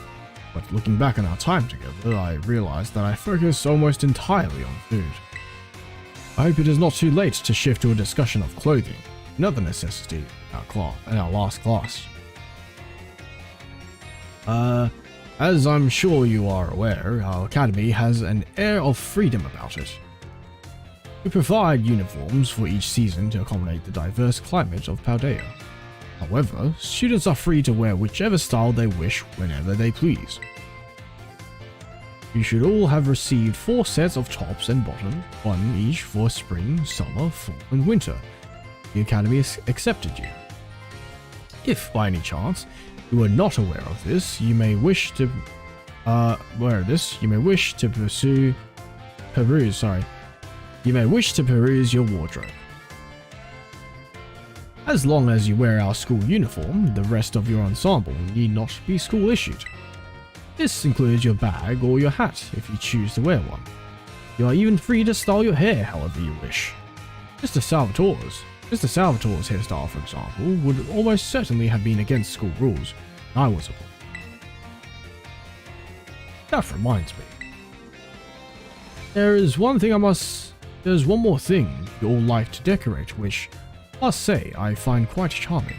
but looking back on our time together, I realized that I focus almost entirely on food. I hope it is not too late to shift to a discussion of clothing, another necessity in our last class. As I'm sure you are aware, our academy has an air of freedom about it. We provide uniforms for each season to accommodate the diverse climate of Paldea. However, students are free to wear whichever style they wish whenever they please. You should all have received 4 sets of tops and bottoms, one each for spring, summer, fall, and winter. The Academy has accepted you. If, by any chance, you are not aware of this, you may wish to peruse your wardrobe. As long as you wear our school uniform, the rest of your ensemble need not be school issued. This includes your bag or your hat if you choose to wear one. You are even free to style your hair however you wish. Mr. Salvatore's hairstyle, for example, would almost certainly have been against school rules. I was a boy. That reminds me. There's one more thing you all like to decorate, which, must say, I find quite charming.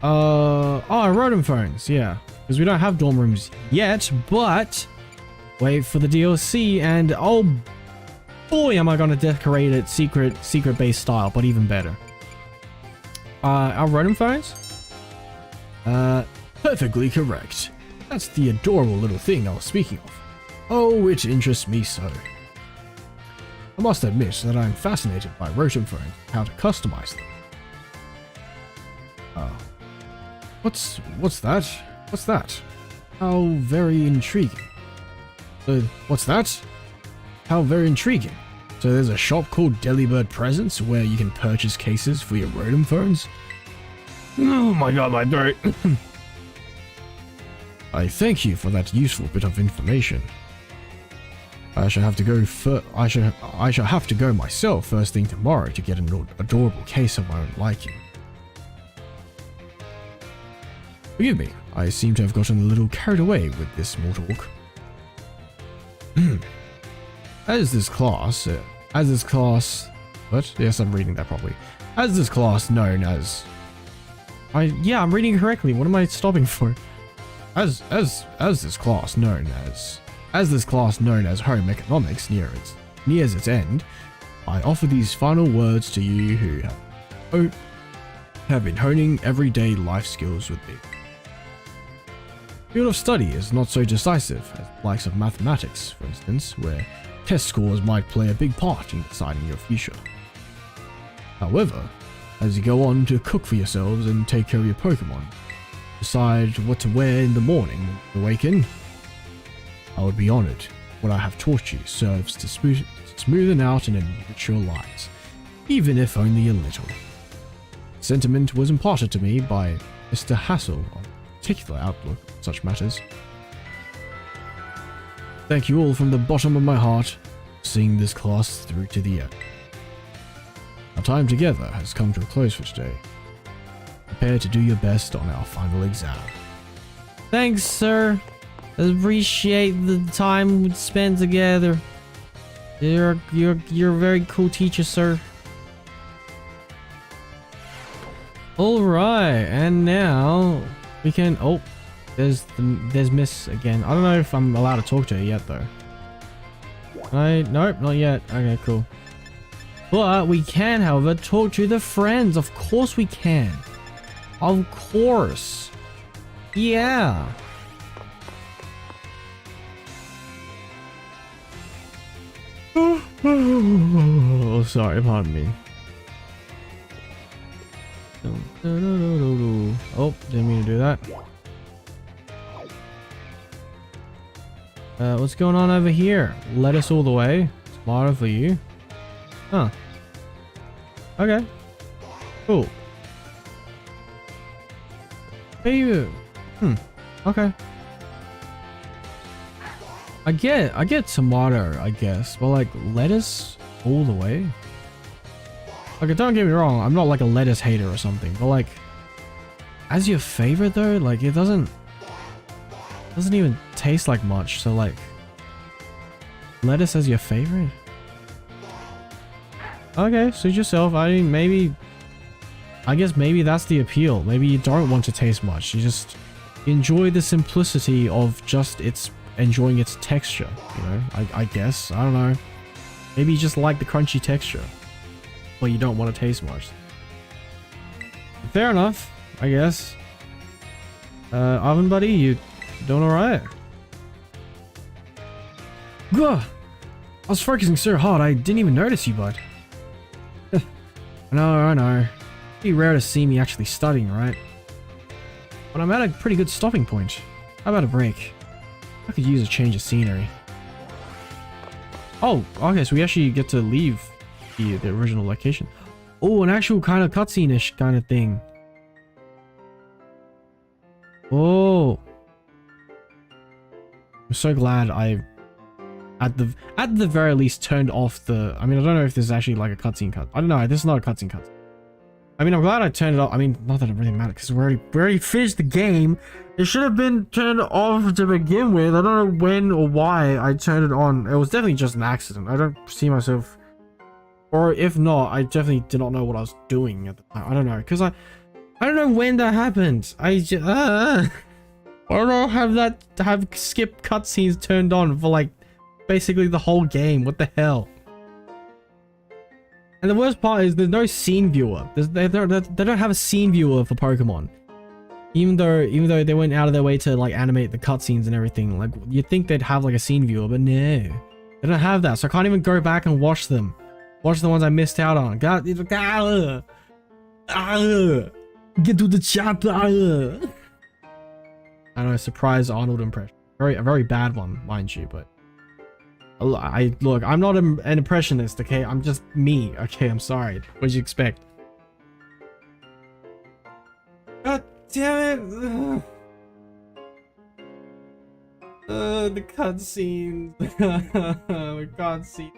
Rodent phones, yeah. Because we don't have dorm rooms yet, but wait for the DLC and oh boy am I gonna decorate it secret based style, but even better. Our rodent phones? Perfectly correct. That's the adorable little thing I was speaking of. Oh, it interests me so. I must admit that I'm fascinated by rodent phones and how to customize them. What's that? What's that? How very intriguing. What's that? How very intriguing. So there's a shop called Delibird Presents where you can purchase cases for your rodent phones? Oh my god, my throat. I thank you for that useful bit of information. I shall have to go myself first thing tomorrow to get an adorable case of my own liking. Forgive me, I seem to have gotten a little carried away with this small talk. As this class, what? Yes, I'm reading that properly. As this class known as... yeah, I'm reading it correctly. What am I stopping for? As this class known as home economics nears its end, I offer these final words to you who have been honing everyday life skills with me. Field of study is not so decisive as the likes of mathematics, for instance, where test scores might play a big part in deciding your future. However, as you go on to cook for yourselves and take care of your Pokémon, decide what to wear in the morning when you awaken, I would be honored what I have taught you serves to smoothen out and enrich your lives, even if only a little. Sentiment was imparted to me by Mr. Hassel on particular outlook on such matters. Thank you all from the bottom of my heart for seeing this class through to the end. Our time together has come to a close for today. Prepare to do your best on our final exam. Thanks, sir. Appreciate the time we spent together. You're a very cool teacher, sir. Alright, and now we can... Oh, there's Miss again. I don't know if I'm allowed to talk to her yet, though. Nope, not yet. Okay, cool. But we can, however, talk to the friends. Of course we can. Of course. Yeah. Oh, sorry, pardon me. Oh, didn't mean to do that. What's going on over here? Lettuce all the way. Smarter for you. Huh. Okay. Cool. Hey, okay. I get tomato, I guess, but like lettuce all the way? Okay, don't get me wrong, I'm not like a lettuce hater or something, but like, as your favorite though, like it doesn't even taste like much, so like, lettuce as your favorite? Okay, suit yourself. I guess maybe that's the appeal. Maybe you don't want to taste much, you just enjoy the simplicity of just enjoying its texture, you know? I guess, I don't know. Maybe you just like the crunchy texture, but you don't want to taste much. fair enough, I guess. Oven buddy, you doing alright? Gah! I was focusing so hard I didn't even notice you, bud. I know. Pretty rare to see me actually studying, right? But I'm at a pretty good stopping point. How about a break? I could use a change of scenery. Oh, okay, so we actually get to leave the original location. Oh, an actual kind of cutscene-ish kind of thing. Oh. I'm so glad I, at the very least, turned off the... I mean, I don't know if this is actually like a cutscene cut. I don't know, this is not a cutscene cut. I mean, I'm glad I turned it off. I mean, not that it really matters, because we already finished the game. It should have been turned off to begin with. I don't know when or why I turned it on. It was definitely just an accident. I don't see myself... Or if not, I definitely did not know what I was doing at the time. I don't know, because I don't know when that happened. I don't know, have skip cutscenes turned on for like basically the whole game. What the hell? And the worst part is there's no scene viewer. They don't have a scene viewer for Pokemon. Even though they went out of their way to like animate the cutscenes and everything. Like you'd think they'd have like a scene viewer, but no, they don't have that. So I can't even go back and watch them. Watch the ones I missed out on. God, get to the chopper. I know, surprise Arnold impression. A very bad one, mind you, but look, I'm not an impressionist, okay? I'm just me, okay? I'm sorry. What did you expect? God damn it! The cutscenes. We can't see.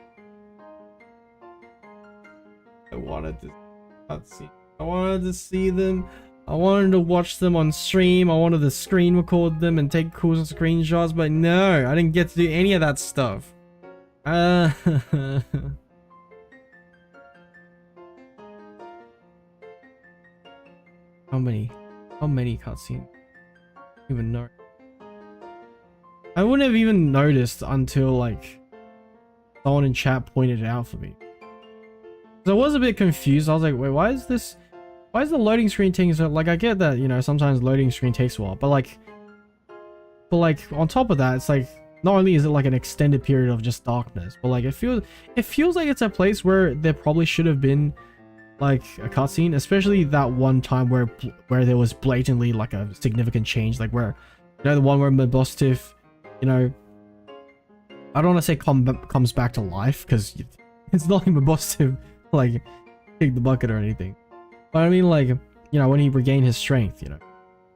I wanted to cutscene. I wanted to see them. I wanted to watch them on stream. I wanted to screen record them and take cool screenshots, but no, I didn't get to do any of that stuff. How many cutscenes? I don't even know. I wouldn't have even noticed until like someone in chat pointed it out for me. So I was a bit confused. I was like, wait, why is the loading screen taking so, like, I get that, you know, sometimes loading screen takes a while, but like on top of that, it's like, not only is it like an extended period of just darkness, but like it feels like it's a place where there probably should have been like a cutscene, especially that one time where there was blatantly like a significant change, like where, you know, the one where Mabostif, you know, I don't want to say comes back to life, because it's not like Mabostif like kick the bucket or anything, but I mean, like, you know, when he regained his strength, you know.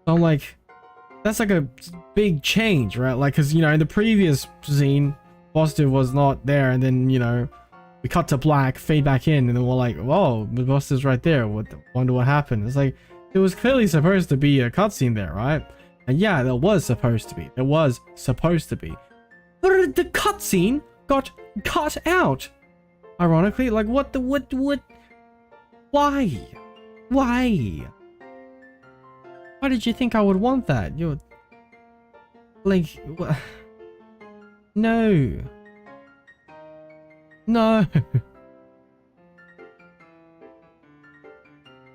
So I'm like, that's like a big change, right? Like, because, you know, in the previous scene, Mabostif was not there, and then, you know, we cut to black, fade back in, and then we're like, whoa, Mabostif's right there. Wonder what happened. It's like, it was clearly supposed to be a cutscene there, right? And yeah, there was supposed to be. But the cutscene got cut out. Ironically, like, what? Why? Why did you think I would want that? You're like, what? No.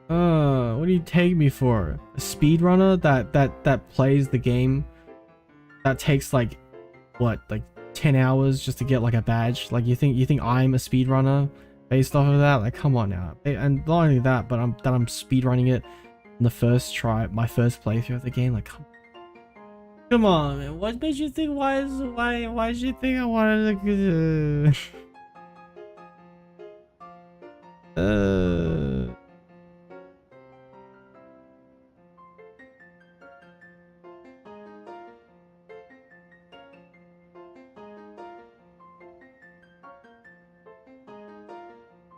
What do you take me for? A speedrunner that plays the game that takes like what, like 10 hours just to get like a badge? Like, you think I'm a speedrunner based off of that? Like, come on now. And not only that, but I'm speedrunning it in the first try, my first playthrough of the game. Like, come on, man. What made you think? Why did you think I wanted to?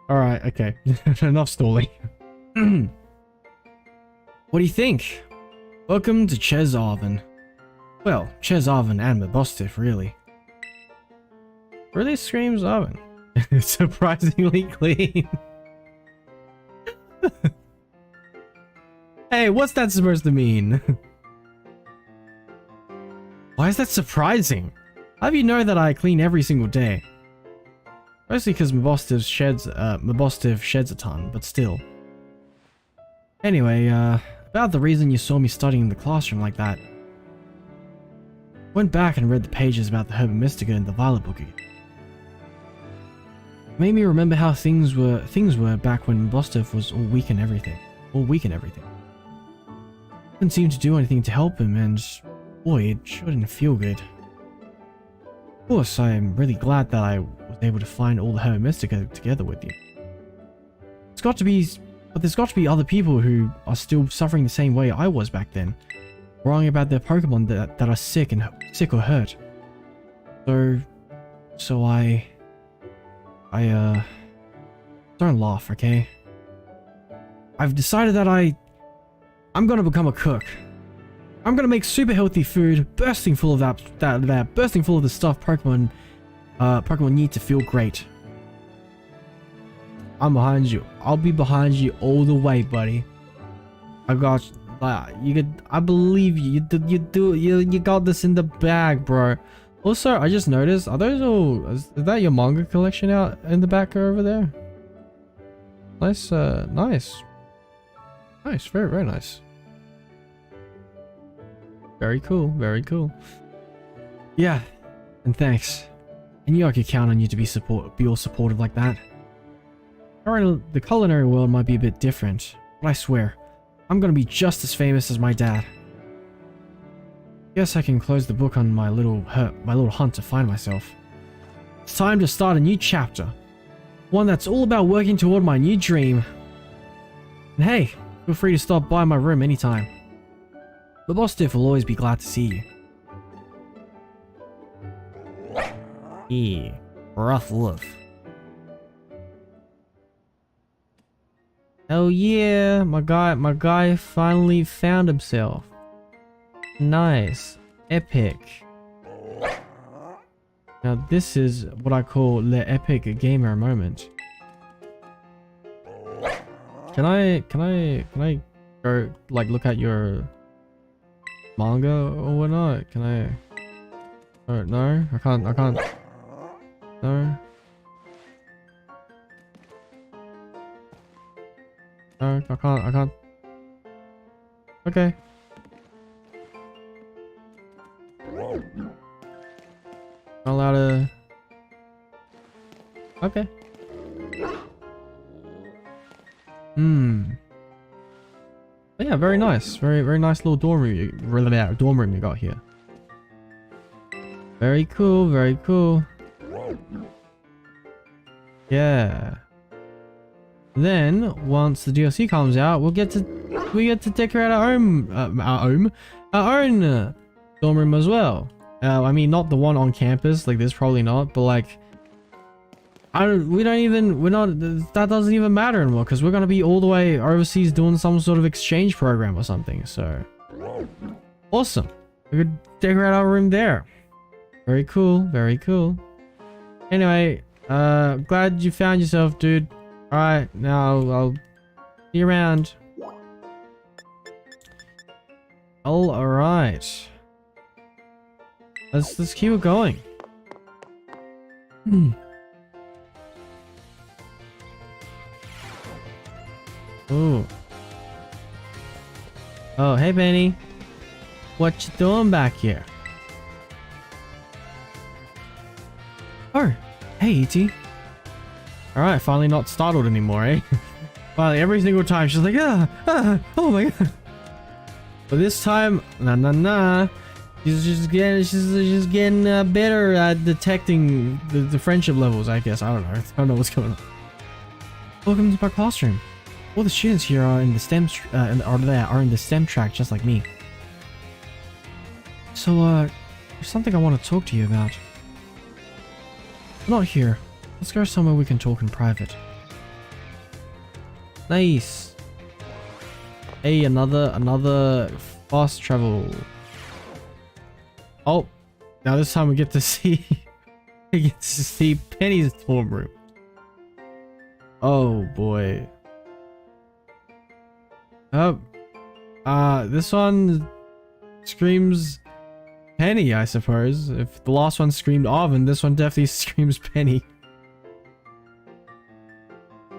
Alright, okay. Enough stalling. What do you think? Welcome to Ches Arvin. Well, Ches Arvin and Mabostif, really. Really screams Arvin. Surprisingly clean. Hey, what's that supposed to mean? Why is that surprising? How do you know that I clean every single day? Mostly because Mabostif sheds a ton, but still. Anyway, about the reason you saw me studying in the classroom like that. Went back and read the pages about the Herba Mystica in the Violet book again. Made me remember how things were back when Bostov was all weak and everything. Couldn't seem to do anything to help him, and boy, it sure didn't feel good. Of course, I am really glad that I was able to find all the Herba Mystica together with you. But there's got to be other people who are still suffering the same way I was back then, worrying about their Pokemon that are sick or hurt. So I don't laugh, okay? I've decided that I'm gonna become a cook. I'm gonna make super healthy food, bursting full of bursting full of the stuff Pokemon need to feel great. I'm behind you. I'll be behind you all the way, buddy. I got I believe you. You got this in the bag, bro. Also, I just noticed, is that your manga collection out in the back over there? Nice, nice. Nice, very, very nice. Very cool, very cool. Yeah, and thanks. I knew I could count on you to be all supportive like that. Alright, the culinary world might be a bit different, but I swear, I'm gonna be just as famous as my dad. Guess I can close the book on my little hunt to find myself. It's time to start a new chapter. One that's all about working toward my new dream. And hey, feel free to stop by my room anytime. The boss diff will always be glad to see you. Yeah, rough wolf. Oh yeah, my guy finally found himself. Nice. Epic. Now this is what I call the epic gamer moment. Can I go like look at your manga or whatnot? Can I? Oh no, I can't. No. No, I can't. Okay. Not allowed to. Okay. But yeah, very nice. Very nice little dorm room you got here. Very cool. Very cool. Yeah. Then once the DLC comes out, we get to decorate our own dorm room as well. I mean, not the one on campus, like this, probably not, but like, that doesn't even matter anymore, because we're gonna be all the way overseas doing some sort of exchange program or something, so. Awesome. We could decorate our room there. Very cool, very cool. Anyway, glad you found yourself, dude. Alright, now I'll see you around. Alright. Let's keep it going. Ooh. Oh, hey Benny. What you doing back here? Oh, hey E.T. Alright, finally not startled anymore, eh? Finally, every single time she's like, oh my god. But this time, nah. She's just getting better at detecting the friendship levels, I guess. I don't know what's going on. Welcome to my classroom. All the students here are in the STEM track, just like me. So, there's something I want to talk to you about. Not here. Let's go somewhere we can talk in private. Nice. Hey, another fast travel. Oh, now this time we get to see Penny's dorm room. Oh boy. Oh, this one screams Penny, I suppose. If the last one screamed Arvin, this one definitely screams Penny.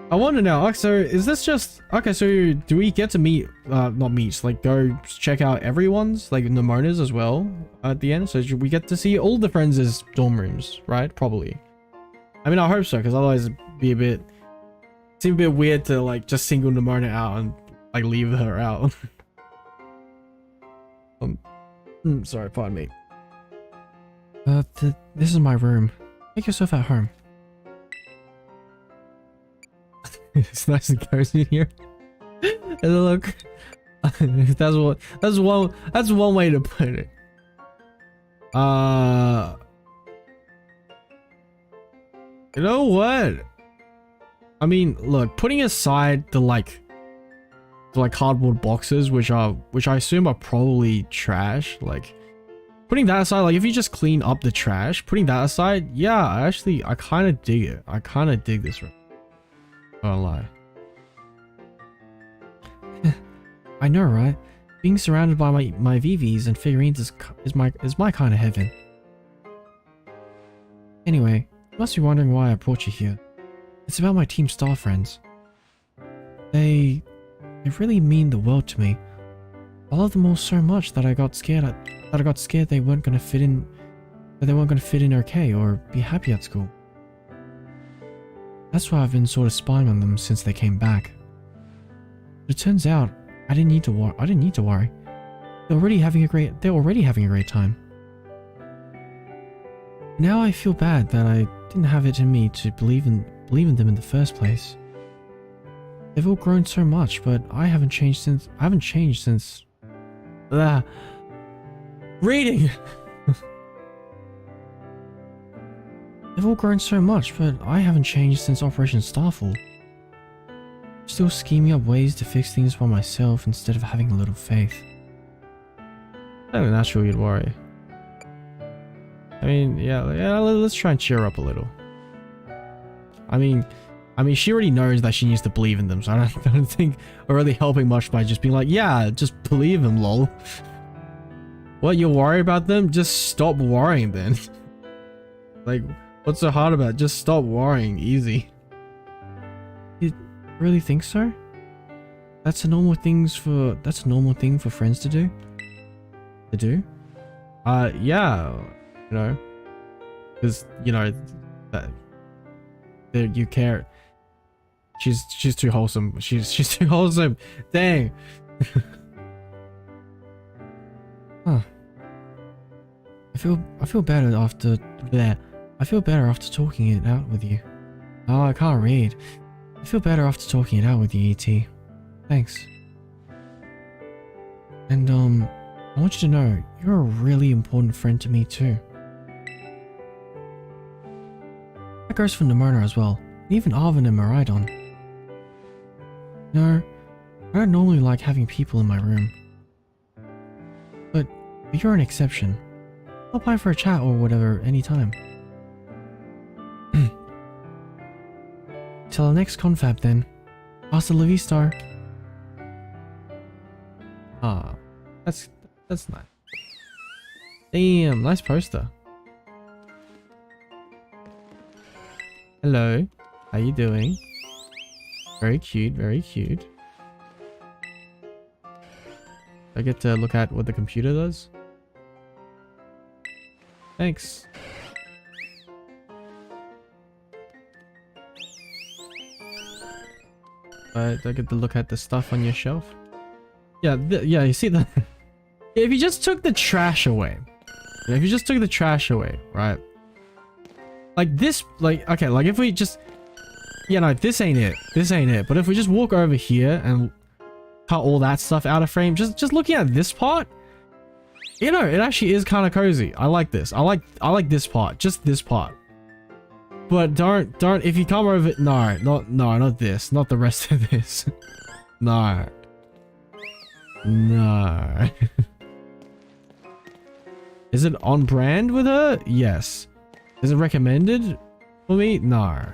I wonder now. Okay, so is this just okay? So do we get to meet, not meet, like go check out everyone's, like Nemona's as well at the end? So we get to see all the friends' dorm rooms, right? Probably. I mean, I hope so, because otherwise it'd be seem a bit weird to like just single Nemona out and like leave her out. Sorry, pardon me. This is my room. Make yourself at home. It's nice and cozy in here. And look, that's one way to put it. You know what? I mean, look, putting aside the like cardboard boxes, which I assume are probably trash. Like, putting that aside, like if you just clean up the trash, putting that aside, yeah, I kind of dig it. I kind of dig this room. I don't lie. I know, right? Being surrounded by my VVs and figurines is my kind of heaven. Anyway, you must be wondering why I brought you here. It's about my Team Star friends. They really mean the world to me. I love them all so much that I got scared they weren't gonna fit in. That they weren't gonna fit in okay or be happy at school. That's why I've been sort of spying on them since they came back. But it turns out I didn't need to worry. They're already having a great time. Now I feel bad that I didn't have it in me to believe in them in the first place. They've all grown so much, but I haven't changed since. Reading. They've all grown so much, but I haven't changed since Operation Starfall. Still scheming up ways to fix things by myself instead of having a little faith. I think naturally you'd worry. I mean, yeah, let's try and cheer up a little. I mean, she already knows that she needs to believe in them, so I don't think we're really helping much by just being like, yeah, just believe him, lol. What, you're worried about them? Just stop worrying then. Like, what's so hard about it? Just stop worrying, easy. You really think so? That's a normal thing for friends to do? Yeah, you know, because you know that you care. She's too wholesome. She's too wholesome. Dang. Huh. I feel better after that. I feel better after talking it out with you. Oh, I can't read. I feel better after talking it out with you, E.T. Thanks. And I want you to know you're a really important friend to me too. That goes for Nemona as well, and even Arvin and Maridon. No, I don't normally like having people in my room. But you're an exception. I'll by for a chat or whatever anytime. Till the next confab then. Hasta la vista. Ah, that's nice. Damn, nice poster. Hello, how you doing? Very cute, very cute. I get to look at what the computer does. Thanks. I get to look at the stuff on your shelf. Yeah, yeah, you see that? If you just took the trash away, right? Like this, like, okay, like if we just, yeah, no, this ain't it. But if we just walk over here and cut all that stuff out of frame, just looking at this part, you know, it actually is kind of cozy. I like this. I like this part, just this part. But don't, if you come over, no, not this, not the rest of this. No. Is it on brand with her? Yes. Is it recommended for me? No.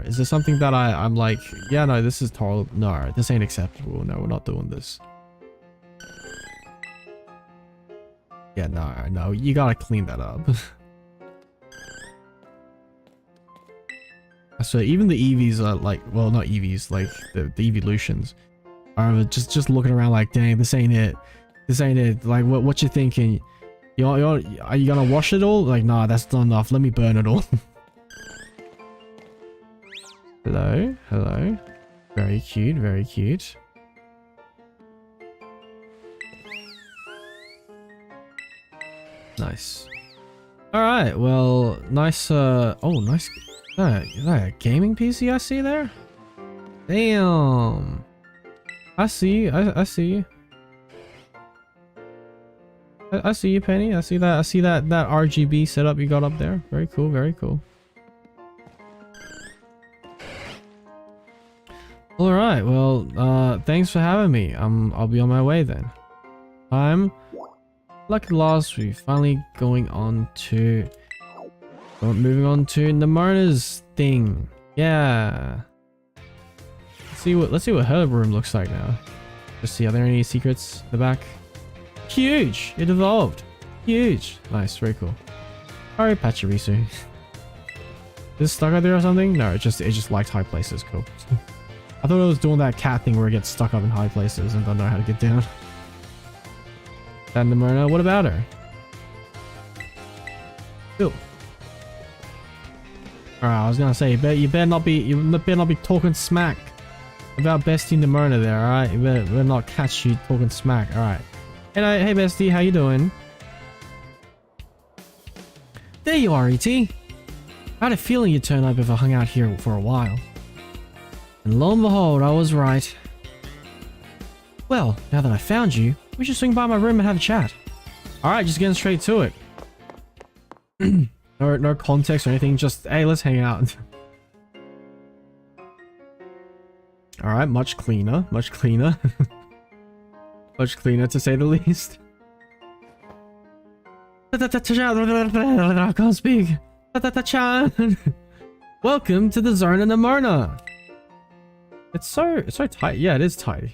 Is there something that I'm like, yeah, no, this is horrible. No, this ain't acceptable. No, we're not doing this. Yeah, no, you gotta clean that up. So even the EVs are like, well, not EVs, like the evolutions are just looking around like, dang, this ain't it. This ain't it. Like, what you thinking? Are you gonna wash it all? Like, nah, that's not enough. Let me burn it all. Hello, hello. Very cute, very cute. Nice. All right, well, nice. Oh, nice. Is that a gaming PC I see there? Damn. I see. I see. I see you, Penny. I see that. I see that RGB setup you got up there. Very cool. Very cool. All right. Well, thanks for having me. I'll be on my way then. Lucky last, we finally moving on to Nimorna's thing. Yeah. Let's see what her room looks like now. Just see, are there any secrets in the back? Huge! It evolved. Huge. Nice, very cool. Alright, Pachirisu. Is it stuck out there or something? No, it just liked high places. Cool. I thought it was doing that cat thing where it gets stuck up in high places and don't know how to get down. That Nimorna, what about her? Cool. Alright, I was gonna say, you better not be talking smack about Bestie Nimorna there, alright? You better not catch you talking smack, alright. Hey Bestie, how you doing? There you are, E.T. I had a feeling you'd turn up if I hung out here for a while. And lo and behold, I was right. Well, now that I found you, we should swing by my room and have a chat. Alright, just getting straight to it. No context or anything, just, hey, let's hang out. Alright, much cleaner, much cleaner. Much cleaner to say the least. I can't speak. Welcome to the zone of Nimorna. It's so tight. Yeah, it is tight.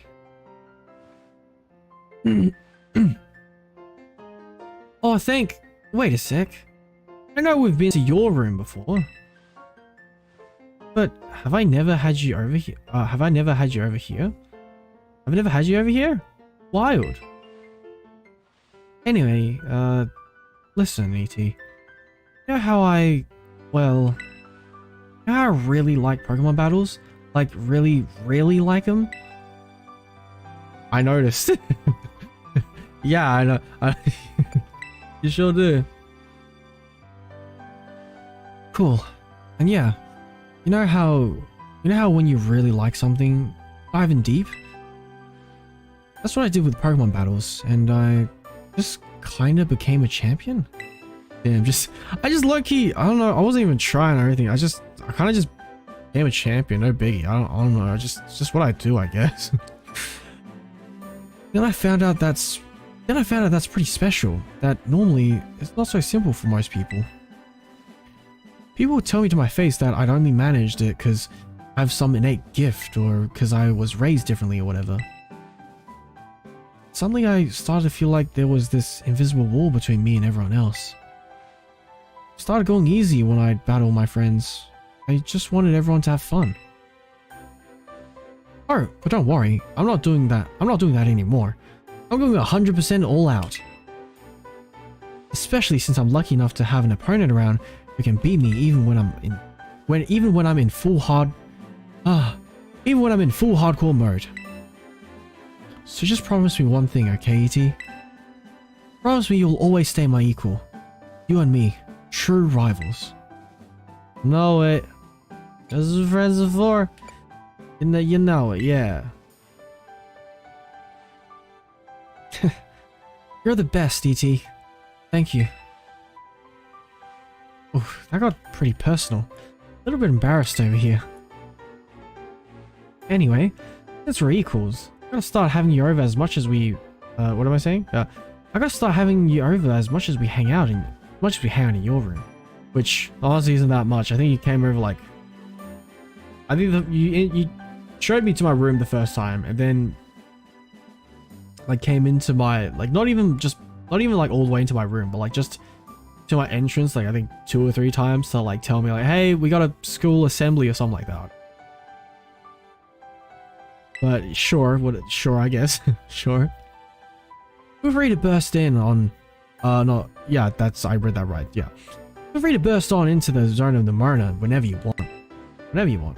Oh, wait a sec. I know we've been to your room before. But have I never had you over here? Have I never had you over here? I've never had you over here? Wild. Anyway, listen, E.T. You know how I really like Pokemon battles? Like, really, really like them? I noticed. Yeah, I know. You sure do. Cool. And yeah, you know how when you really like something, dive in deep? That's what I did with Pokemon battles, and I just kind of became a champion. Damn, I just low-key, I don't know, I wasn't even trying or anything. I kind of just became a champion, no biggie. I don't know, it's just what I do, I guess. Then I found out that's pretty special. That normally it's not so simple for most people. People would tell me to my face that I'd only managed it because I have some innate gift or because I was raised differently or whatever. Suddenly I started to feel like there was this invisible wall between me and everyone else. It started going easy when I'd battle my friends. I just wanted everyone to have fun. Oh, but don't worry, I'm not doing that anymore. I'm going 100% all out. Especially since I'm lucky enough to have an opponent around who can beat me even when I'm in full hardcore mode. So just promise me one thing, okay, E.T.? Promise me you'll always stay my equal. You and me, true rivals. Know it. This is friends before. You know it, yeah. You're the best, E.T. Thank you. Oof, that got pretty personal. A little bit embarrassed over here. Anyway, since we're equals, I gotta start having you over as much as we... what am I saying? I gotta start having you over as much as we hang out in your room. Which, honestly, isn't that much. I think you came over like... I think you showed me to my room the first time, and then... like, came into my... like, not even like all the way into my room, but like just to my entrance, like I think 2 or 3 times to like tell me like, hey, we got a school assembly or something like that. But sure, sure, I guess. Sure. Feel free to burst in on, no, yeah, I read that right, yeah. Feel free to burst on into the zone of the Marina whenever you want. Whenever you want.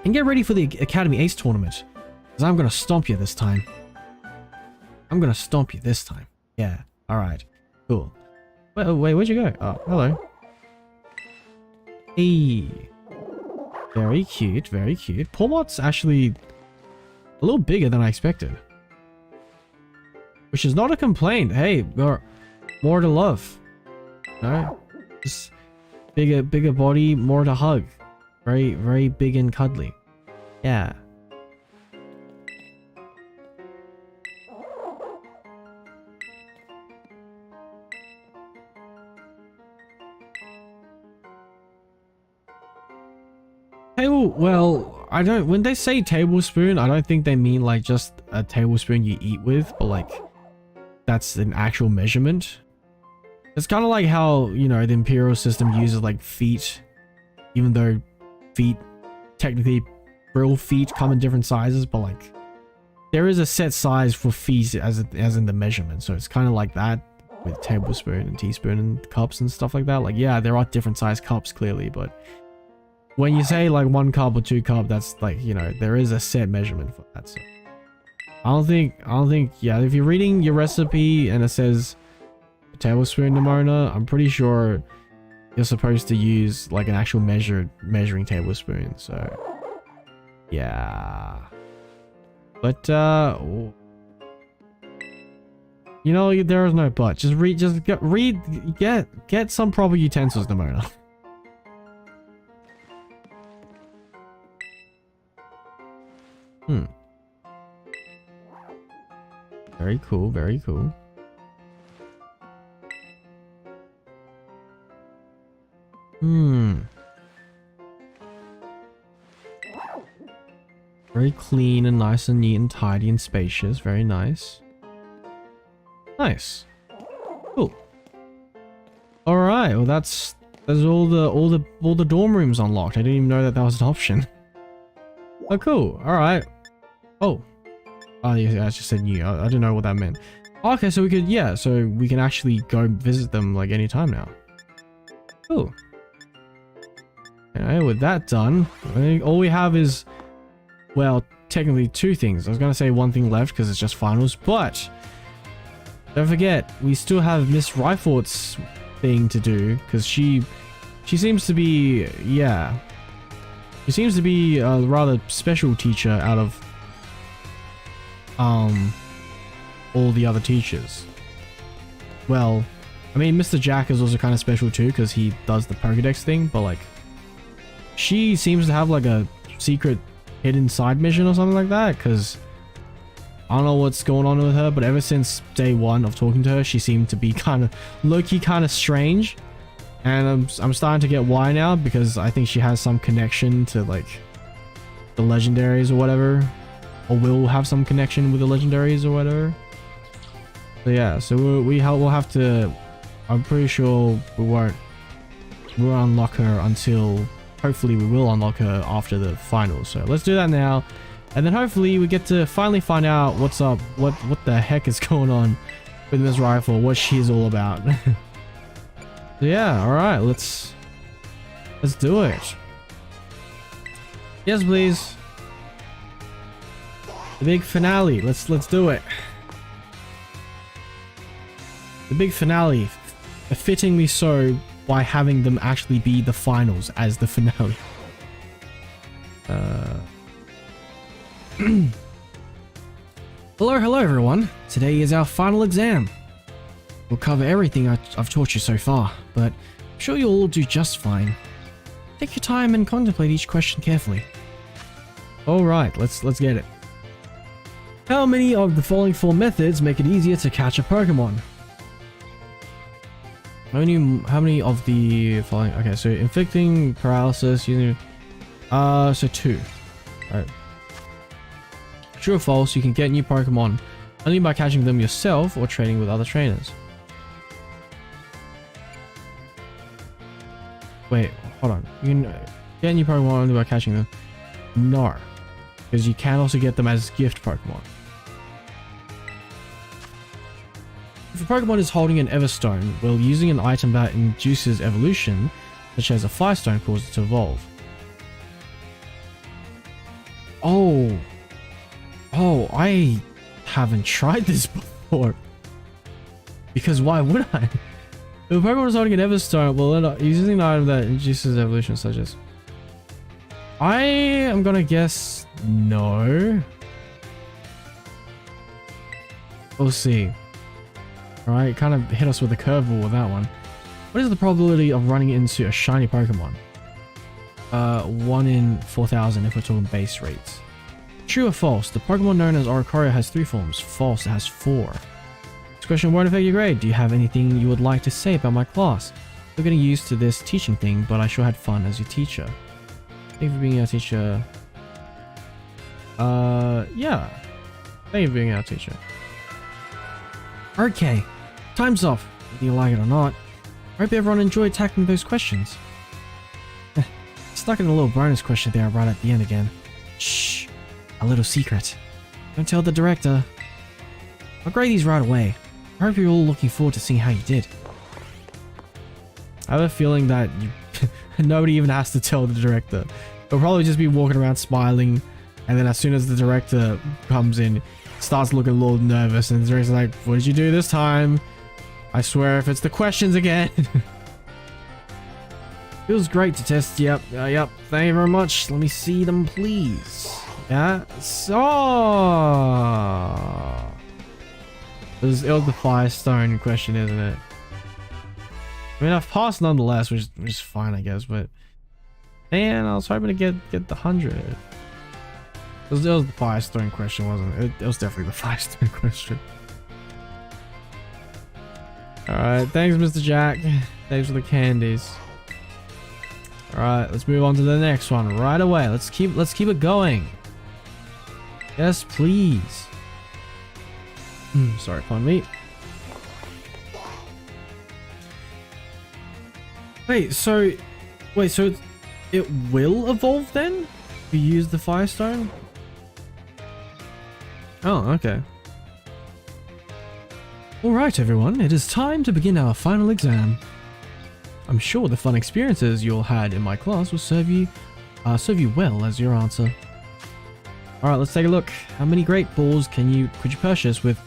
And get ready for the Academy Ace tournament, because I'm gonna stomp you this time. I'm gonna stomp you this time. Yeah, alright, cool. Wait, where'd you go? Oh, hello. Hey. Very cute, very cute. Portmot's actually a little bigger than I expected. Which is not a complaint. Hey, more to love. No? Just bigger body, more to hug. Very, very big and cuddly. Yeah. Well, I don't, when they say tablespoon, I don't think they mean like just a tablespoon you eat with, but like that's an actual measurement. It's kind of like how, you know, the imperial system uses like feet, even though feet, technically real feet come in different sizes, but like there is a set size for feet as in the measurement. So it's kind of like that with tablespoon and teaspoon and cups and stuff like that. Like, yeah, there are different size cups clearly, but when you say like 1 cup or 2 cup, that's like, you know, there is a set measurement for that. So I don't think, yeah, if you're reading your recipe and it says a tablespoon Nimona, I'm pretty sure you're supposed to use like an actual measuring tablespoon. So yeah, but you know, there is no but. Just get some proper utensils, Nimona. Very cool, very cool. Very clean and nice and neat and tidy and spacious. Very nice. Nice. Cool. All right. Well, that's all the dorm rooms unlocked. I didn't even know that was an option. Oh, cool. All right. Oh, yeah, I just said new. I didn't know what that meant. Okay, so we could, yeah, so we can actually go visit them like anytime now. Cool. Okay, with that done, all we have is, well, technically 2 things. I was gonna say 1 thing left because it's just finals, but don't forget, we still have Miss Ryfort's thing to do because she seems to be, yeah, she seems to be a rather special teacher out of all the other teachers. Well, I mean, Mr. Jack is also kind of special too because he does the Pokédex thing, but like she seems to have like a secret hidden side mission or something like that, because I don't know what's going on with her, but ever since day 1 of talking to her, she seemed to be kind of low-key kind of strange, and I'm starting to get why now, because I think she has some connection to like the legendaries or whatever, or will have some connection with the legendaries or whatever. So yeah, so we'll have to, I'm pretty sure we'll unlock her until, hopefully we will unlock her after the finals. So let's do that now, and then hopefully we get to finally find out what's up, what the heck is going on with Ms. Rifle, what she's all about. So yeah, all right, let's do it. Yes, please. The big finale. Let's do it. The big finale, fittingly so, by having them actually be the finals as the finale. Hello everyone. Today is our final exam. We'll cover everything I've taught you so far, but I'm sure you'll all do just fine. Take your time and contemplate each question carefully. Alright, let's get it. How many of the following 4 methods make it easier to catch a Pokemon? How many of the following? Okay, so inflicting paralysis using, so 2. Alright. True or false, you can get new Pokemon only by catching them yourself or training with other trainers. Wait, hold on. You can get new Pokemon only by catching them. No. Because you can also get them as gift Pokemon. If a Pokemon is holding an Everstone, well, using an item that induces evolution, such as a Firestone, causes it to evolve. Oh, I haven't tried this before. Because why would I? If a Pokemon is holding an Everstone, well, using an item that induces evolution, such as... I am gonna guess no. We'll see. Alright, kind of hit us with a curveball with that one. What is the probability of running into a shiny Pokemon? 1 in 4,000 if we're talking base rates. True or false? The Pokemon known as Oricorio has 3 forms. False, it has 4. This question won't affect your grade. Do you have anything you would like to say about my class? We're getting used to this teaching thing, but I sure had fun as your teacher. Thank you for being our teacher. Yeah. Thank you for being our teacher. Okay, time's up. Whether you like it or not. I hope everyone enjoyed tackling those questions. Stuck in a little bonus question there right at the end again. Shh, a little secret. Don't tell the director. I'll grade these right away. I hope you're all looking forward to seeing how you did. I have a feeling that nobody even has to tell the director. They'll probably just be walking around smiling, and then as soon as the director comes in, starts looking a little nervous, and the director's like, what did you do this time? I swear if it's the questions again. Feels great to test. Yep. Thank you very much. Let me see them, please. Yeah. So it was the Firestone question, isn't it? I mean, I've passed nonetheless, which is fine, I guess. But man, I was hoping to get the 100. It was the Firestone question, wasn't it? It was definitely the Firestone question. All right. Thanks, Mr. Jack. Thanks for the candies. All right, let's move on to the next one right away. Let's keep it going. Yes, please. Sorry, pardon me. So it will evolve then? If you use the Firestone? Oh, okay. All right, everyone, it is time to begin our final exam. I'm sure the fun experiences you all had in my class will serve you well as your answer. Alright, let's take a look. How many great balls could you purchase with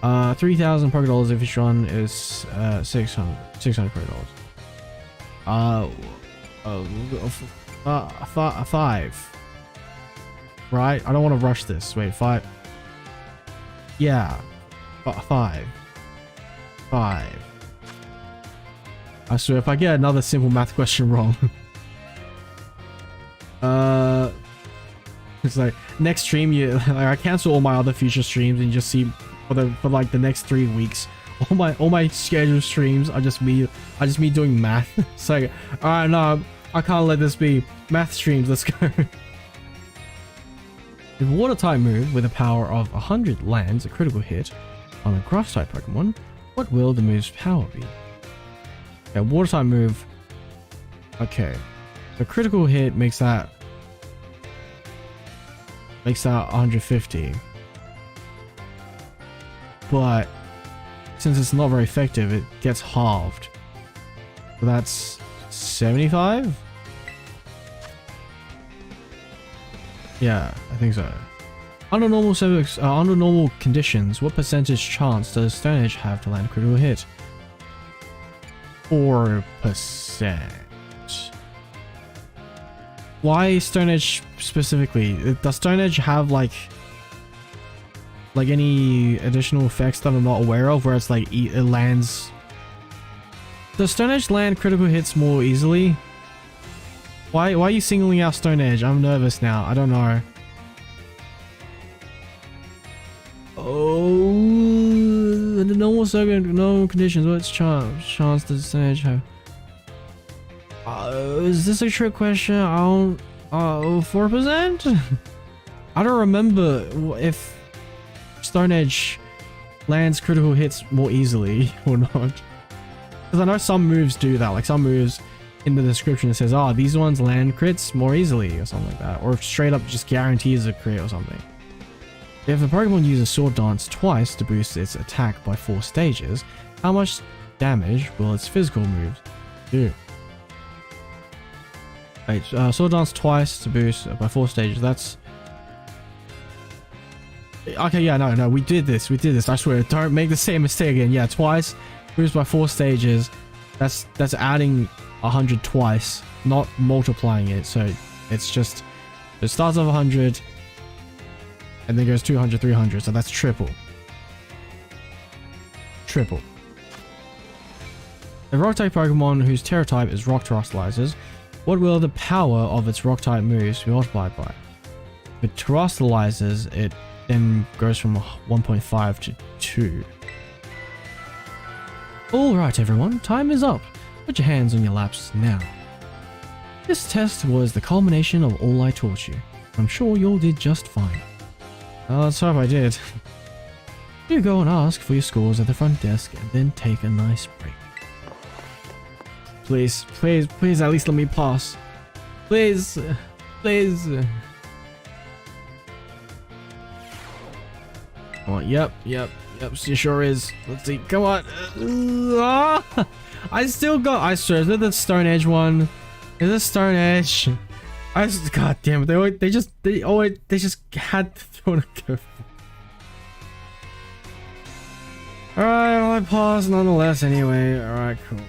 3,000 Pokédollars if each one is 600 Pokédollars? 5. Right? I don't want to rush this. Wait, 5. Yeah. 5. I swear, if I get another simple math question wrong, it's like next stream, I cancel all my other future streams and just see for like the next 3 weeks, all my scheduled streams are just me doing math. It's like, all right, no, I can't let this be math streams. Let's go. If a water type move with a power of 100 lands a critical hit on a grass type Pokemon, what will the move's power be? Okay, water type move. Okay, the critical hit makes that 150, but since it's not very effective, it gets halved. So that's 75. Yeah, I think so. Under normal conditions, what percentage chance does Stone Edge have to land a critical hit? 4%. Why Stone Edge specifically? Does Stone Edge have like any additional effects that I'm not aware of, where it's like it lands? Does Stone Edge land critical hits more easily? Why are you singling out Stone Edge? I'm nervous now. I don't know. Oh, under normal conditions, what's chance does Stone Edge have? Is this a trick question? I don't. 4%? I don't remember if Stone Edge lands critical hits more easily or not. Because I know some moves do that. Like some moves, in the description it says, oh, these ones land crits more easily or something like that, or straight up just guarantees a crit or something. If a Pokemon uses Sword Dance twice to boost its attack by 4 stages, how much damage will its physical moves do? Wait, Sword Dance twice to boost by 4 stages, that's... Okay, yeah, no, we did this, I swear, don't make the same mistake again. Yeah, twice, boost by 4 stages, that's adding 100 twice, not multiplying it, so it's just, it starts off 100, and then goes 200, 300, so that's triple. Triple. A rock-type Pokemon whose Terra type is Rock Terastallizes, what will the power of its rock-type moves be multiplied by? If it Terastallizes, it then goes from 1.5 to 2. Alright everyone, time is up. Put your hands on your laps now. This test was the culmination of all I taught you. I'm sure you all did just fine. Let's hope I did. You go and ask for your scores at the front desk and then take a nice break. Please, please, please at least let me pass. Please, please. Oh, yep, she sure is. Let's see, come on. I still got, I swear, is it the Stone Edge one? Is it Stone Edge? God damn it, they just had to throw in a curveball. Alright, well, I paused nonetheless anyway. Alright, cool.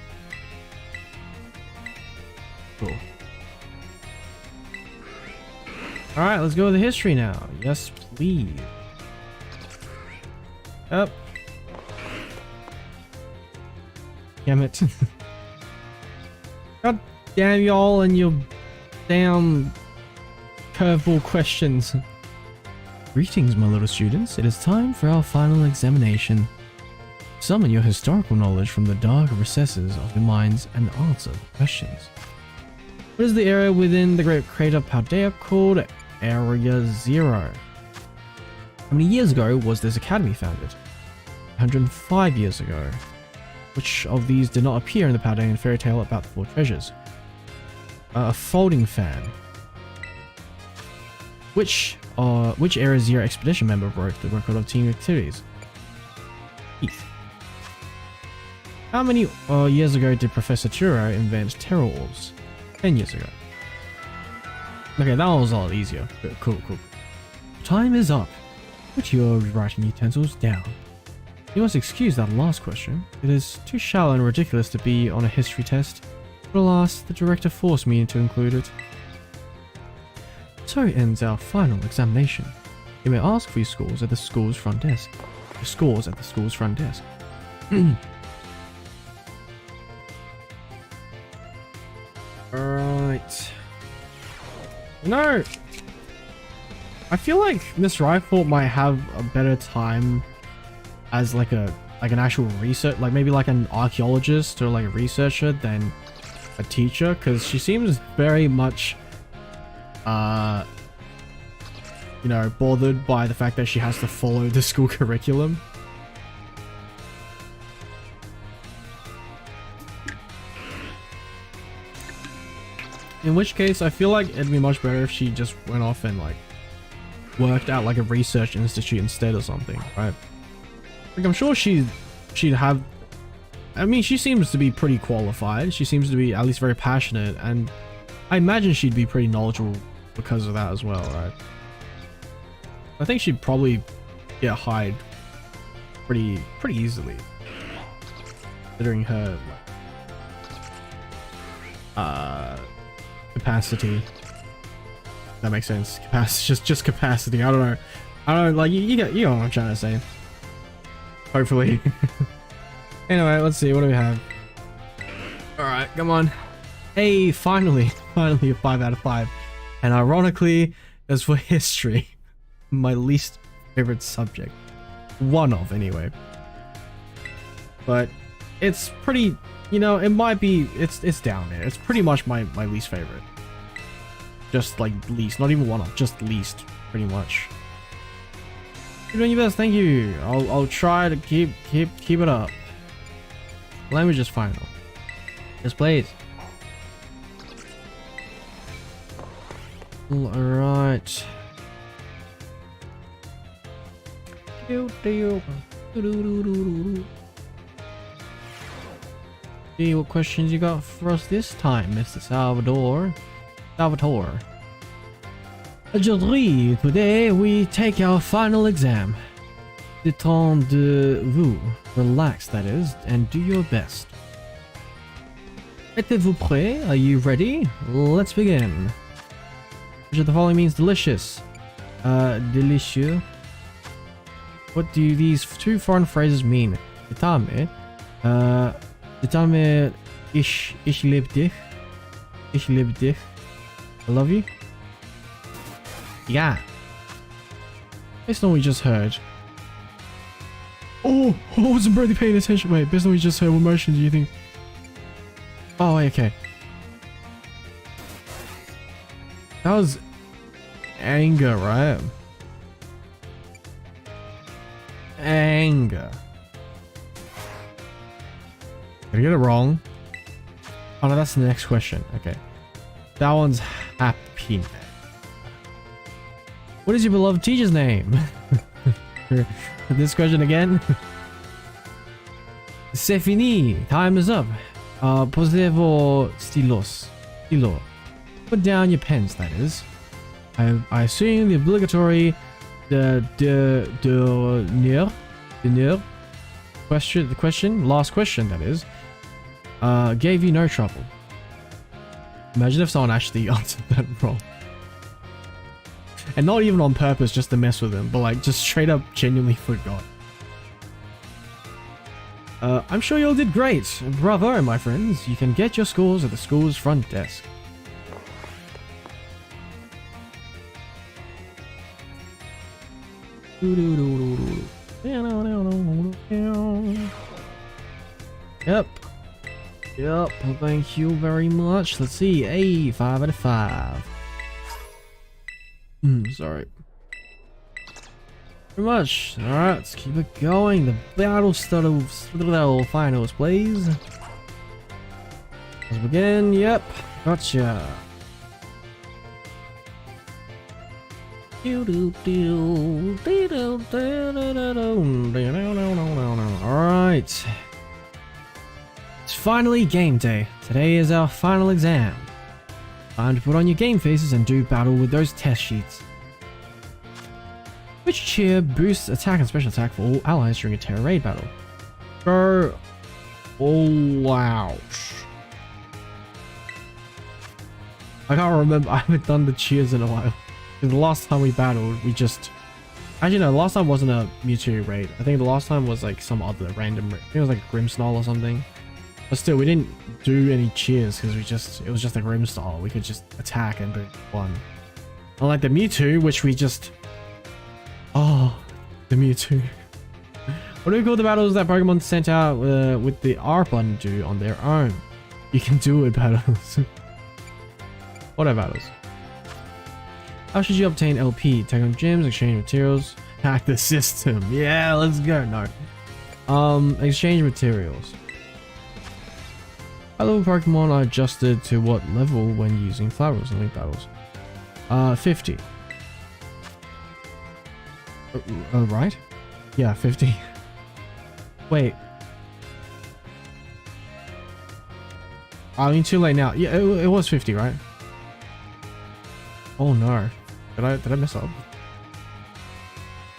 Cool. Alright, let's go with the history now. Yes, please. Up. Damn it. God damn y'all and your damn curveball questions. Greetings, my little students. It is time for our final examination. Summon your historical knowledge from the dark recesses of your minds and answer the questions. What is the area within the great crater Paldea called Area 0? How many years ago was this academy founded? 105 years ago. Which of these did not appear in the Paldean fairy tale about the 4 treasures? A folding fan. Which Area 0 expedition member broke the record of team activities? Heath. How many years ago did Professor Turo invent Terra Orbs? 10 years ago. Okay, that one was a lot easier. Cool. Time is up. Put your writing utensils down. You must excuse that last question. It is too shallow and ridiculous to be on a history test. But alas, the director forced me to include it. So ends our final examination. You may ask for your scores at the school's front desk. Your scores at the school's front desk. Alright. No! I feel like Miss Rifle might have a better time as like an actual research, like maybe like an archaeologist or like a researcher than a teacher, because she seems very much you know, bothered by the fact that she has to follow the school curriculum. In which case, I feel like it'd be much better if she just went off and like worked out like a research institute instead or something, right? Like I'm sure she'd have, I mean, she seems to be pretty qualified. She seems to be at least very passionate, and I imagine she'd be pretty knowledgeable because of that as well, right? I think she'd probably get hired pretty easily, considering her capacity. That makes sense. Capacity, just capacity. I don't know. Like you know what I'm trying to say. Hopefully. Anyway, let's see. What do we have? All right, come on. Hey, finally a 5 out of 5. And ironically, as for history, my least favorite subject. One of, anyway. But it's pretty, you know, it might be, it's down there. It's pretty much my least favorite. Just like least, not even one of, just least, pretty much. You're doing your best, thank you. I'll try to keep it up. Language is final. Yes, please. Alright. See what questions you got for us this time, Mr. Salvador. Aujourd'hui, today we take our final exam. Détendez-vous, relax that is, and do your best. Êtes-vous prêt? Are you ready? Let's begin. Which of the following means delicious? Delicieux. What do these two foreign phrases mean? Ditame. Ditame, ich liebe dich. Ich liebe dich. I love you. Yeah. Based on what we just heard. Oh, I wasn't barely paying attention. Wait, based on what we just heard, what emotion do you think? Oh, okay. That was anger, right? Anger. Did I get it wrong? Oh no, that's the next question. Okay. That one's happiness. What is your beloved teacher's name? This question again. C'est fini. Time is up. Posez vos stylos. Stylo. Put down your pens, that is. I assume the obligatory dernier question, last question, that is, gave you no trouble. Imagine if someone actually answered that wrong. And not even on purpose, just to mess with them, but like just straight up genuinely forgot. I'm sure you all did great. Bravo, my friends. You can get your scores at the school's front desk. Yep. Yep. Thank you very much. Let's see. Hey, 5 out of 5. Sorry. Very much. Alright, let's keep it going. The battle finals, please. Let's begin. Yep. Gotcha. Alright. It's finally game day. Today is our final exam. Time to put on your game faces and do battle with those test sheets. Which cheer boosts attack and special attack for all allies during a terror raid battle? Go all out. I can't remember. I haven't done the cheers in a while. The last time we battled, we just... Actually, no, the last time wasn't a Mewtwo raid. I think the last time was like some other random raid. I think it was like a Grimmsnarl or something. But still, we didn't do any cheers because it was just a Grimmsnarl. We could just attack and boom, one. Unlike the Mewtwo, which we just... Oh, the Mewtwo. What do we call the battles that Pokemon sent out with the R button do on their own? You can do it battles. What are battles? How should you obtain LP? Take on gyms, exchange materials, hack the system. Yeah, let's go. No. Exchange materials. How level Pokemon are adjusted to what level when using flat rules and link battles? 50. Oh, right? Yeah, 50. Wait. I mean, too late now. Yeah, it was 50, right? Oh no. Did I mess up?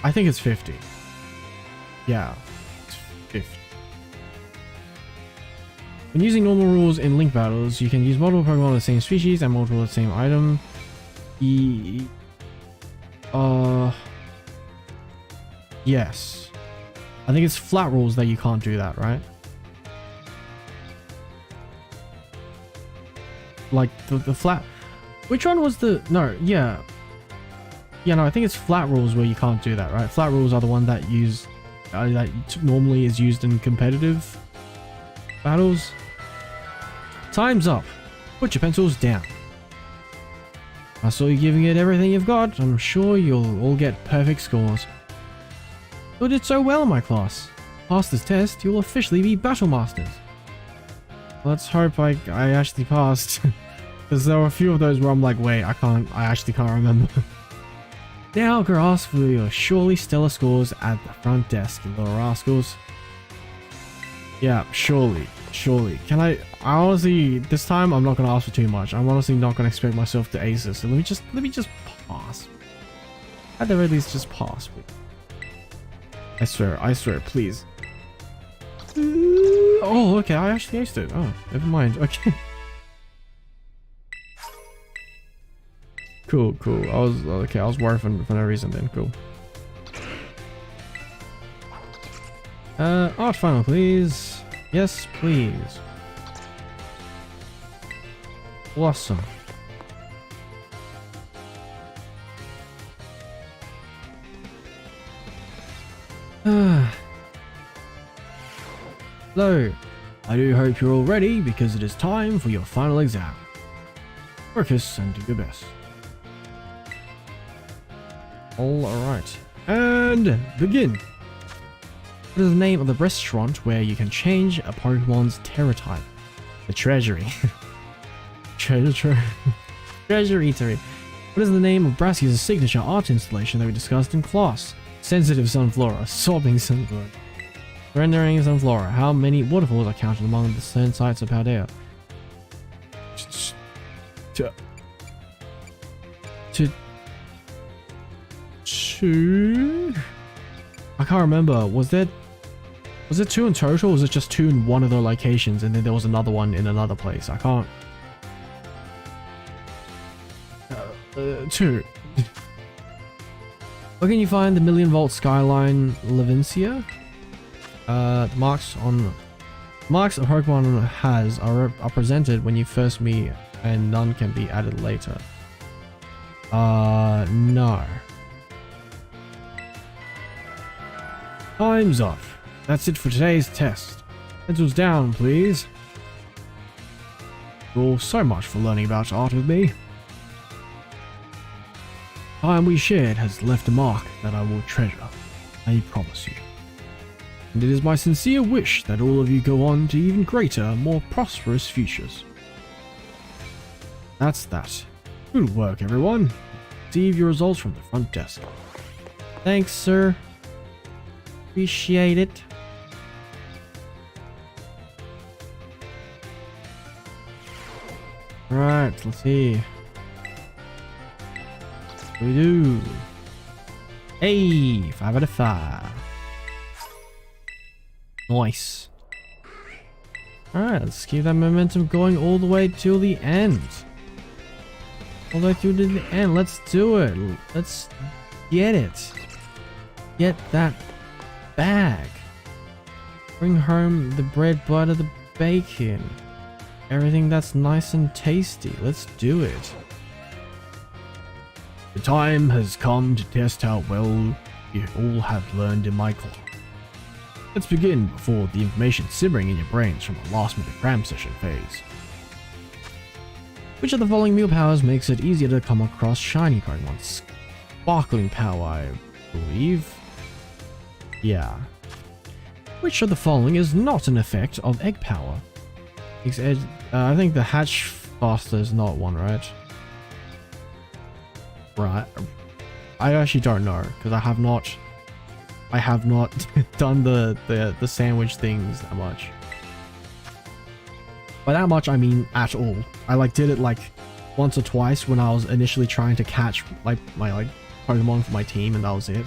I think it's 50. Yeah. It's 50. When using normal rules in link battles, you can use multiple Pokemon of the same species and multiple of the same item. Yes. I think it's flat rules that you can't do that, right? Like the flat... Which one was the... No, yeah. Yeah, no, I think it's flat rules where you can't do that, right? Flat rules are the one that use... that normally is used in competitive battles. Time's up. Put your pencils down. I saw you giving it everything you've got. I'm sure you'll all get perfect scores. You did so well in my class. Pass this test, you'll officially be Battle Masters. Let's hope I actually passed. Because there were a few of those where I'm like, wait, I actually can't remember. Now, ask for your surely stellar scores at the front desk, you little rascals. Yeah, surely. Can I honestly, this time I'm not going to ask for too much. I'm honestly not going to expect myself to ace this. So let me just pass. At the very least, just pass, please. I swear, please. Oh, okay, I actually aced it. Oh, never mind. Okay. Cool. I was worried for no reason then. Cool. Art final, please. Yes, please. Awesome. Hello. I do hope you're all ready because it is time for your final exam. Focus and do your best. Alright. And begin. What is the name of the restaurant where you can change a Pokemon's Terra type? The Treasury. Treasury Eatery. What is the name of Brassky's signature art installation that we discussed in class? Sensitive Sunflora. Sobbing Sunflora. Surrendering Sunflora. How many waterfalls are counted among the 10 sites of Paldea? Two? I can't remember. Was there 2 in total, or was it just 2 in one of the locations and then there was another one in another place? I can't. 2. Where can you find the Million Volt Skyline Levincia? The marks a Pokemon has are presented when you first meet, and none can be added later. No. Time's up. That's it for today's test. Pencils down, please. Thank you all so much for learning about art with me. The time we shared has left a mark that I will treasure. I promise you. And it is my sincere wish that all of you go on to even greater, more prosperous futures. That's that. Good work, everyone. Receive your results from the front desk. Thanks, sir. Appreciate it. Alright, let's see. What do we do? Hey, 5 out of 5. Nice. Alright, let's keep that momentum going all the way till the end. All the way through to the end. Let's do it. Let's get it. Get that bag. Bring home the bread, butter, the bacon. Everything that's nice and tasty. Let's do it. The time has come to test how well you all have learned in my class. Let's begin before the information simmering in your brains from the last minute cram session phase. Which of the following meal powers makes it easier to come across shiny Pokemon? Sparkling power, I believe. Yeah. Which of the following is not an effect of egg power? I think the hatch faster is not one, right? Right. I actually don't know because I have not done the sandwich things that much. By that much I mean at all. I did it once or twice when I was initially trying to catch my Pokemon for my team, and that was it.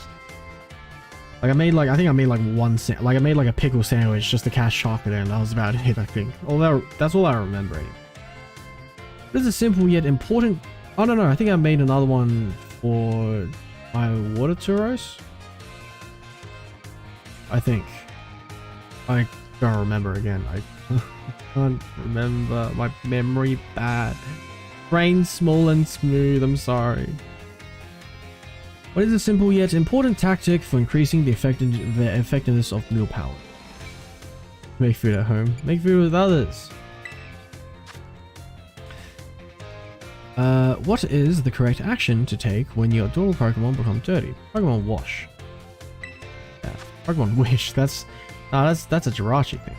I think I made a pickle sandwich just to catch chocolate, and that was about it, I think. Although that's all I remember. It is a simple yet important. I don't know. I think I made another one for my water Turos. I think. I don't remember again. I can't remember. My memory bad. Brain small and smooth. I'm sorry. What is a simple yet important tactic for increasing the effectiveness of meal power? Make food at home. Make food with others. What is the correct action to take when your adorable Pokemon become dirty? Pokemon wash. Yeah. Pokemon wish. That's a Jirachi thing.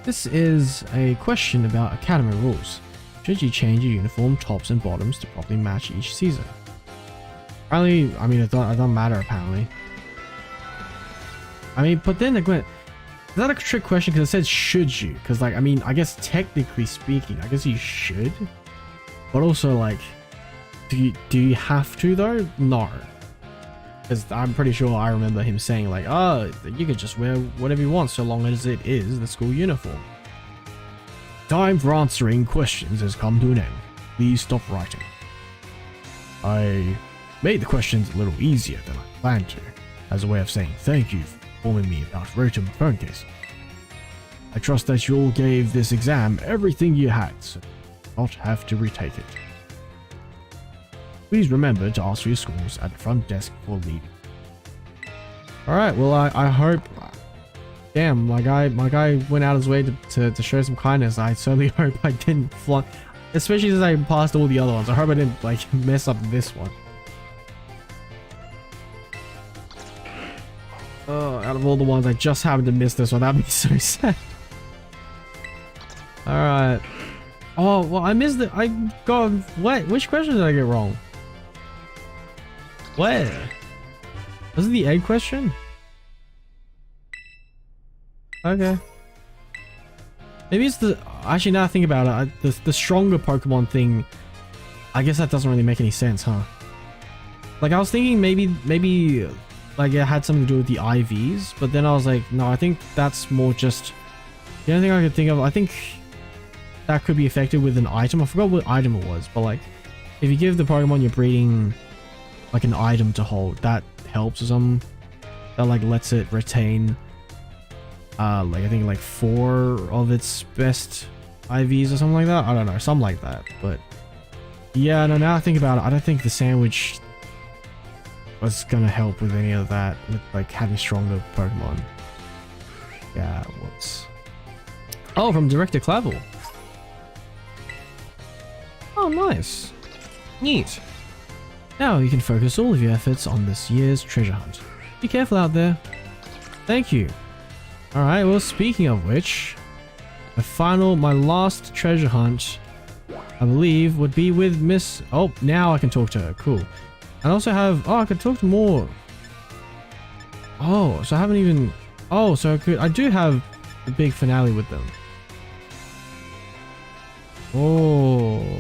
This is a question about Academy rules. should you change your uniform tops and bottoms to properly match each season? Apparently, I mean, it don't matter apparently. I mean, but then again, is that a trick question? Because it said should you? Because like, I mean, I guess technically speaking, I guess you should. But also like, do you have to though? No. Because I'm pretty sure I remember him saying like, oh, you can just wear whatever you want so long as it is the school uniform. Time for answering questions has come to an end. Please stop writing. I made the questions a little easier than I planned to, as a way of saying thank you for informing me about Rotom phone case. I trust that you all gave this exam everything you had, so you do not have to retake it. Please remember to ask for your scores at the front desk before leaving. Alright, well I hope... Damn, my guy went out of his way to show some kindness. I certainly hope I didn't flunk... Especially since I passed all the other ones. I hope I didn't like mess up this one. Oh, out of all the ones I just happened to miss this one. That'd be so sad. Alright. Oh, well I missed it. I got... What? Which question did I get wrong? Where? Was it the egg question? Okay. Maybe it's the... Actually, now I think about it, the stronger Pokemon thing, I guess that doesn't really make any sense, huh? Like, I was thinking maybe like it had something to do with the IVs, but then I was like, no, I think that's more just... The only thing I could think of, I think that could be affected with an item. I forgot what item it was, but like, if you give the Pokemon you're breeding like an item to hold, that helps or something. That like lets it retain like I think like 4 of its best IVs or something like that. I don't know, something like that. But yeah, no, now I think about it, I don't think the sandwich was gonna help with any of that, with like having stronger Pokemon. Yeah, whoops. Oh, from Director Clavel. Oh, nice. Neat. Now you can focus all of your efforts on this year's treasure hunt. Be careful out there. Thank you. Alright, well, speaking of which, my last treasure hunt, I believe, would be with Miss... Oh, now I can talk to her. Cool. I also have... Oh, I could talk to more. Oh, so I haven't even... Oh, so I do have the big finale with them. Oh.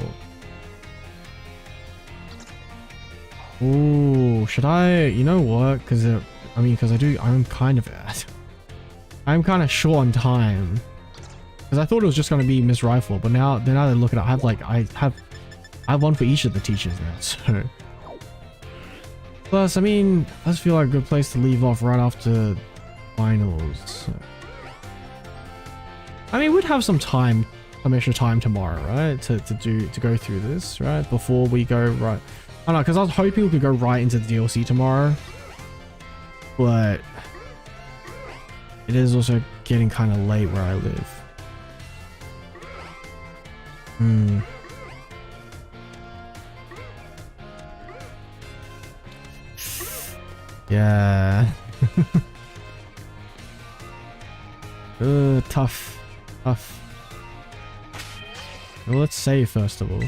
Oh, should I... You know what? Because, I mean, because I'm kind of... I'm kind of short on time. Because I thought it was just going to be Miss Rifle, but now that I look at it, I have one for each of the teachers now, so... Plus, I mean, I just feel like a good place to leave off right after finals. So. I mean, we'd have some extra time tomorrow, right? To go through this, right? Before we go right... I don't know, because I was hoping we could go right into the DLC tomorrow. But... It is also getting kind of late where I live. Yeah. Tough. Well, let's save first of all.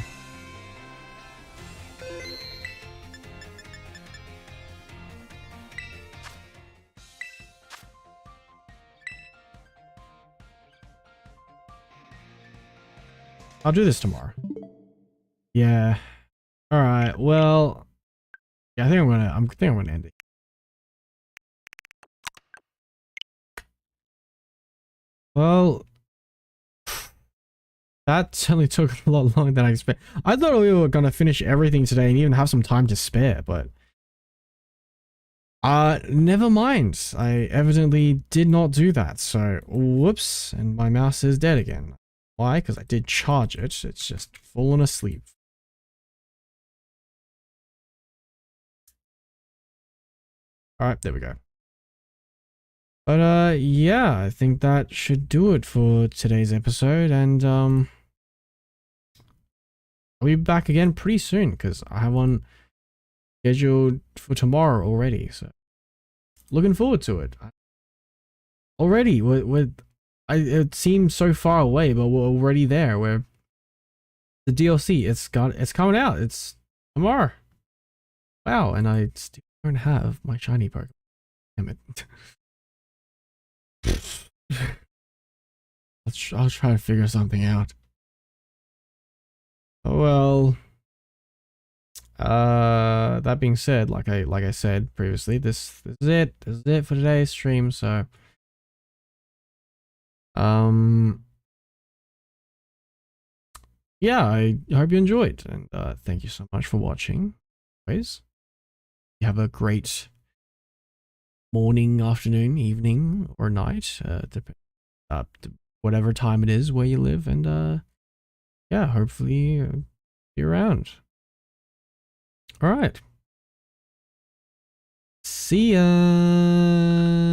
I'll do this tomorrow. Yeah. All right. Well, yeah, I think I'm gonna end it. Well, that certainly took a lot longer than I expected. I thought we were gonna finish everything today and even have some time to spare, but never mind. I evidently did not do that. So, whoops, and my mouse is dead again. Why? Because I did charge it. It's just fallen asleep. Alright, there we go. But yeah, I think that should do it for today's episode, and I'll be back again pretty soon, because I have one scheduled for tomorrow already, so looking forward to it. Already, it seems so far away, but we're already there. We're the DLC. It's coming out. It's tomorrow. Wow, and I still don't have my shiny Pokemon. Damn it. I'll try to figure something out. Oh well. That being said, like I said previously, this is it. This is it for today's stream. So, yeah, I hope you enjoyed, and thank you so much for watching. Anyways, you have a great morning, afternoon, evening, or night, whatever time it is where you live, and yeah, hopefully be around. All right. See ya.